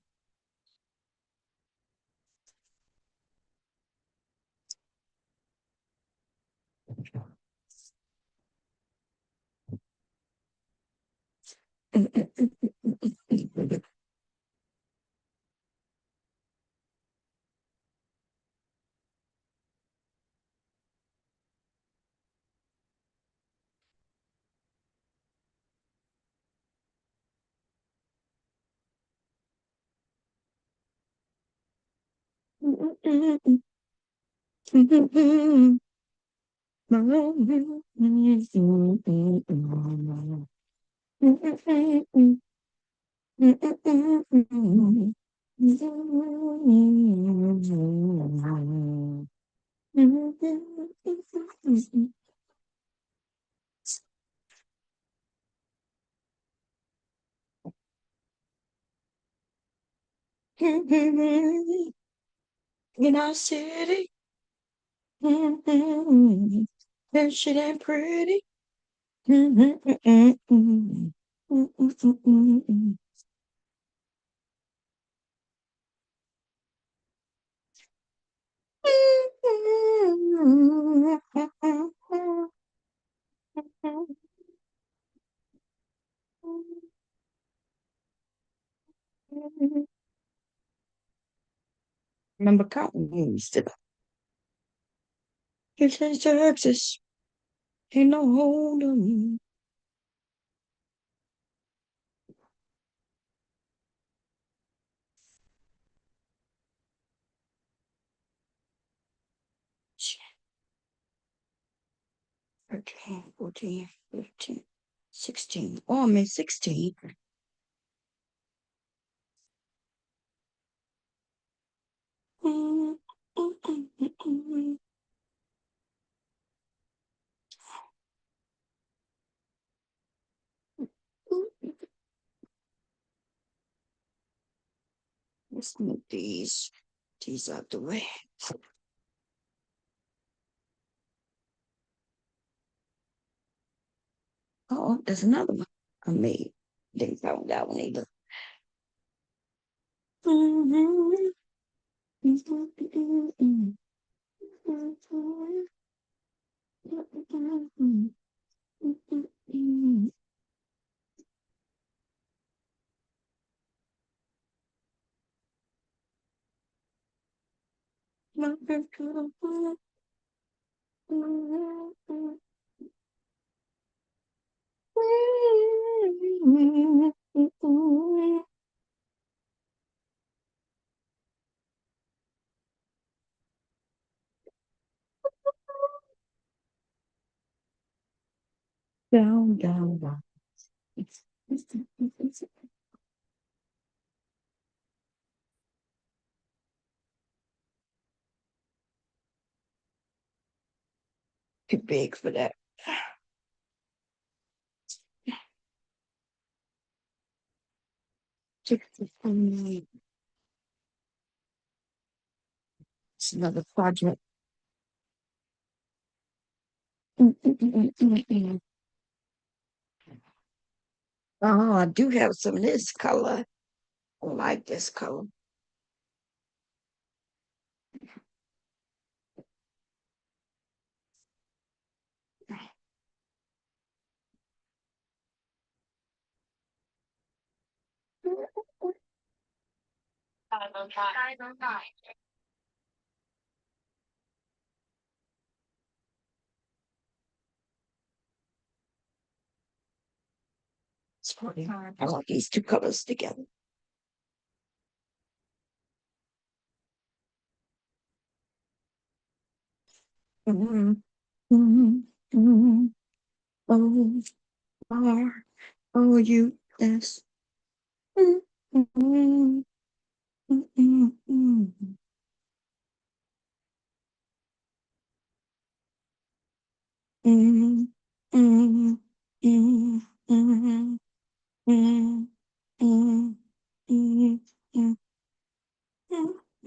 in our city, that shit ain't pretty. Remember cotton used to you change Texas, ain't no hold on. Okay, 14, 15, 16. Oh, I'm in 16. Let's move these out the way. Oh, there's another one I made. Didn't found that one either. Down, down, down. Too big for that. It's another project. Oh, I do have some of this color. I like this color. It's pretty. I like these two colors together. Mm-hmm. Mm-hmm. Mm-hmm. Oh, R-O-U-S. Mm-hmm. Mm-hmm. Mm-hmm. Mm-hmm. Mm-hmm. Mm-hmm. Mm-hmm. Mm-hmm. Mm-hmm.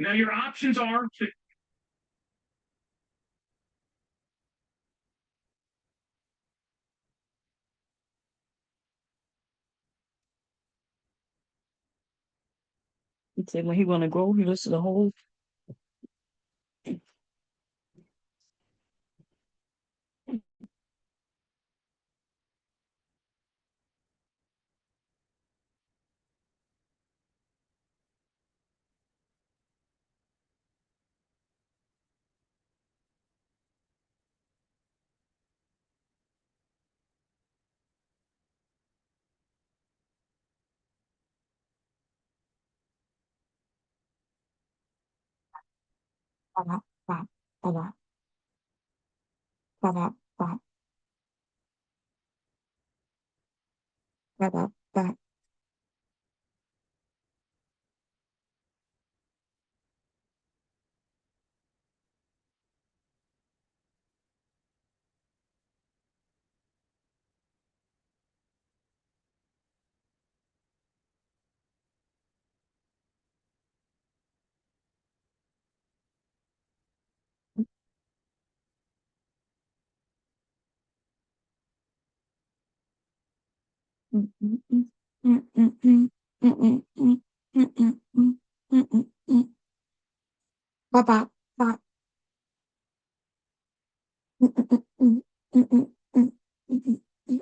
Now your options are to He said when he want to grow, he listen to the whole. Bop, bop, bop, bop, bop, bop, bop, bop, bop. Mm, mm, mm, mm, mm, mm, mm, mm, mm, mm, mm, mm, mm, mm, mm. Bop, bop, bop. Mm, mm, mm, mm, mm, mm, mm, mm, mm.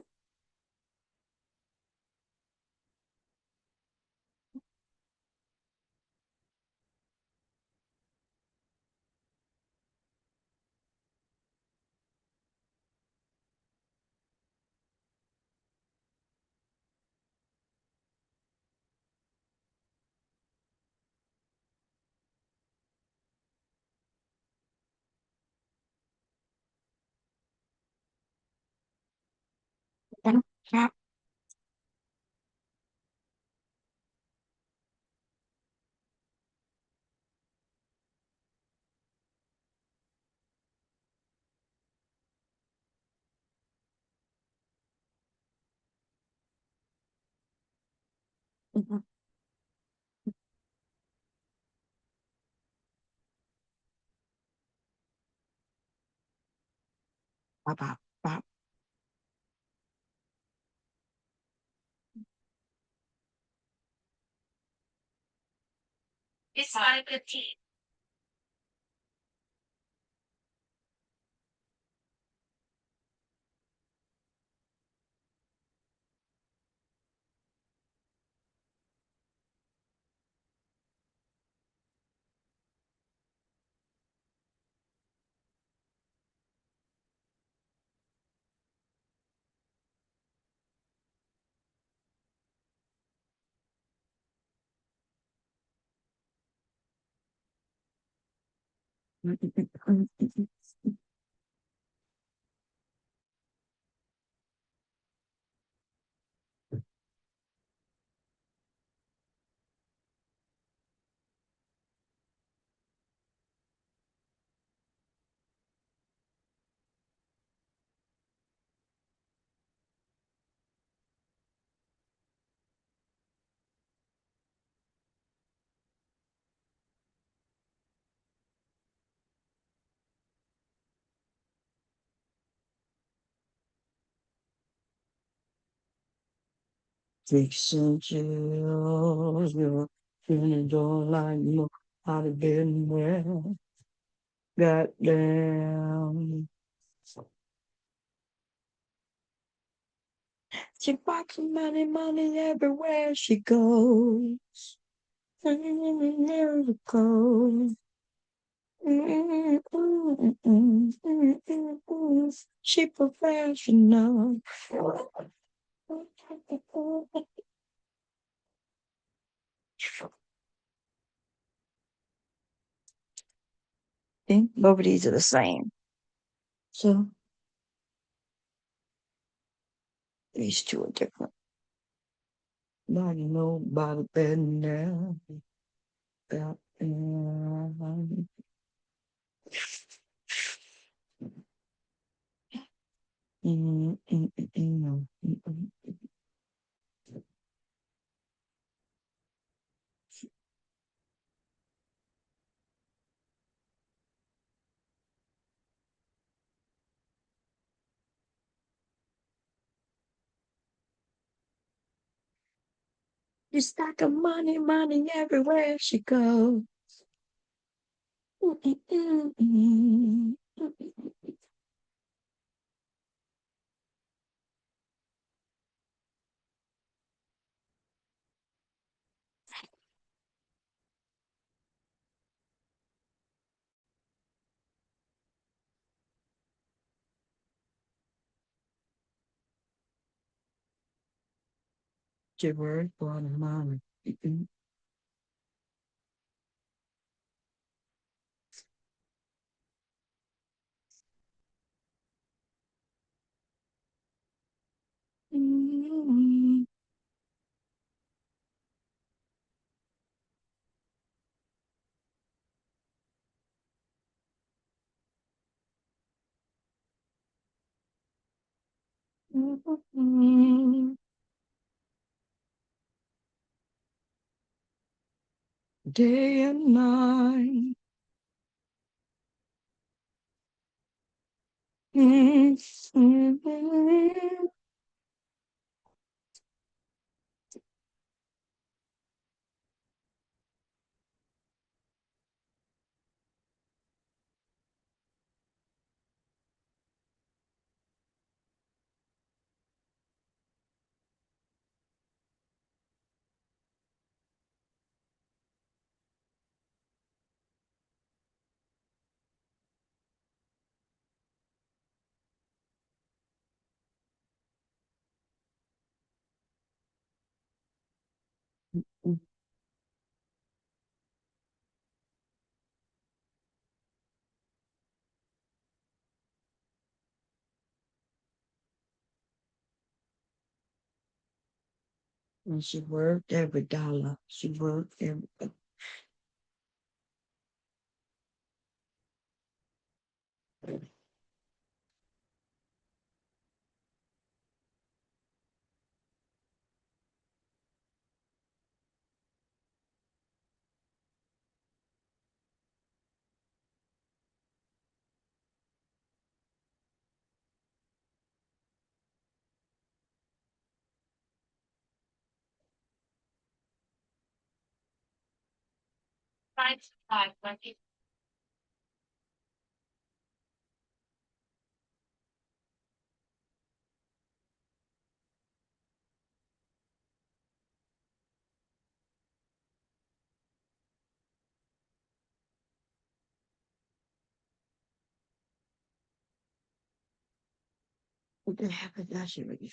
Bop, bop, mm, bop, bop, bop. It's 5:15. Mm, mm, mm, mm, mm, mm. Fixing chills, you're feeling don't like more out of bed now. Goddamn. She box money, money everywhere she goes. Miracle. She professional. See, both of these are the same. So these two are different. Not nobody better now. Goddamn. Mm, mm, mm, mm, mm, mm. She's like a money, money everywhere she goes. She worked for the money. Day and night. And she worked every dollar. She worked every. What the heck is that? She really.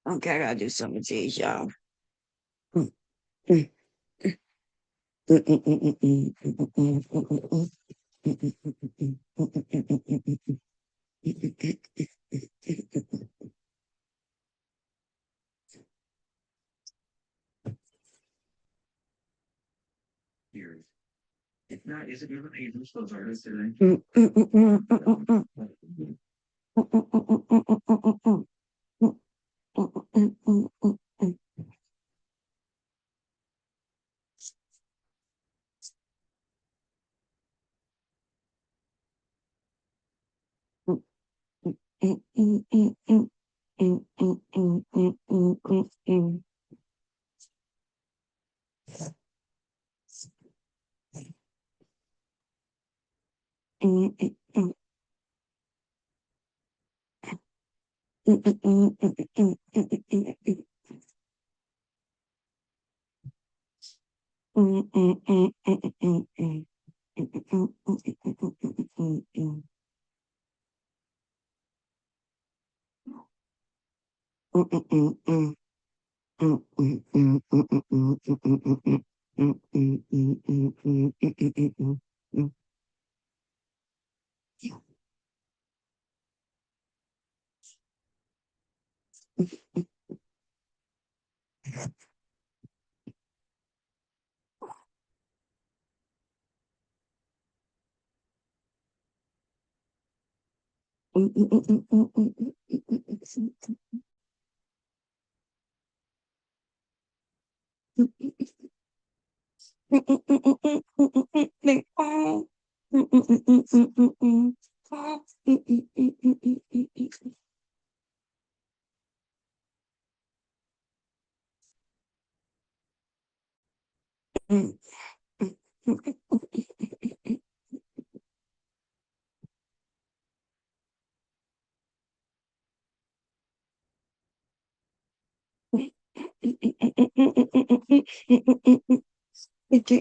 Okay, I gotta do something to these, y'all. If not, is it even able to those artists today?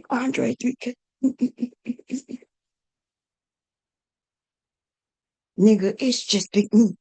Andre 3K. Nigga, it's just big me.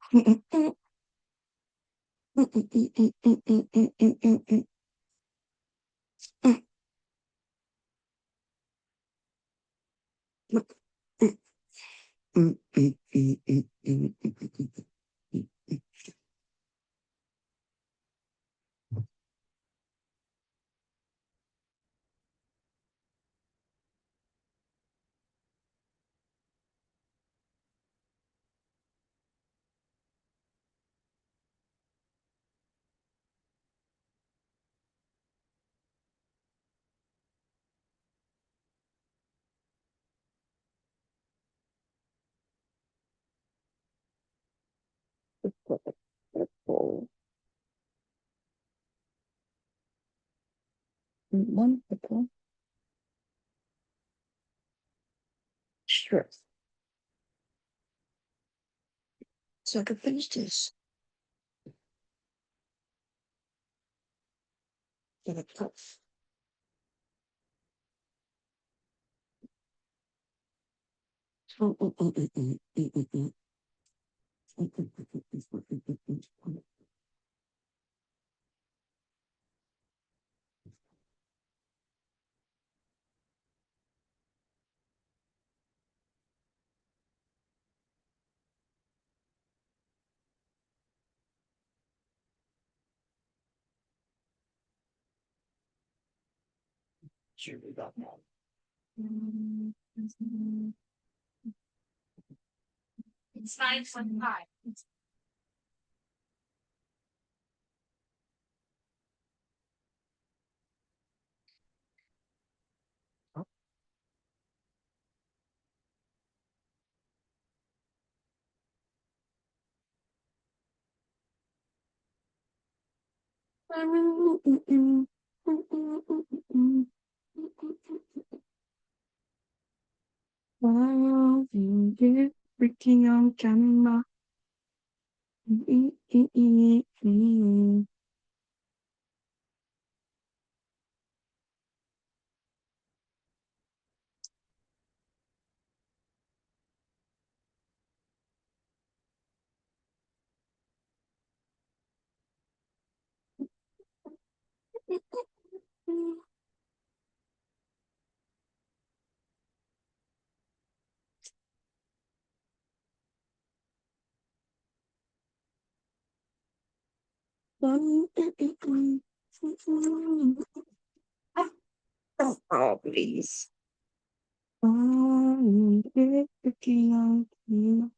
Wonderful. Sure. So I can finish this. Get a puff. Sure, we got that. It's 9:25. While you get freaking on camera. Oh, please. Oh, you get freaking on camera.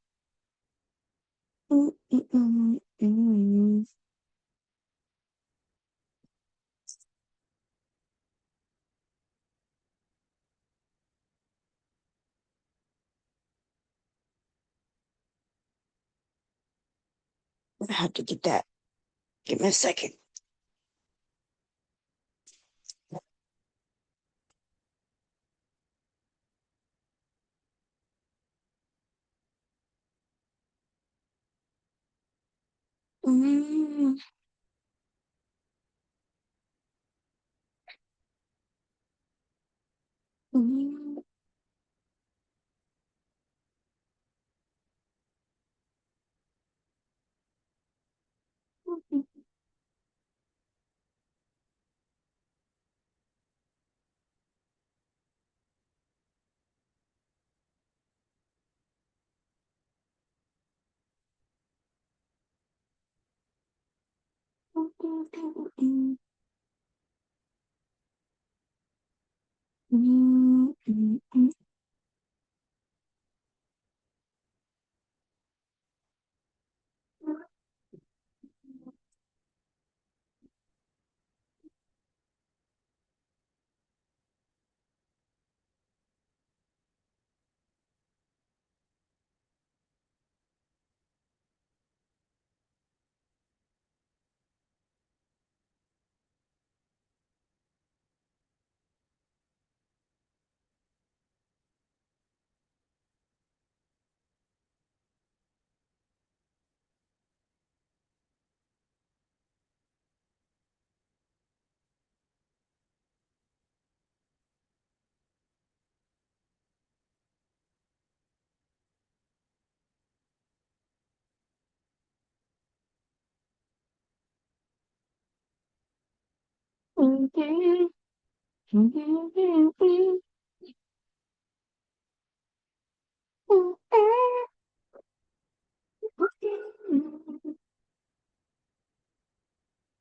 I have to get that. Give me a second.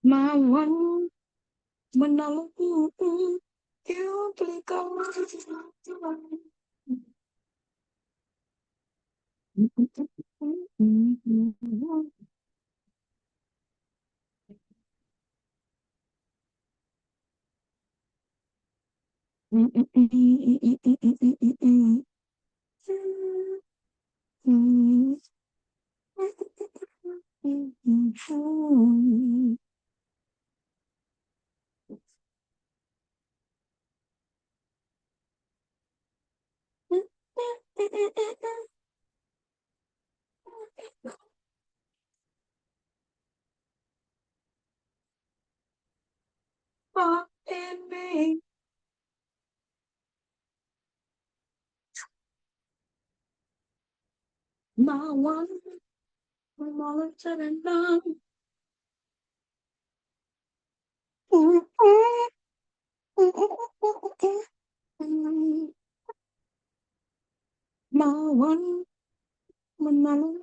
My one, when I look, you click on. And me, my one, when all is said and done. My one, when all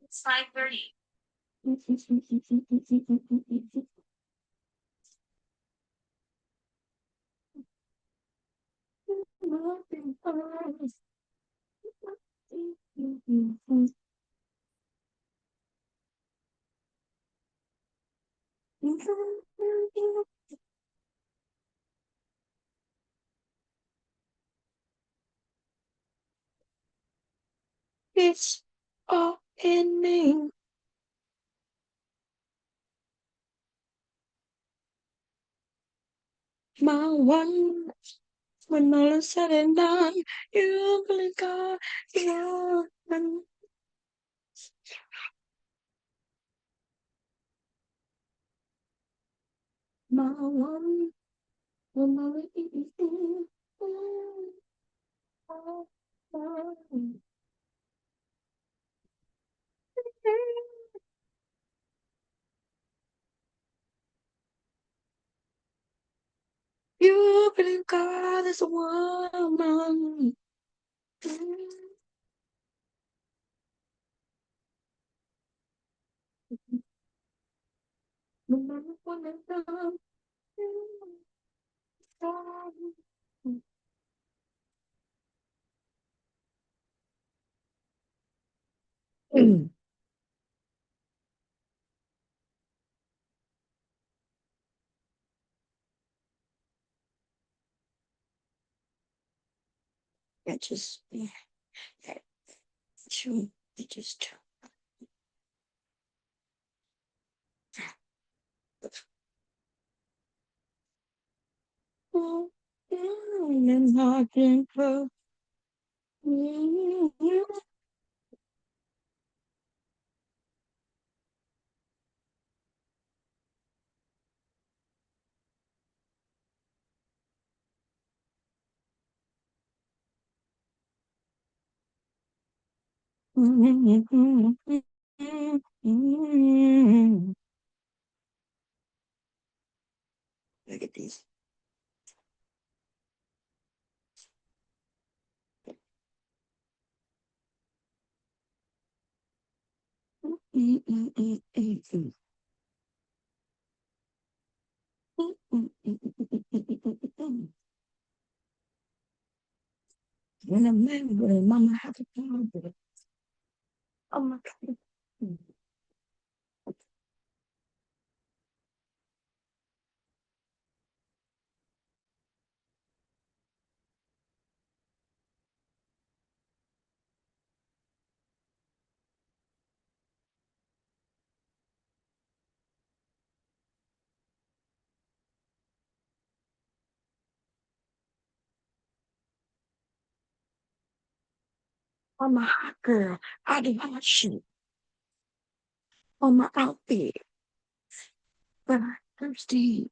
It's 5:30. It's all in me. My one, when all is said and done, you really got your one. My one, when all is you really got this woman. It just, yeah, true. It just true. And I can prove. Look at these. When a man with a mama have a problem, oh my God. I'm a hot girl. I do hot shit on my outfit, but I'm thirsty.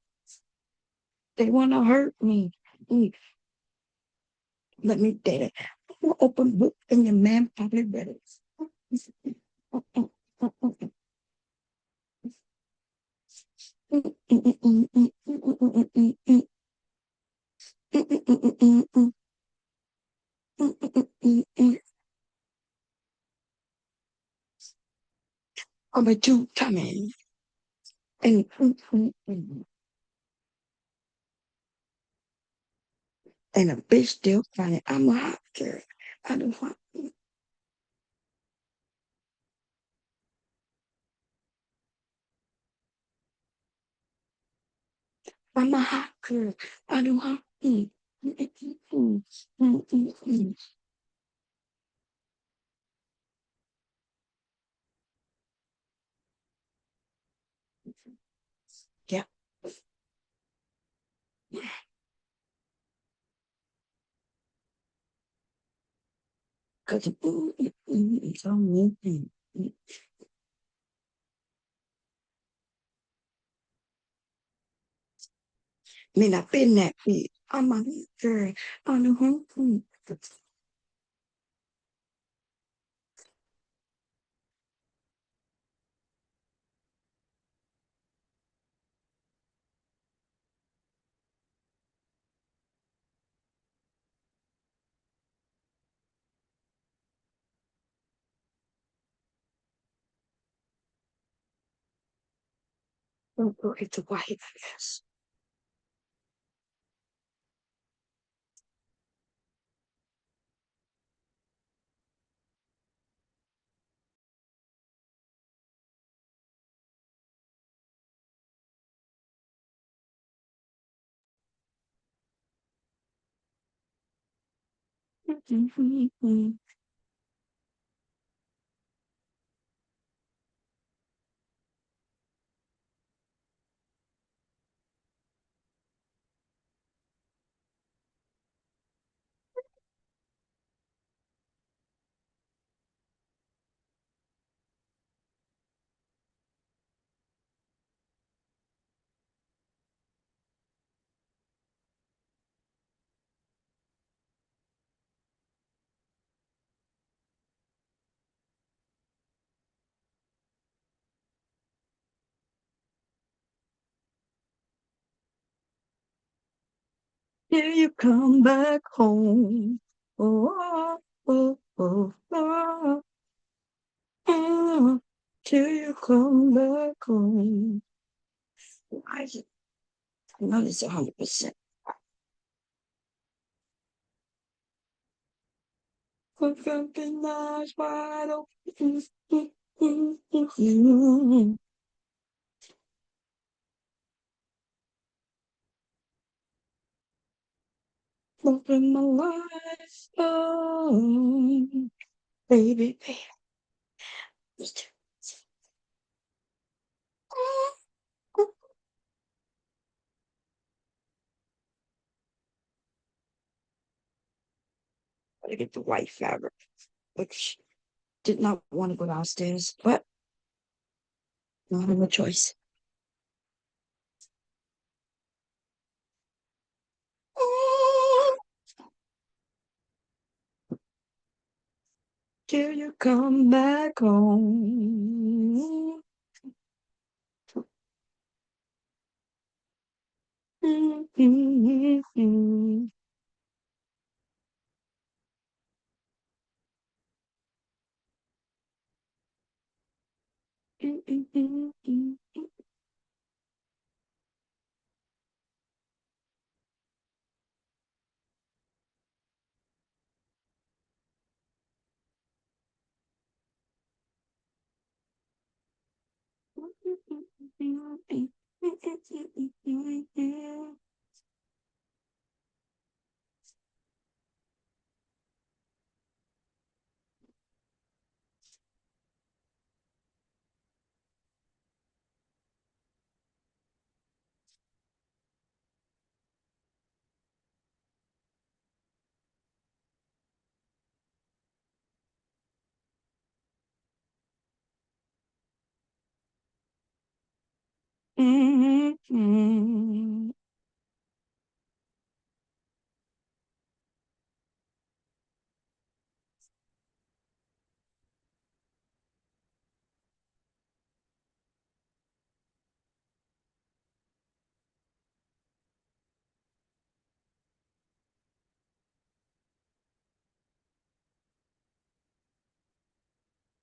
They want to hurt me. Mm, Let me date it. Open book and your man probably read it. I'm a two coming. And and a bitch still crying. I'm a hot girl. I don't want. I'm a hot girl. I don't want. Yeah, because it's on me. I mean, I've been that bitch. I'm a hot girl. I don't want. It's a wife, I guess. Till you come back home. Oh, oh, oh, oh, oh. Till you come back home. I know this 100%. Look up in eyes wide open. Open my life. Oh, baby, baby. Gotta get the white fabric, which did not want to go downstairs, but not have a choice. Till you come back home.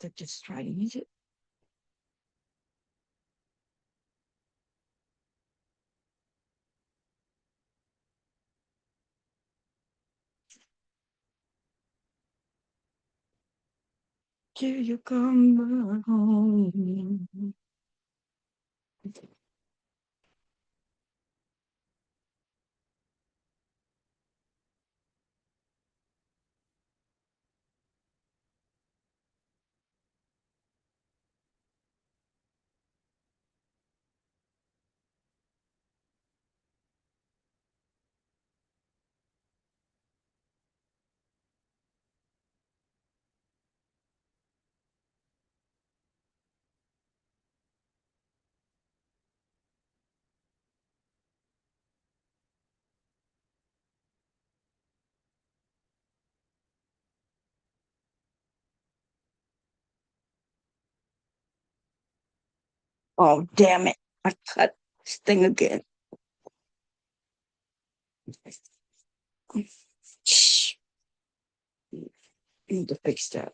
to just try to use it. Till you come home. Oh, damn it. I cut this thing again. Shh. Need to fix that.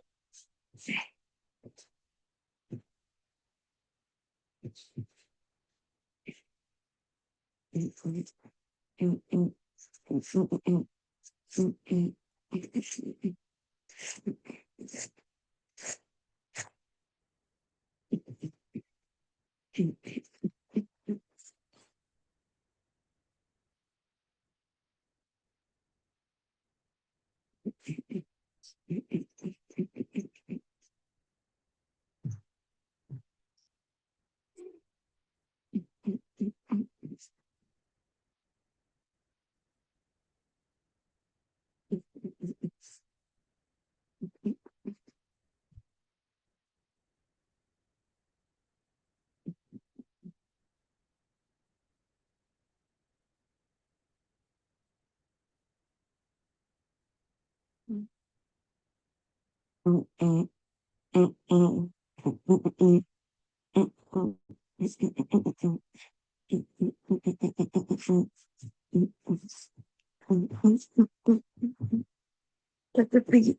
Let the beat.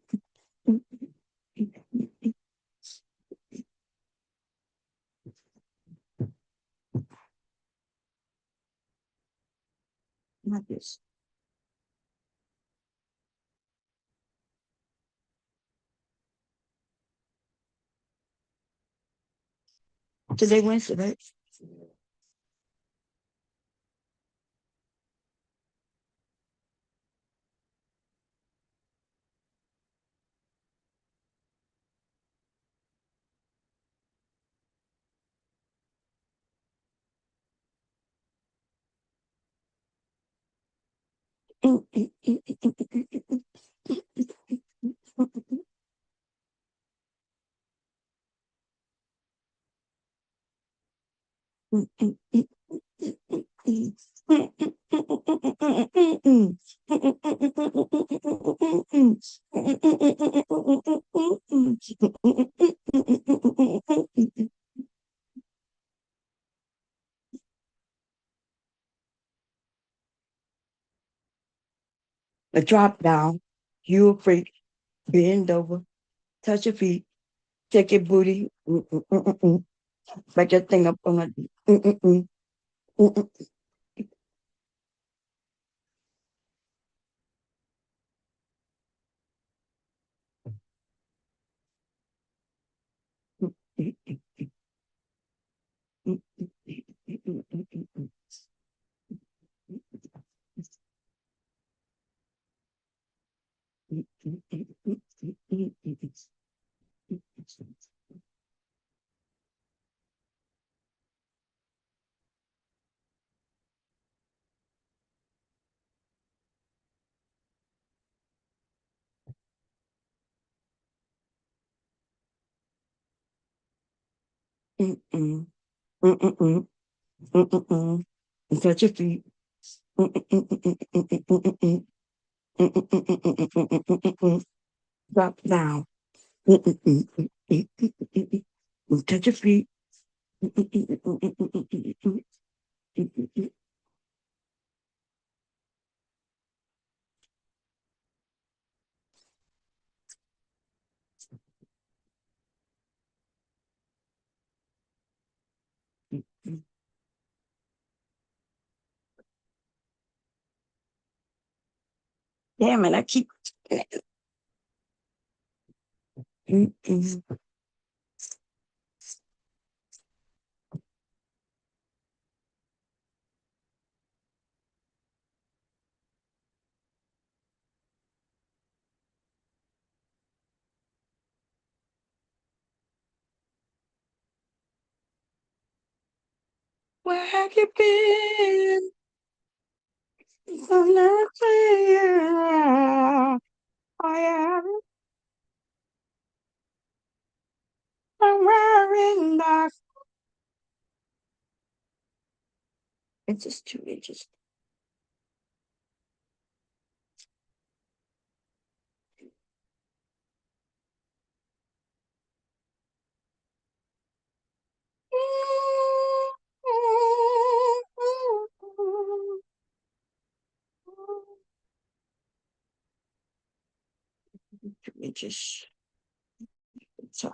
Not this. Today Wednesday, right? A drop down, you a freak, bend over, touch your feet, take your booty, back that thing up on touch your feet. Drop down. Touch your feet. Damn it, I keep. Mm-mm. Where have you been? I'm not clear. I am somewhere in the. It's just 2 inches. Two inches. So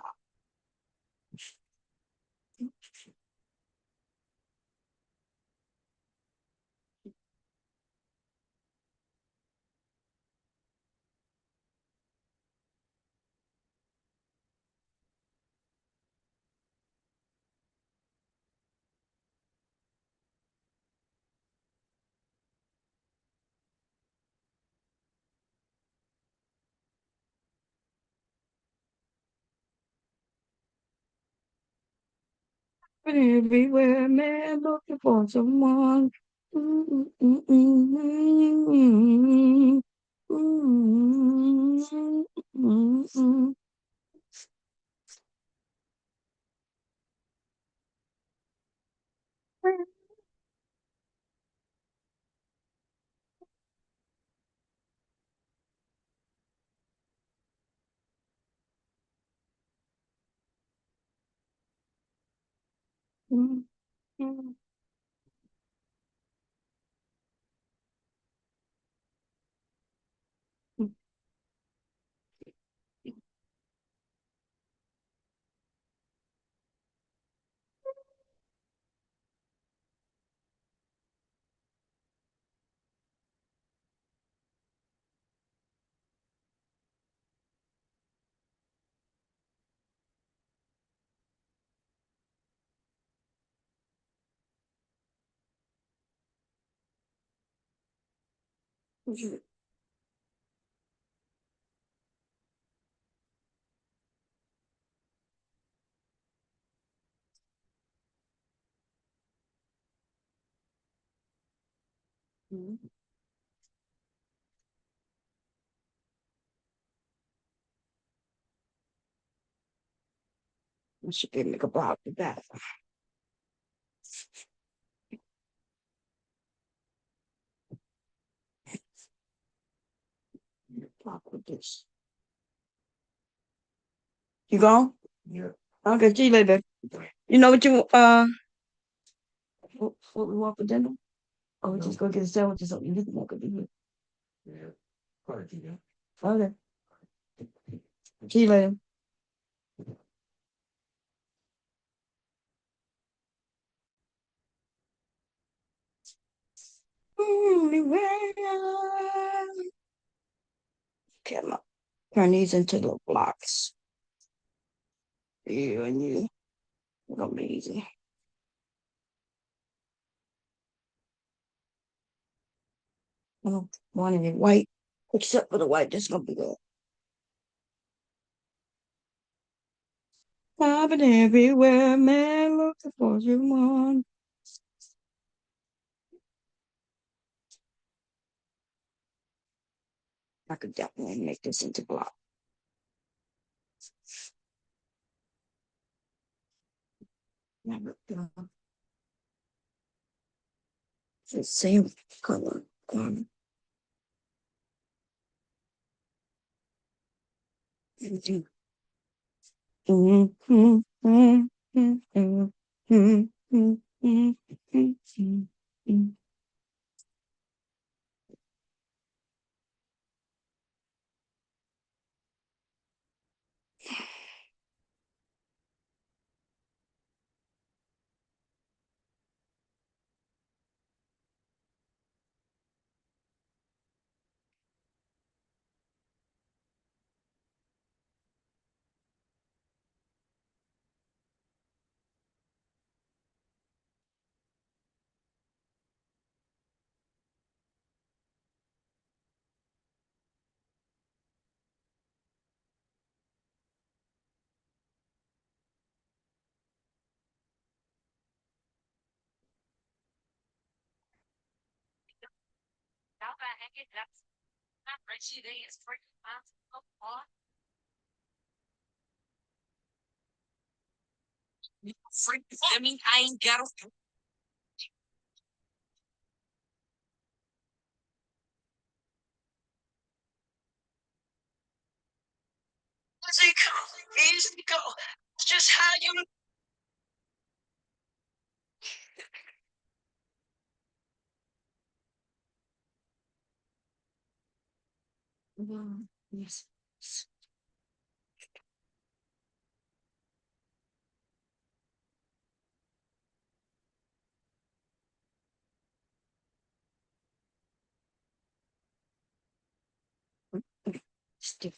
but everywhere, man, looking for someone. Mm, mm, mm, mm, mm, mm, mm, mm, mm, mm. I should be make a block with that. Block with this. You gone? Yeah. Okay, see you later. You know what what we want for dinner? Or we just go get a sandwich or something. You can do it. Yeah. Okay. See you later. Okay, I'm gonna turn these into little blocks. You and you. It's gonna be easy. I don't want any white, except for the white. That's gonna be good. I've been everywhere, man, looking for someone. I could definitely make this into block. Never done. It's the same color. Everything. That's not right. She is for freak. I mean, I ain't got a easy go, easy go. It's just how you. Yes. Stiff.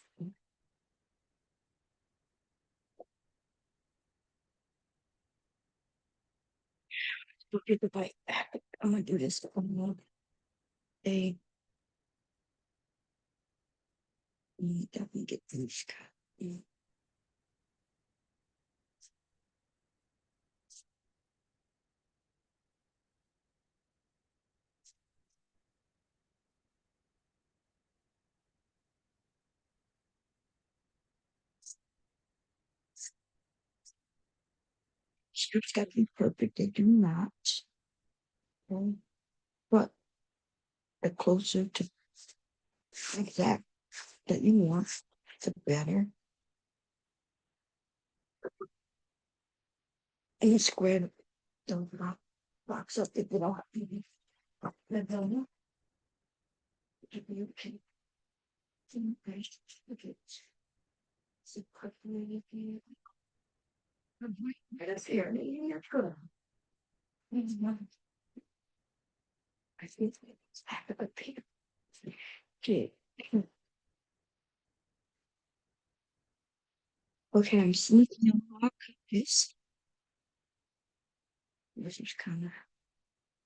Get the bite. I'm gonna do this one more day. Definitely get these. Strips got to be perfect. They do not. Okay. But the closer to exact that you want, the better. And you square the box up if you don't have to be. The building. You can. Okay. So quickly, if you. That's here. You're good. I think it's a paper. Okay. Okay, I'm sneaking unlock this. This is kind of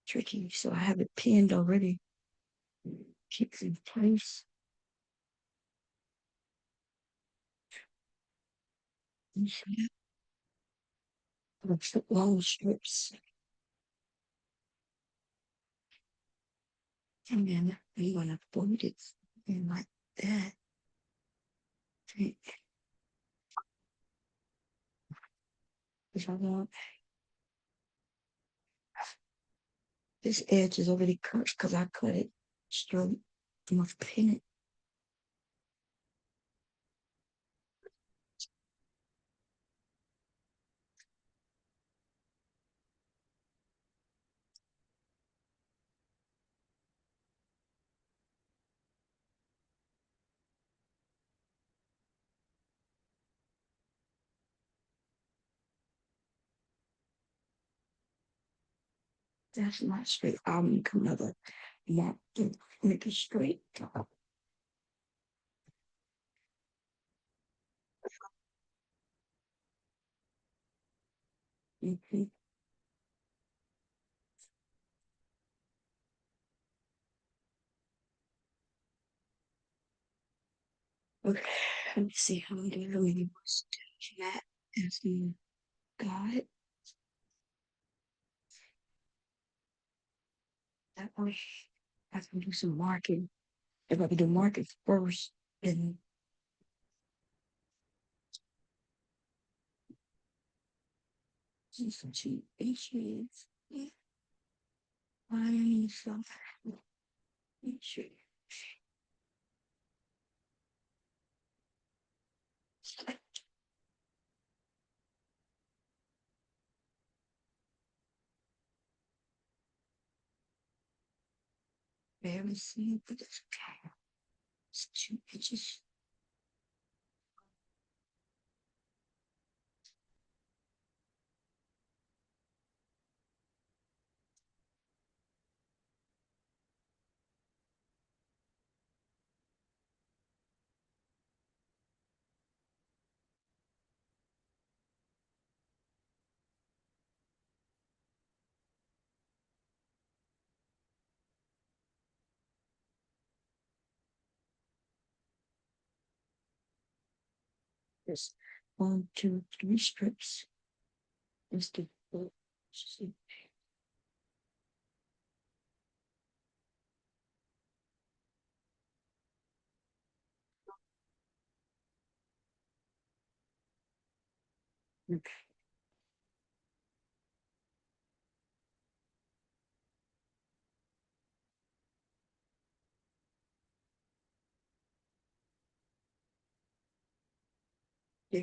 tricky. So I have it pinned already. Keeps in place. You see that? Looks like long strips. And then I'm gonna fold it in like that. Okay. Because I want this edge is already cut because I cut it straight. I must pin it. That's not straight. I'll make another mark to make it straight. Mm-hmm. Okay, let me see how many really was that as the guide. That way I can do some marking. If I can do marking first, then 2 inches. Yeah, find some inches. Barely see it, but it's okay. It's 2 inches. There's 1, 2, 3 strips. Let's do 4. See. Okay. Yeah.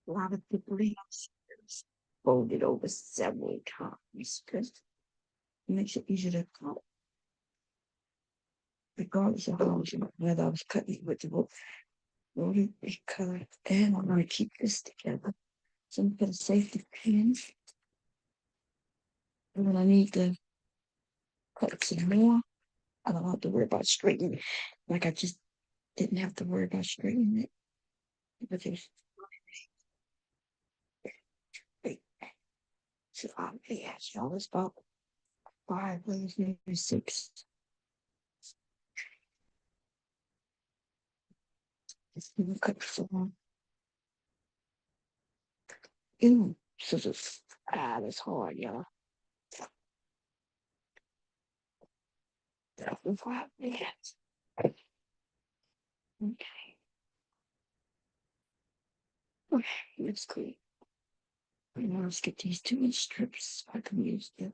A lot of people fold it over several times because it makes it easier to cut, regardless of how much whether I was cutting it with the book. Roll it, cut it, and I'm going to keep this together. So I'm put a safety pin. And when I need to cut some more, I don't have to worry about straightening it. Like I just didn't have to worry about straightening it. But there's wait. So I asked y'all it's about 5 layers, maybe 6. It's gonna cut form. Ew. So just that's hard, y'all. 5 layers. Okay. Okay, that's cool. Now let's get these 2-inch strips. I can use them.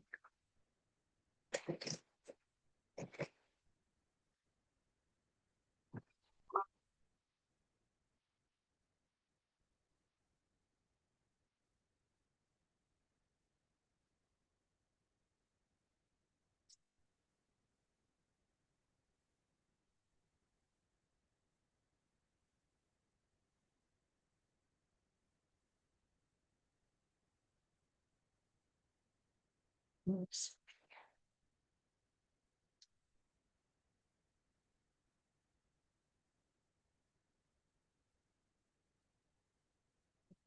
Oops.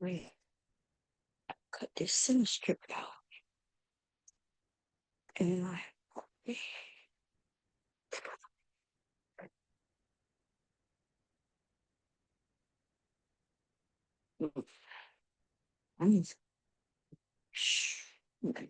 Wait. Cut this center strip out. And I need to okay.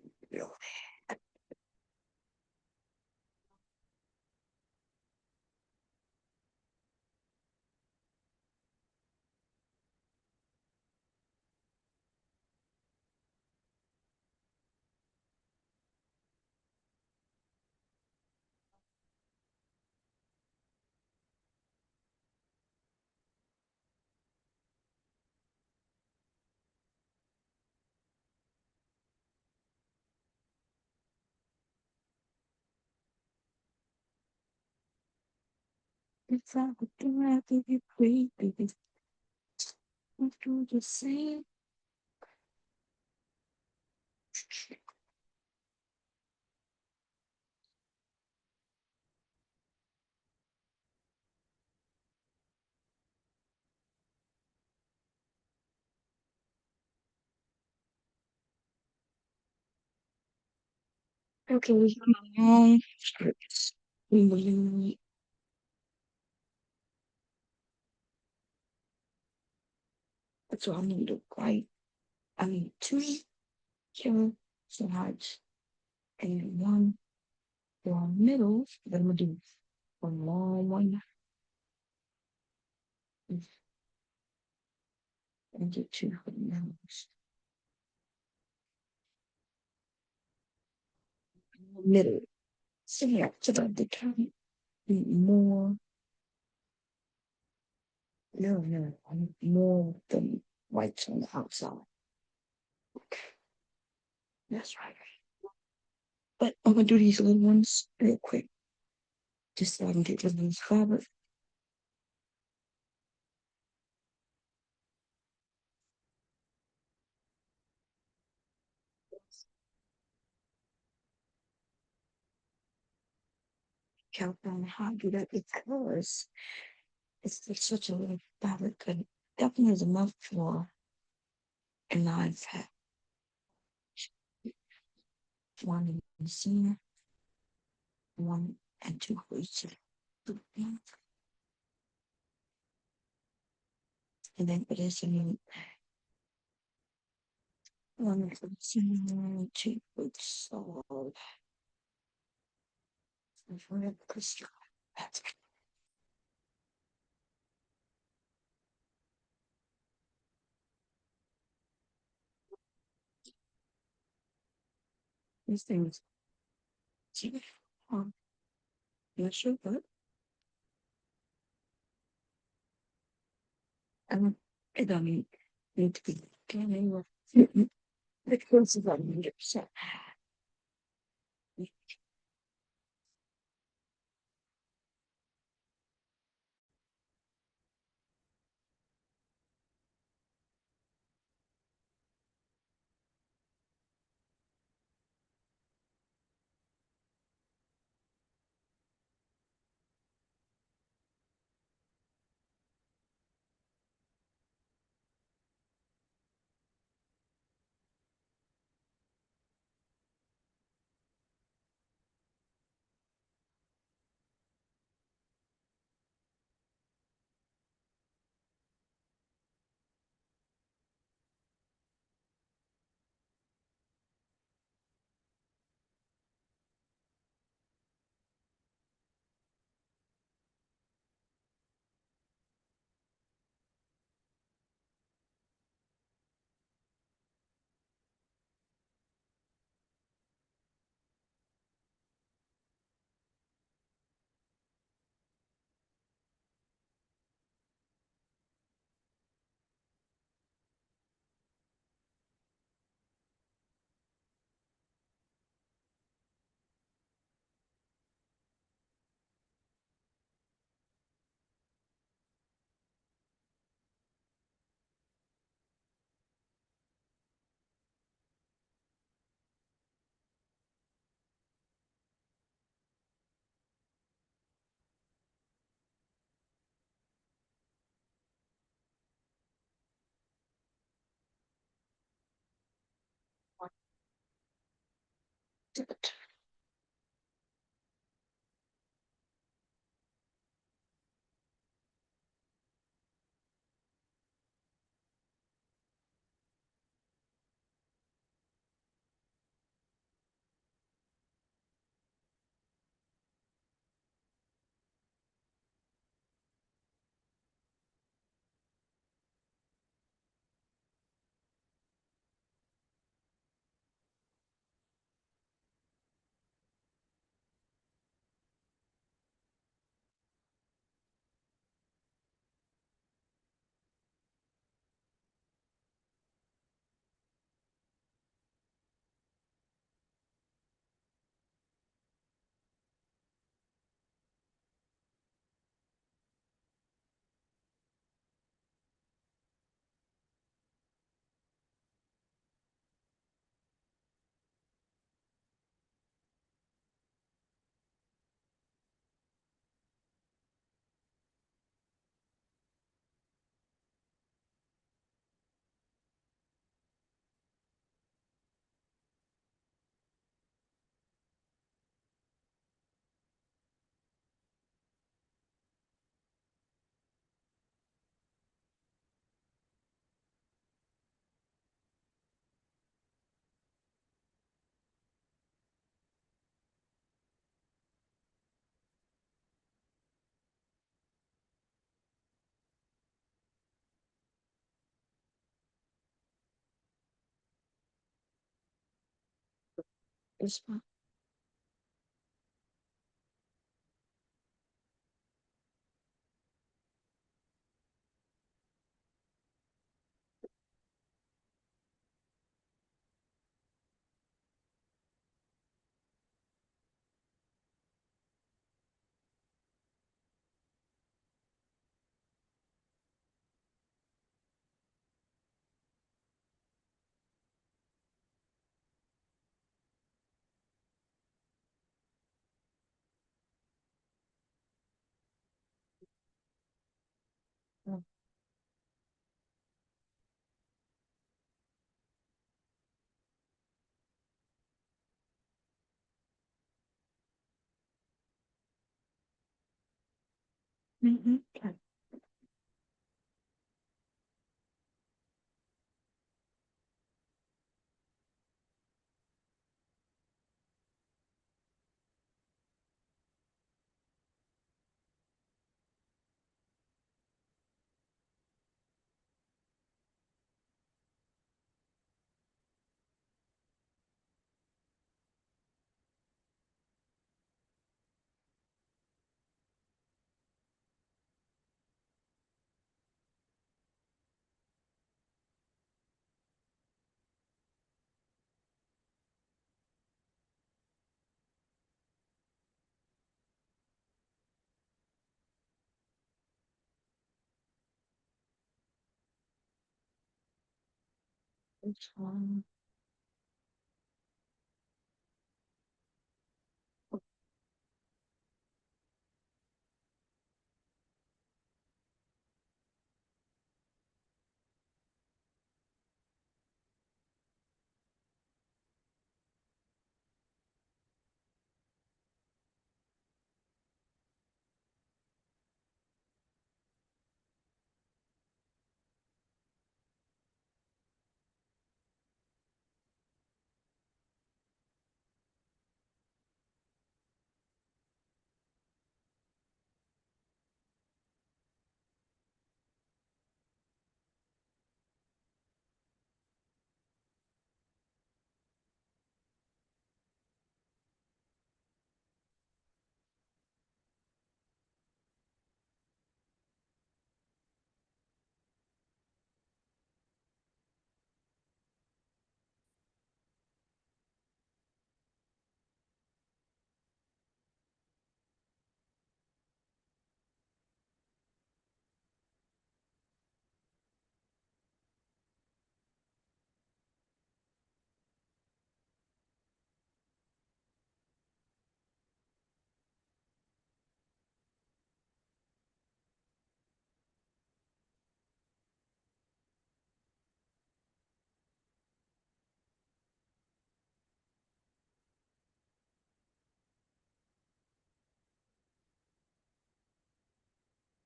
It's all the I give you free, baby. What you just say? Okay, we have a long strips. We will need so I need to write. I need 2 killer sides and 1 for middle. Then we'll do 1 long one and do 2 for the middles. Middle. So yeah, so that the count more. No, I need more than whites on the outside. Okay, that's right. But I'm gonna do these little ones real quick, just so I can get rid of this fabric. Count on how to do that because it's such a little fabric and definitely is enough for a 9 fat. 1 in the center, 1 and 2 for each side. And then for this, I need 1 for the center, 2 for each side. These things. Not sure, but I don't need to be getting the clothes about 100%. It's fine. Okay. It's fine.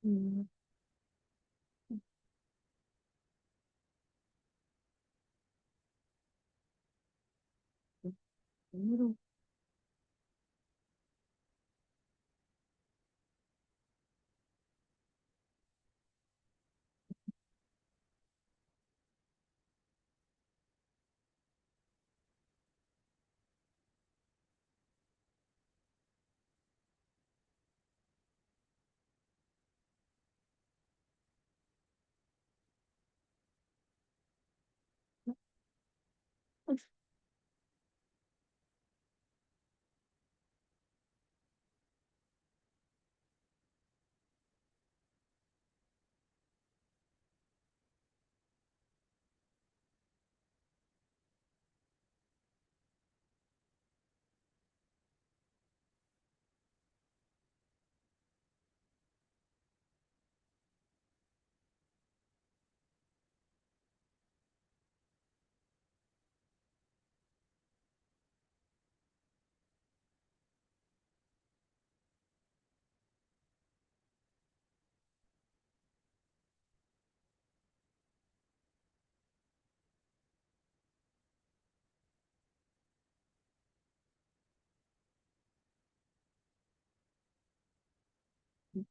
Mm, little.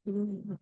Mm,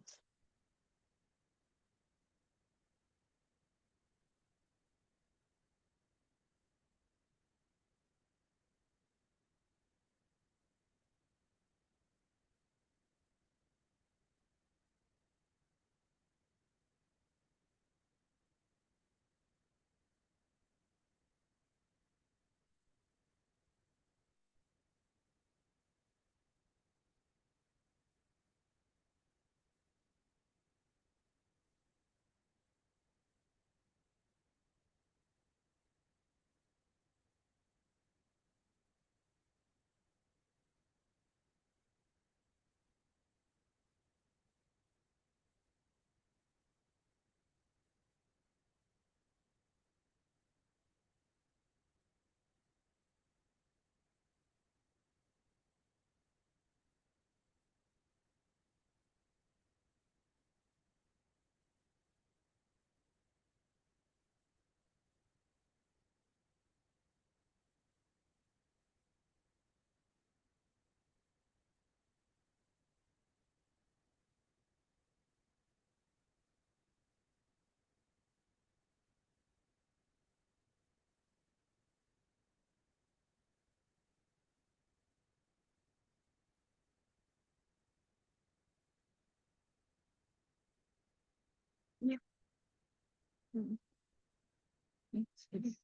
yeah. Mm, it's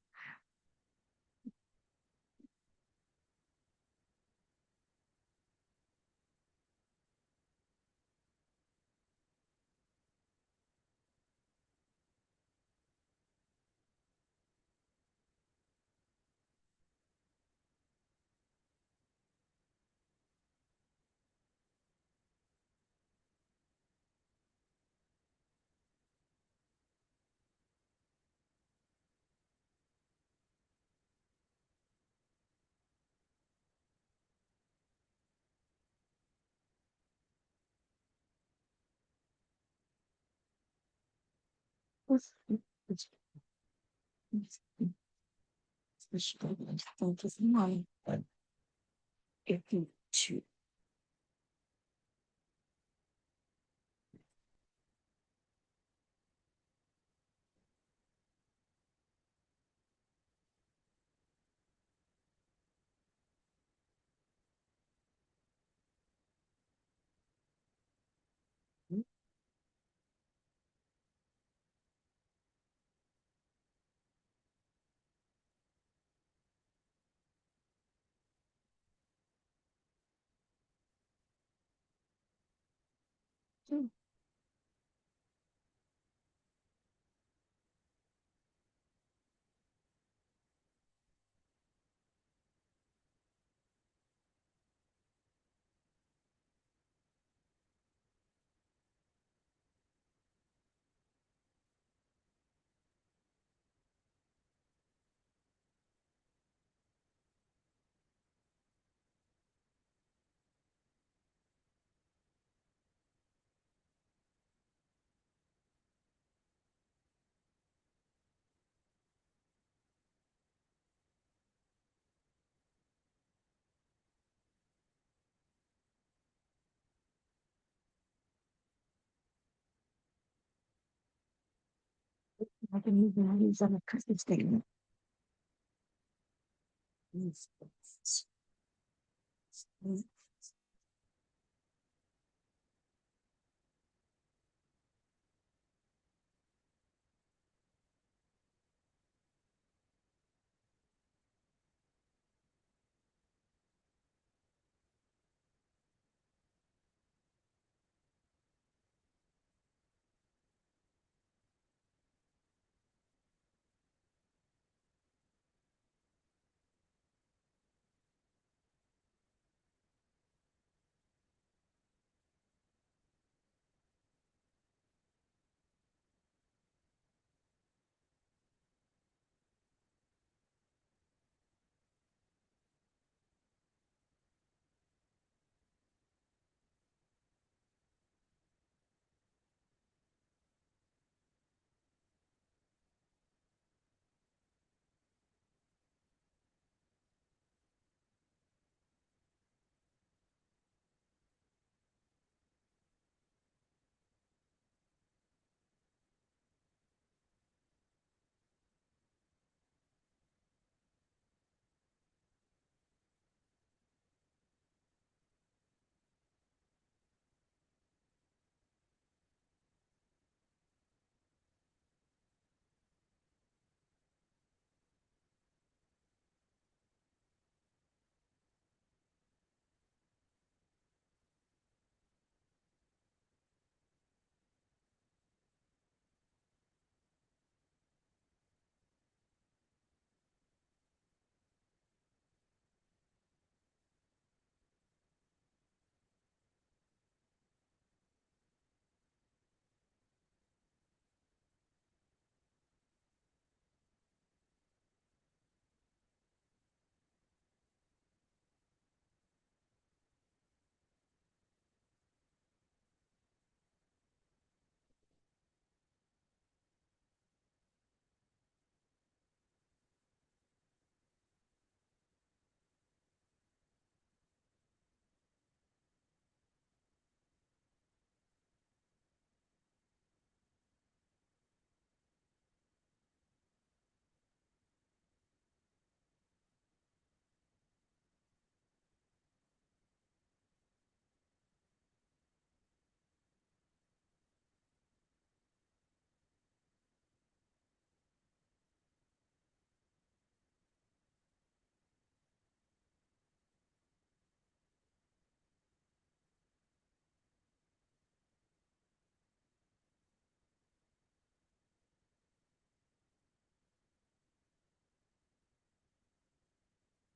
money. If you choose. I can even use on a Christmas thing.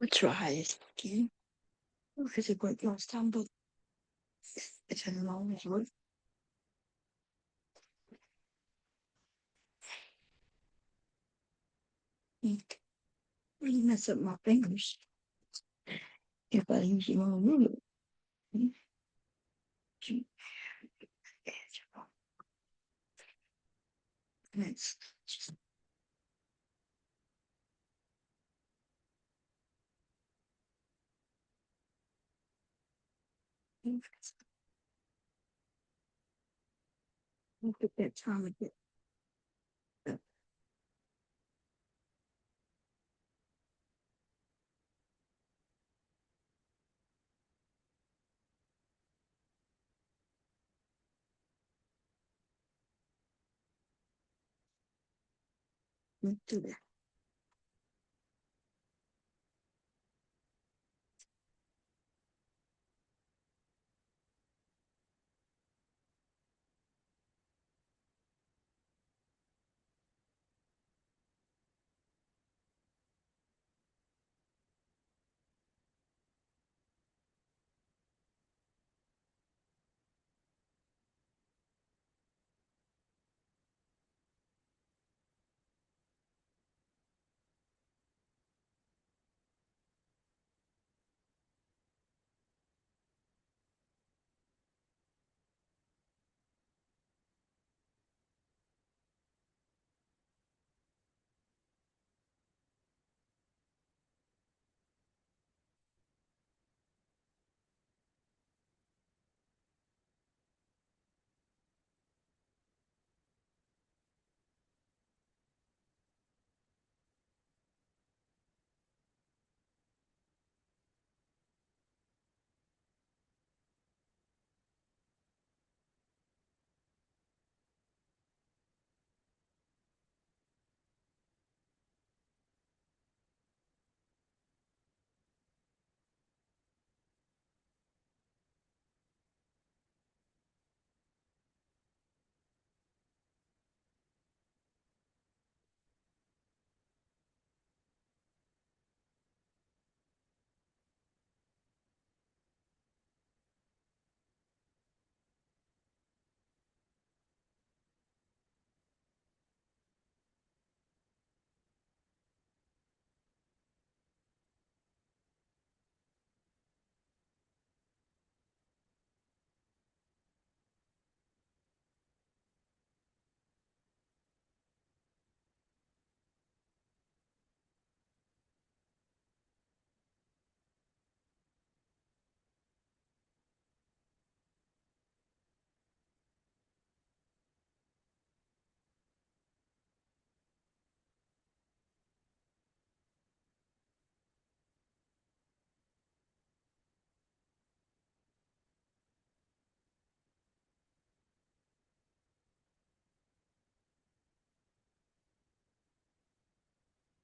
We'll try it again. Because it worked last time, but it hasn't always worked. Really mess up my fingers if I use the wrong ruler. Next. Look at that time again. Let's do that.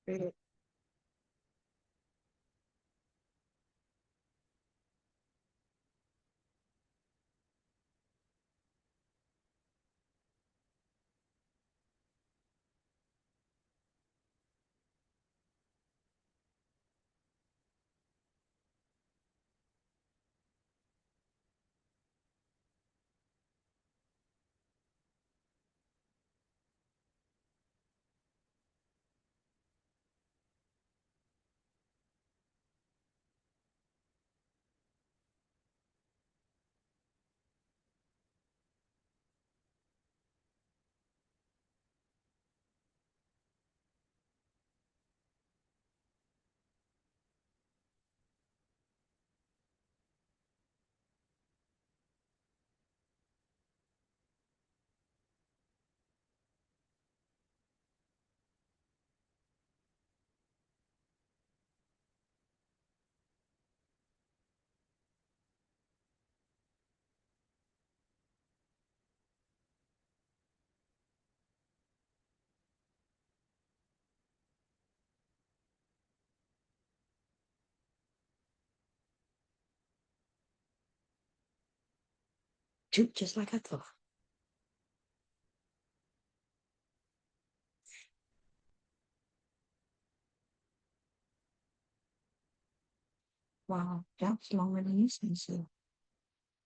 Great. Just like I thought. Wow, that's longer than you said. So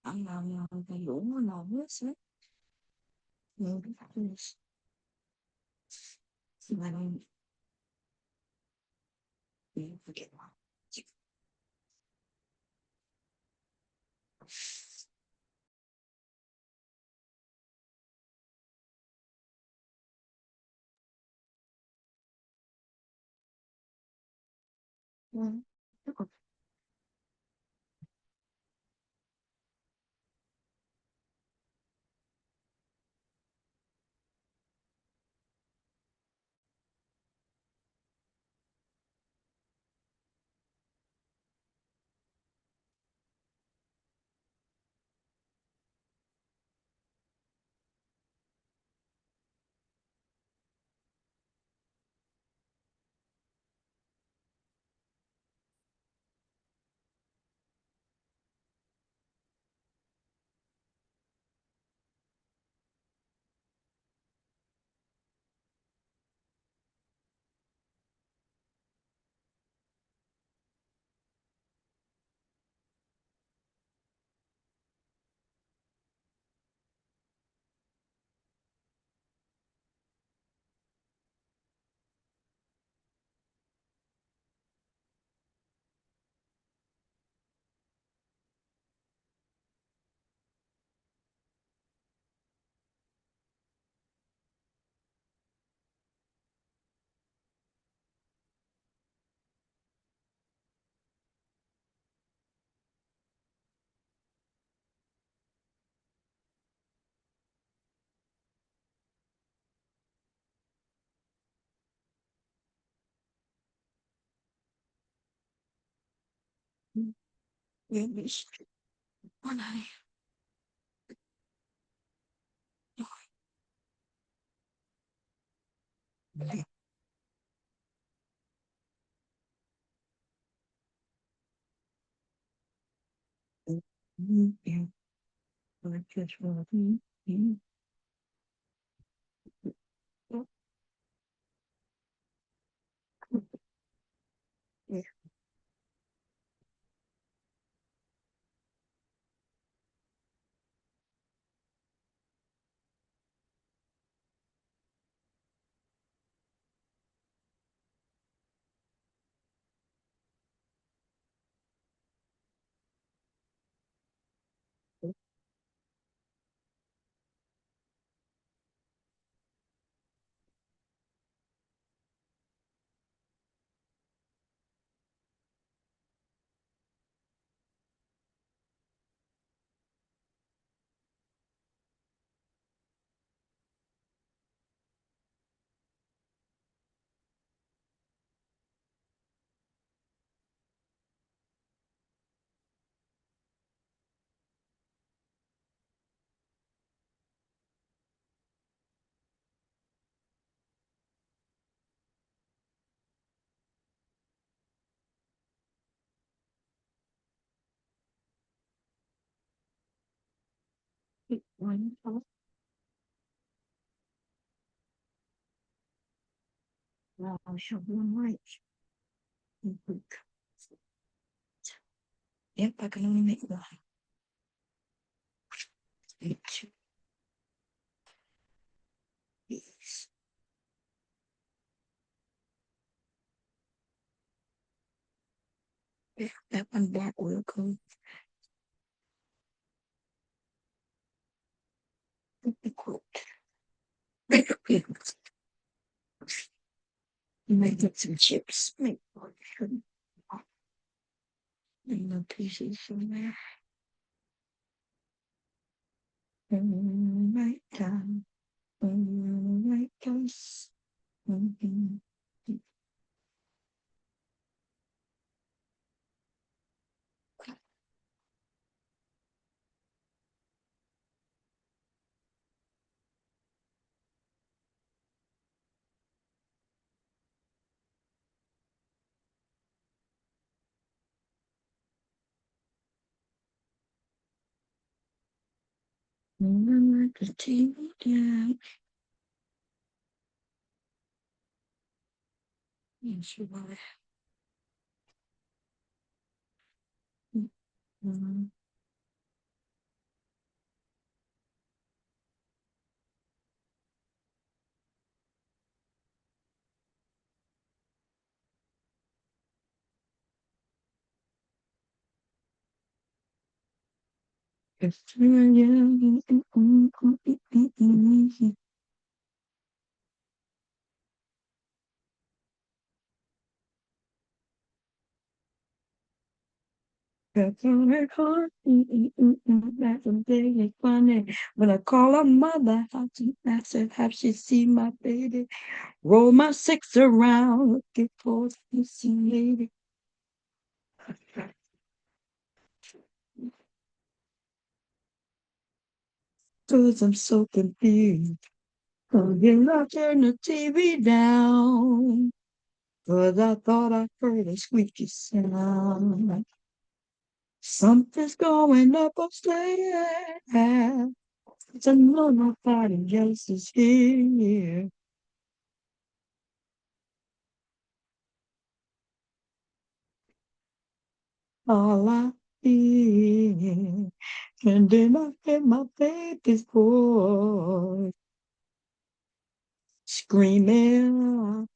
I'm not going to go on this. Maybe this. I don't forget one. Mm. Yeah, bitch. One eye. Yeah. I just want to. Yeah. One. Now I'll show one right. Yep, I can only make one. Two. Yes. Yeah, that one black will go. The quilt. You might get some chips. Make one. No pieces from there. Right down. Right down. The table down. Yes, you are. That's something funny. When I call her mother, I said, have she seen my baby? Roll my six around, looking for this lady. Cause I'm so confused. So I turn the TV down. Cause I thought I heard a squeaky sound. Something's going up upstairs. It's another party else is here. All I hear. And then I hear my baby's voice screaming,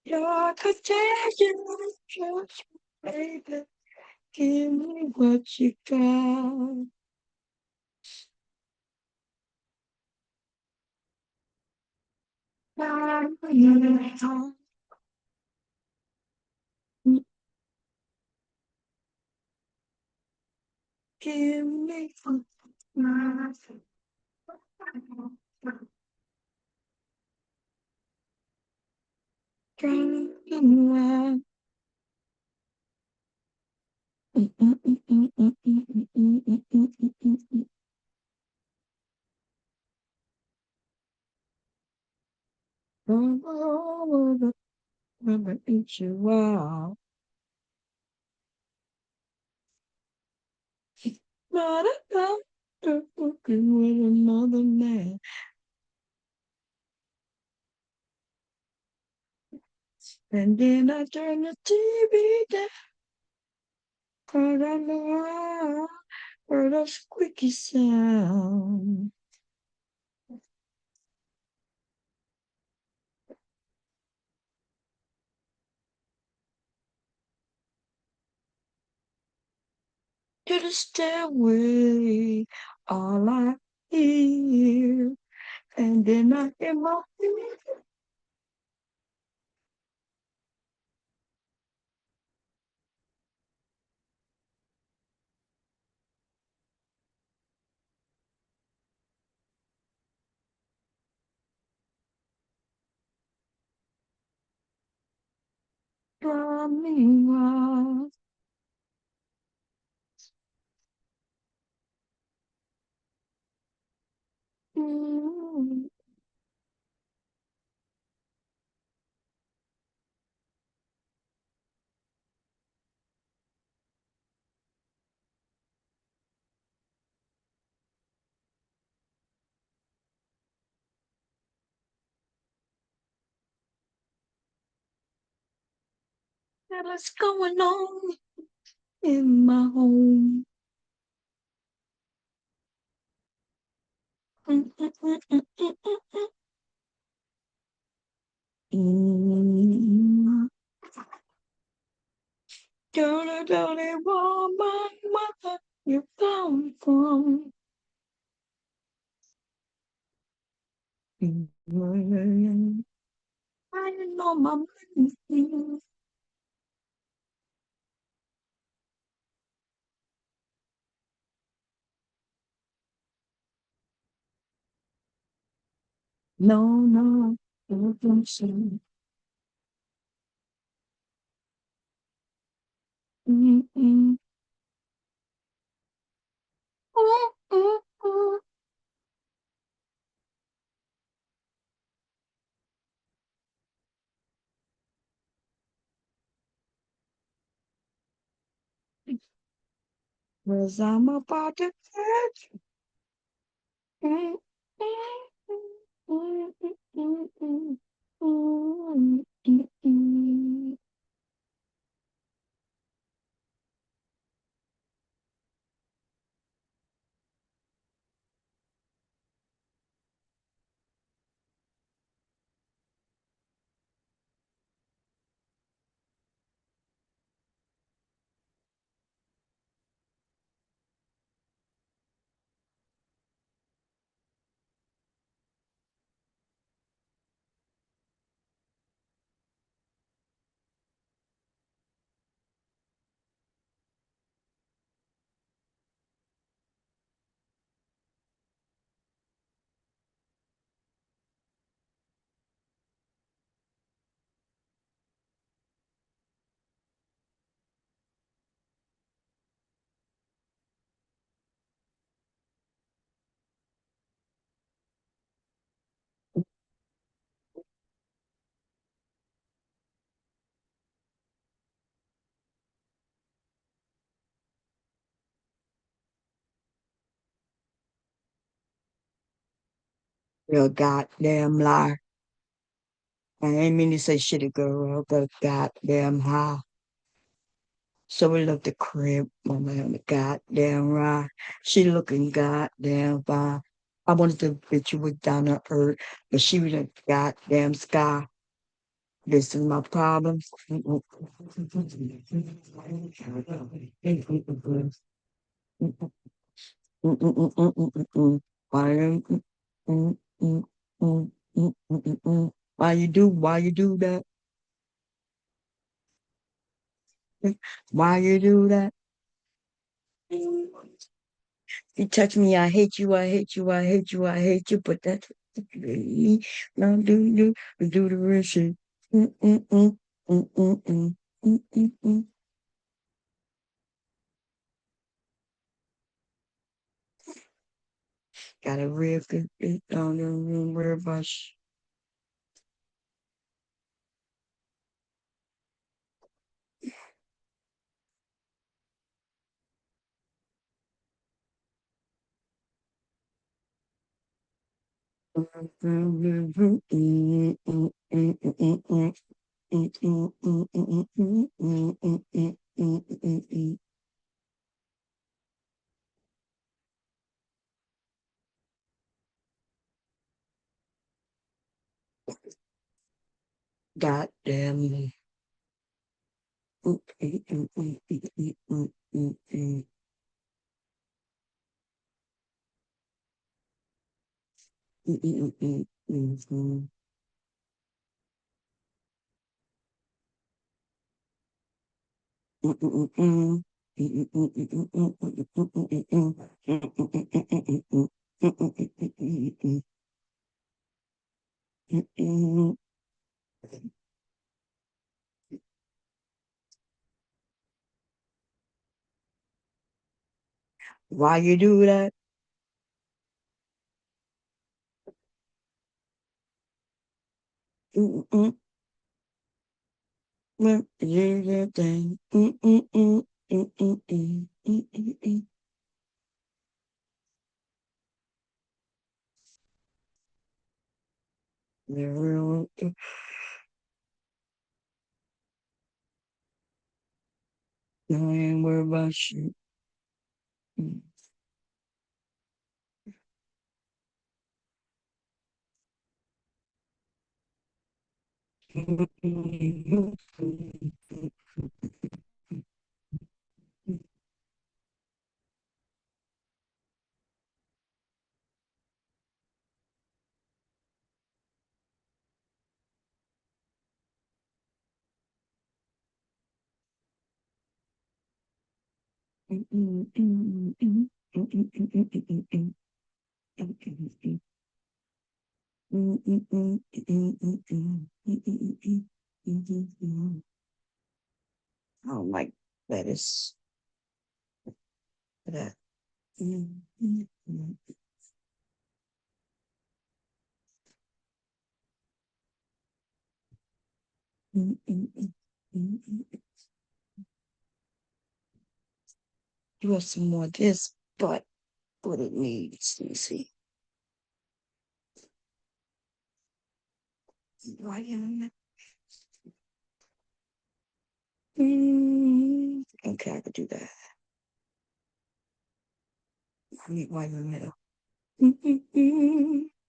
you're contagious, just baby. Give me what you got. Give me what you got. Remember each wow. Not about to fucking with another man. And then I turn the TV down. Cause I know I heard a squeaky sound. To the stairway, all I hear. And then I hear my drumming wild. Mm. Now what's going on in my home? Mm, mm, mm, mm, mm, mm, mm. Mm. Dirty woman, mother, you come from. I know my money. No, no, don't say. Mm-mm. Mm, mm, mm. Cause I'm about to catch. Mm, mm, mm, mm, mm, mm, mm, mm, mm. You're a goddamn liar. I ain't mean to say shitty girl, but goddamn high. So we left the crib, my man, the goddamn right. She looking goddamn fine. I wanted to bitch you was down to earth, but she was in the goddamn sky. This is my problem. Why you do that? Why you do that? You touch me, I hate you, I hate you, I hate you, I hate you, but that's me. Now do the real shit. Mm, mm, mm, mm, mm, mm, mm, mm, mm. Got a real good beat on the room where bush. God damn. Why you do that? Do your thing. I ain't worried about shit. I don't like lettuce for that. You have some more of this, but what it needs. Let me see. Right in okay, I could do that. I need white in the middle. How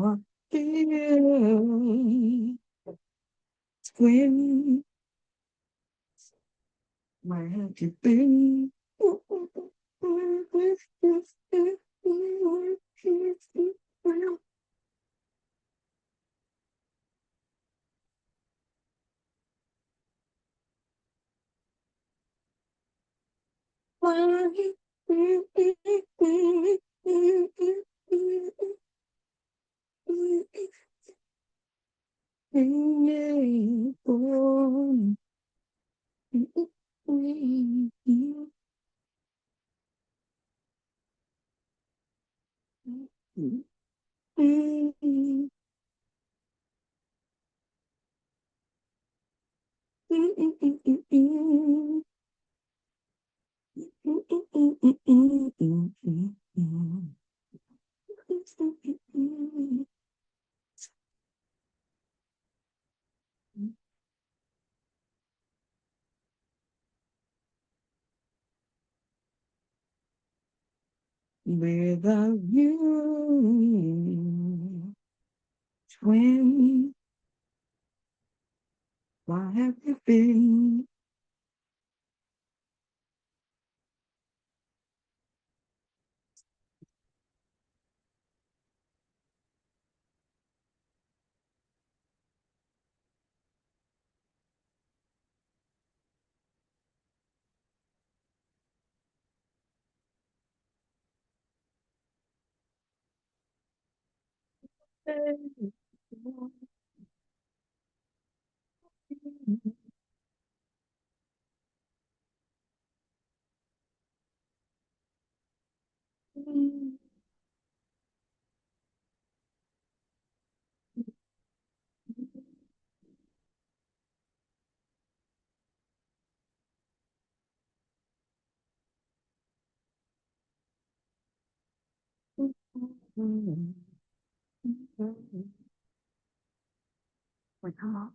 I feel when my head to be. Without you, twin, why have you been? Wait, come on.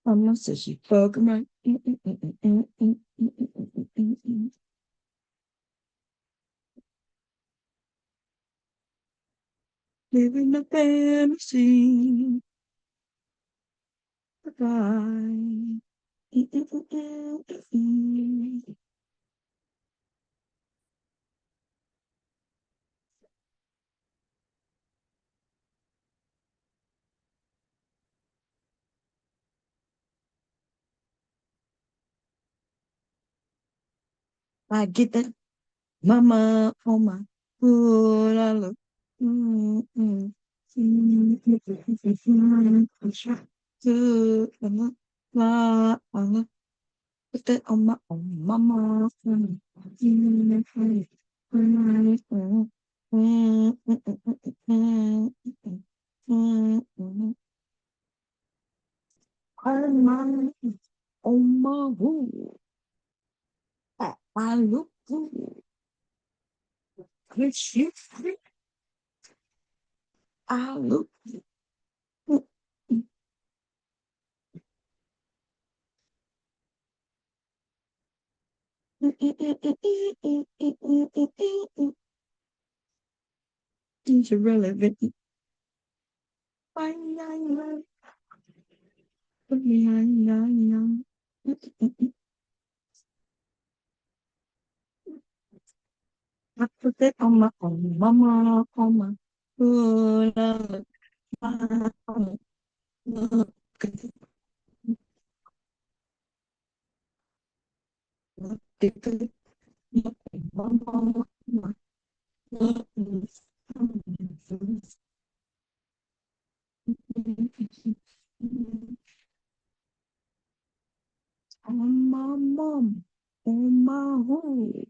I'm not such a fuck, right? Living a fantasy. Bye. I get that mama on my foot. I look. Mm, mm, mm, good. I look. Put that on my own mama. Mm, mm, mm, mm, mm, mm, mm, mm, mm, mm. On my, on my wood. I look good. Yes, you. I look. It's irrelevant. I put that on my own mama, on my foot. I look. On my mom, on my home,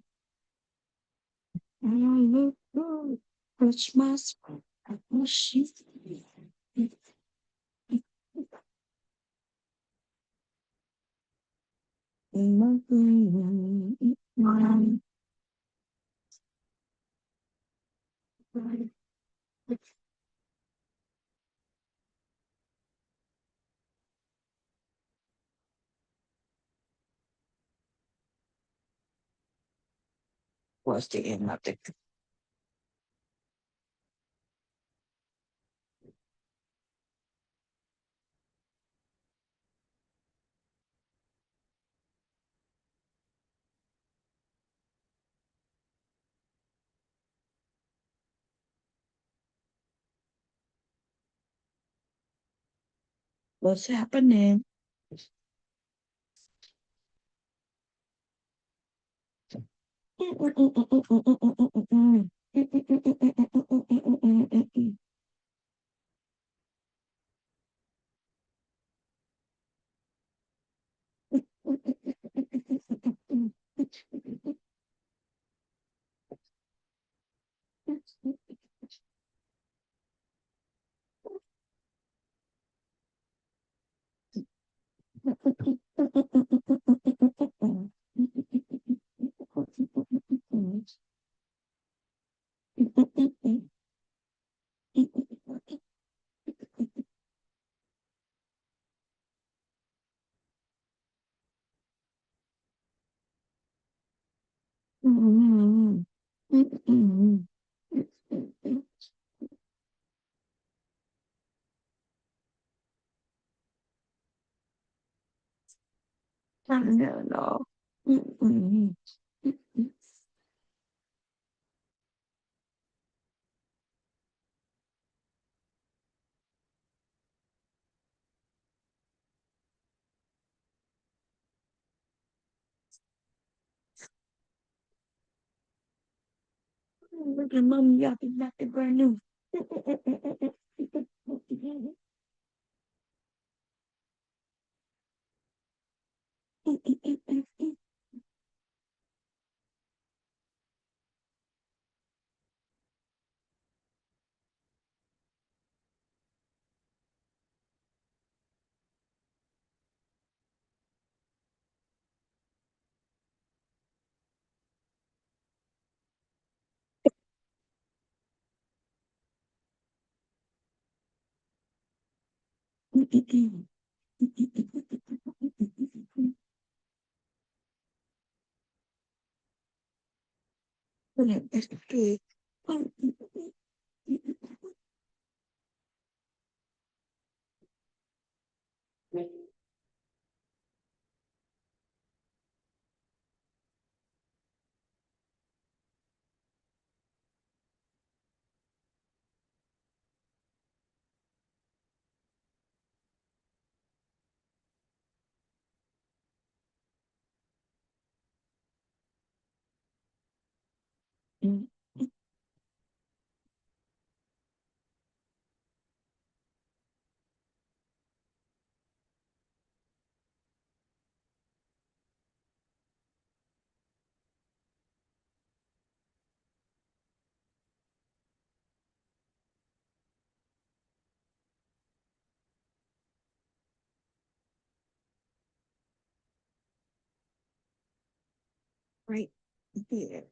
and I look good. Touch my spine, oh shit. What's the end of the what's happening? No. Look at mom yapping back the brand new. It's good. Right here.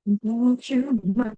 Won't you, my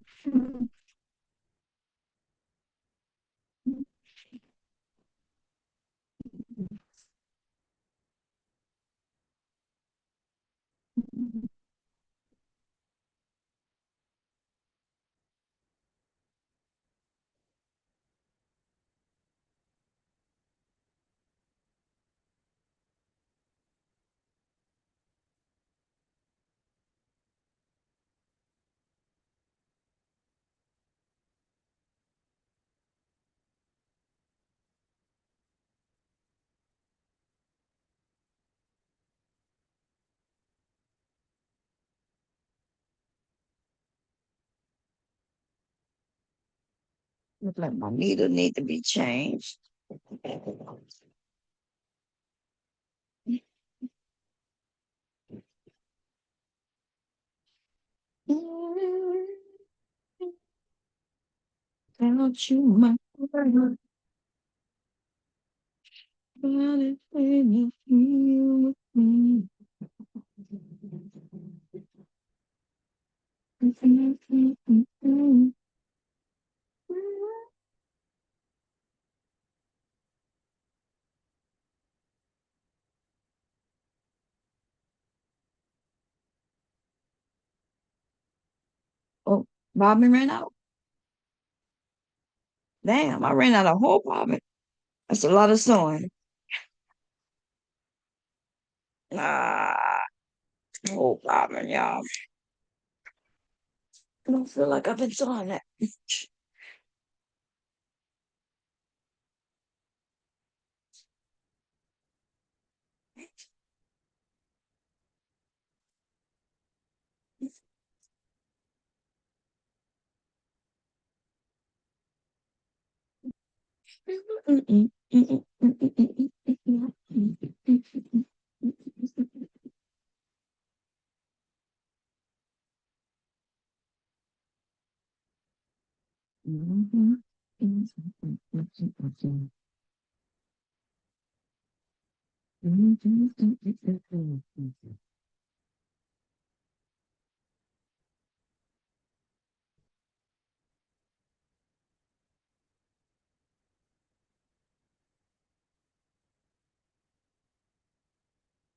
look like my needle need to be changed. Without you, my world, but it's when you with me. Oh, Robin ran out. Damn, I ran out of whole Robin. That's a lot of sewing. Ah, whole Robin, y'all. I don't feel like I've been sewing that.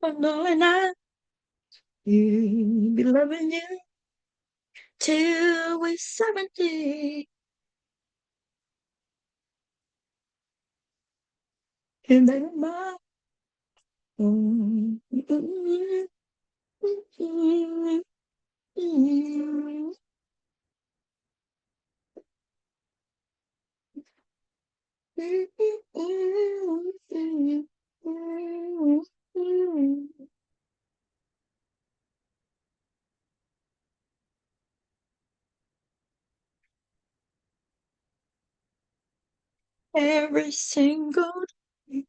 But darling, I will be loving you till we're 70. And then my every single day.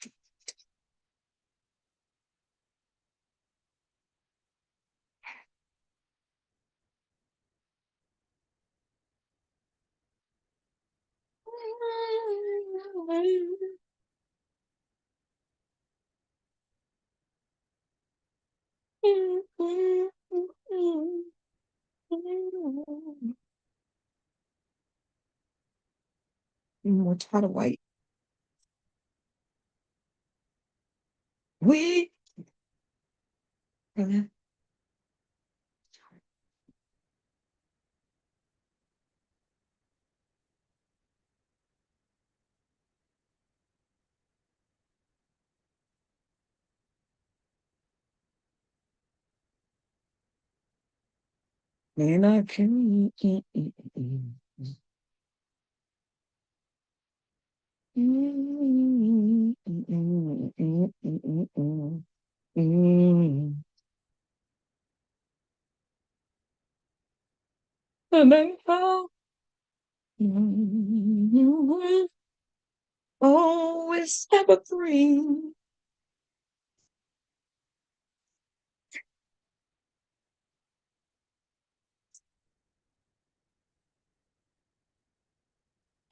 More tired of white. We and I can Always evergreen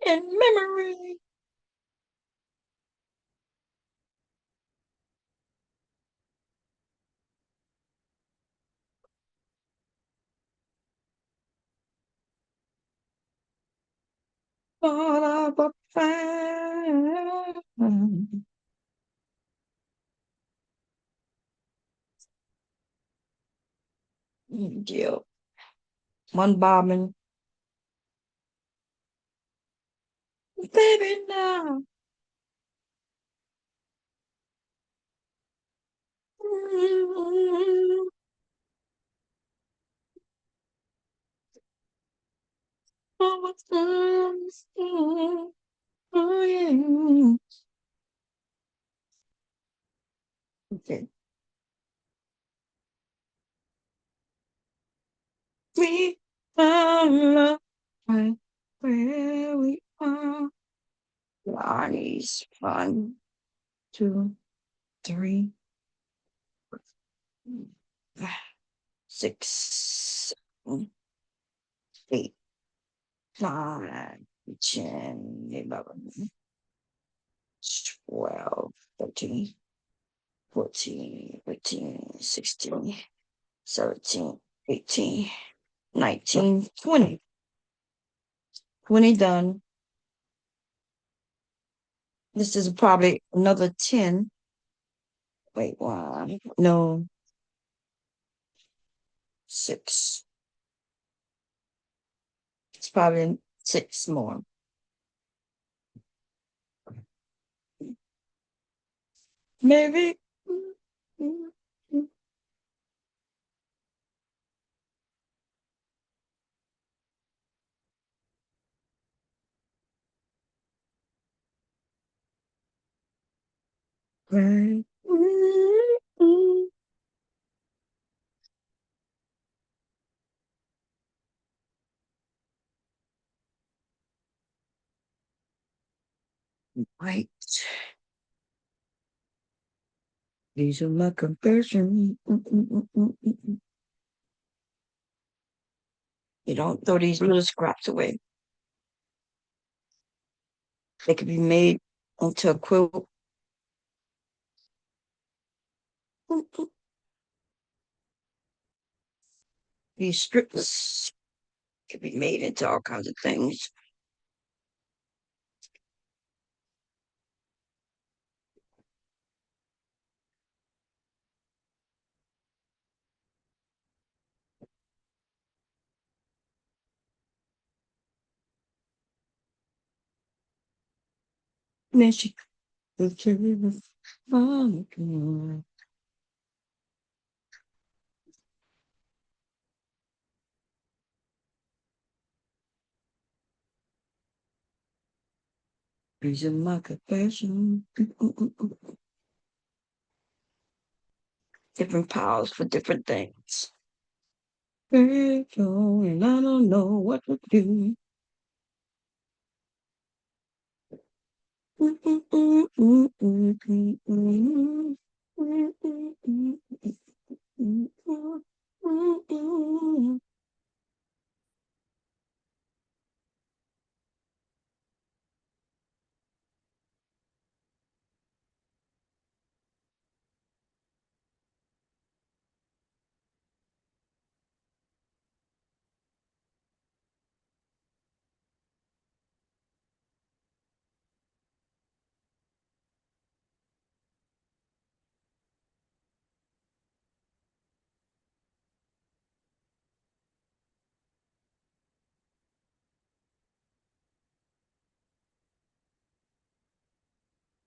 in memory. Thought of a fan. Yeah. One bobbing. Baby now. Oh, yeah. Okay. We found love right where we are. Lonnie's fun. 2, 3, 6, 7, 8, 9, 10, 11, 12, 13, 14, 15, 16, 17, 18, 19, 20. 20 done. This is probably another 10. Wait, 1, no, 6. It's probably 6 more. Maybe. Right. Right. These are my confessions. You don't throw these little scraps away. They could be made into a quilt. These strips could be made into all kinds of things. And then she these are my confessions. Different piles for different things. And I don't know what to do.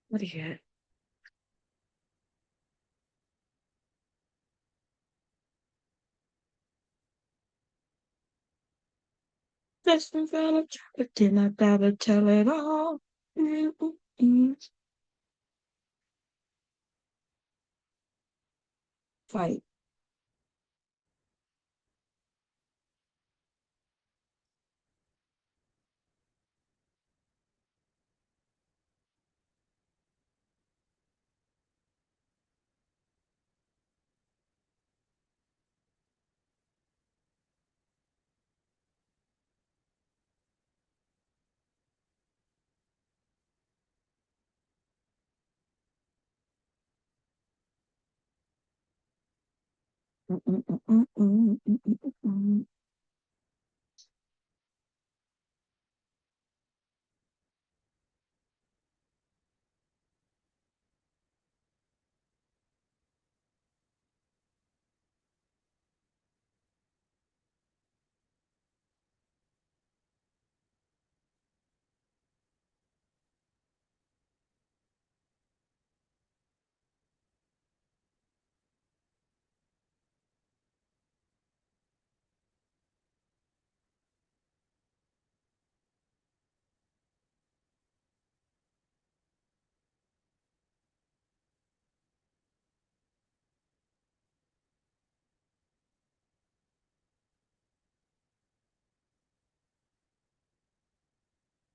What do you got? Just in front of but then I gotta tell it all. Fight.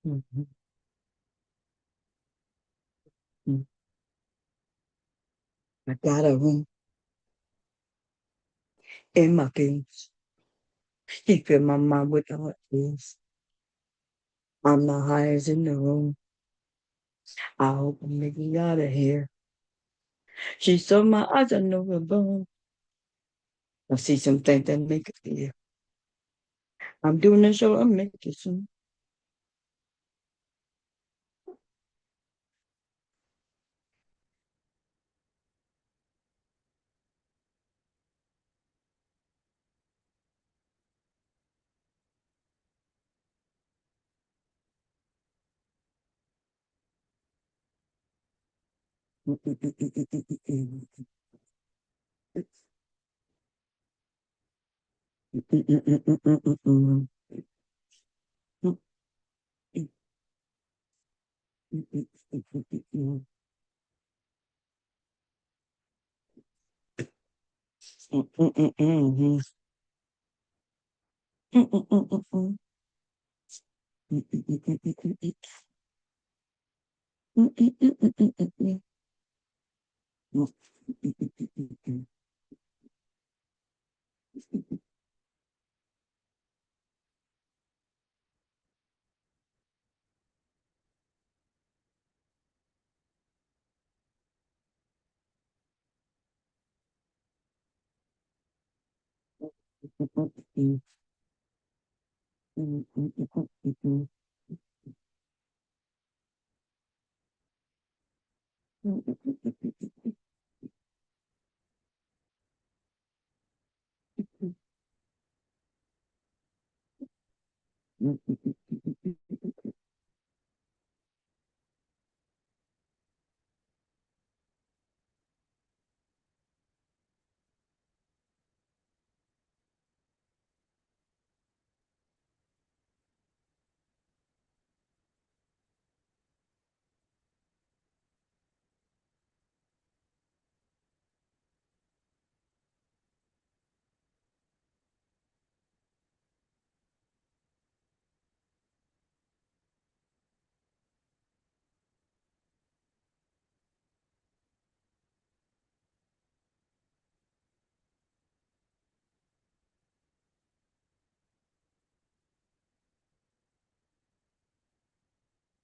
I got a room in my games. She fill my mind with all things. I'm the highest in the room. I hope I'm making out of here. She saw my eyes on the bone. I see some things that make it clear. I'm doing the show, I'm making it soon.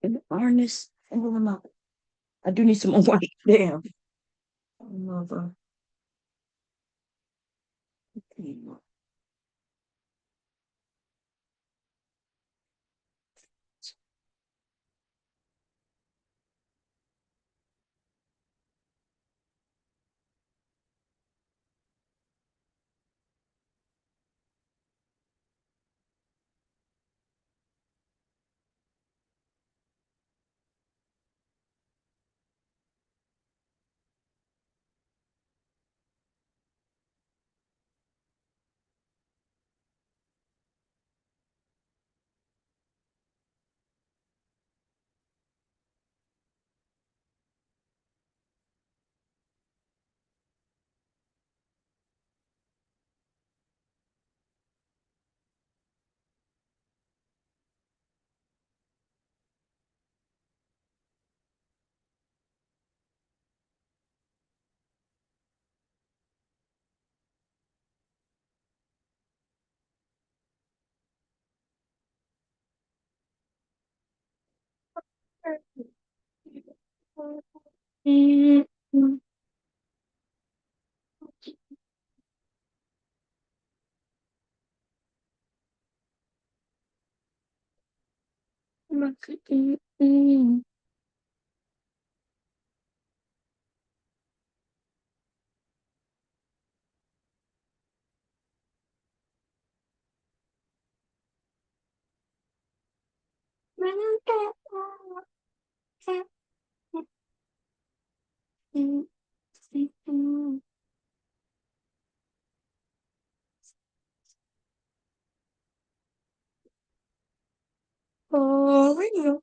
And harness. I do need some more white. Damn. Mother. Oh, we know.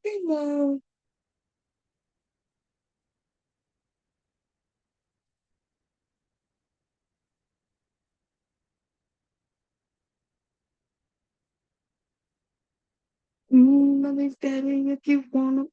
But it's better if you wanna.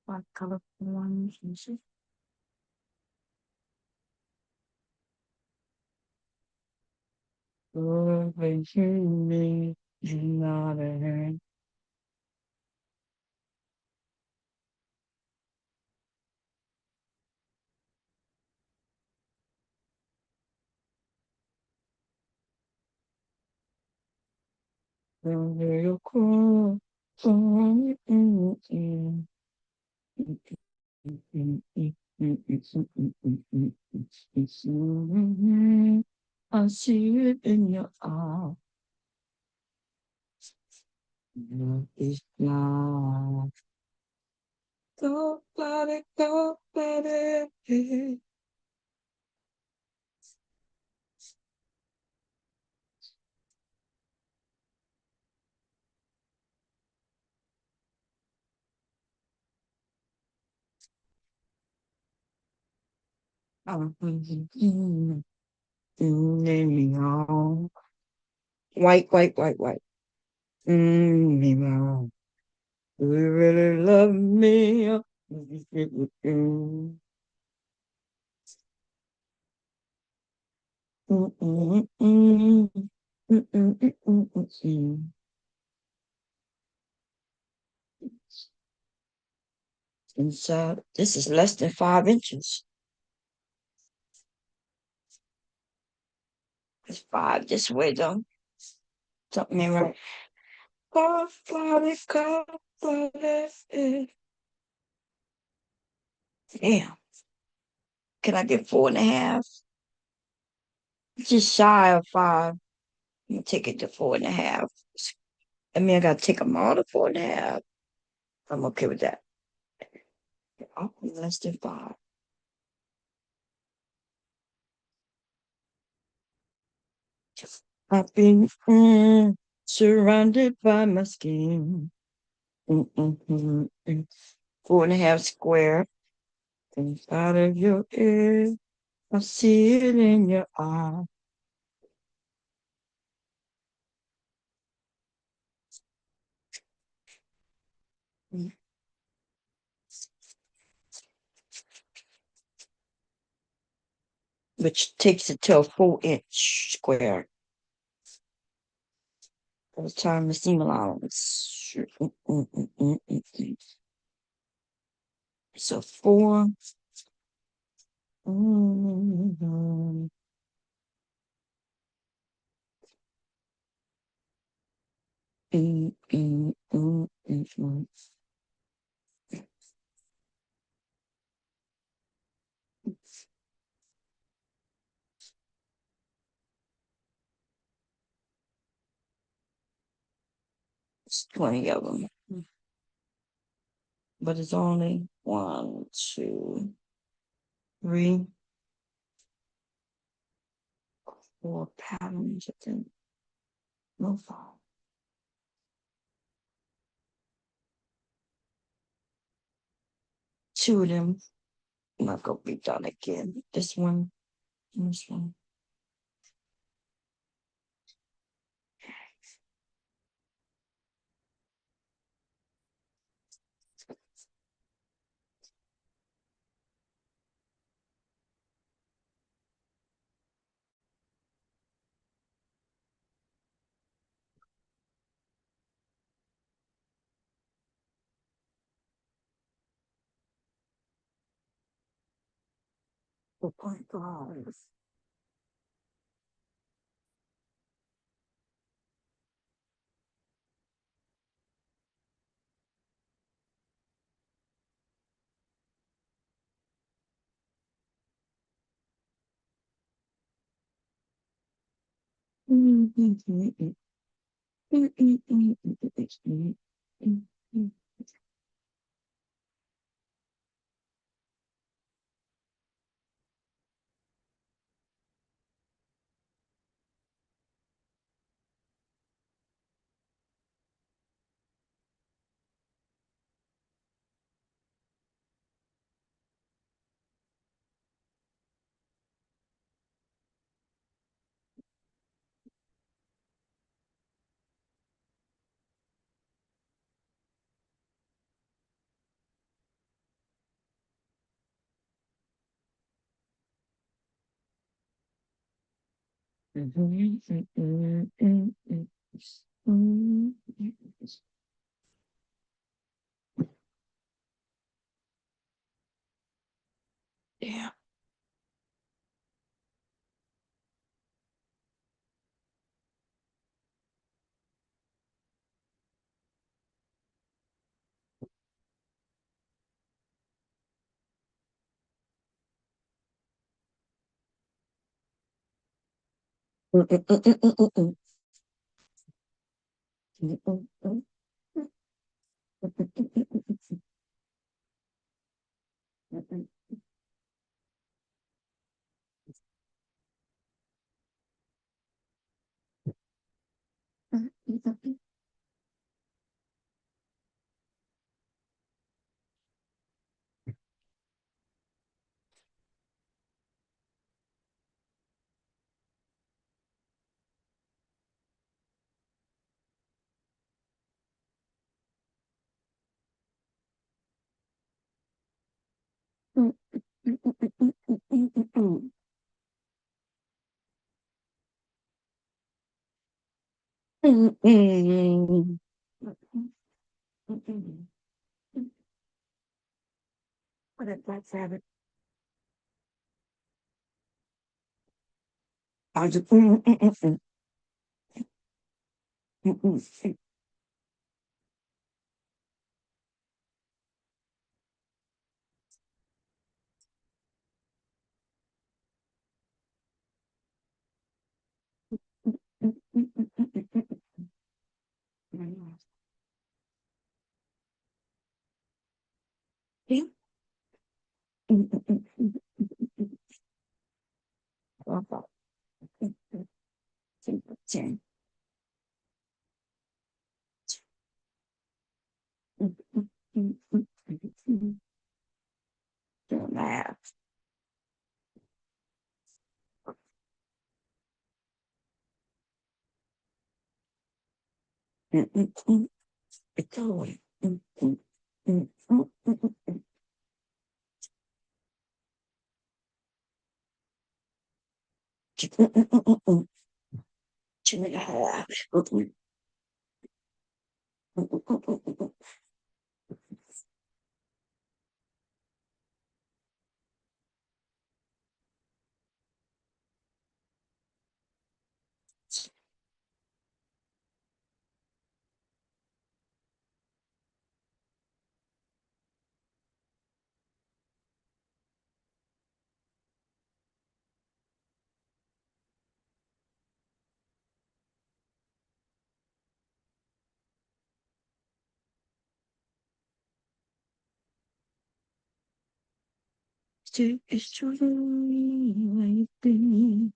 What color ones? Oh, me, not a hand. You're cool. I see it in your eyes. It's not. Go, let it go, let it be. Me wrong. White. Me wrong. Do you really love me? Inside, this is less than 5 inches. It's 5 this way, though. Something ain't right. Damn. Can I get 4.5? Just shy of 5. I'm gonna take it to 4.5. I mean, I gotta take them all to 4.5. I'm okay with that. Oh, less than 5. I've been surrounded by my skin. 4.5 square. Inside of your ear, I see it in your eye. Which takes it to a 4 inch square. By the time the seam allowance. So 4. Mhm. Mm, mm, mm, mm, mm. It's 20 of them, but it's only 1, 2, 3, 4 patterns of them. No 5. 2 of them not gonna be done again. This one and this one. Oh my God. Mm, mm, mm, mm. Mm, mm, mm, mm, mm, mm, mm, mm, mm, mm, mm, mm, mm. Mm, mm. Yeah. Mm, mm, mm, mm, mm, mm. Mm, mm, mm. Mm, mm, mm, mm, mm, mm, mm. Mm, mm, mm, mm. Mm, mm, mm, mm, mm, mm, mm, mm. Mm, mm. Mm, mm, mm. What a black rabbit. I just mm, mm, mm, mm, mm, mm, mm, mm, mm, mm, mm, mm, mm, mm. Yeah. Mm, mm, mm, mm, mm, mm, mm. Love that. Mm, mm, mm, mm, mm, mm, mm, mm, mm, mm. Do math. Mm, mm, mm. It's going. Mm, mm, mm, mm, mm, mm, mm. Mm, mm, mm, mm, mm. 2.5. Mm, mm, mm, mm, mm, mm, mm. still is true like this.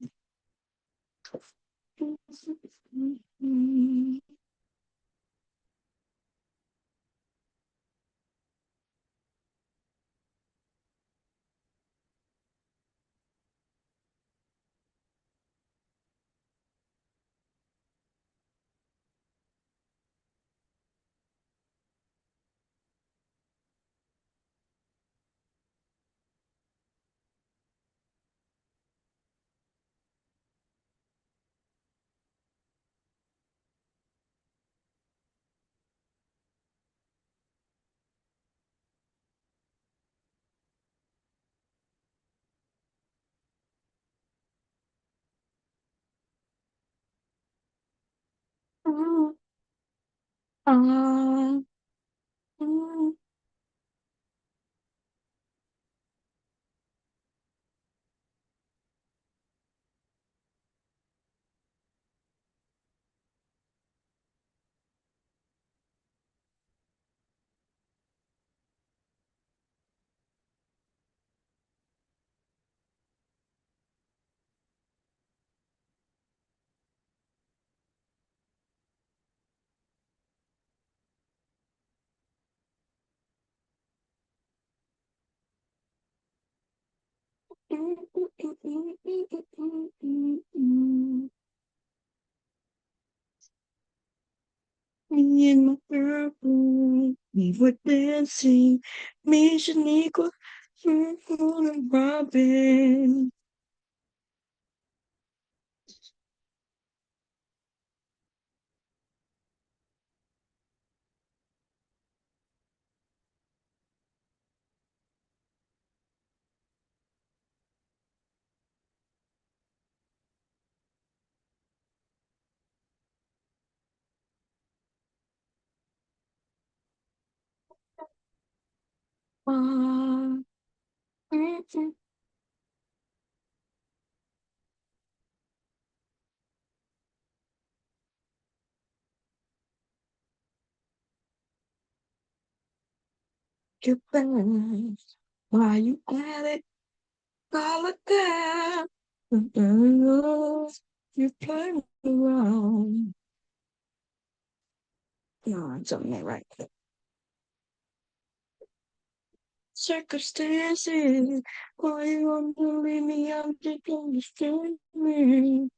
Me and my girlfriend, we were dancing, me, Shaniqua, and Robin. Uh, Goodbye. Why you at it? Call it that. You playing around. No, something ain't right. Circumstances. Why you want to leave me? I'm just understand me.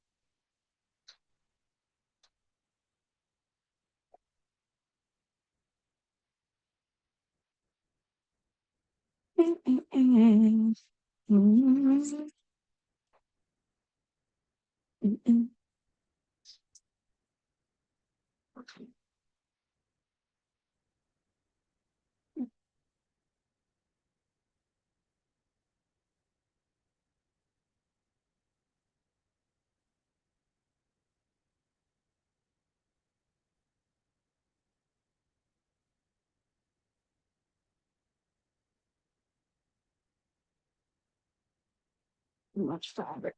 Much fabric.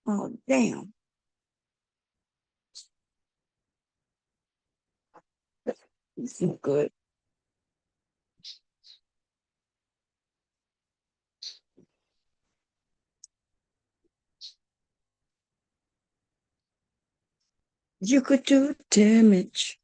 Oh, damn. Good. You could do damage.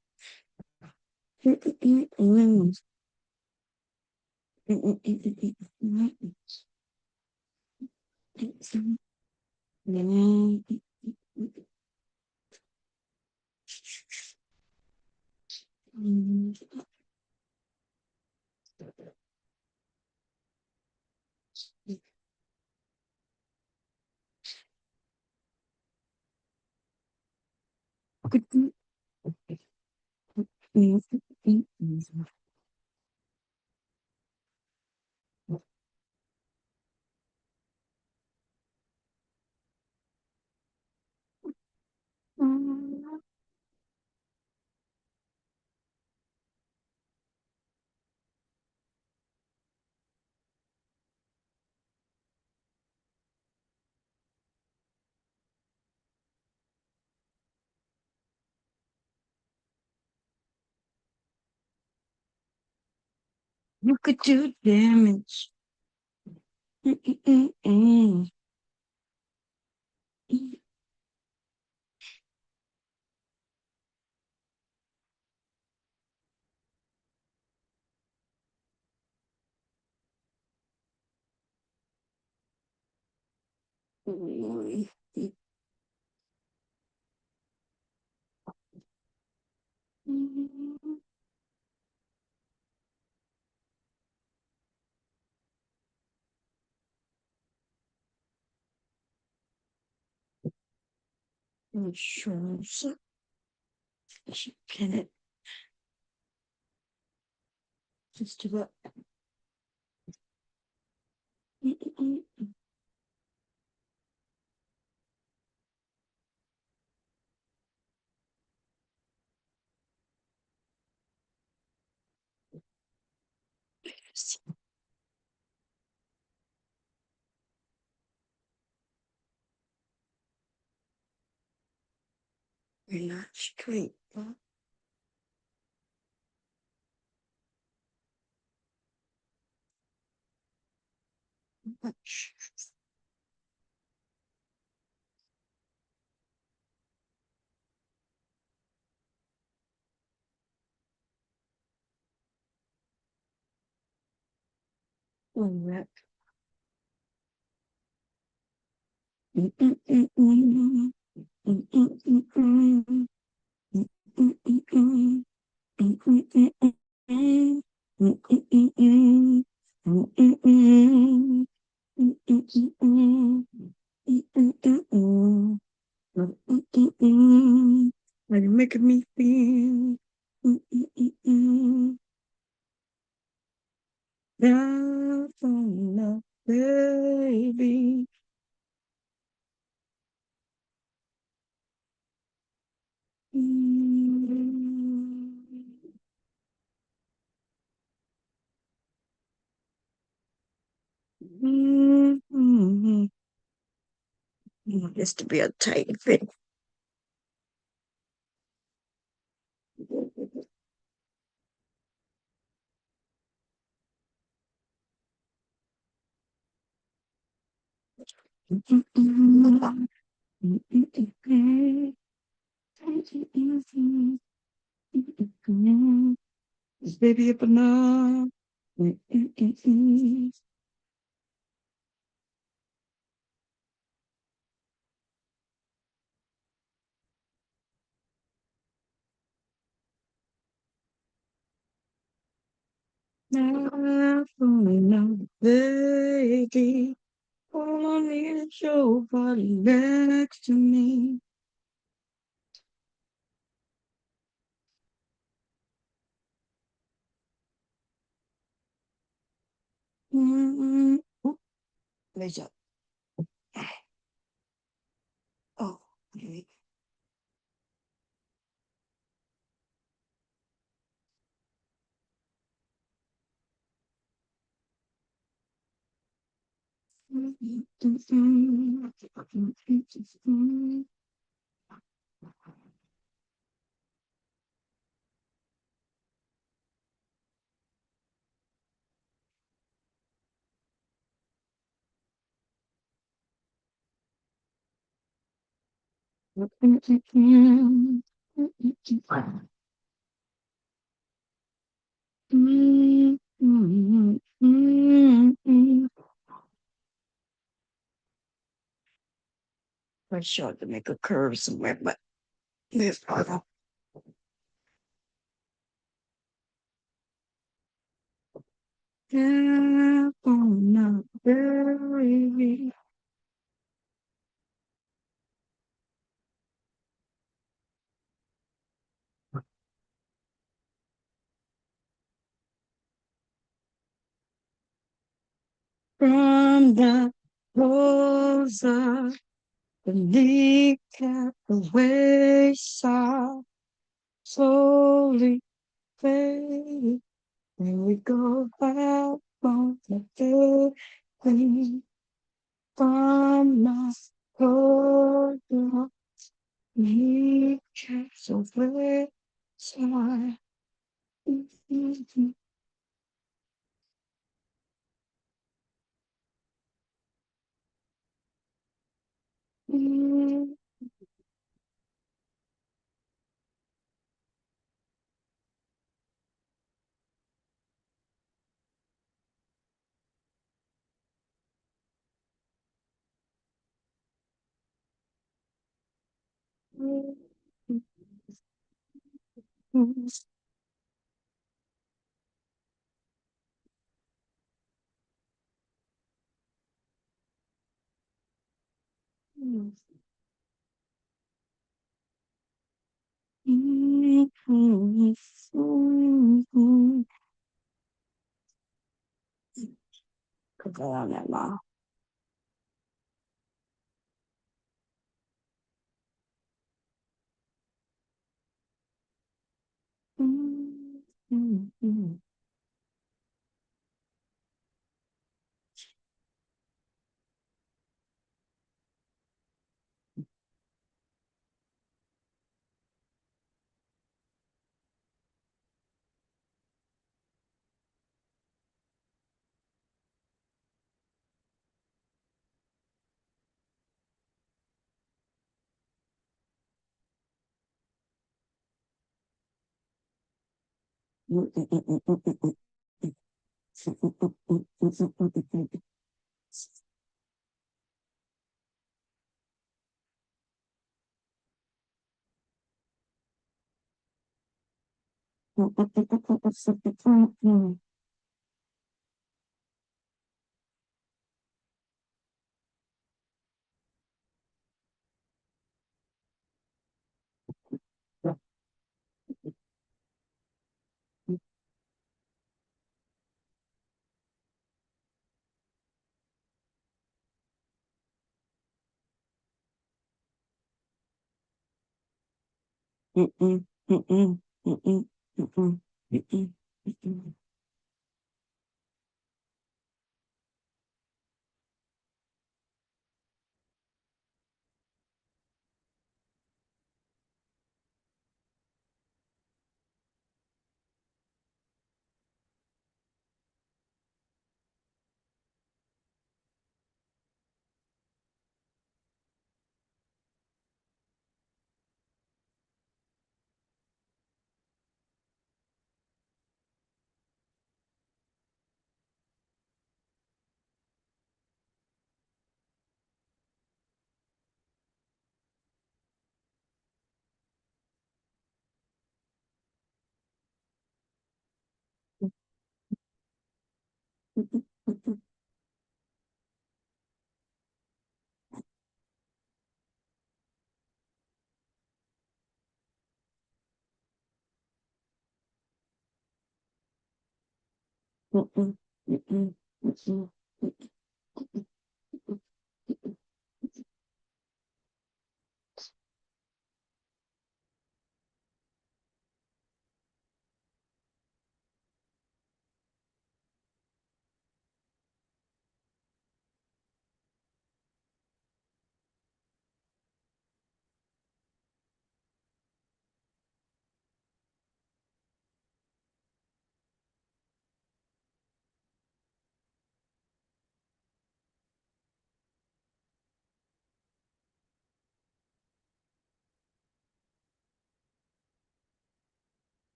You could do damage. Insurance. Can it just about you're not straight, but much. Correct. Are you making me feel down from the baby? This to be a tight fit. Baby up enough. Now falling baby. All I need is your body next to me. Oop, raise up. Oh, okay. I'm sure to make a curve somewhere, but there's other. From the rosa, the kneecap, the wayside, slowly fading, and we go back on the building from my rosa, kneecaps, the wayside. Could go on that long.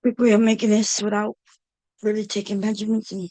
quick way of making this without really taking measurements and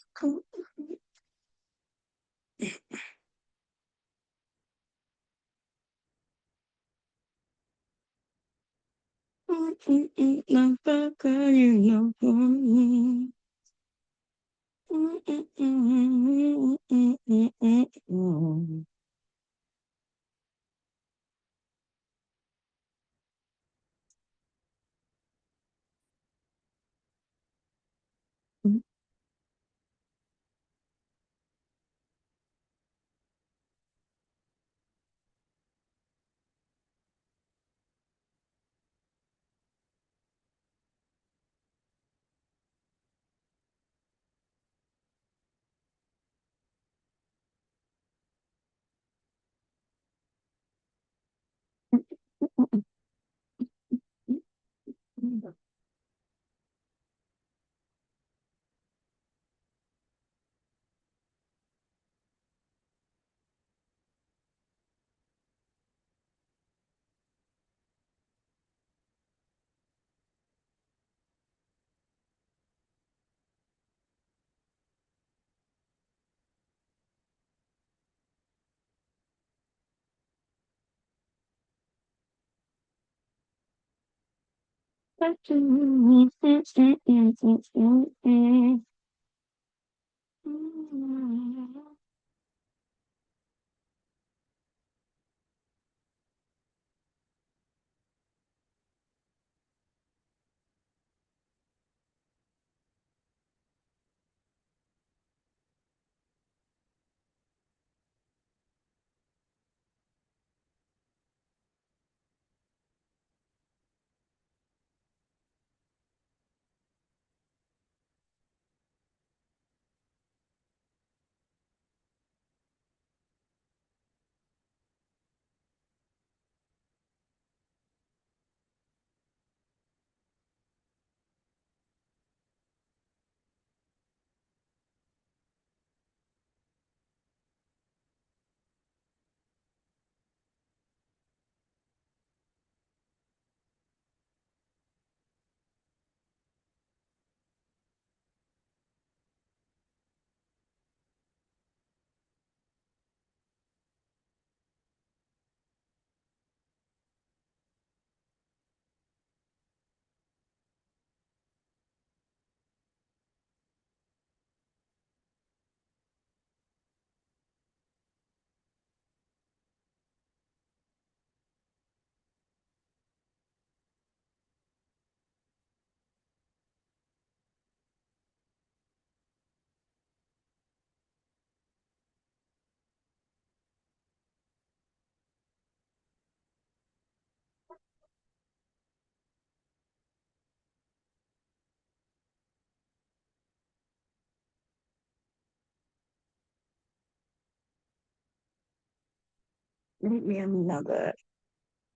make me another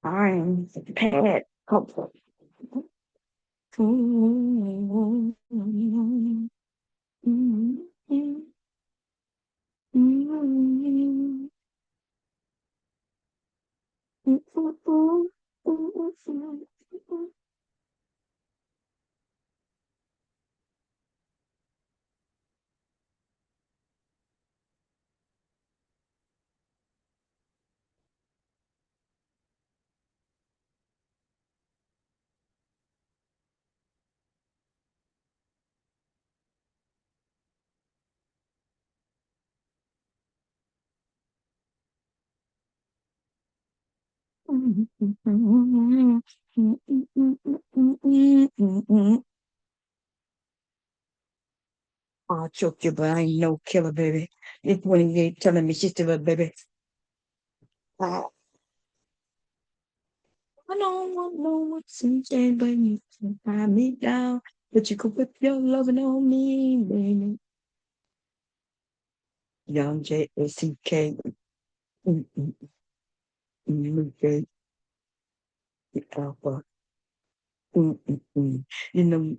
iron pad couple. I'll choke you, but I ain't no killer, baby. It's 28 telling me she's still a baby. I don't want no what's in change, but you can tie me down. But you could put your loving on me, baby. Young J-A-C-K. J Alpha. You know,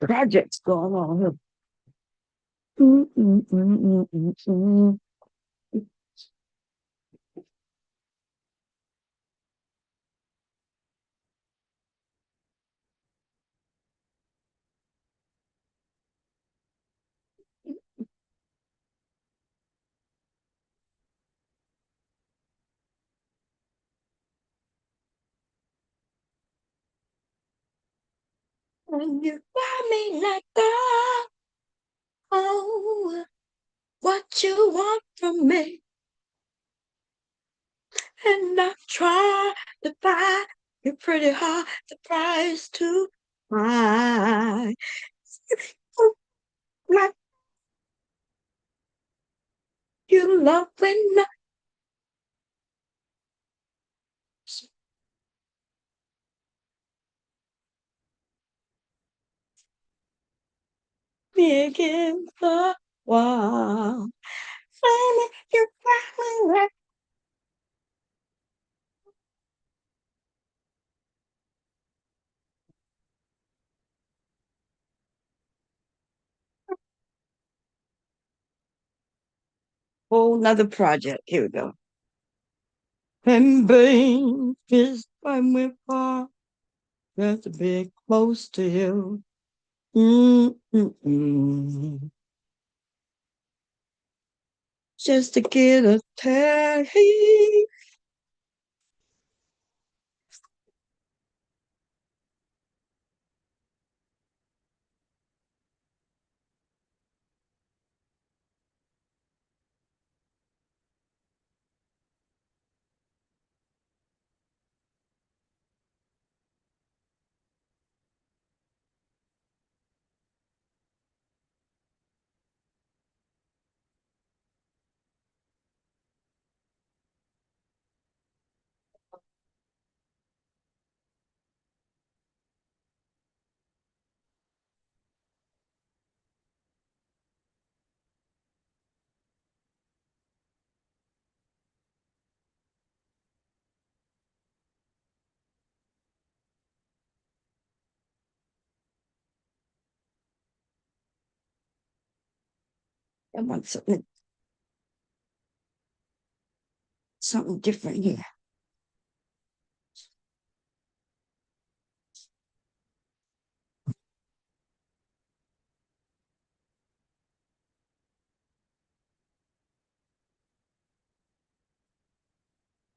Projects going on here. Mm, mm, mm, mm, mm, mm. And you got me like that. Oh, what you want from me? And I try to buy you pretty hard, the price to buy. Like you love when I begin the wild. Finally, you got me like whole nother project. Here we go. And babe, this time we're far, just to be close to you. Mm-mm-mm. Just to get a taste. I want something different here.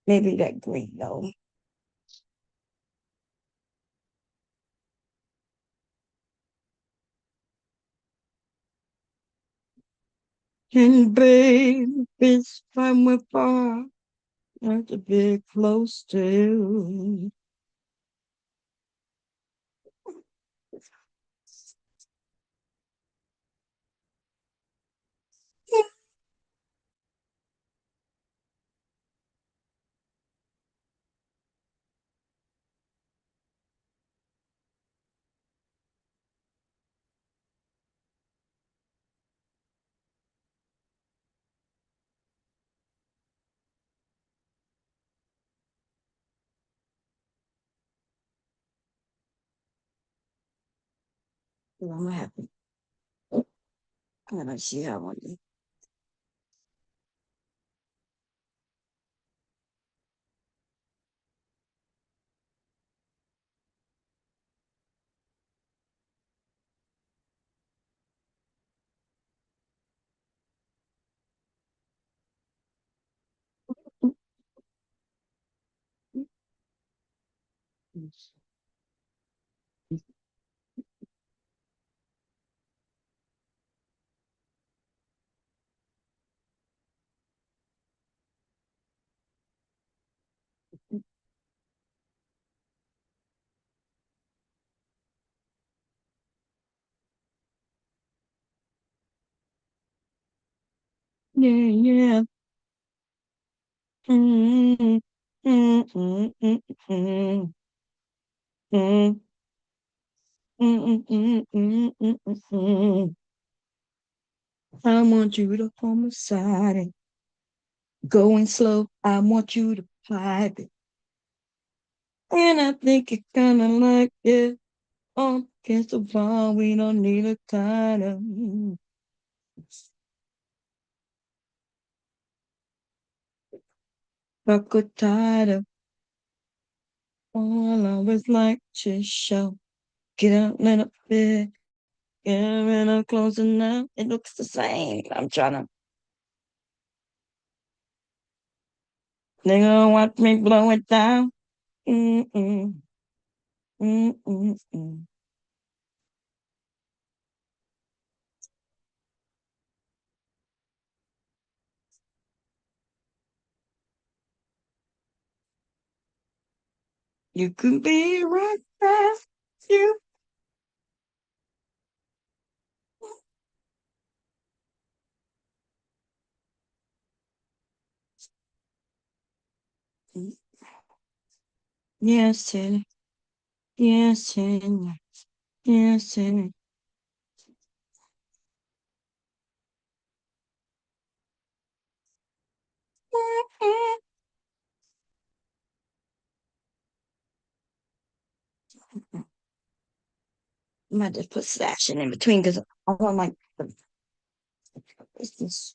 Maybe that green though. And babe, it's time we're far, not to be close to. I'm happy. And I see how I want it. Yeah, yeah. Mm, mm, mm, mm, mm, mm, mm, mm, mm, mm, mm. I want you to come aside and going slow. I want you to pipe it. And I think you kinda like it. Against the wall, we don't need a title. Fuck a title. All I always like to show. Get out a little bit. Get a little closer now. It looks the same. I'm trying to. Nigga, watch me blow it down. Mm-mm. Mm-mm-mm. You could be right there. You. Yes, sir. Yes, sir. Yes, sir. I might just put slashing in between because I want like this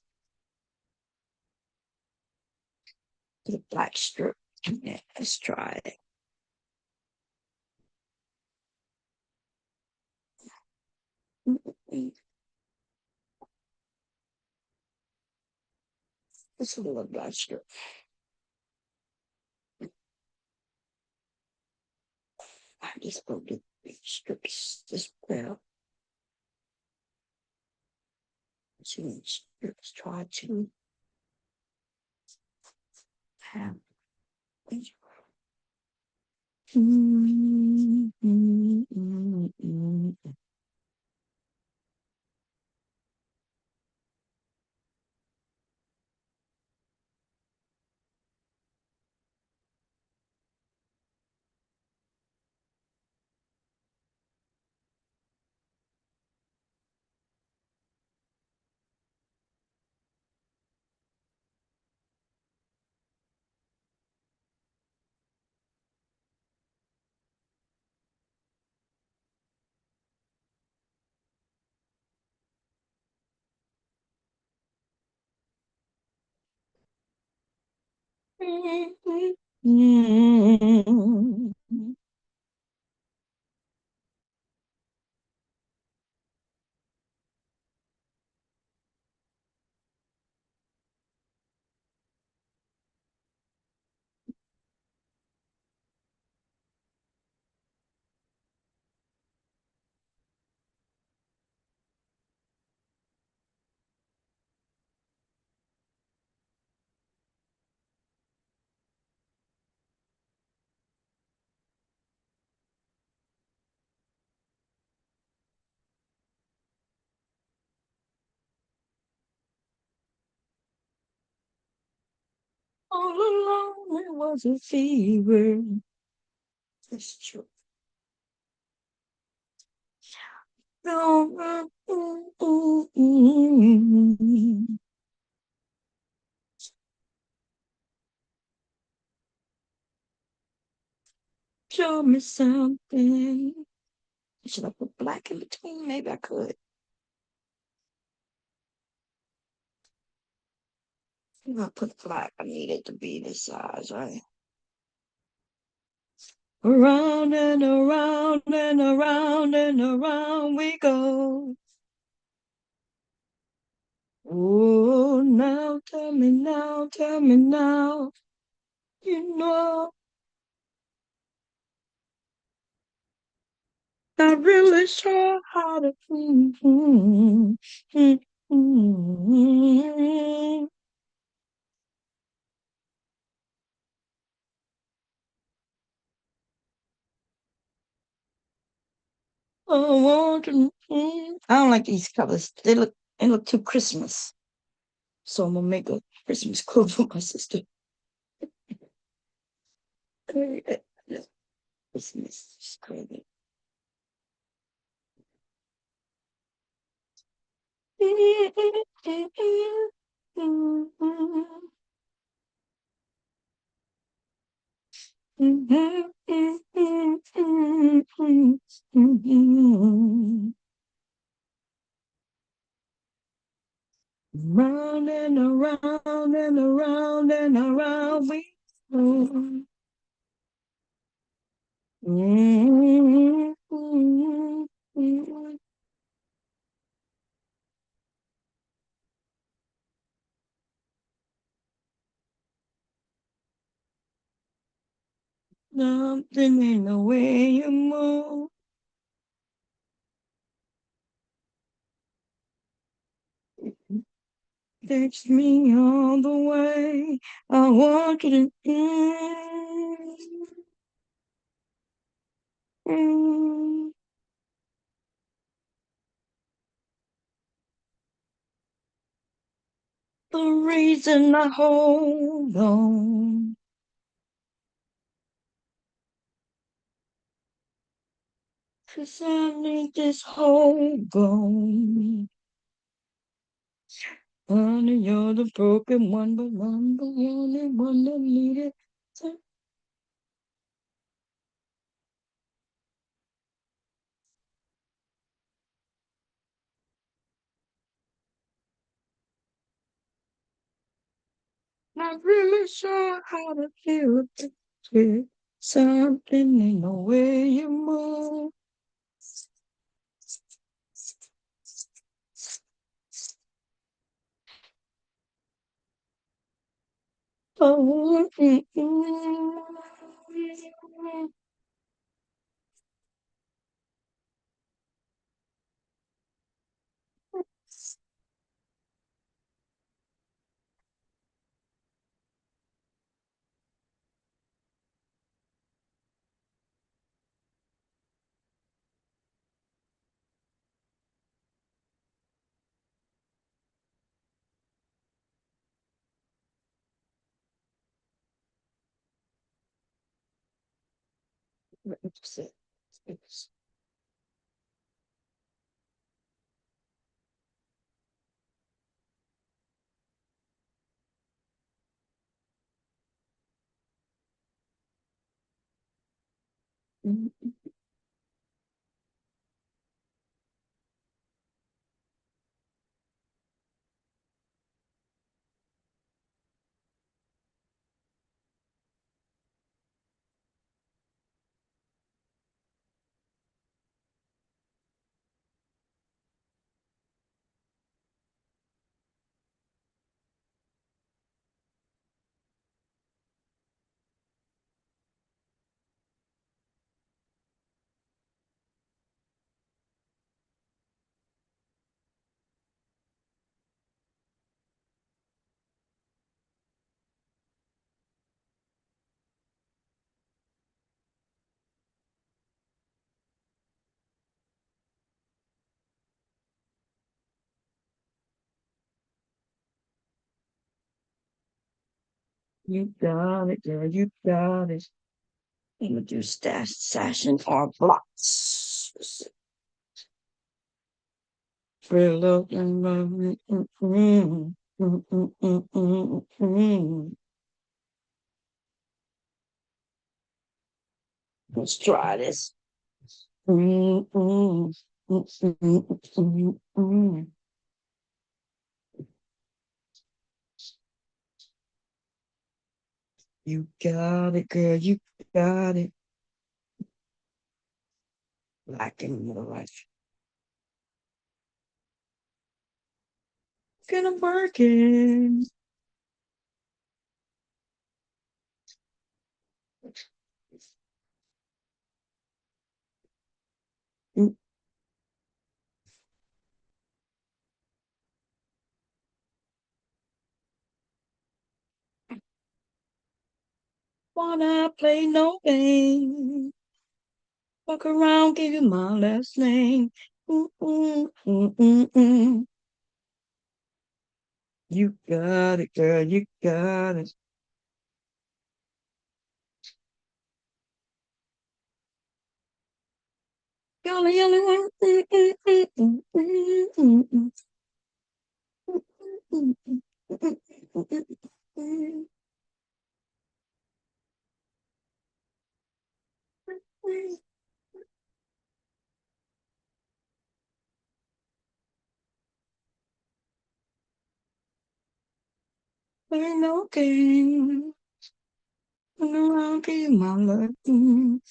the black strip. Yeah, let's try it. It's a little black strip. I just put the big strips this well. Two strips. Try to have. Mm, mm, mm, mm. Mm. All along it was a fever. That's true. Show me something. Should I put black in between? Maybe I could. If I put black, I need it to be this size, right? Around and around and around and around we go. Oh, now tell me now. You know, not really sure how to. Oh, want to. I don't like these colors. They look too Christmas. So I'm gonna make a Christmas quilt for my sister. Christmas. She's crazy. Round and around and around and around we go. Something in the way you move. Takes me all the way. I want you to. The reason I hold on. 'Cause I need this hold on. Honey, you're the broken one, but I'm the only one that needed. Not really sure how to feel it. Something in the way you move. Oh, it's You got it, girl. You got it. I'm gonna do stash, session or blocks. Let's try this. You got it, girl. You got it. Black and white. Gonna work it. Wanna play no game. Walk around, give you my last name. You got it, girl. You got it. You're the only one. Play no game. Walk around, give you my last name.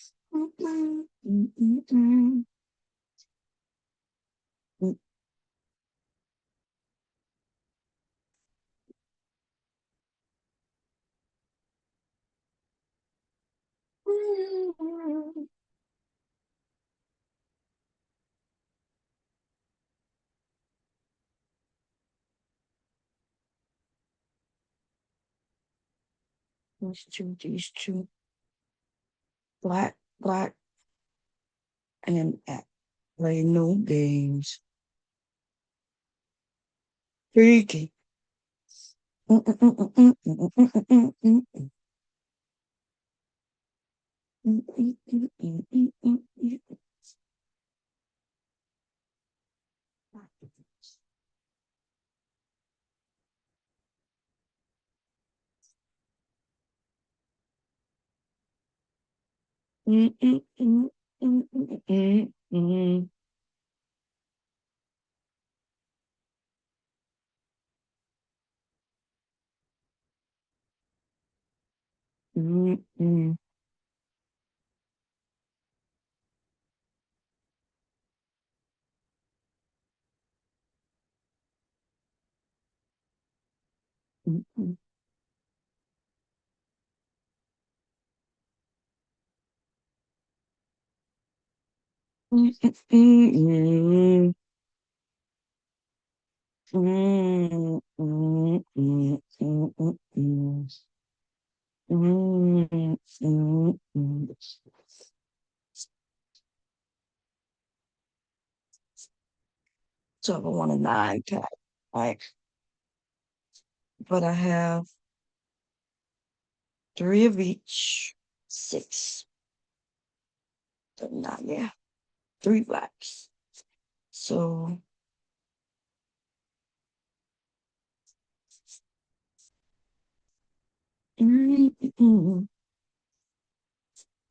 These two, black, black, and play no games. Freaky. So I want a 9 pack, right? But I have 3 of each, 6. So not yeah, 3 blacks. So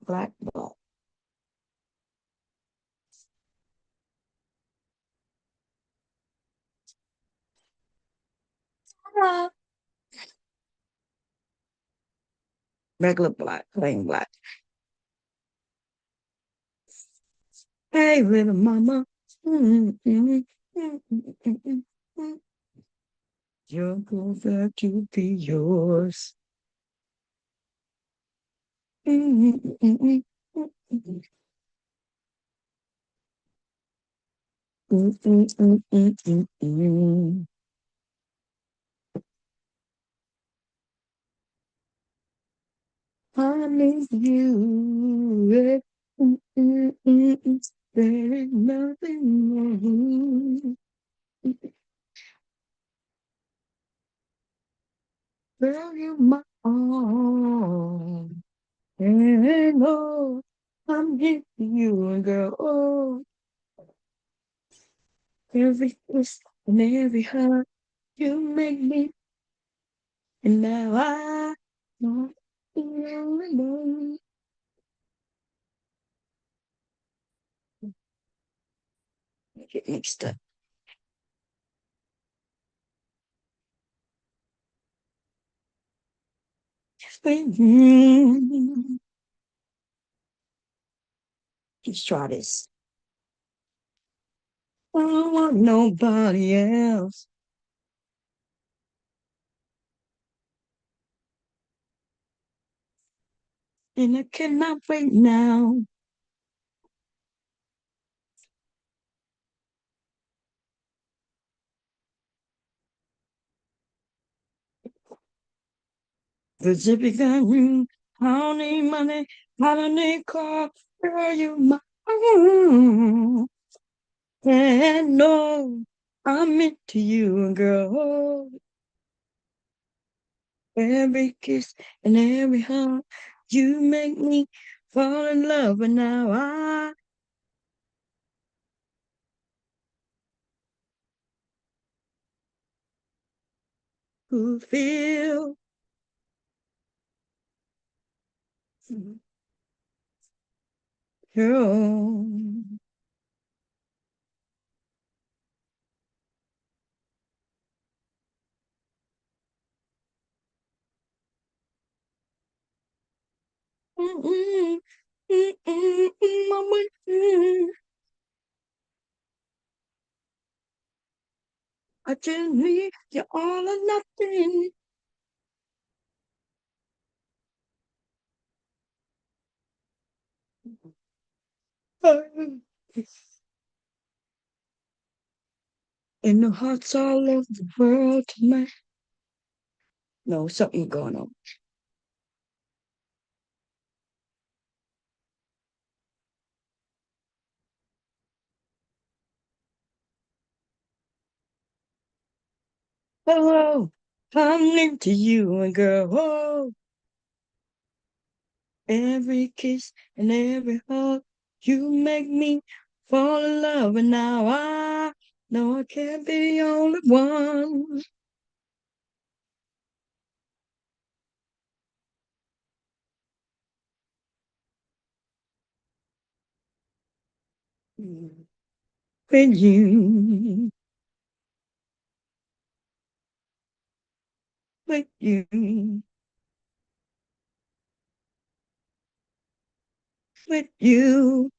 black, black. Regular black, plain black. Hey, little mama. Your girl's got to be yours. I miss you. There is nothing wrong. Girl, you my Oh, and oh, I'm here for you, and girl. Oh, every twist and every hug you make me, and now I know you're alone. Get mixed up. Mm, let's try this. I don't want nobody else, and I cannot wait now. 'Cause if you got you, I don't need money, I don't need car, girl, you mine. And no, I'm into you, girl. Every kiss and every hug, you make me fall in love, and now I could feel you. Mm-mm, mm-mm, I just need you all or nothing. And the hearts all over the world tonight. No, something going on. Oh, I'm into you, and girl. Oh, every kiss and every hug, you make me fall in love, and now I know I can't be the only one. With you, with you, with you.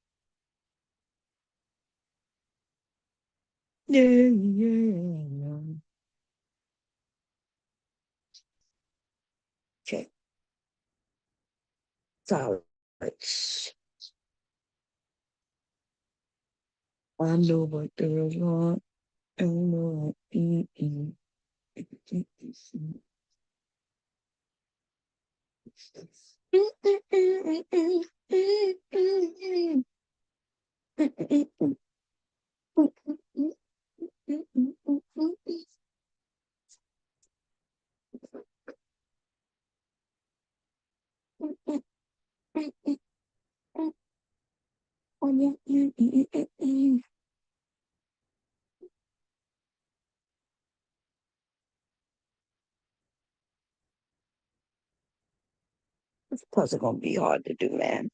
Yeah, yeah. Okay, silence. I know what girls want. I know. Mm-mm. This puzzle gonna be hard to do, man.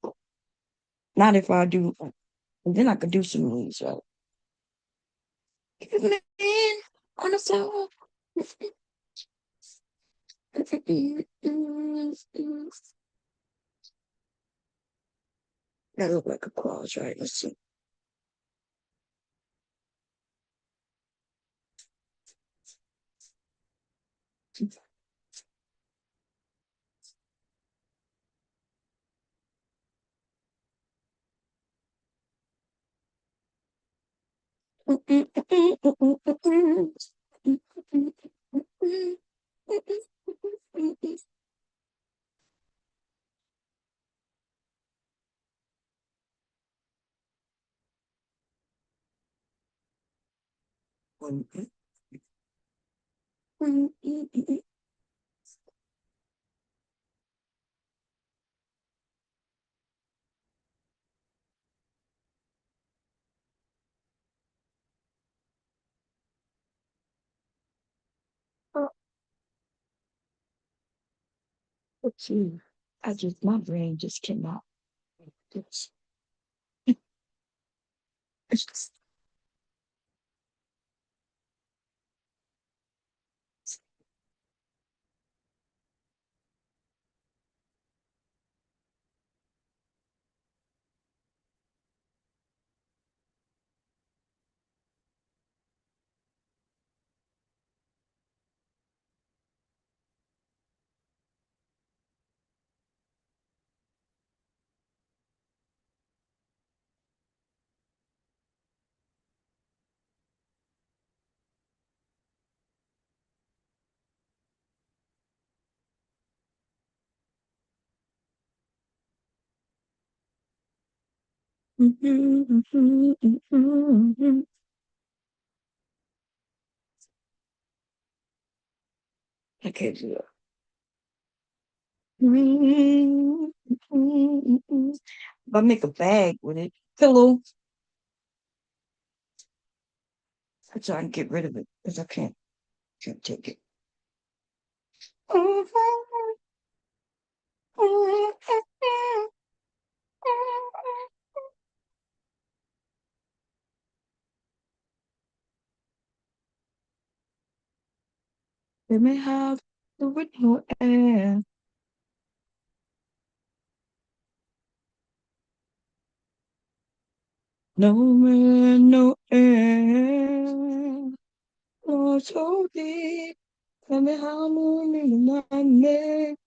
Not if I do, and then I could do some moves, right? Man, on the floor. That look like a clause, right? Let's see. see. My brain just cannot. It's, it's just, I can't do it. If I make a bag with it, pillow, I try and get rid of it because I can't take it. Let me have the window air. No man, no air. Oh, so deep. Tell me how long in my neck.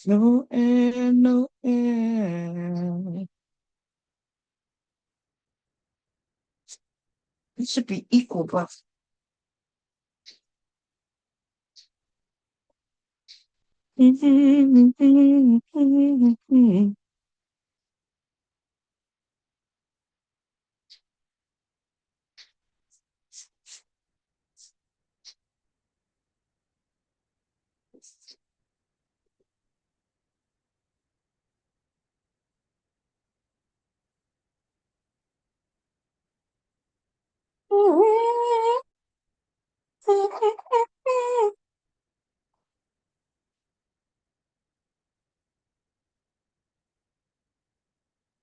No air, no air. It should be equal, but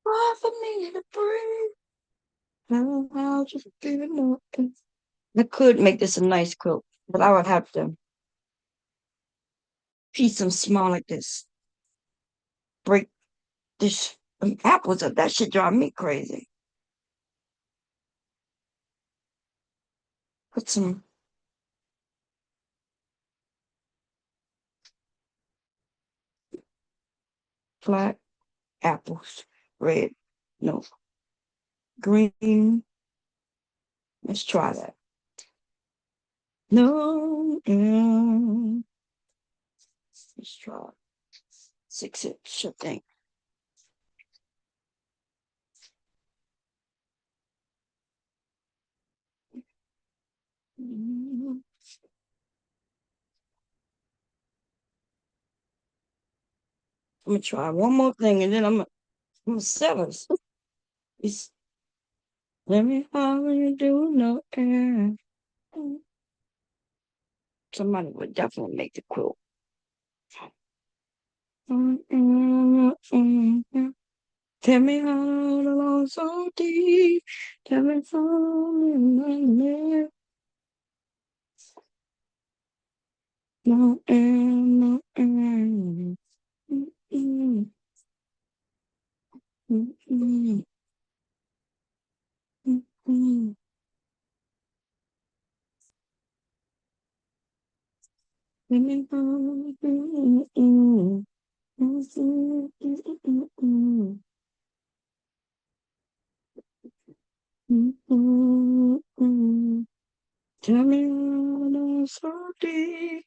hard for me to breathe. I'll just give it more. I could make this a nice quilt, but I would have to piece them small like this. Break this apples up. That should drive me crazy. Put some flat apples. Red. No. Green. Let's try that. No. Let's try 6 inch, I think. I'm gonna try one more thing and then I'm gonna sell it. It's, let me how you do no air. Somebody would definitely make the quilt. Tell me how the long so deep. Tell me how no air, no air. Let me how. Tell me how so deep.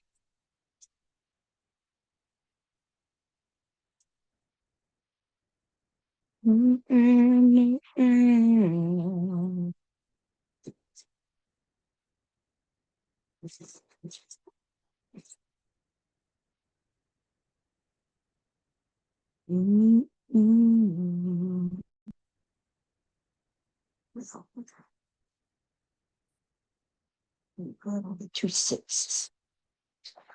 Two sixes.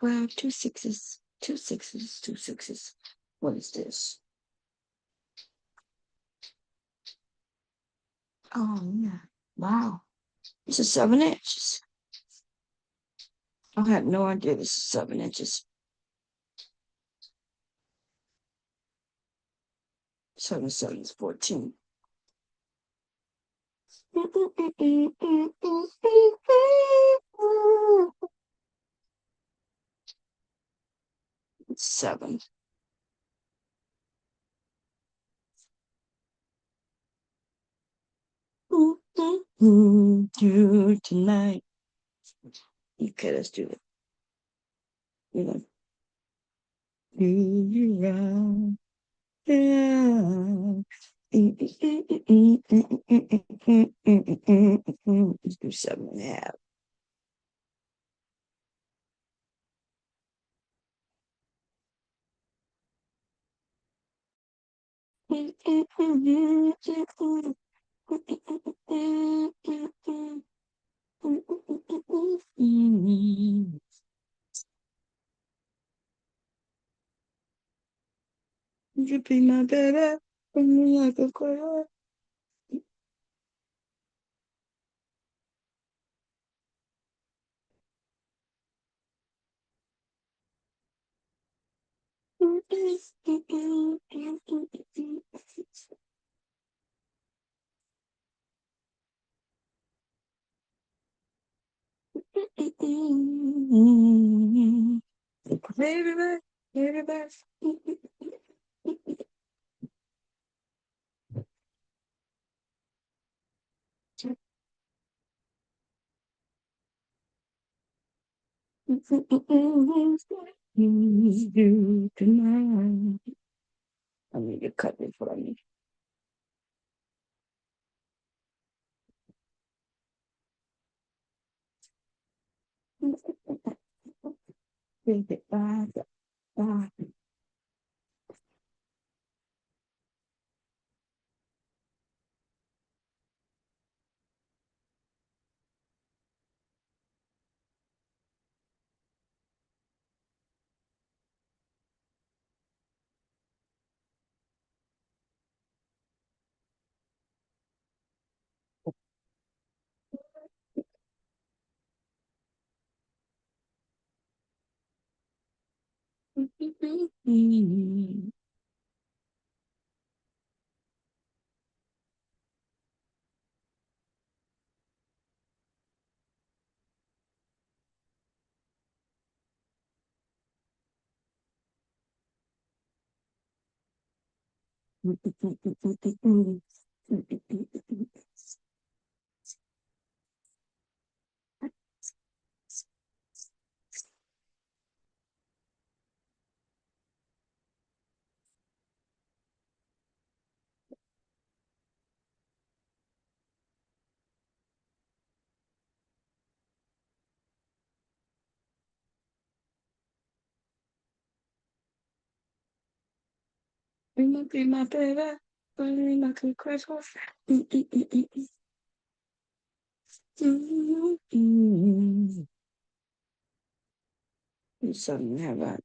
12, 2 6s, 2 6s, 2 6s. What is this? Oh, yeah. Wow. This is 7 inches. I had no idea this is 7 inches. 7 7 is 14. It's 7. Do tonight. Okay, let's do it. You know, do you round? Yeah. Let's do 7.5. You be my baby, bring me like a quilt. Baby, baby, baby. You tonight. I need to cut this for me. Baby, bye, bye. Be my baby, bring me like a Christmas. Something have that.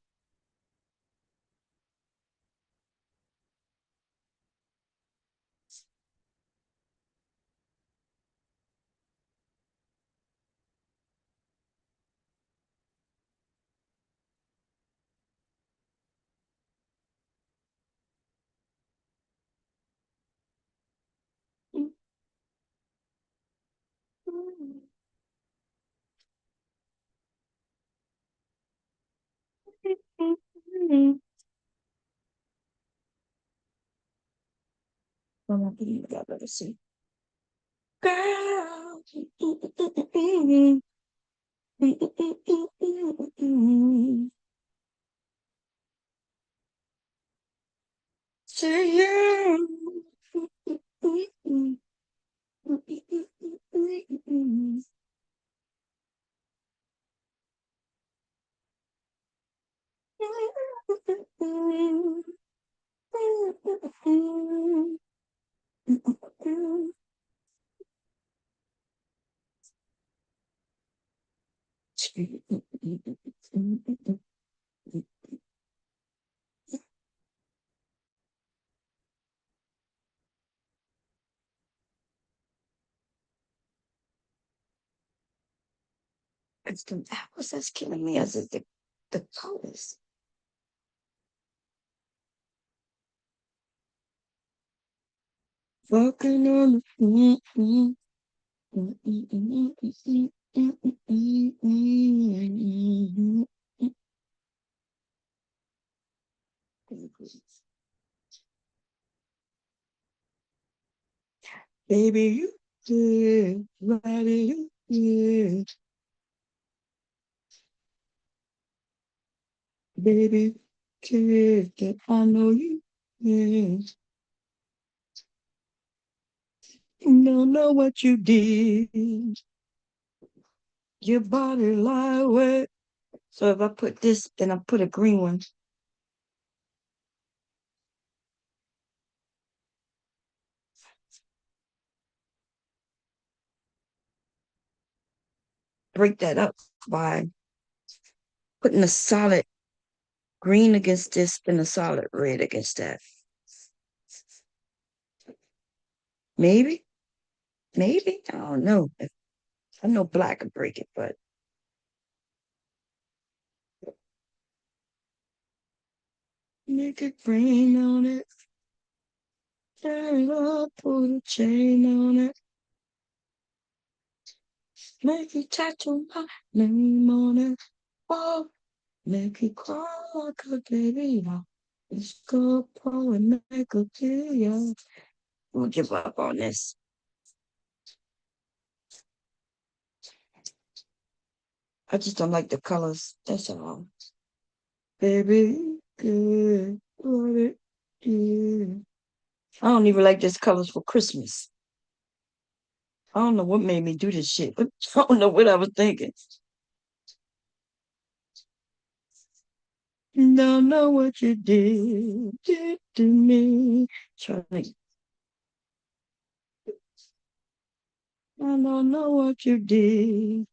I'm not getting that. Let us see. Girl. Say yeah. It's the apples that's killing me. Is it the colors? Walking on the baby, you did, baby, you did, baby, kid, that I know you did. You don't know what you did. Your body lie wet. So if I put this, then I put a green one. Break that up by putting a solid green against this and a solid red against that. Maybe, maybe, I don't know. I know black could break it, but make it rain on it. Turn it up, put a chain on it. Make it tattoo my name on it. Oh, make it cry like a baby. Let's go pro and make a deal. We'll give up on this. I just don't like the colors. That's all. Baby, good. Love it. Yeah. I don't even like these colors for Christmas. I don't know what made me do this shit, but I don't know what I was thinking. Don't know what you did to me. Trying to, I don't know what you did.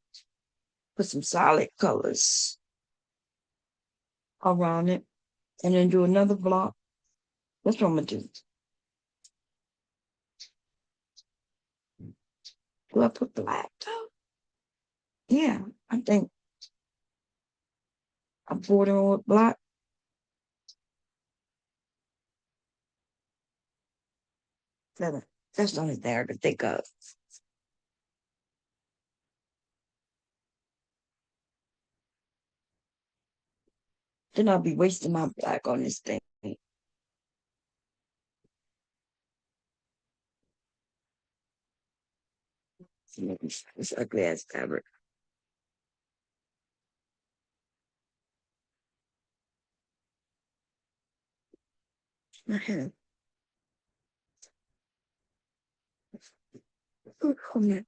Put some solid colors around it, and then do another block. That's what I'm gonna do. Do I put black though? Yeah, I think I'm bordering with black. That's only there to think of. Then I'll be wasting my black on this thing. This ugly ass fabric. My head. Come here.